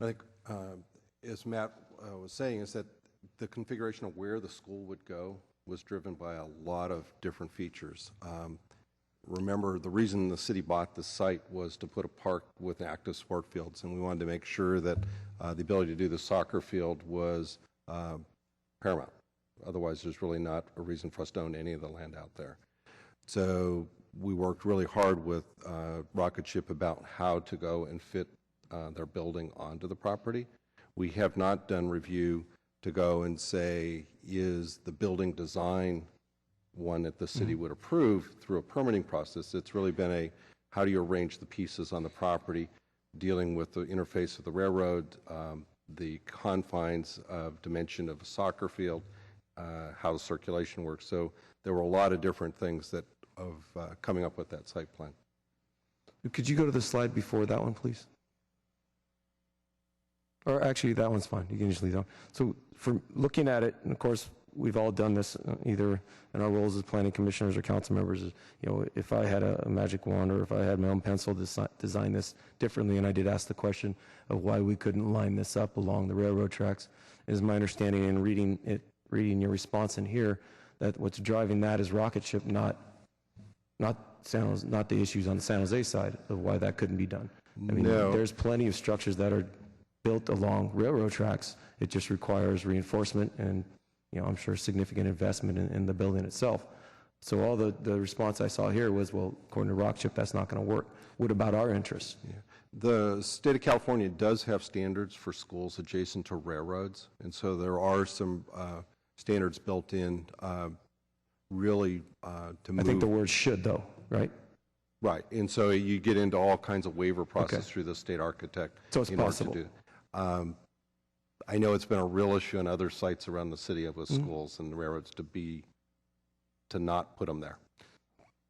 I think, as Matt was saying, is that the configuration of where the school would go was driven by a lot of different features. Remember, the reason the city bought the site was to put a park with active sport fields, and we wanted to make sure that the ability to do the soccer field was paramount. Otherwise, there's really not a reason for us to own any of the land out there. So we worked really hard with Rocket Ship about how to go and fit their building onto the property. We have not done review to go and say, is the building design one that the city would approve through a permitting process. It's really been how do you arrange the pieces on the property, dealing with the interface of the railroad, the confines of dimension of a soccer field, how the circulation works. So there were a lot of different things of coming up with that site plan. Could you go to the slide before that one, please? Or actually, that one's fine. You can just leave that. So from looking at it, and of course, we've all done this either in our roles as planning commissioners or council members. If I had a magic wand or if I had my own pencil to design this differently, and I did ask the question of why we couldn't line this up along the railroad tracks, is my understanding in reading your response in here that what's driving that is Rocket Ship, not the issues on the San Jose side of why that couldn't be done. I mean, there's plenty of structures that are built along railroad tracks. It just requires reinforcement and, I'm sure significant investment in the building itself. So all the response I saw here was, well, according to Rocket Ship, that's not going to work. What about our interests? Yeah. The state of California does have standards for schools adjacent to railroads, and so there are some standards built in really to move. I think the word should, though, right? Right, and so you get into all kinds of waiver process through the state architect. So it's possible. I know it's been a real issue on other sites around the city with schools and the railroads to not put them there.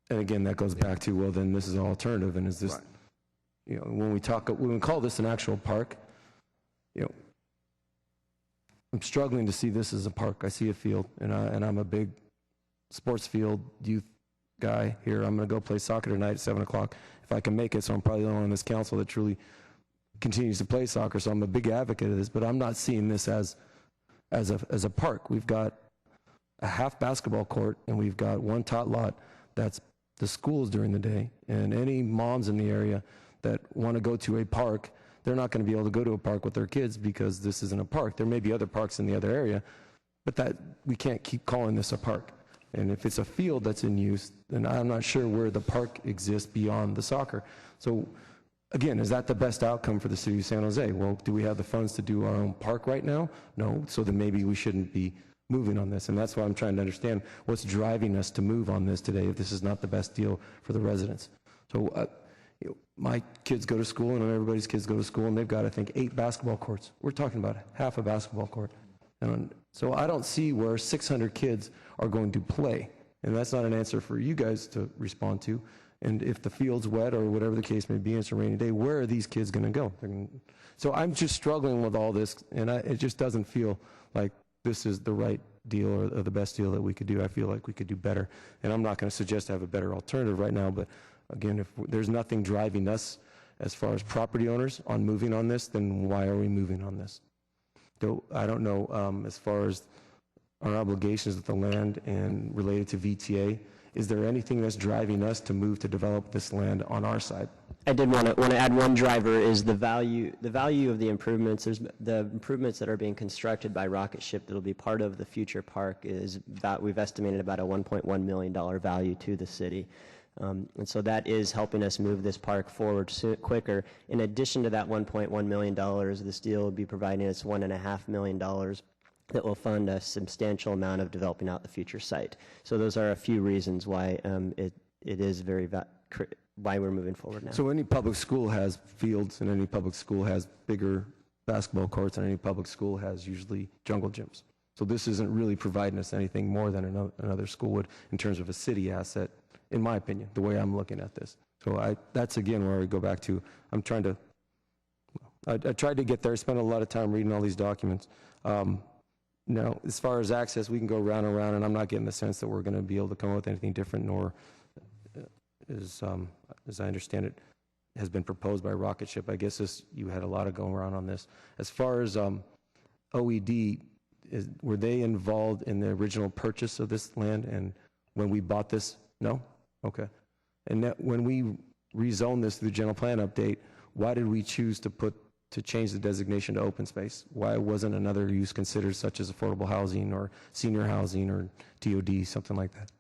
And again, that goes back to, well, then this is an alternative, and is this, when we call this an actual park, I'm struggling to see this as a park. I see a field, and I'm a big sports field youth guy here. I'm going to go play soccer tonight at 7 o'clock if I can make it, so I'm probably the only one on this council that truly continues to play soccer, so I'm a big advocate of this, but I'm not seeing this as a park. We've got a half basketball court, and we've got one tot lot that's the schools during the day, and any moms in the area that want to go to a park, they're not going to be able to go to a park with their kids because this isn't a park. There may be other parks in the other area, but that we can't keep calling this a park. And if it's a field that's in use, then I'm not sure where the park exists beyond the soccer. So again, is that the best outcome for the city of San Jose? Well, do we have the funds to do our own park right now? No. So then maybe we shouldn't be moving on this. And that's why I'm trying to understand what's driving us to move on this today if this is not the best deal for the residents. So my kids go to school, and everybody's kids go to school, and they've got, I think, 8 basketball courts. We're talking about half a basketball court. And so I don't see where 600 kids are going to play. And that's not an answer for you guys to respond to. And if the field's wet or whatever the case may be, it's a rainy day, where are these kids going to go? So I'm just struggling with all this, and it just doesn't feel like this is the right deal or the best deal that we could do. I feel like we could do better. And I'm not going to suggest to have a better alternative right now, but again, if there's nothing driving us as far as property owners on moving on this, then why are we moving on this? So I don't know, as far as our obligations with the land and related to VTA, is there anything that's driving us to move to develop this land on our side? I did want to add one driver is the value of the improvements. There's the improvements that are being constructed by Rocket Ship that will be part of the future park is about, we've estimated about a $1.1 million value to the city. And so that is helping us move this park forward quicker. In addition to that $1.1 million, this deal will be providing us $1.5 million that will fund a substantial amount of developing out the future site. So those are a few reasons why it is very why we're moving forward now. So any public school has fields, and any public school has bigger basketball courts, and any public school has usually jungle gyms. So this isn't really providing us anything more than another school would in terms of a city asset, in my opinion, the way I'm looking at this. So that's again where we go back to, I tried to get there, spent a lot of time reading all these documents. Now, as far as access, we can go round and round, and I'm not getting the sense that we're going to be able to come up with anything different, nor as I understand it, has been proposed by Rocket Ship. I guess you had a lot of going around on this. As far as OED, were they involved in the original purchase of this land? And when we bought this, no? Okay. And that when we rezoned this through the general plan update, why did we choose to change the designation to open space? Why wasn't another use considered, such as affordable housing or senior housing or TOD, something like that?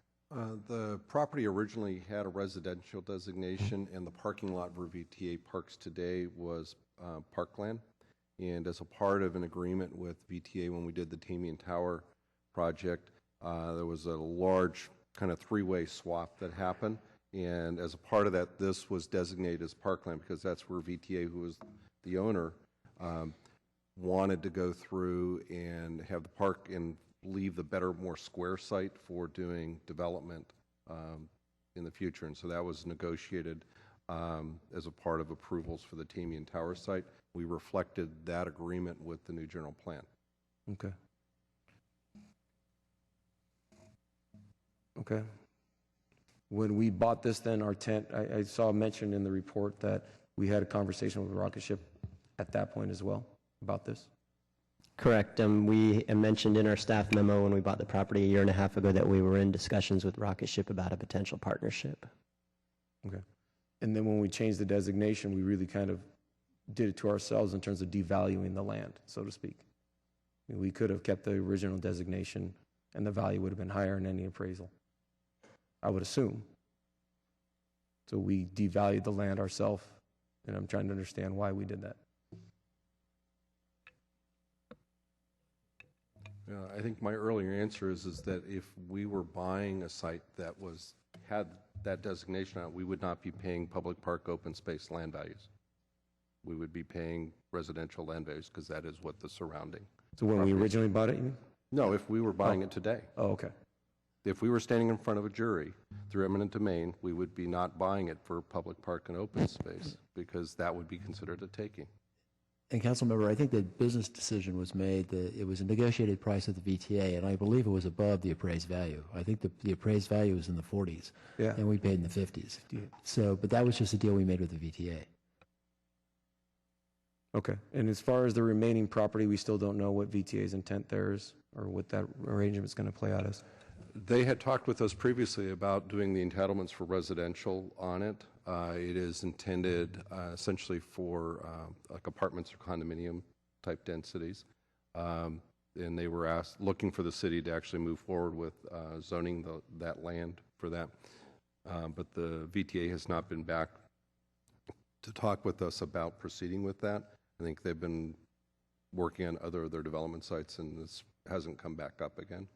The property originally had a residential designation, and the parking lot where VTA parks today was parkland. And as a part of an agreement with VTA when we did the Tamian Tower project, there was a large kind of three-way swap that happened. And as a part of that, this was designated as parkland because that's where VTA, who was the owner, wanted to go through and have the park and leave the better, more square site for doing development in the future. And so that was negotiated as a part of approvals for the Tamian Tower site. We reflected that agreement with the new general plan. Okay. Okay. When we bought this, then our tent, I saw mentioned in the report that we had a conversation with Rocket Ship at that point as well about this. Correct. We mentioned in our staff memo when we bought the property a year and a half ago that we were in discussions with Rocket Ship about a potential partnership. Okay. And then when we changed the designation, we really kind of did it to ourselves in terms of devaluing the land, so to speak. I mean, we could have kept the original designation and the value would have been higher in any appraisal, I would assume. So we devalued the land ourselves, and I'm trying to understand why we did that. I think my earlier answer is that if we were buying a site that had that designation on it, we would not be paying public park open space land values. We would be paying residential land values because that is what the surrounding. So when we originally bought it, you mean? No, if we were buying it today. Oh, okay. If we were standing in front of a jury through eminent domain, we would be not buying it for public park and open space because that would be considered a taking. And Councilmember, I think the business decision was made that it was a negotiated price at the VTA, and I believe it was above the appraised value. I think the appraised value was in the 40s, yeah, and we paid in the 50s. So, but that was just a deal we made with the VTA. Okay. And as far as the remaining property, we still don't know what VTA's intent there is or what that arrangement is going to play out as. They had talked with us previously about doing the entitlements for residential on it. It is intended essentially for like apartments or condominium type densities. And they were looking for the city to actually move forward with zoning that land for that. But the VTA has not been back to talk with us about proceeding with that. I think they've been working on other of their development sites, and this hasn't come back up again.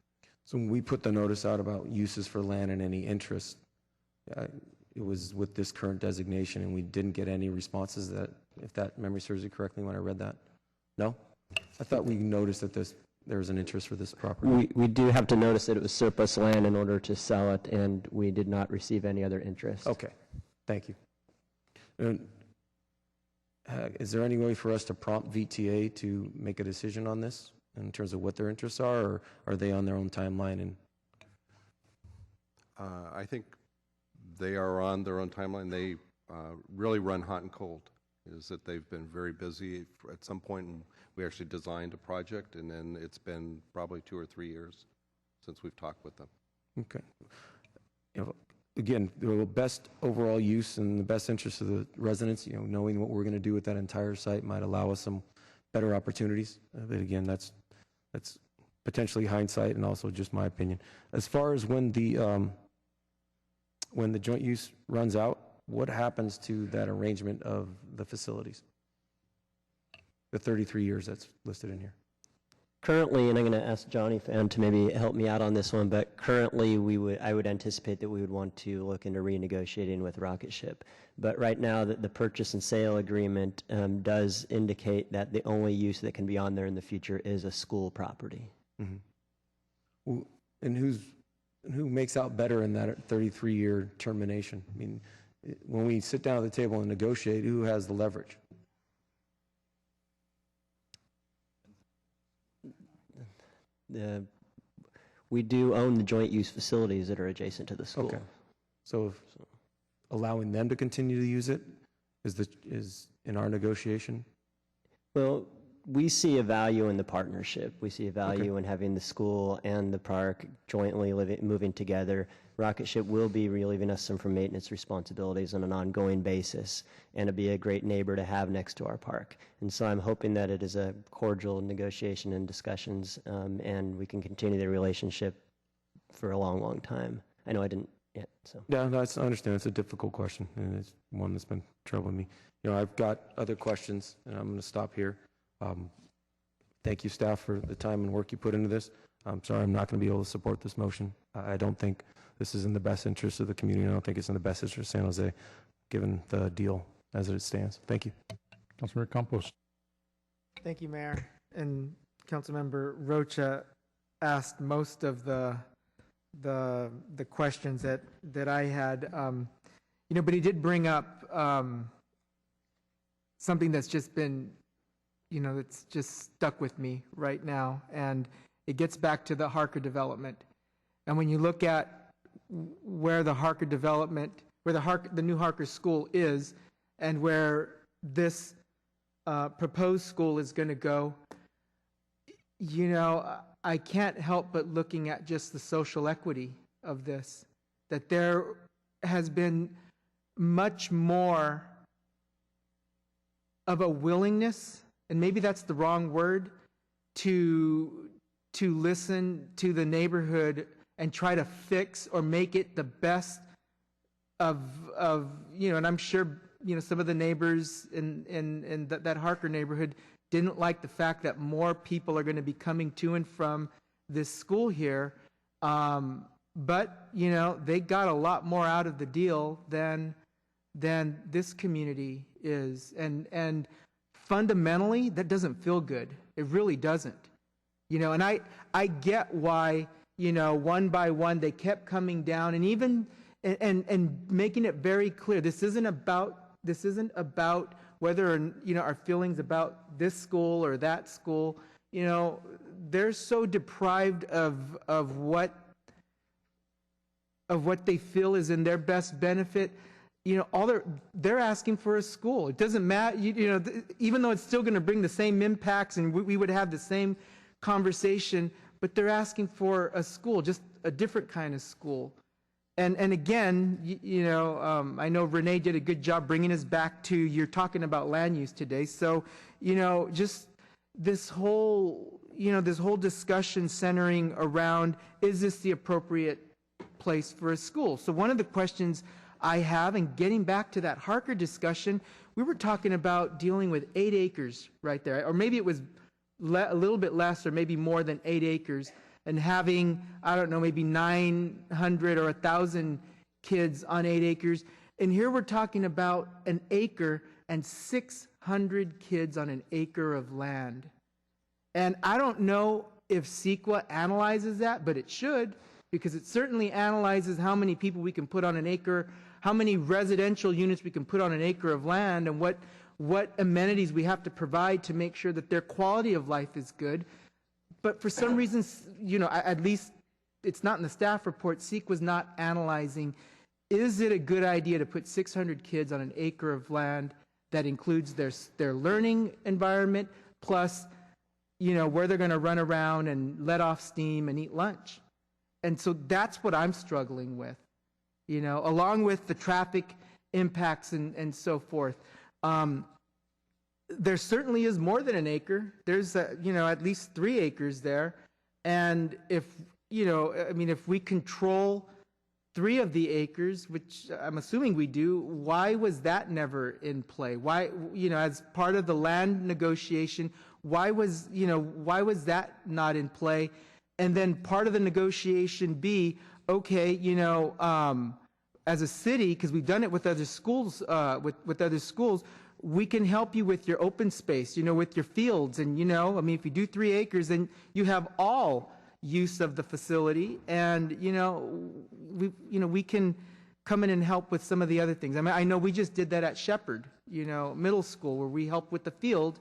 So when we put the notice out about uses for land and any interest, it was with this current designation, and we didn't get any responses that, if that memory serves you correctly when I read that? No? I thought we noticed that there was an interest for this property. We do have to notice that it was surplus land in order to sell it, and we did not receive any other interest. Okay, thank you. And, is there any way for us to prompt VTA to make a decision on this in terms of what their interests are, or are they on their own timeline? And I think they are on their own timeline. They really run hot and cold. Is that they've been very busy at some point, and we actually designed a project, and then it's been probably 2 or 3 years since we've talked with them. Okay. You know, again, the best overall use and the best interest of the residents, you know, knowing what we're going to do with that entire site might allow us some better opportunities. But again, that's potentially hindsight and also just my opinion. As far as when the joint use runs out, what happens to that arrangement of the facilities? The 33 years that's listed in here. Currently, and I'm going to ask Johnny Fan to maybe help me out on this one, but currently I would anticipate that we would want to look into renegotiating with Rocket Ship. But right now, the purchase and sale agreement does indicate that the only use that can be on there in the future is a school property. Mm-hmm. Well, and who makes out better in that 33-year termination? I mean, when we sit down at the table and negotiate, who has the leverage? We do own the joint use facilities that are adjacent to the school. Okay. So allowing them to continue to use it is in our negotiation? Well, we see a value in the partnership. We see a value in having the school and the park jointly moving together. Rocket Ship will be relieving us from maintenance responsibilities on an ongoing basis, and it'll be a great neighbor to have next to our park. And so I'm hoping that it is a cordial negotiation and discussions, and we can continue the relationship for a long, long time. I know I didn't yet, so. Yeah, no, I understand. It's a difficult question, and it's one that's been troubling me. You know, I've got other questions, and I'm going to stop here. Thank you, staff, for the time and work you put into this. I'm sorry I'm not going to be able to support this motion. I don't think this is in the best interest of the community. I don't think it's in the best interest of San Jose, given the deal as it stands. Thank you. Councilmember Campos. Thank you, Mayor. And Councilmember Rocha asked most of the questions that I had. You know, but he did bring up something that's just been, you know, that's just stuck with me right now, and it gets back to the Harker development. And when you look at where the Harker development, where the new Harker school is, and where this proposed school is going to go, you know, I can't help but looking at just the social equity of this, that there has been much more of a willingness, and maybe that's the wrong word, to listen to the neighborhood and try to fix or make it the best of you know, and I'm sure, you know, some of the neighbors in that Harker neighborhood didn't like the fact that more people are going to be coming to and from this school here, but, you know, they got a lot more out of the deal than this community is, and fundamentally, that doesn't feel good. It really doesn't. You know, and I get why, you know, one by one they kept coming down, and even and making it very clear, this isn't about whether, you know, our feelings about this school or that school. You know, they're so deprived of what they feel is in their best benefit. You know, they're asking for a school. It doesn't matter, you know, even though it's still going to bring the same impacts and we would have the same conversation, but they're asking for a school, just a different kind of school. And again, I know Renee did a good job bringing us back to, you're talking about land use today. So, just this whole discussion centering around, is this the appropriate place for a school? So one of the questions I have, and getting back to that Harker discussion, we were talking about dealing with 8 acres right there, or maybe it was a little bit less, or maybe more than 8 acres, and having, I don't know, maybe 900 or 1,000 kids on 8 acres. And here we're talking about an acre and 600 kids on an acre of land. And I don't know if CEQA analyzes that, but it should, because it certainly analyzes how many people we can put on an acre, how many residential units we can put on an acre of land, and what amenities we have to provide to make sure that their quality of life is good. But for some reason, at least it's not in the staff report, CEQA was not analyzing, is it a good idea to put 600 kids on an acre of land that includes their learning environment, plus, where they're going to run around and let off steam and eat lunch? And so that's what I'm struggling with, along with the traffic impacts and so forth. There certainly is more than an acre. There's, at least 3 acres there. And if we control 3 of the acres, which I'm assuming we do, why was that never in play? Why, as part of the land negotiation, why was that not in play? And then part of the negotiation be, okay, as a city, because we've done it with other schools, with other schools, we can help you with your open space, with your fields. And, if you do 3 acres, then you have all use of the facility. And, we can come in and help with some of the other things. I mean, I know we just did that at Shepherd, middle school, where we help with the field.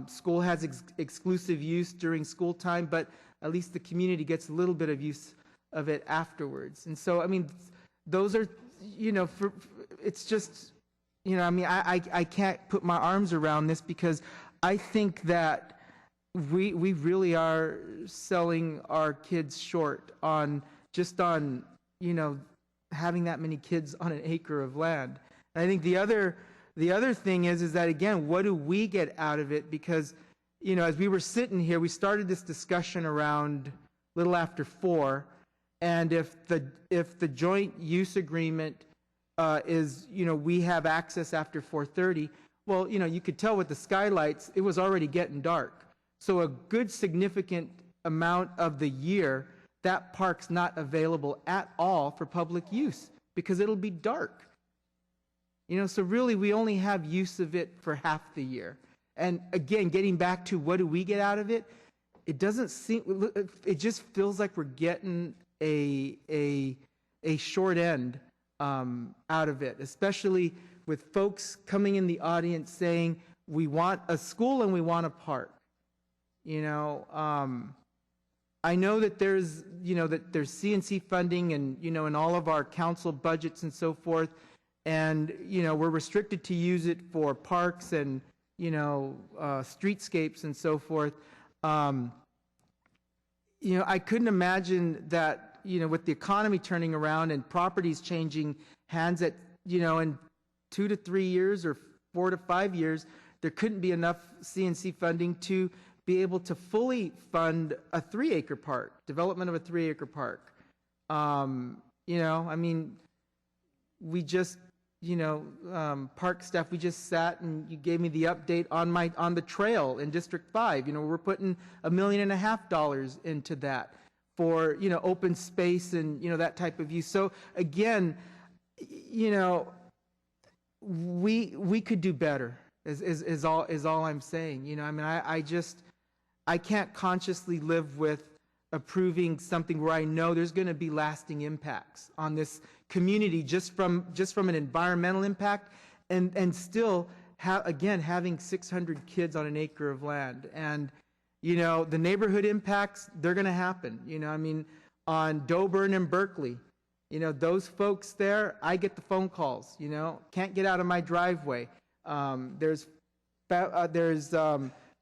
School has exclusive use during school time, but at least the community gets a little bit of use of it afterwards. And so, those are, it's just, I can't put my arms around this, because I think that we really are selling our kids short on having that many kids on an acre of land. And I think the other thing is that, again, what do we get out of it? Because, as we were sitting here, we started this discussion around a little after 4, and if the joint use agreement is, we have access after 4:30, well, you could tell with the skylights, it was already getting dark. So a good significant amount of the year, that park's not available at all for public use, because it'll be dark. So really we only have use of it for half the year. And again, getting back to what do we get out of it, it just feels like we're getting a short end out of it, especially with folks coming in the audience saying, we want a school and we want a park. I know that there's CNC funding and, in all of our council budgets and so forth, and, we're restricted to use it for parks and, streetscapes and so forth. I couldn't imagine that, with the economy turning around and properties changing hands at, in 2 to 3 years or 4 to 5 years, there couldn't be enough CNC funding to be able to fully fund a 3-acre park, development of a 3-acre park. We just, park staff, we just sat and you gave me the update on the trail in District 5. We're putting $1.5 million into that for, open space and, that type of use. So again, we could do better is all I'm saying. I can't consciously live with approving something where I know there's going to be lasting impacts on this community just from an environmental impact, and still having 600 kids on an acre of land. And the neighborhood impacts, they're going to happen. On Doburn and Berkeley, those folks there, I get the phone calls, can't get out of my driveway. There's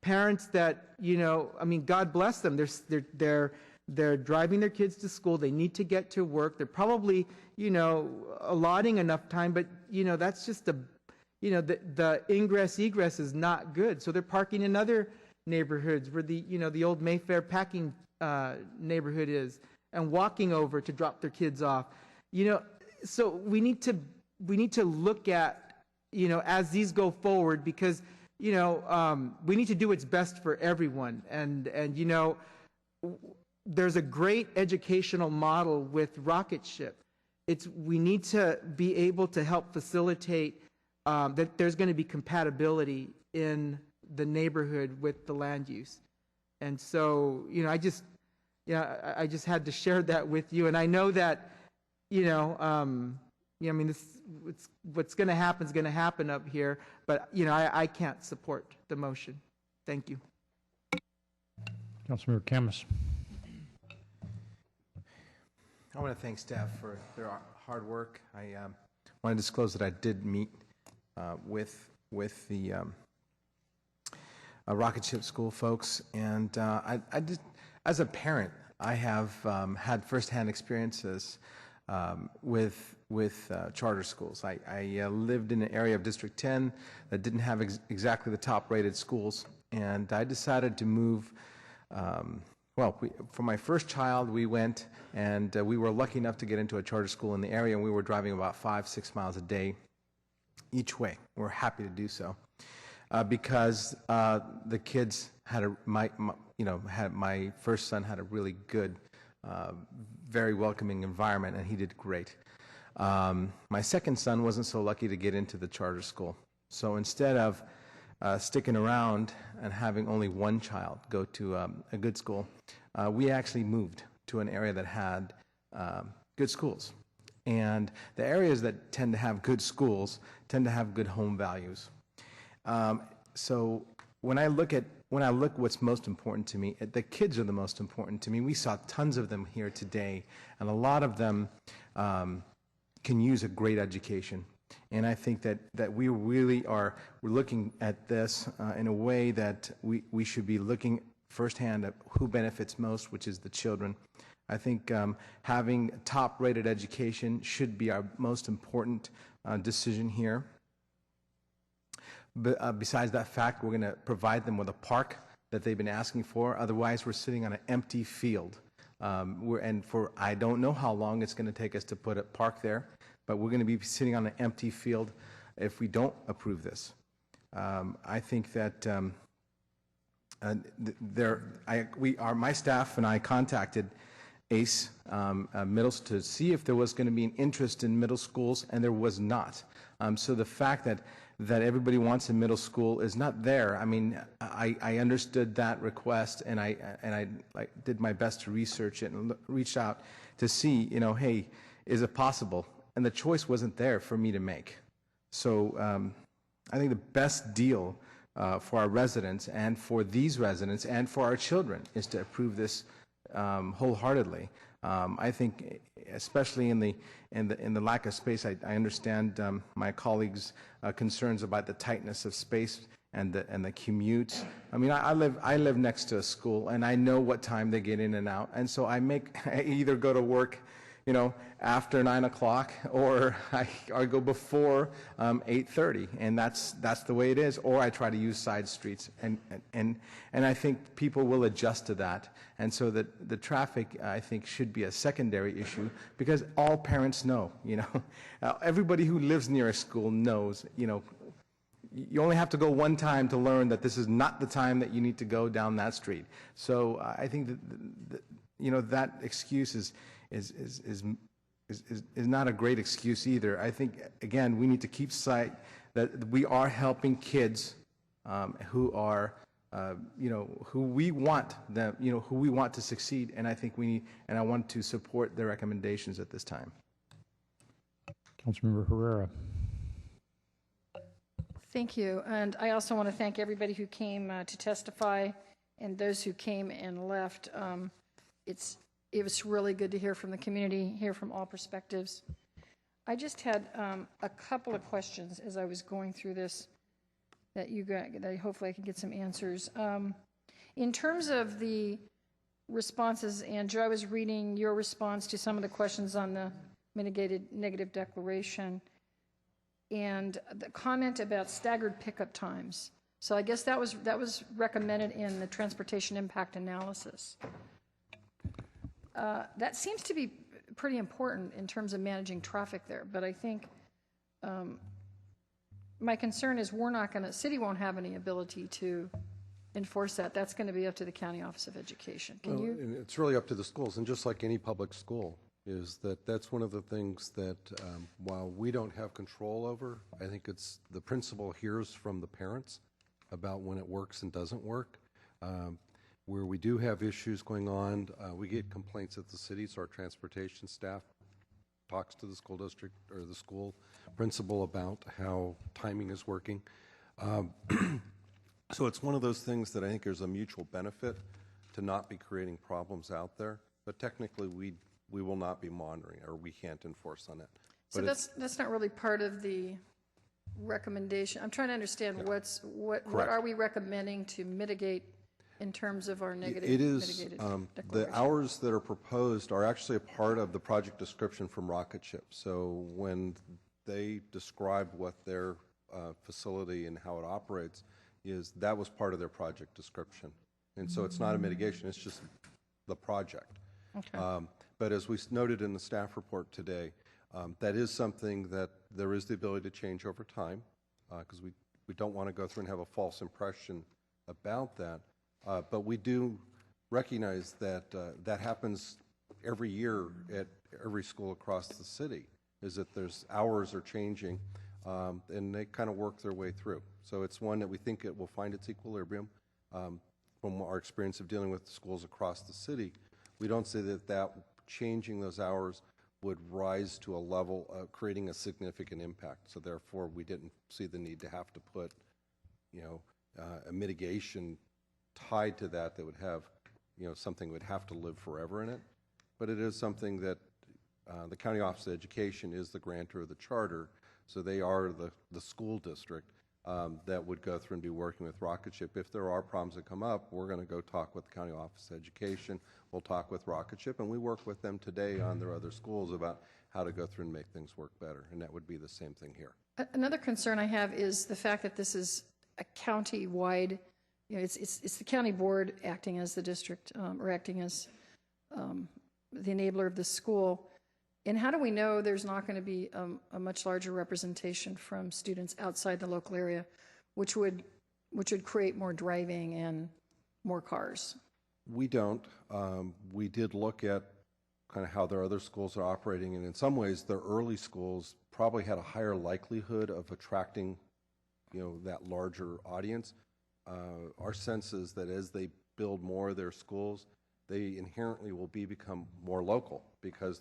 parents that, you know, I mean, God bless them. They're driving their kids to school. They need to get to work. They're probably, you know, allotting enough time, but, you know, that's just the ingress egress is not good. So they're parking in other neighborhoods where the old Mayfair packing neighborhood is, and walking over to drop their kids off. You know, so we need to look at, you know, as these go forward, because, you know, we need to do what's best for everyone. And you know, there's a great educational model with Rocket Ship. We need to be able to help facilitate that there's going to be compatibility in the neighborhood with the land use. And so, you know, I just had to share that with you. And I know that, you know, I mean, what's going to happen is going to happen up here. But, you know, I can't support the motion. Thank you. Councilmember KHAMIS. I want to thank staff for their hard work. I want to disclose that I did meet with the Rocket Ship School folks, and I did, as a parent, I have had firsthand experiences with charter schools. I lived in an area of District 10 that didn't have exactly the top-rated schools, and I decided to move. For my first child, we went, and we were lucky enough to get into a charter school in the area, and we were driving about 5-6 miles a day each way. We're happy to do so because the kids had my first son had a really good, very welcoming environment, and he did great. My second son wasn't so lucky to get into the charter school, so instead of sticking around and having only one child go to a good school, we actually moved to an area that had good schools. And the areas that tend to have good schools tend to have good home values. So when I look what's most important to me, the kids are the most important to me. We saw tons of them here today, and a lot of them can use a great education. And I think that we really we're looking at this in a way that we should be looking firsthand at who benefits most, which is the children. I think having top-rated education should be our most important decision here. But besides that fact, we're going to provide them with a park that they've been asking for. Otherwise, we're sitting on an empty field. I don't know how long it's going to take us to put a park there, but we're going to be sitting on an empty field if we don't approve this. I think that my staff and I contacted ACE Middle to see if there was going to be an interest in middle schools, and there was not. So the fact that everybody wants a middle school is not there. I mean, I understood that request, and I did my best to research it and reach out to see, hey, is it possible? And the choice wasn't there for me to make. So I think the best deal for our residents and for these residents and for our children is to approve this wholeheartedly. I think, especially in the lack of space, I understand my colleagues' concerns about the tightness of space and the commutes. I mean, I live next to a school, and I know what time they get in and out, and so I either go to work, after 9 o'clock, or I go before 8:30, and that's the way it is. Or I try to use side streets, and I think people will adjust to that. And so that the traffic, I think, should be a secondary issue, because all parents know, everybody who lives near a school knows, you only have to go one time to learn that this is not the time that you need to go down that street. So I think that that excuse is not a great excuse either. I think, again, we need to keep sight that we are helping kids who are, who we want them, who we want to succeed, and I think and I want to support their recommendations at this time. Councilmember Herrera. Thank you, and I also want to thank everybody who came to testify, and those who came and left. It was really good to hear from the community, hear from all perspectives. I just had a couple of questions as I was going through this. that hopefully I can get some answers. In terms of the responses, Andrew, I was reading your response to some of the questions on the mitigated negative declaration and the comment about staggered pickup times. So I guess that was recommended in the transportation impact analysis. That seems to be pretty important in terms of managing traffic there, but I think my concern is city won't have any ability to enforce that. That's going to be up to the County Office of Education. And it's really up to the schools, and just like any public school, that's one of the things that while we don't have control over, I think it's the principal hears from the parents about when it works and doesn't work. Where we do have issues going on, we get complaints at the city, so our transportation staff talks to the school district or the school principal about how timing is working. So it's one of those things that I think there's a mutual benefit to not be creating problems out there, but technically we will not be monitoring, or we can't enforce on it. So that's not really part of the recommendation. I'm trying to understand what are we recommending to mitigate in terms of our negative mitigated declaration? The hours that are proposed are actually a part of the project description from Rocket Ship. So when they describe what their facility and how it operates, that was part of their project description. And so it's not a mitigation, it's just the project. Okay. But as we noted in the staff report today, that is something that there is the ability to change over time, because we don't want to go through and have a false impression about that. But we do recognize that that happens every year at every school across the city, is that there's hours are changing, and they kind of work their way through. So it's one that we think it will find its equilibrium. From our experience of dealing with schools across the city, we don't say that changing those hours would rise to a level of creating a significant impact. So therefore, we didn't see the need to have to put, a mitigation tied to that would have, something would have to live forever in it. But it is something that the County Office of Education is the grantor of the charter, so they are the school district that would go through and be working with Rocket Ship. If there are problems that come up, we're going to go talk with the County Office of Education, we'll talk with Rocket Ship, and we work with them today on their other schools about how to go through and make things work better, and that would be the same thing here. Another concern I have is the fact that this is a county-wide, it's the county board acting as the district, or acting as the enabler of the school. And how do we know there's not going to be a much larger representation from students outside the local area, which would create more driving and more cars? We don't. We did look at kind of how their other schools are operating, and in some ways, their early schools probably had a higher likelihood of attracting, that larger audience. Our sense is that as they build more of their schools, they inherently will become more local, because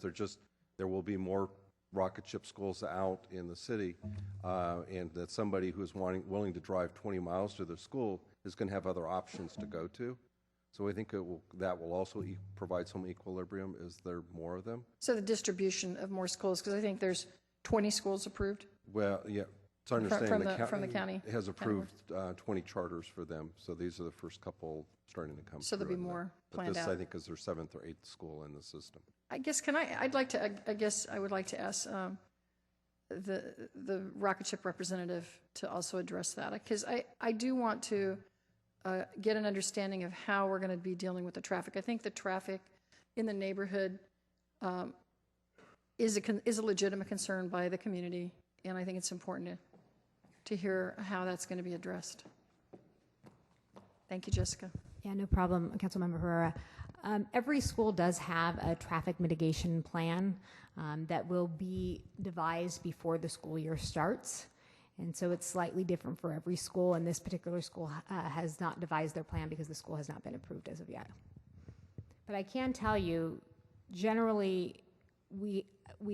there will be more Rocket Ship schools out in the city, and that somebody who's willing to drive 20 miles to their school is going to have other options to go to. So I think that will also provide some equilibrium. Is there more of them? So the distribution of more schools, because I think there's 20 schools approved? Well, yeah. It's our understanding from the county has approved 20 charters for them. So these are the first couple starting to come. So there'll be more planned out. This, I think, is their 7th or 8th school in the system. I guess I would like to ask the Rocket Ship representative to also address that, because I do want to get an understanding of how we're going to be dealing with the traffic. I think the traffic in the neighborhood is a legitimate concern by the community, and I think it's important to hear how that's going to be addressed. Thank you, Jessica. Yeah, no problem, Councilmember Herrera. Every school does have a traffic mitigation plan that will be devised before the school year starts. And so it's slightly different for every school, and this particular school has not devised their plan because the school has not been approved as of yet. But I can tell you, generally, we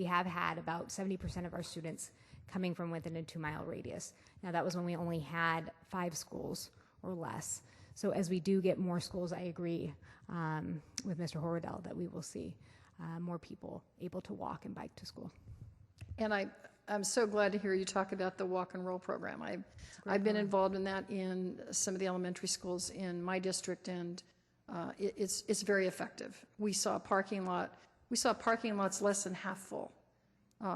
have had about 70% of our students coming from within a 2-mile radius. Now, that was when we only had 5 schools or less. So as we do get more schools, I agree with Mr. Horridell that we will see more people able to walk and bike to school. And I'm so glad to hear you talk about the walk and roll program. I've been involved in that in some of the elementary schools in my district, and it's very effective. We saw parking lots less than half full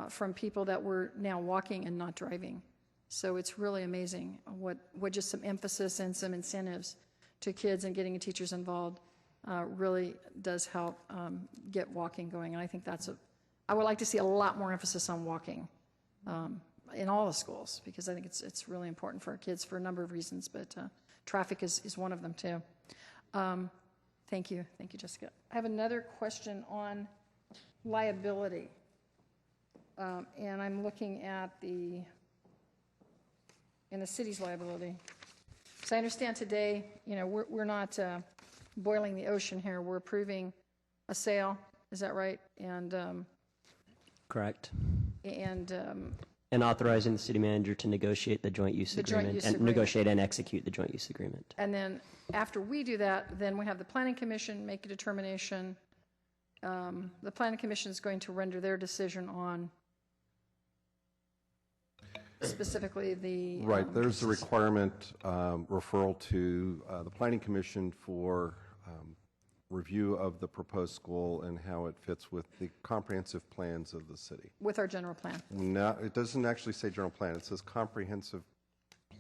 from people that were now walking and not driving. So it's really amazing what just some emphasis and some incentives to kids and getting teachers involved really does help get walking going. And I think I would like to see a lot more emphasis on walking in all the schools, because I think it's really important for our kids for a number of reasons, but traffic is one of them too. Thank you, Jessica. I have another question on liability, and I'm looking at in the city's liability. So I understand today, we're not boiling the ocean here. We're approving a sale. Is that right? And Correct. And authorizing the city manager to negotiate the joint use agreement and negotiate and execute the joint use agreement. And then after we do that, then we have the Planning Commission make a determination. The Planning Commission is going to render their decision on specifically the... Right, there's a requirement referral to the Planning Commission for review of the proposed school and how it fits with the comprehensive plans of the city. With our general plan. No, it doesn't actually say general plan. It says comprehensive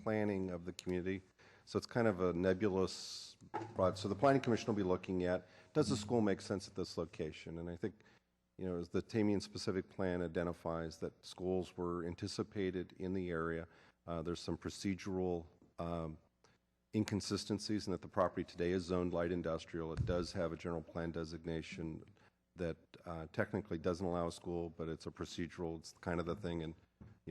planning of the community. So it's kind of a nebulous broad. So the Planning Commission will be looking at, does the school make sense at this location? And I think, as the Tamian specific plan identifies that schools were anticipated in the area, there's some procedural inconsistencies in that the property today is zoned light industrial. It does have a general plan designation that technically doesn't allow a school, but it's a procedural, it's kind of the thing. And,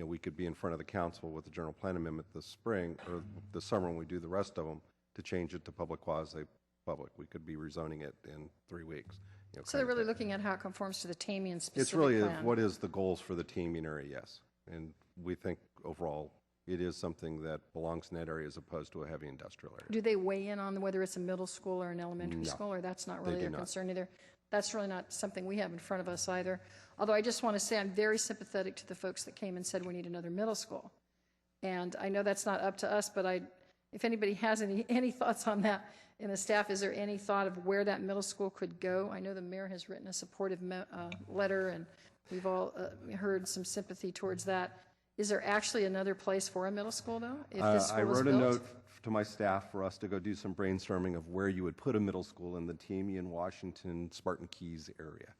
we could be in front of the council with the general plan amendment this spring or this summer when we do the rest of them to change it to public quasi-public. We could be rezoning it in 3 weeks. So they're really looking at how it conforms to the Tamian specific It's really plan. what is the goals for the Tamian area, yes. And we think overall it is something that belongs in that area as opposed to a heavy industrial area. Do they weigh in on whether it's a middle school or an elementary school, or that's not really their concern either? That's really not something we have in front of us either. Although I just want to say I'm very sympathetic to the folks that came and said we need another middle school. And I know that's not up to us, but if anybody has any thoughts on that in the staff, is there any thought of where that middle school could go? I know the mayor has written a supportive letter, and we've all heard some sympathy towards that. Is there actually another place for a middle school, though, if this school I is wrote built? a note to my staff for us to go do some brainstorming of where you would put a middle school in the Tamian, Washington, Spartan Keys area.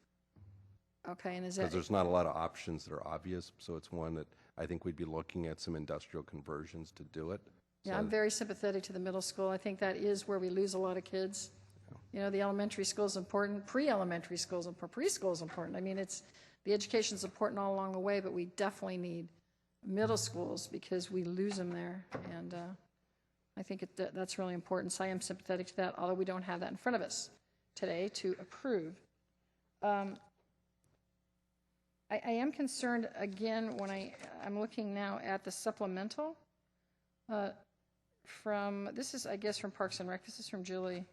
Okay, and is Because that... there's not a lot of options that are obvious, so it's one that I think we'd be looking at some industrial conversions to do it. Yeah, I'm very sympathetic to the middle school. I think that is where we lose a lot of kids. The elementary school is important, pre-elementary schools and preschool is important. I mean, the education is important all along the way, but we definitely need middle schools because we lose them there. And I think that's really important. So I am sympathetic to that, although we don't have that in front of us today to approve. I am concerned, again, when I'm looking now at the supplemental this is, I guess, from Parks and Rec. This is from Julie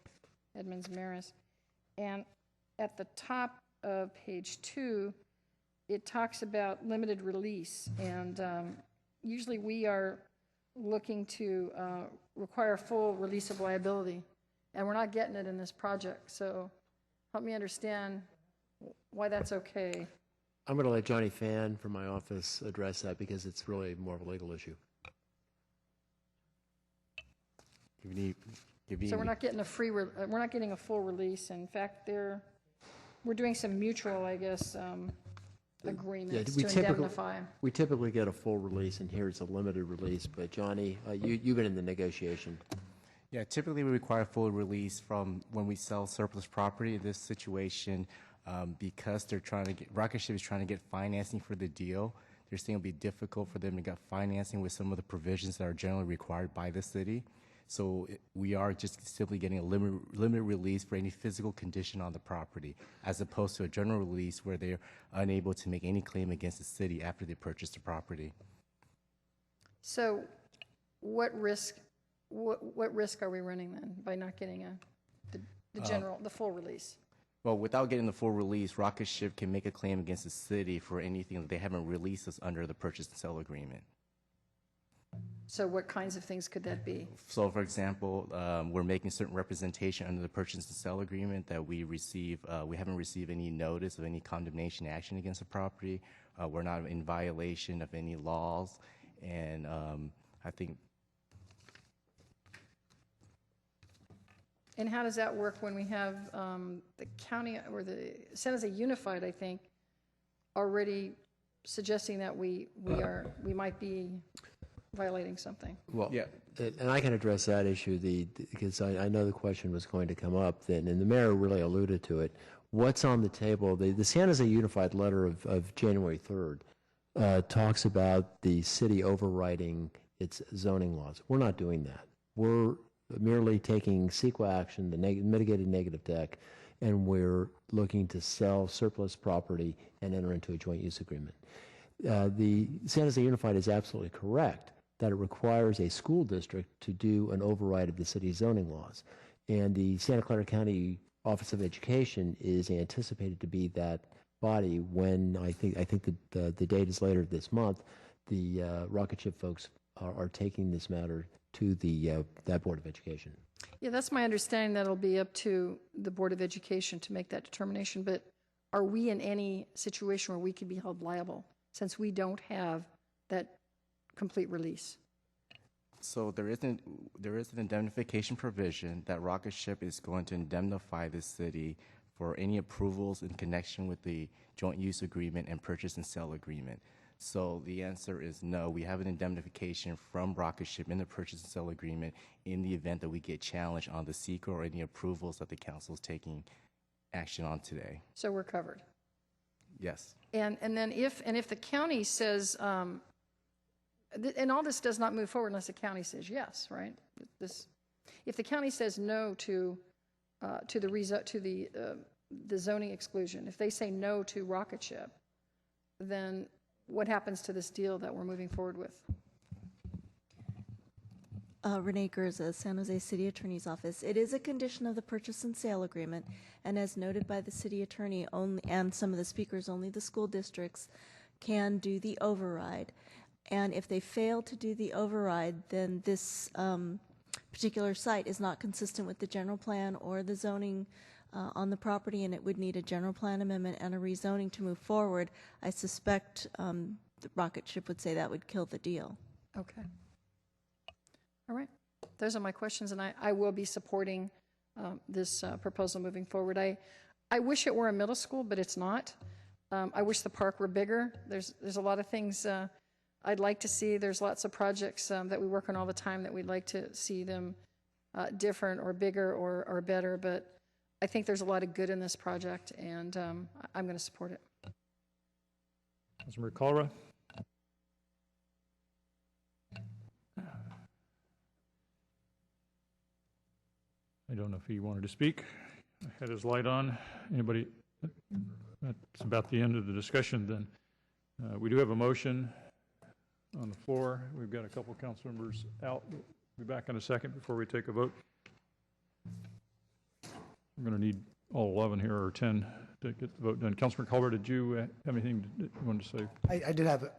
Edmonds-Maris. And at the top of page 2, it talks about limited release. And usually we are looking to require full release of liability. And we're not getting it in this project. So help me understand why that's okay. I'm going to let Johnny Fan from my office address that because it's really more of a legal issue. So we're not getting we're not getting a full release. In fact, we're doing some mutual, I guess, agreements to indemnify. We typically get a full release, and here it's a limited release. But Johnny, you've been in the negotiation. Yeah, typically we require full release from when we sell surplus property. In this situation, because Rocket Ship is trying to get financing for the deal, they're saying it'll be difficult for them to get financing with some of the provisions that are generally required by the city. So we are just simply getting a limited release for any physical condition on the property, as opposed to a general release where they're unable to make any claim against the city after they purchase the property. So what risk are we running then by not getting the full release? But without getting the full release, Rocket Ship can make a claim against the city for anything that they haven't released us under the purchase and sale agreement. So what kinds of things could that be? So, for example, we're making certain representation under the purchase and sale agreement that we receive. We haven't received any notice of any condemnation action against the property. We're not in violation of any laws, and I think. And how does that work when we have the county or the San Jose Unified, I think, already suggesting that we might be violating something? Well, yeah, and I can address that issue because I know the question was going to come up then, and the mayor really alluded to it. What's on the table? The San Jose Unified letter of January 3rd talks about the city overriding its zoning laws. We're not doing that. We're merely taking CEQA action, the mitigated negative deck, and we're looking to sell surplus property and enter into a joint use agreement. The San Jose Unified is absolutely correct that it requires a school district to do an override of the city's zoning laws. And the Santa Clara County Office of Education is anticipated to be that body when I think that the date is later this month. The Rocket Ship folks are taking this matter to that Board of Education. Yeah, that's my understanding that it'll be up to the Board of Education to make that determination. But are we in any situation where we could be held liable since we don't have that complete release? So there is an indemnification provision that Rocket Ship is going to indemnify the city for any approvals in connection with the joint use agreement and purchase and sale agreement. So the answer is no. We have an indemnification from Rocket Ship in the purchase and sale agreement in the event that we get challenged on the CEQA or any approvals that the council is taking action on today. So we're covered. Yes. And then if the county says, and all this does not move forward unless the county says yes, right? If the county says no to the zoning exclusion, if they say no to Rocket Ship, then what happens to this deal that we're moving forward with? Renee Gerza, San Jose City Attorney's Office. It is a condition of the purchase and sale agreement, and as noted by the city attorney and some of the speakers, only the school districts can do the override. And if they fail to do the override, then this particular site is not consistent with the general plan or the zoning on the property, and it would need a general plan amendment and a rezoning to move forward. I suspect the Rocket Ship would say that would kill the deal. Okay. All right. Those are my questions, and I will be supporting this proposal moving forward. I wish it were a middle school, but it's not. I wish the park were bigger. There's a lot of things I'd like to see. There's lots of projects that we work on all the time that we'd like to see them different or bigger or better, but I think there's a lot of good in this project, and I'm going to support it. Councilmember KALRA. I don't know if he wanted to speak. I had his light on. Anybody? That's about the end of the discussion then. We do have a motion on the floor. We've got a couple of council members out. We'll be back in a second before we take a vote. We're going to need all 11 here, or 10, to get the vote done. Councilman KALRA, did you have anything you wanted to say? I did have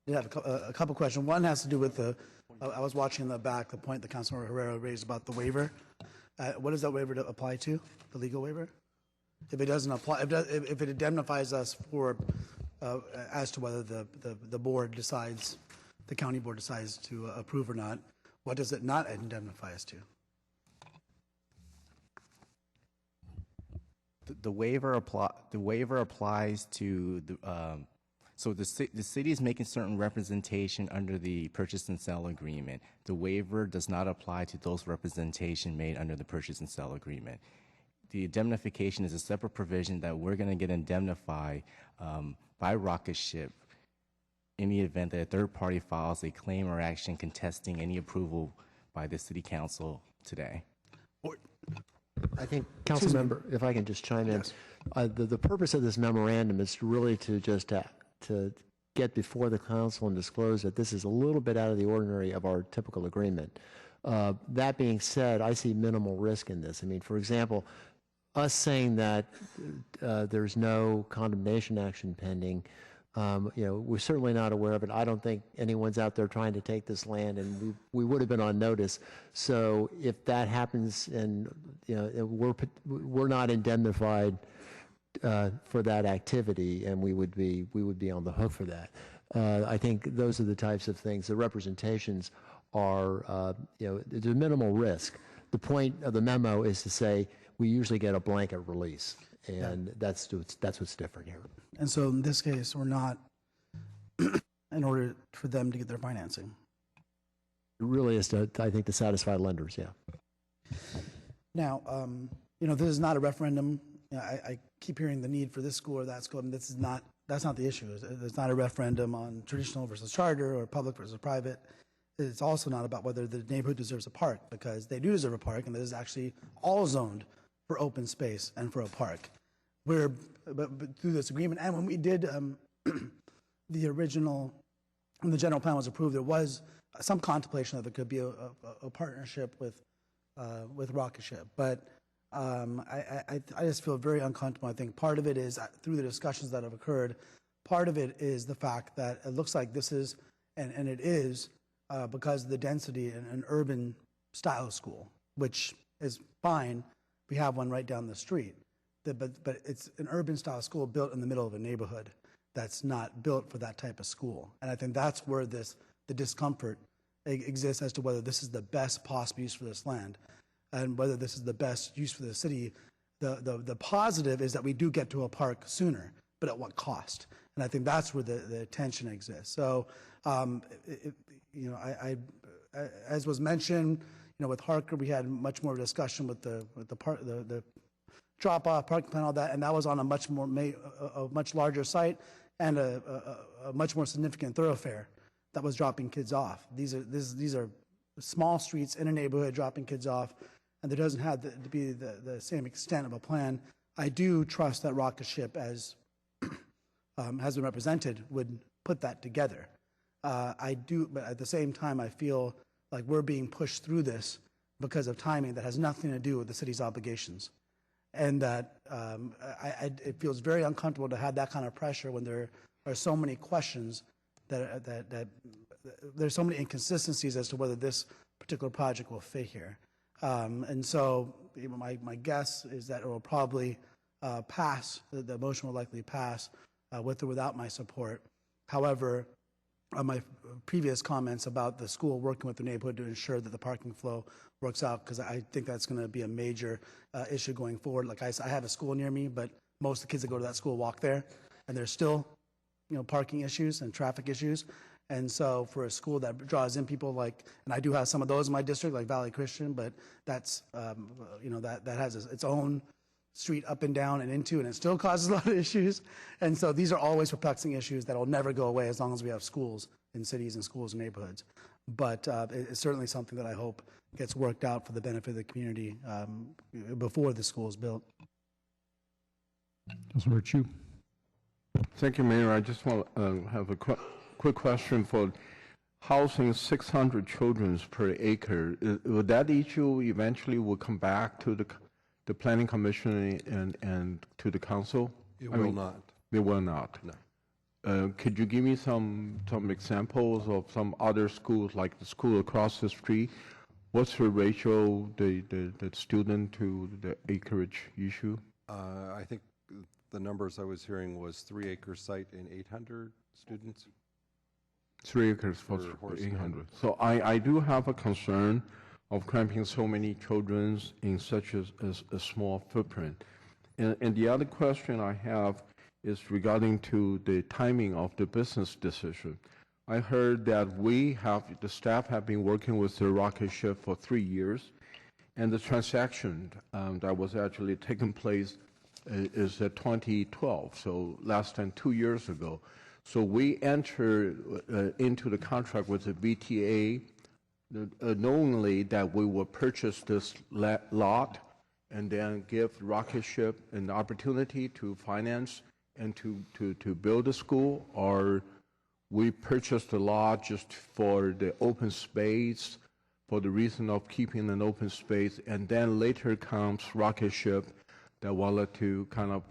a couple questions. One has to do with I was watching in the back the point that Councilmember Herrera raised about the waiver. What does that waiver apply to, the legal waiver? If it doesn't apply, if it indemnifies us for, as to whether the board decides, the county board decides to approve or not, what does it not indemnify us to? The waiver applies to the. So the city is making certain representation under the purchase and sale agreement. The waiver does not apply to those representation made under the purchase and sale agreement. The indemnification is a separate provision that we're going to get indemnified by Rocket Ship in the event that a third party files a claim or action contesting any approval by the city council today. I think, council member, if I can just chime in, the purpose of this memorandum is really to just to get before the council and disclose that this is a little bit out of the ordinary of our typical agreement. That being said, I see minimal risk in this. I mean, for example, us saying that there's no condemnation action pending, we're certainly not aware of it. I don't think anyone's out there trying to take this land, and we would have been on notice. So if that happens, and we're not indemnified for that activity, and we would be on the hook for that. I think those are the types of things. The representations are, there's a minimal risk. The point of the memo is to say we usually get a blanket release, and that's what's different here. And so in this case, we're not in order for them to get their financing. It really is I think, to satisfy lenders, yeah. Now, this is not a referendum. I keep hearing the need for this school or that school, and that's not the issue. It's not a referendum on traditional versus charter or public versus private. It's also not about whether the neighborhood deserves a park, because they do deserve a park, and this is actually all zoned for open space and for a park. But through this agreement, and when we did the original, when the general plan was approved, there was some contemplation that there could be a partnership with Rocket Ship. But I just feel very uncomfortable. I think part of it is, through the discussions that have occurred, part of it is the fact that it looks like this is, and it is, because of the density in an urban style school, which is fine. We have one right down the street. But it's an urban style school built in the middle of a neighborhood that's not built for that type of school. And I think that's where the discomfort exists as to whether this is the best possible use for this land and whether this is the best use for the city. The positive is that we do get to a park sooner, but at what cost? And I think that's where the tension exists. So, as was mentioned, with Harker, we had much more discussion with the drop-off parking plan, all that, and that was on a much larger site and a much more significant thoroughfare that was dropping kids off. These are small streets in a neighborhood dropping kids off, and there doesn't have to be the same extent of a plan. I do trust that Rocket Ship, as has been represented, would put that together. I do, but at the same time, I feel like we're being pushed through this because of timing that has nothing to do with the city's obligations. And that it feels very uncomfortable to have that kind of pressure when there are so many questions, that there's so many inconsistencies as to whether this particular project will fit here. And so my guess is that it will probably pass, the motion will likely pass with or without my support. However, my previous comments about the school working with the neighborhood to ensure that the parking flow works out, because I think that's going to be a major issue going forward. Like I have a school near me, but most of the kids that go to that school walk there, and there's still, parking issues and traffic issues. And so for a school that draws in people and I do have some of those in my district, like Valley Christian, but that's, that has its own street up and down and into, and it still causes a lot of issues. And so these are always perplexing issues that will never go away as long as we have schools in cities and schools in neighborhoods. But it's certainly something that I hope gets worked out for the benefit of the community before the school is built. Councilmember Chu. Thank you, Mayor. I just want to have a quick question for housing 600 children per acre. Would that issue eventually will come back to the Planning Commission and to the council? It will not. It will not. No. Could you give me some examples of some other schools, like the school across the street? What's the ratio, the student to the acreage issue? I think the numbers I was hearing was 3 acre site and 800 students. 3 acres for 800. So I do have a concern of cramping so many children in such a small footprint. And the other question I have is regarding to the timing of the business decision. I heard that the staff have been working with the Rocket Ship for 3 years, and the transaction that was actually taking place is at 2012, so less than 2 years ago. So we entered into the contract with the VTA knowingly that we will purchase this lot and then give Rocket Ship an opportunity to finance and to build a school, or we purchased the lot just for the open space, for the reason of keeping an open space, and then later comes Rocket Ship that wanted to kind of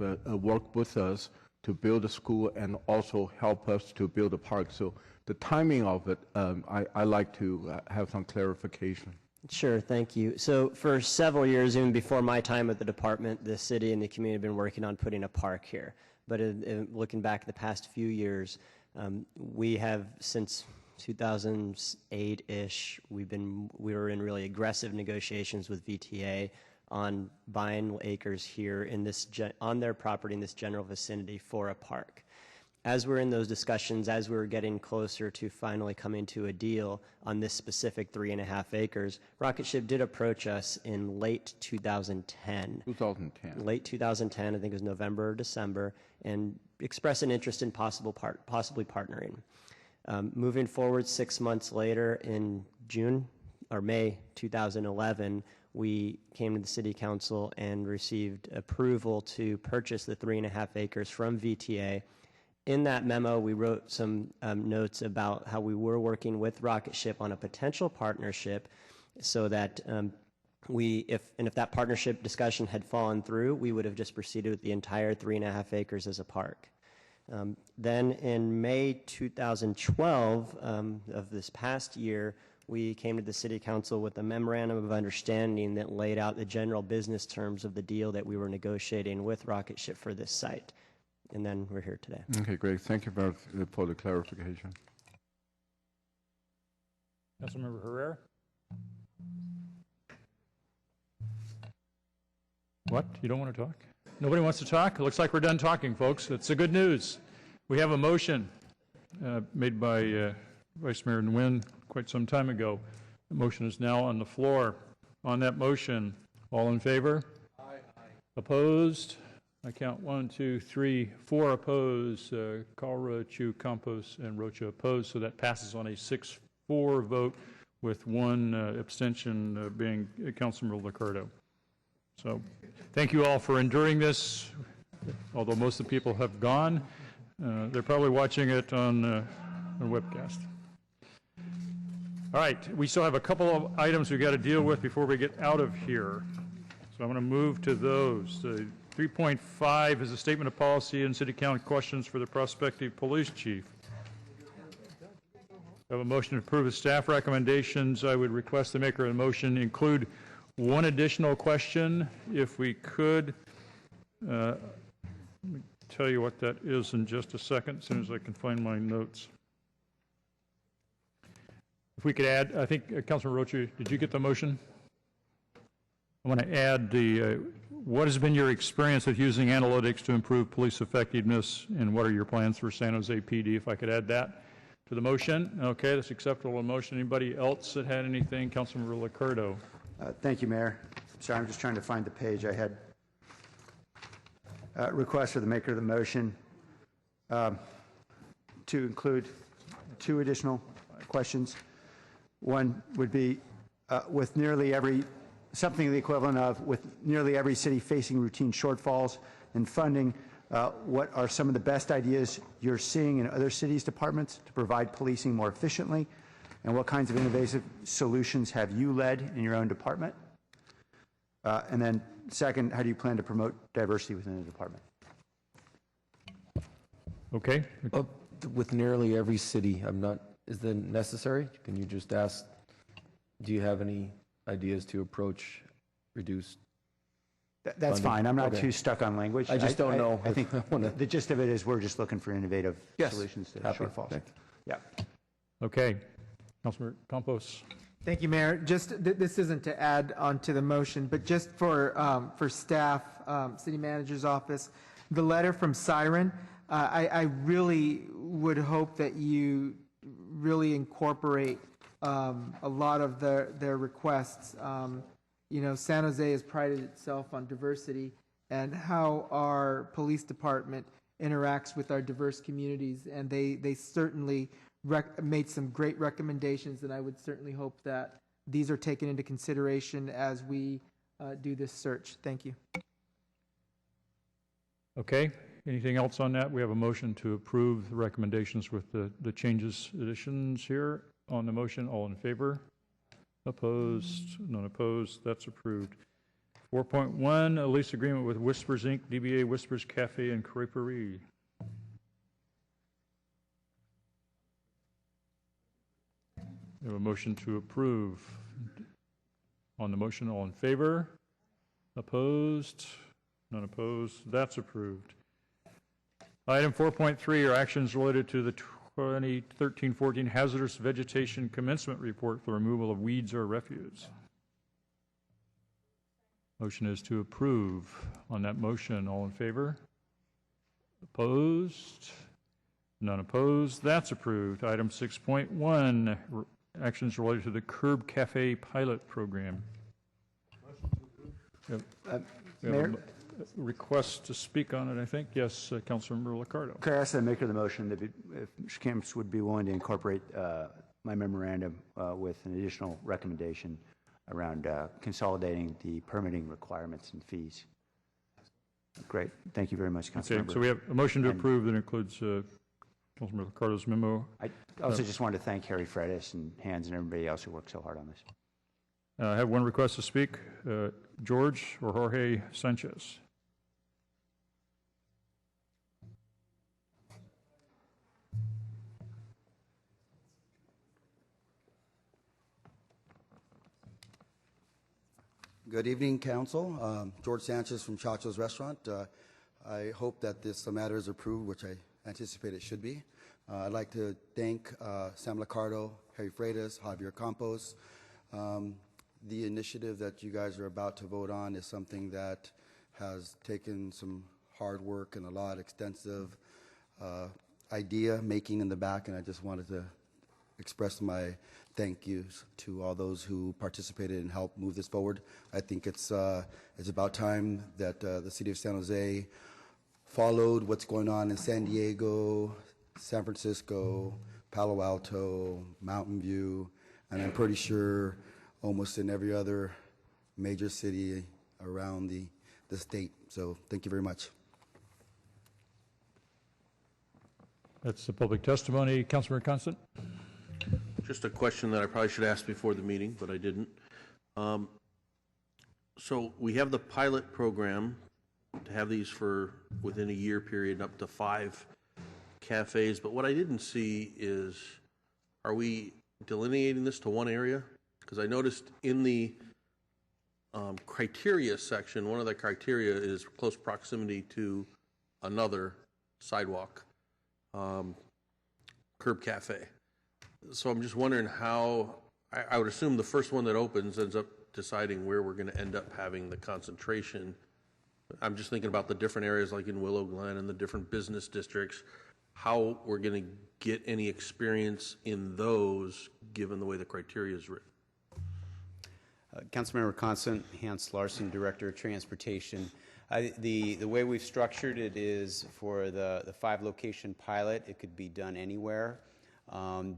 work with us to build a school and also help us to build a park. So the timing of it, I like to have some clarification. Sure, thank you. So for several years, even before my time at the department, the city and the community have been working on putting a park here. But looking back the past few years, we have, since 2008-ish, we were in really aggressive negotiations with VTA on buying acres here in this on their property in this general vicinity for a park. As we're in those discussions, as we were getting closer to finally coming to a deal on this specific 3.5 acres, Rocket Ship did approach us in late 2010. Late 2010, I think it was November or December, and expressed an interest in possibly partnering. Moving forward 6 months later, in June or May 2011, we came to the City Council and received approval to purchase the 3.5 acres from VTA. In that memo, we wrote some notes about how we were working with Rocket Ship on a potential partnership, so that if that partnership discussion had fallen through, we would have just proceeded with the entire 3.5 acres as a park. Then in May 2012 of this past year, we came to the City Council with a memorandum of understanding that laid out the general business terms of the deal that we were negotiating with Rocket Ship for this site. And then we're here today. Okay, great. Thank you for the clarification. Councilmember Herrera? What? You don't want to talk? Nobody wants to talk? It looks like we're done talking, folks. That's the good news. We have a motion made by Vice Mayor Nguyen quite some time ago. The motion is now on the floor. On that motion, all in favor? Aye. Opposed? I count 1, 2, 3, 4 opposed. KALRA, Chu, CAMPOS, and ROCHA opposed. So that passes on a 6-4 vote, with 1 abstention being Councilmember LICCARDO. So thank you all for enduring this. Although most of the people have gone, they're probably watching it on a webcast. All right, we still have a couple of items we've got to deal with before we get out of here. So I'm going to move to those. 3.5 is a statement of policy and city council questions for the prospective police chief. I have a motion to approve the staff recommendations. I would request the maker of the motion include 1 additional question, if we could. Let me tell you what that is in just a second, as soon as I can find my notes. If we could add, I think, Councilman Rocha, did you get the motion? I want to add the, what has been your experience with using analytics to improve police effectiveness, and what are your plans for San Jose PD? If I could add that to the motion. Okay, that's acceptable motion. Anybody else that had anything? Councilmember LICCARDO. Thank you, Mayor. Sorry, I'm just trying to find the page. I had request for the maker of the motion to include 2 additional questions. One would be with nearly every, something the equivalent of, with nearly every city facing routine shortfalls in funding, what are some of the best ideas you're seeing in other cities' departments to provide policing more efficiently? And what kinds of innovative solutions have you led in your own department? And then second, how do you plan to promote diversity within the department? Okay. With nearly every city, is that necessary? Can you just ask, do you have any ideas to approach reduced That's funding? fine. I'm not Okay. too stuck on language. I just don't know. I think the gist of it is we're just looking for innovative solutions to shortfalls. Thanks. Yeah. Okay. Councilmember Campos. Thank you, Mayor. Just, this isn't to add on to the motion, but just for staff, city manager's office, the letter from Siren, I really would hope that you really incorporate a lot of their requests. You know, San Jose has prided itself on diversity, and how our police department interacts with our diverse communities, and they certainly made some great recommendations, and I would certainly hope that these are taken into consideration as we do this search. Thank you. Okay. Anything else on that? We have a motion to approve the recommendations with the changes, additions here on the motion. All in favor? Opposed? None opposed. That's approved. 4.1, a lease agreement with Whispers Inc., DBA Whispers Cafe and Creperie. We have a motion to approve. On the motion, all in favor? Opposed? None opposed. That's approved. Item 4.3 are actions related to the 2013-14 Hazardous Vegetation Commencement Report for removal of weeds or refuse. Motion is to approve. On that motion, all in favor? Opposed? None opposed. That's approved. Item 6.1, actions related to the Curb Cafe Pilot Program. Mayor? Request to speak on it, I think. Yes, Councilmember Liccardo. Could I ask the maker of the motion that if Mr. Camps would be willing to incorporate my memorandum with an additional recommendation around consolidating the permitting requirements and fees? Great. Thank you very much, Councilmember. Okay, so we have a motion to approve that includes Councilmember Liccardo's memo. I also just wanted to thank Harry Fredis and Hans and everybody else who worked so hard on this. I have one request to speak. George or Jorge Sanchez. Good evening, Council. George Sanchez from Chacho's Restaurant. I hope that this matter is approved, which I anticipate it should be. I'd like to thank Sam Liccardo, Harry Freitas, Javier Campos. The initiative that you guys are about to vote on is something that has taken some hard work and a lot of extensive idea making in the back, and I just wanted to express my thank yous to all those who participated and helped move this forward. I think it's about time that the city of San Jose followed what's going on in San Diego, San Francisco, Palo Alto, Mountain View, and I'm pretty sure almost in every other major city around the state. So thank you very much. That's the public testimony. Councilmember Constant. Just a question that I probably should ask before the meeting, but I didn't. So we have the pilot program to have these for within a year period, up to 5 cafes. But what I didn't see is, are we delineating this to one area? Because I noticed in the criteria section, one of the criteria is close proximity to another sidewalk curb cafe. So I'm just wondering how, I would assume the first one that opens ends up deciding where we're going to end up having the concentration. I'm just thinking about the different areas like in Willow Glen and the different business districts, how we're going to get any experience in those given the way the criteria is written. Councilmember Constant, Hans Larson, Director of Transportation. The way we've structured it is for the 5-location pilot, it could be done anywhere.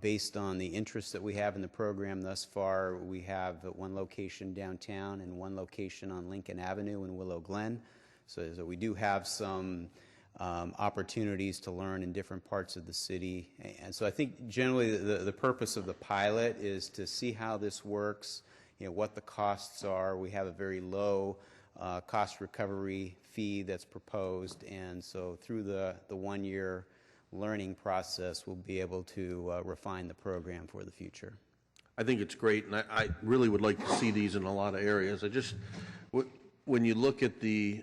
Based on the interest that we have in the program thus far, we have 1 location downtown and 1 location on Lincoln Avenue in Willow Glen. So we do have some opportunities to learn in different parts of the city. And so I think generally the purpose of the pilot is to see how this works, what the costs are. We have a very low cost recovery fee that's proposed, and so through the 1-year learning process, we'll be able to refine the program for the future. I think it's great, and I really would like to see these in a lot of areas. When you look at the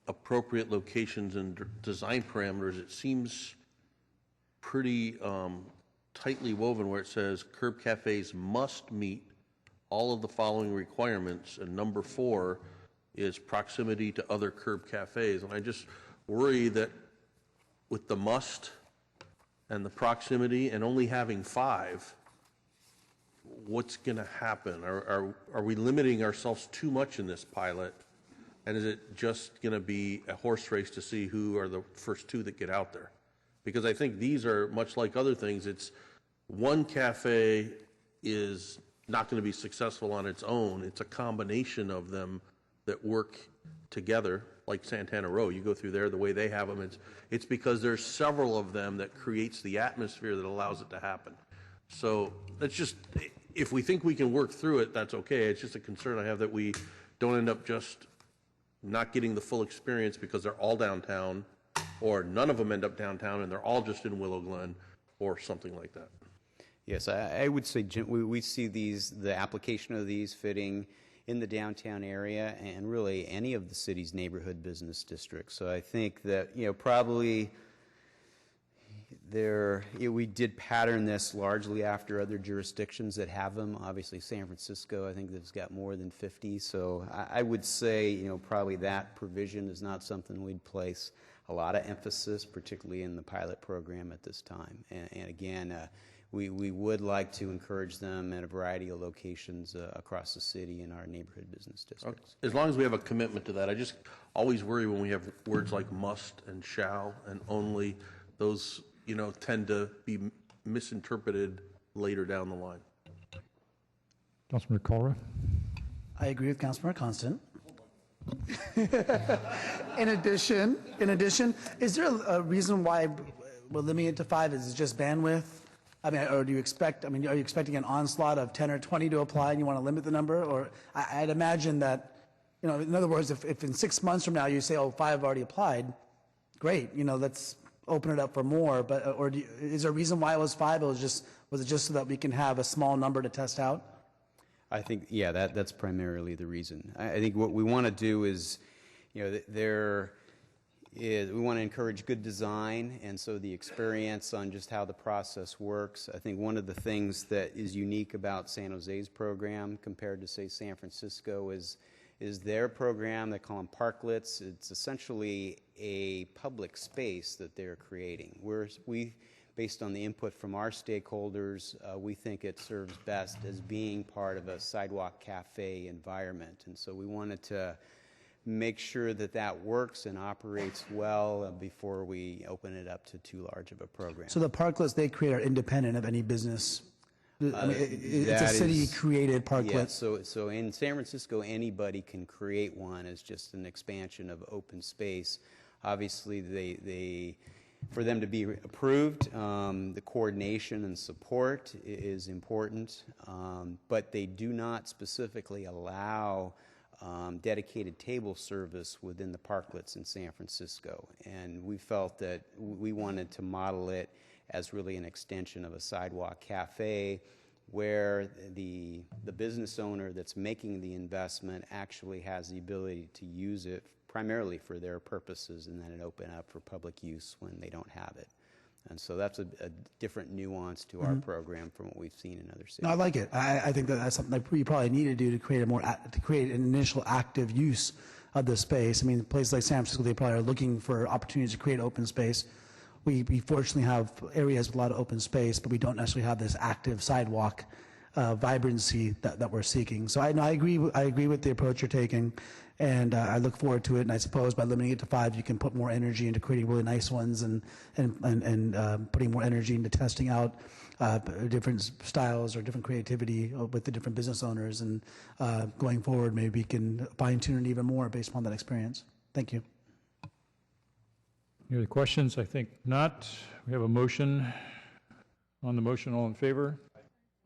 appropriate locations and design parameters, it seems pretty tightly woven where it says curb cafes must meet all of the following requirements, and number 4 is proximity to other curb cafes. And I just worry that with the must and the proximity and only having 5, what's going to happen? Are we limiting ourselves too much in this pilot? And is it just going to be a horse race to see who are the first 2 that get out there? Because I think these are much like other things. It's one cafe is not going to be successful on its own. It's a combination of them that work together, like Santana Row. You go through there, the way they have them, it's because there's several of them that creates the atmosphere that allows it to happen. So that's just, if we think we can work through it, that's okay. It's just a concern I have that we don't end up just not getting the full experience because they're all downtown, or none of them end up downtown and they're all just in Willow Glen, or something like that. Yes, I would say we see the application of these fitting in the downtown area and really any of the city's neighborhood business districts. So I think that, probably we did pattern this largely after other jurisdictions that have them. Obviously, San Francisco, I think, has got more than 50. So I would say, probably that provision is not something we'd place a lot of emphasis, particularly in the pilot program at this time. And again, we would like to encourage them at a variety of locations across the city in our neighborhood business districts. As long as we have a commitment to that. I just always worry when we have words like must and shall and only. Those, tend to be misinterpreted later down the line. Councilmember KALRA. I agree with Councilmember Constant. In addition, is there a reason why we're limiting it to 5? Is it just bandwidth? I mean, or do you expect, are you expecting an onslaught of 10 or 20 to apply and you want to limit the number? Or I'd imagine that, in other words, if in 6 months from now you say, 5 have already applied, great, let's open it up for more. But, is there a reason why it was 5? Was it just so that we can have a small number to test out? I think, that's primarily the reason. I think what we want to do is, we want to encourage good design, and so the experience on just how the process works. I think one of the things that is unique about San Jose's program compared to, say, San Francisco is their program. They call them parklets. It's essentially a public space that they're creating. Based on the input from our stakeholders, we think it serves best as being part of a sidewalk cafe environment. And so we wanted to make sure that works and operates well before we open it up to too large of a program. So the parklets they create are independent of any business? It's a city-created parklet? Yeah, so in San Francisco, anybody can create one as just an expansion of open space. Obviously, for them to be approved, the coordination and support is important, but they do not specifically allow dedicated table service within the parklets in San Francisco. And we felt that we wanted to model it as really an extension of a sidewalk cafe where the business owner that's making the investment actually has the ability to use it primarily for their purposes and then it open up for public use when they don't have it. And so that's a different nuance to our program from what we've seen in other cities. No, I like it. I think that's something that you probably need to do to create an initial active use of the space. I mean, places like San Francisco, they probably are looking for opportunities to create open space. We fortunately have areas with a lot of open space, but we don't necessarily have this active sidewalk vibrancy that we're seeking. So I agree with the approach you're taking, and I look forward to it. And I suppose by limiting it to 5, you can put more energy into creating really nice ones and putting more energy into testing out different styles or different creativity with the different business owners. And going forward, maybe we can fine tune it even more based upon that experience. Thank you. Any other questions? I think not. We have a motion. On the motion, all in favor?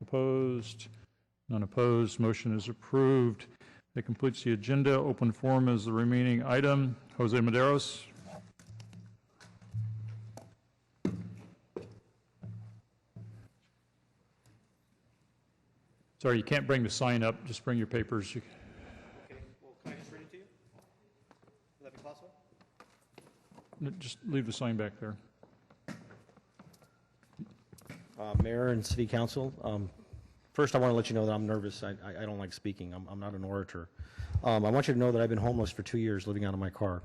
Opposed? None opposed. Motion is approved. That completes the agenda. Open forum is the remaining item. Jose Maderos. Sorry, you can't bring the sign up. Just bring your papers. Okay. Well, can I just read it to you? Would that be possible? Just leave the sign back there. Mayor and City Council, first I want to let you know that I'm nervous. I don't like speaking. I'm not an orator. I want you to know that I've been homeless for 2 years living out of my car.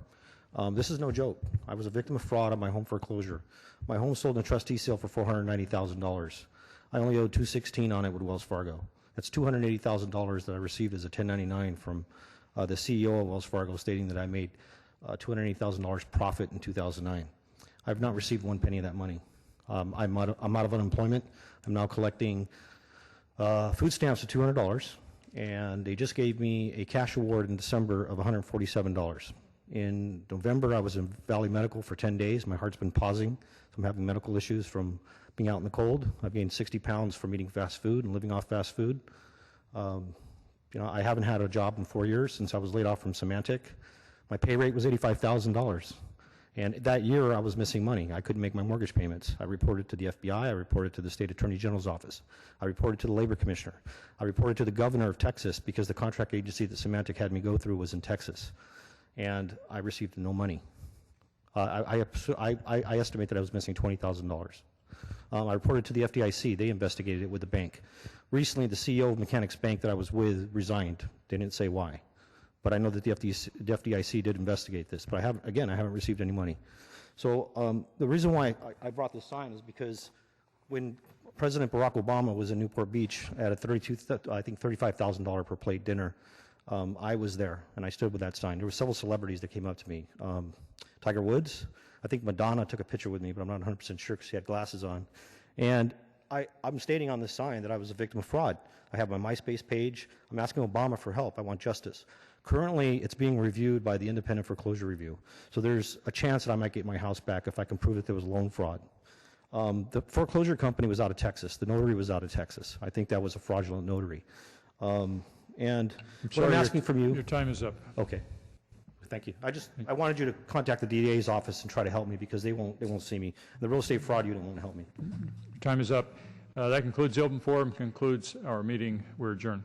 This is no joke. I was a victim of fraud on my home foreclosure. My home sold in a trustee sale for $490,000. I only owed $216 on it with Wells Fargo. That's $280,000 that I received as a 1099 from the CEO of Wells Fargo stating that I made $280,000 profit in 2009. I've not received one penny of that money. I'm out of unemployment. I'm now collecting food stamps of $200, and they just gave me a cash award in December of $147. In November, I was in Valley Medical for 10 days. My heart's been pausing, so I'm having medical issues from being out in the cold. I've gained 60 pounds from eating fast food and living off fast food. I haven't had a job in 4 years since I was laid off from Symantec. My pay rate was $85,000. And that year, I was missing money. I couldn't make my mortgage payments. I reported to the FBI. I reported to the State Attorney General's office. I reported to the Labor Commissioner. I reported to the governor of Texas because the contract agency that Symantec had me go through was in Texas. And I received no money. I estimate that I was missing $20,000. I reported to the FDIC. They investigated it with the bank. Recently, the CEO of Mechanics Bank that I was with resigned. They didn't say why. But I know that the FDIC did investigate this. But I haven't received any money. So the reason why I brought this sign is because when President Barack Obama was in Newport Beach at a $35,000 per plate dinner, I was there, and I stood with that sign. There were several celebrities that came up to me. Tiger Woods, I think Madonna took a picture with me, but I'm not 100% sure because she had glasses on. And I'm stating on this sign that I was a victim of fraud. I have my MySpace page. I'm asking Obama for help. I want justice. Currently, it's being reviewed by the Independent Foreclosure Review. So there's a chance that I might get my house back if I can prove that there was loan fraud. The foreclosure company was out of Texas. The notary was out of Texas. I think that was a fraudulent notary. And what I'm asking from you... Your time is up. Okay. Thank you. I wanted you to contact the DA's office and try to help me because they won't see me. The real estate fraud unit won't help me. Your time is up. That concludes the open forum, concludes our meeting. We're adjourned.